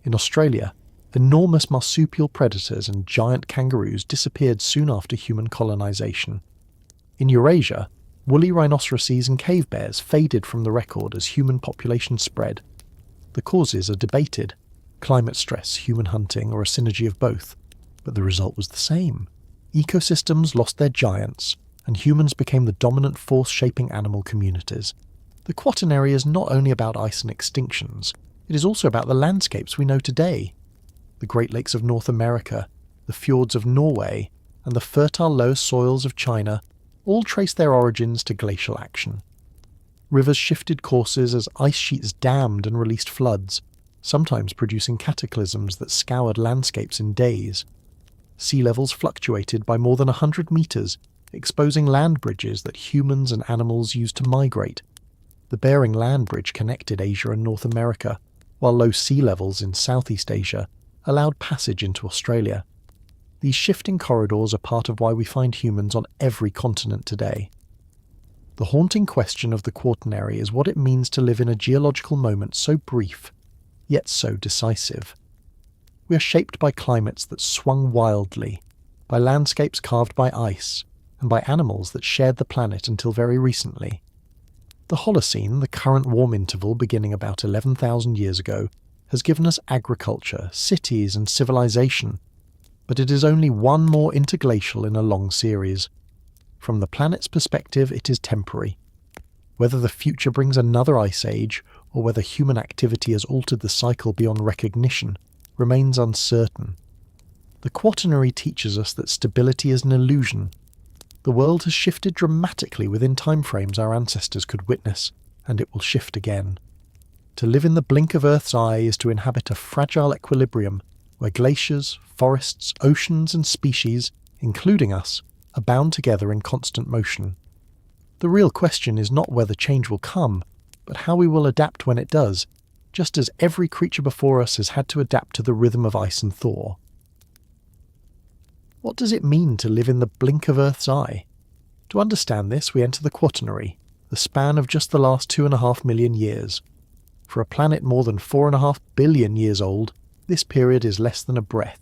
In Australia, enormous marsupial predators and giant kangaroos disappeared soon after human colonization. In Eurasia, woolly rhinoceroses and cave bears faded from the record as human populations spread. The causes are debated: climate stress, human hunting, or a synergy of both. But the result was the same. Ecosystems lost their giants, and humans became the dominant force shaping animal communities. The Quaternary is not only about ice and extinctions, it is also about the landscapes we know today. The Great Lakes of North America, the fjords of Norway, and the fertile low soils of China all trace their origins to glacial action. Rivers shifted courses as ice sheets dammed and released floods, sometimes producing cataclysms that scoured landscapes in days. Sea levels fluctuated by more than 100 meters, exposing land bridges that humans and animals used to migrate. The Bering Land Bridge connected Asia and North America, while low sea levels in Southeast Asia allowed passage into Australia. These shifting corridors are part of why we find humans on every continent today. The haunting question of the Quaternary is what it means to live in a geological moment so brief, yet so decisive. We are shaped by climates that swung wildly, by landscapes carved by ice, and by animals that shared the planet until very recently. The Holocene, the current warm interval beginning about 11,000 years ago, has given us agriculture, cities, and civilization, but it is only one more interglacial in a long series. From the planet's perspective, it is temporary. Whether the future brings another ice age, or whether human activity has altered the cycle beyond recognition, remains uncertain. The Quaternary teaches us that stability is an illusion. The world has shifted dramatically within timeframes our ancestors could witness, and it will shift again. To live in the blink of Earth's eye is to inhabit a fragile equilibrium where glaciers, forests, oceans, and species, including us, are bound together in constant motion. The real question is not whether change will come, but how we will adapt when it does, just as every creature before us has had to adapt to the rhythm of ice and thaw. What does it mean to live in the blink of Earth's eye? To understand this, we enter the Quaternary, the span of just the last 2.5 million years. For a planet more than 4.5 billion years old, this period is less than a breath,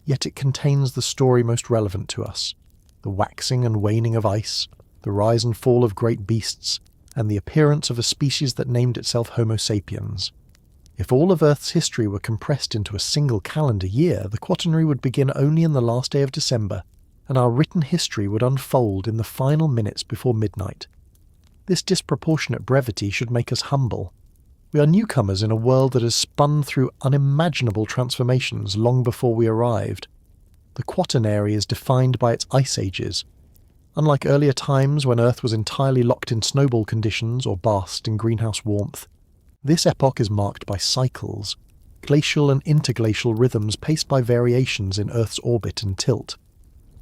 yet it contains the story most relevant to us: the waxing and waning of ice, the rise and fall of great beasts, and the appearance of a species that named itself Homo sapiens. If all of Earth's history were compressed into a single calendar year, the Quaternary would begin only in the last day of December, and our written history would unfold in the final minutes before midnight. This disproportionate brevity should make us humble. We are newcomers in a world that has spun through unimaginable transformations long before we arrived. The Quaternary is defined by its ice ages. Unlike earlier times when Earth was entirely locked in snowball conditions or basked in greenhouse warmth, this epoch is marked by cycles, glacial and interglacial rhythms paced by variations in Earth's orbit and tilt.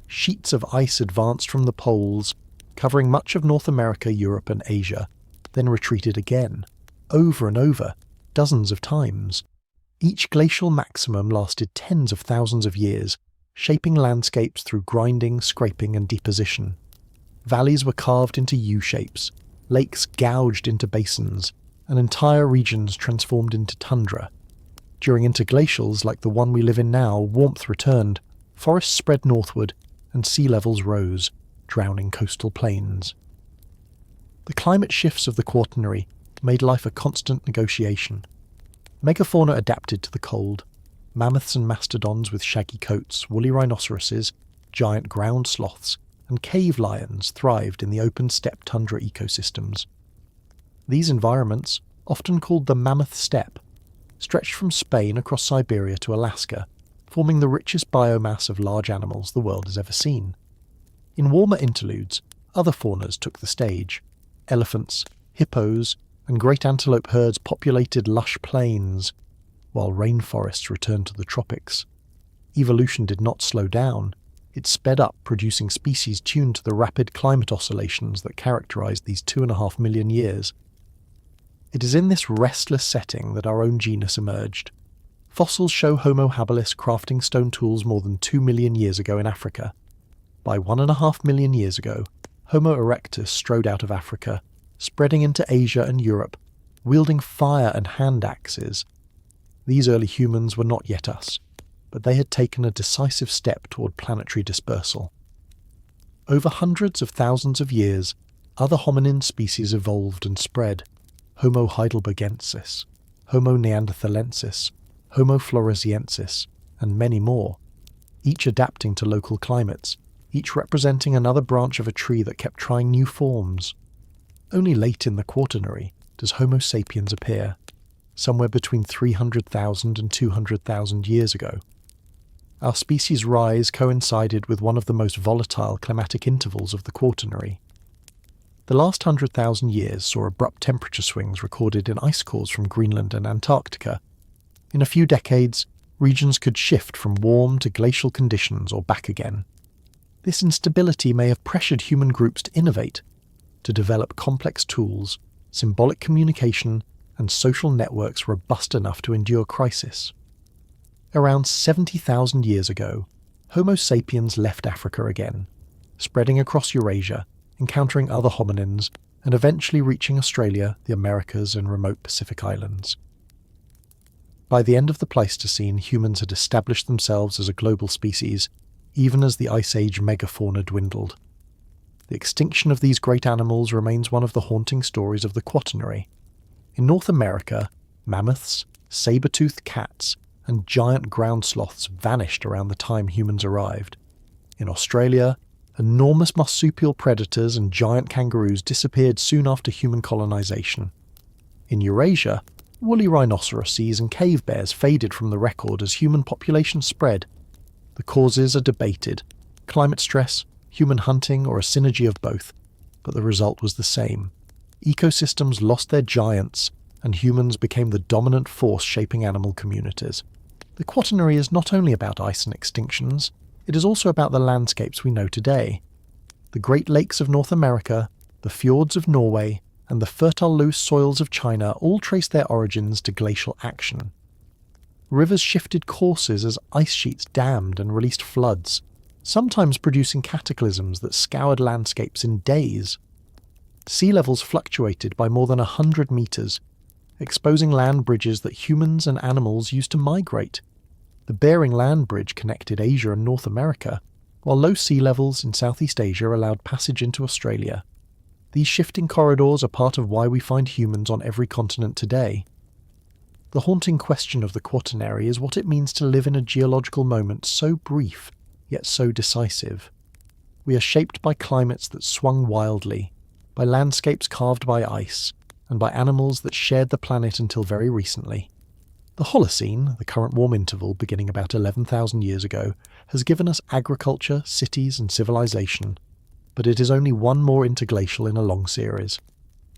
Sheets of ice advanced from the poles, covering much of North America, Europe and Asia, then retreated again, over and over, dozens of times. Each glacial maximum lasted tens of thousands of years, shaping landscapes through grinding, scraping and deposition. Valleys were carved into U-shapes, lakes gouged into basins, and entire regions transformed into tundra. During interglacials like the one we live in now, warmth returned, forests spread northward, and sea levels rose, drowning coastal plains. The climate shifts of the Quaternary made life a constant negotiation. Megafauna adapted to the cold. Mammoths and mastodons with shaggy coats, woolly rhinoceroses, giant ground sloths, and cave lions thrived in the open steppe tundra ecosystems. These environments, often called the Mammoth Steppe, stretched from Spain across Siberia to Alaska, forming the richest biomass of large animals the world has ever seen. In warmer interludes, other faunas took the stage. Elephants, hippos, and great antelope herds populated lush plains, while rainforests returned to the tropics. Evolution did not slow down. It sped up, producing species tuned to the rapid climate oscillations that characterized these 2.5 million years. It is in this restless setting that our own genus emerged. Fossils show Homo habilis crafting stone tools more than 2 million years ago in Africa. By 1.5 million years ago, Homo erectus strode out of Africa, spreading into Asia and Europe, wielding fire and hand axes. These early humans were not yet us, but they had taken a decisive step toward planetary dispersal. Over hundreds of thousands of years, other hominin species evolved and spread. Homo heidelbergensis, Homo neanderthalensis, Homo floresiensis, and many more, each adapting to local climates, each representing another branch of a tree that kept trying new forms. Only late in the Quaternary does Homo sapiens appear, somewhere between 300,000 and 200,000 years ago. Our species' rise coincided with one of the most volatile climatic intervals of the Quaternary. The last 100,000 years saw abrupt temperature swings recorded in ice cores from Greenland and Antarctica. In a few decades, regions could shift from warm to glacial conditions or back again. This instability may have pressured human groups to innovate, to develop complex tools, symbolic communication, and social networks robust enough to endure crisis. Around 70,000 years ago, Homo sapiens left Africa again, spreading across Eurasia, encountering other hominins, and eventually reaching Australia, the Americas, and remote Pacific islands. By the end of the Pleistocene, humans had established themselves as a global species, even as the Ice Age megafauna dwindled. The extinction of these great animals remains one of the haunting stories of the Quaternary. In North America, mammoths, saber-toothed cats, and giant ground sloths vanished around the time humans arrived. In Australia, enormous marsupial predators and giant kangaroos disappeared soon after human colonization. In Eurasia, woolly rhinoceroses and cave bears faded from the record as human populations spread. The causes are debated: climate stress, human hunting, or a synergy of both, but the result was the same. Ecosystems lost their giants, and humans became the dominant force shaping animal communities. The Quaternary is not only about ice and extinctions, it is also about the landscapes we know today. The Great Lakes of North America, the fjords of Norway, and the fertile loose soils of China all trace their origins to glacial action. Rivers shifted courses as ice sheets dammed and released floods, sometimes producing cataclysms that scoured landscapes in days. Sea levels fluctuated by more than 100 meters, exposing land bridges that humans and animals used to migrate. The Bering Land Bridge connected Asia and North America, while low sea levels in Southeast Asia allowed passage into Australia. These shifting corridors are part of why we find humans on every continent today. The haunting question of the Quaternary is what it means to live in a geological moment so brief, yet so decisive. We are shaped by climates that swung wildly, by landscapes carved by ice, and by animals that shared the planet until very recently. The Holocene, the current warm interval beginning about 11,000 years ago, has given us agriculture, cities, and civilization. but it is only one more interglacial in a long series.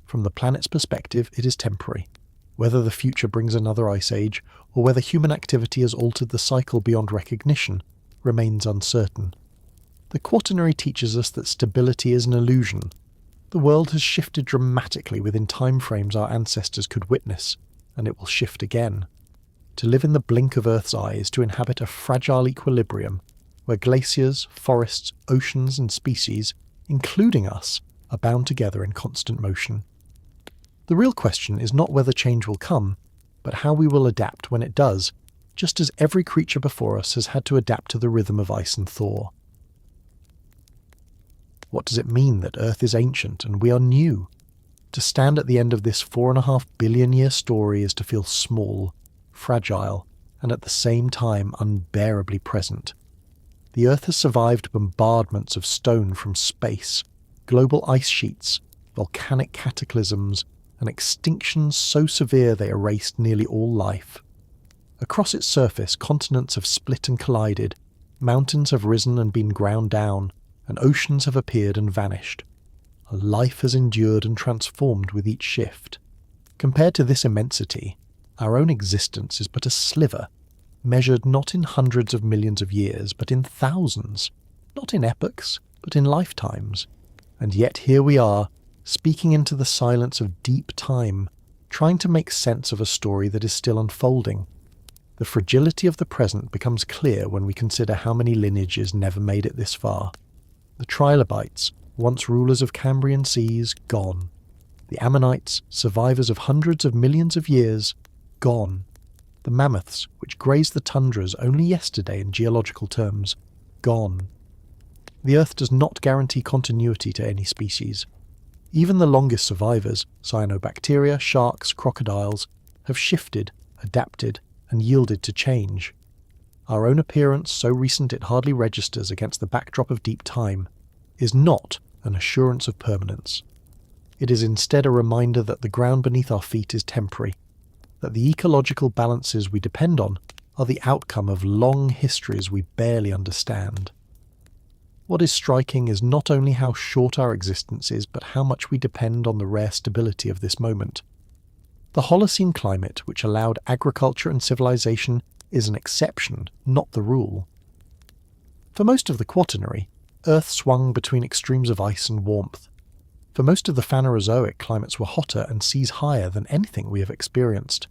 From the planet's perspective, it is temporary. Whether the future brings another ice age, or whether human activity has altered the cycle beyond recognition, remains uncertain. The Quaternary teaches us that stability is an illusion. The world has shifted dramatically within time frames our ancestors could witness, and it will shift again. To live in the blink of Earth's eye is to inhabit a fragile equilibrium, where glaciers, forests, oceans and species, including us, are bound together in constant motion. The real question is not whether change will come, but how we will adapt when it does, just as every creature before us has had to adapt to the rhythm of ice and thaw. What does it mean that Earth is ancient and we are new? To stand at the end of this 4.5 billion year story is to feel small, fragile, and at the same time unbearably present. The Earth has survived bombardments of stone from space, global ice sheets, volcanic cataclysms, and extinctions so severe they erased nearly all life. Across its surface, continents have split and collided, mountains have risen and been ground down, and oceans have appeared and vanished. Life has endured and transformed with each shift. Compared to this immensity, our own existence is but a sliver, measured not in hundreds of millions of years, but in thousands, not in epochs, but in lifetimes. And yet here we are, speaking into the silence of deep time, trying to make sense of a story that is still unfolding. The fragility of the present becomes clear when we consider how many lineages never made it this far. The trilobites, once rulers of Cambrian seas, gone. The ammonites, survivors of hundreds of millions of years, gone. The mammoths, which grazed the tundras only yesterday in geological terms, gone. The Earth does not guarantee continuity to any species. Even the longest survivors, cyanobacteria, sharks, crocodiles, have shifted, adapted, and yielded to change. Our own appearance, so recent it hardly registers against the backdrop of deep time, is not an assurance of permanence. It is instead a reminder that the ground beneath our feet is temporary, that the ecological balances we depend on are the outcome of long histories we barely understand. What is striking is not only how short our existence is, but how much we depend on the rare stability of this moment. The Holocene climate, which allowed agriculture and civilization, is an exception, not the rule. For most of the Quaternary, Earth swung between extremes of ice and warmth. For most of the Phanerozoic, climates were hotter and seas higher than anything we have experienced.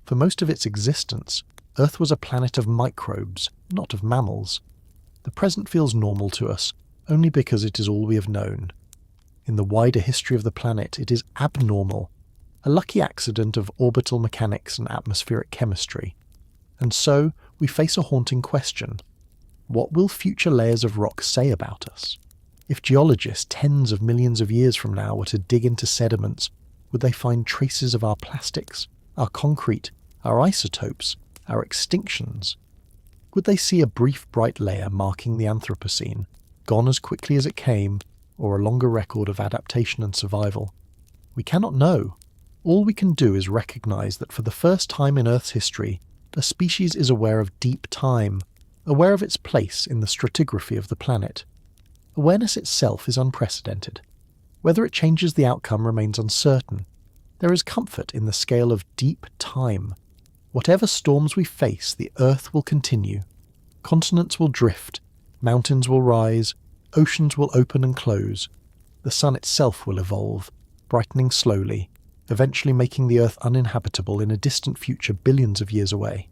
For most of its existence, Earth was a planet of microbes, not of mammals. The present feels normal to us, only because it is all we have known. In the wider history of the planet, it is abnormal, a lucky accident of orbital mechanics and atmospheric chemistry. And so, we face a haunting question. What will future layers of rock say about us? If geologists tens of millions of years from now were to dig into sediments, would they find traces of our plastics, our concrete, our isotopes, our extinctions? Would they see a brief bright layer marking the Anthropocene, gone as quickly as it came, or a longer record of adaptation and survival? We cannot know. All we can do is recognize that for the first time in Earth's history, a species is aware of deep time, aware of its place in the stratigraphy of the planet. Awareness itself is unprecedented. Whether it changes the outcome remains uncertain. There is comfort in the scale of deep time. Whatever storms we face, the Earth will continue. Continents will drift, mountains will rise, oceans will open and close. The sun itself will evolve, brightening slowly, eventually making the Earth uninhabitable in a distant future billions of years away.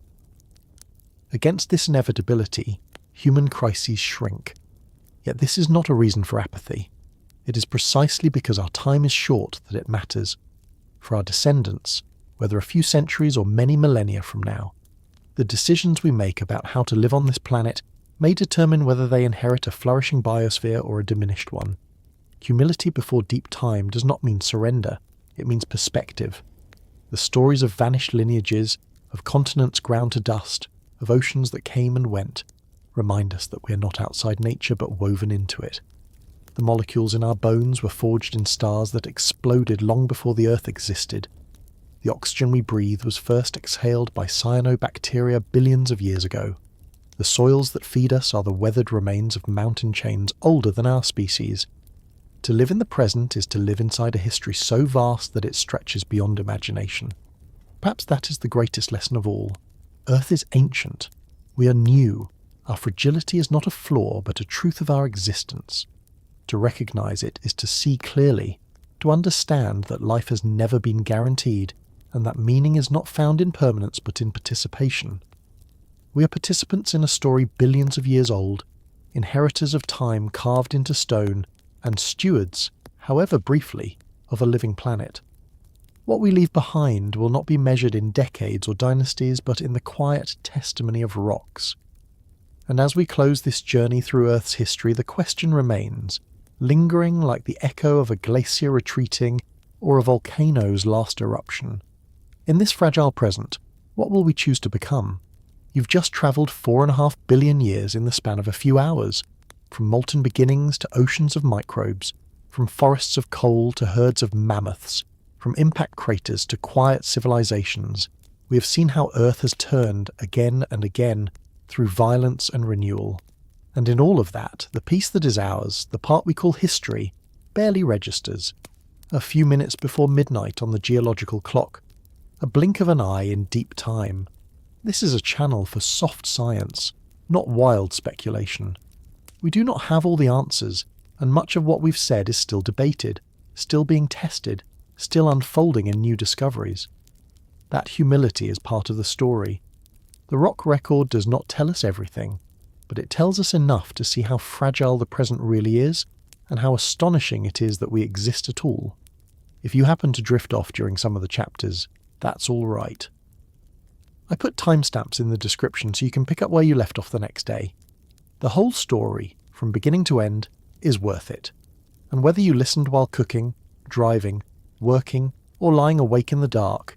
Against this inevitability, human crises shrink. Yet this is not a reason for apathy. It is precisely because our time is short that it matters. For our descendants, whether a few centuries or many millennia from now, the decisions we make about how to live on this planet may determine whether they inherit a flourishing biosphere or a diminished one. Humility before deep time does not mean surrender, it means perspective. The stories of vanished lineages, of continents ground to dust, of oceans that came and went, remind us that we are not outside nature but woven into it. The molecules in our bones were forged in stars that exploded long before the Earth existed. The oxygen we breathe was first exhaled by cyanobacteria billions of years ago. The soils that feed us are the weathered remains of mountain chains older than our species. To live in the present is to live inside a history so vast that it stretches beyond imagination. Perhaps that is the greatest lesson of all. Earth is ancient. We are new. Our fragility is not a flaw, but a truth of our existence. To recognize it is to see clearly, to understand that life has never been guaranteed, and that meaning is not found in permanence but in participation. We are participants in a story billions of years old, inheritors of time carved into stone, and stewards, however briefly, of a living planet. What we leave behind will not be measured in decades or dynasties, but in the quiet testimony of rocks. And as we close this journey through Earth's history, the question remains, lingering like the echo of a glacier retreating or a volcano's last eruption. In this fragile present, what will we choose to become? You've just travelled 4.5 billion years in the span of a few hours, from molten beginnings to oceans of microbes, from forests of coal to herds of mammoths, from impact craters to quiet civilizations. We have seen how Earth has turned again and again through violence and renewal. And in all of that, the piece that is ours, the part we call history, barely registers. A few minutes before midnight on the geological clock, a blink of an eye in deep time. This is a channel for soft science, not wild speculation. We do not have all the answers, and much of what we've said is still debated, still being tested, still unfolding in new discoveries. That humility is part of the story. The rock record does not tell us everything, but it tells us enough to see how fragile the present really is, and how astonishing it is that we exist at all. If you happen to drift off during some of the chapters, that's all right. I put timestamps in the description so you can pick up where you left off the next day. The whole story, from beginning to end, is worth it. And whether you listened while cooking, driving, working, or lying awake in the dark,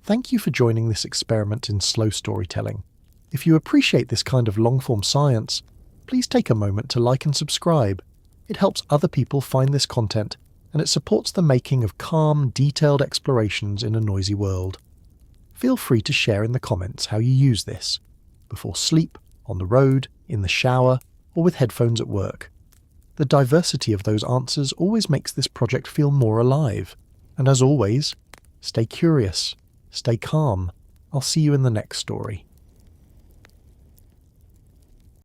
thank you for joining this experiment in slow storytelling. If you appreciate this kind of long-form science, please take a moment to like and subscribe. It helps other people find this content, and it supports the making of calm, detailed explorations in a noisy world. Feel free to share in the comments how you use this, before sleep, on the road, in the shower, or with headphones at work. The diversity of those answers always makes this project feel more alive. And as always, stay curious, stay calm. I'll see you in the next story.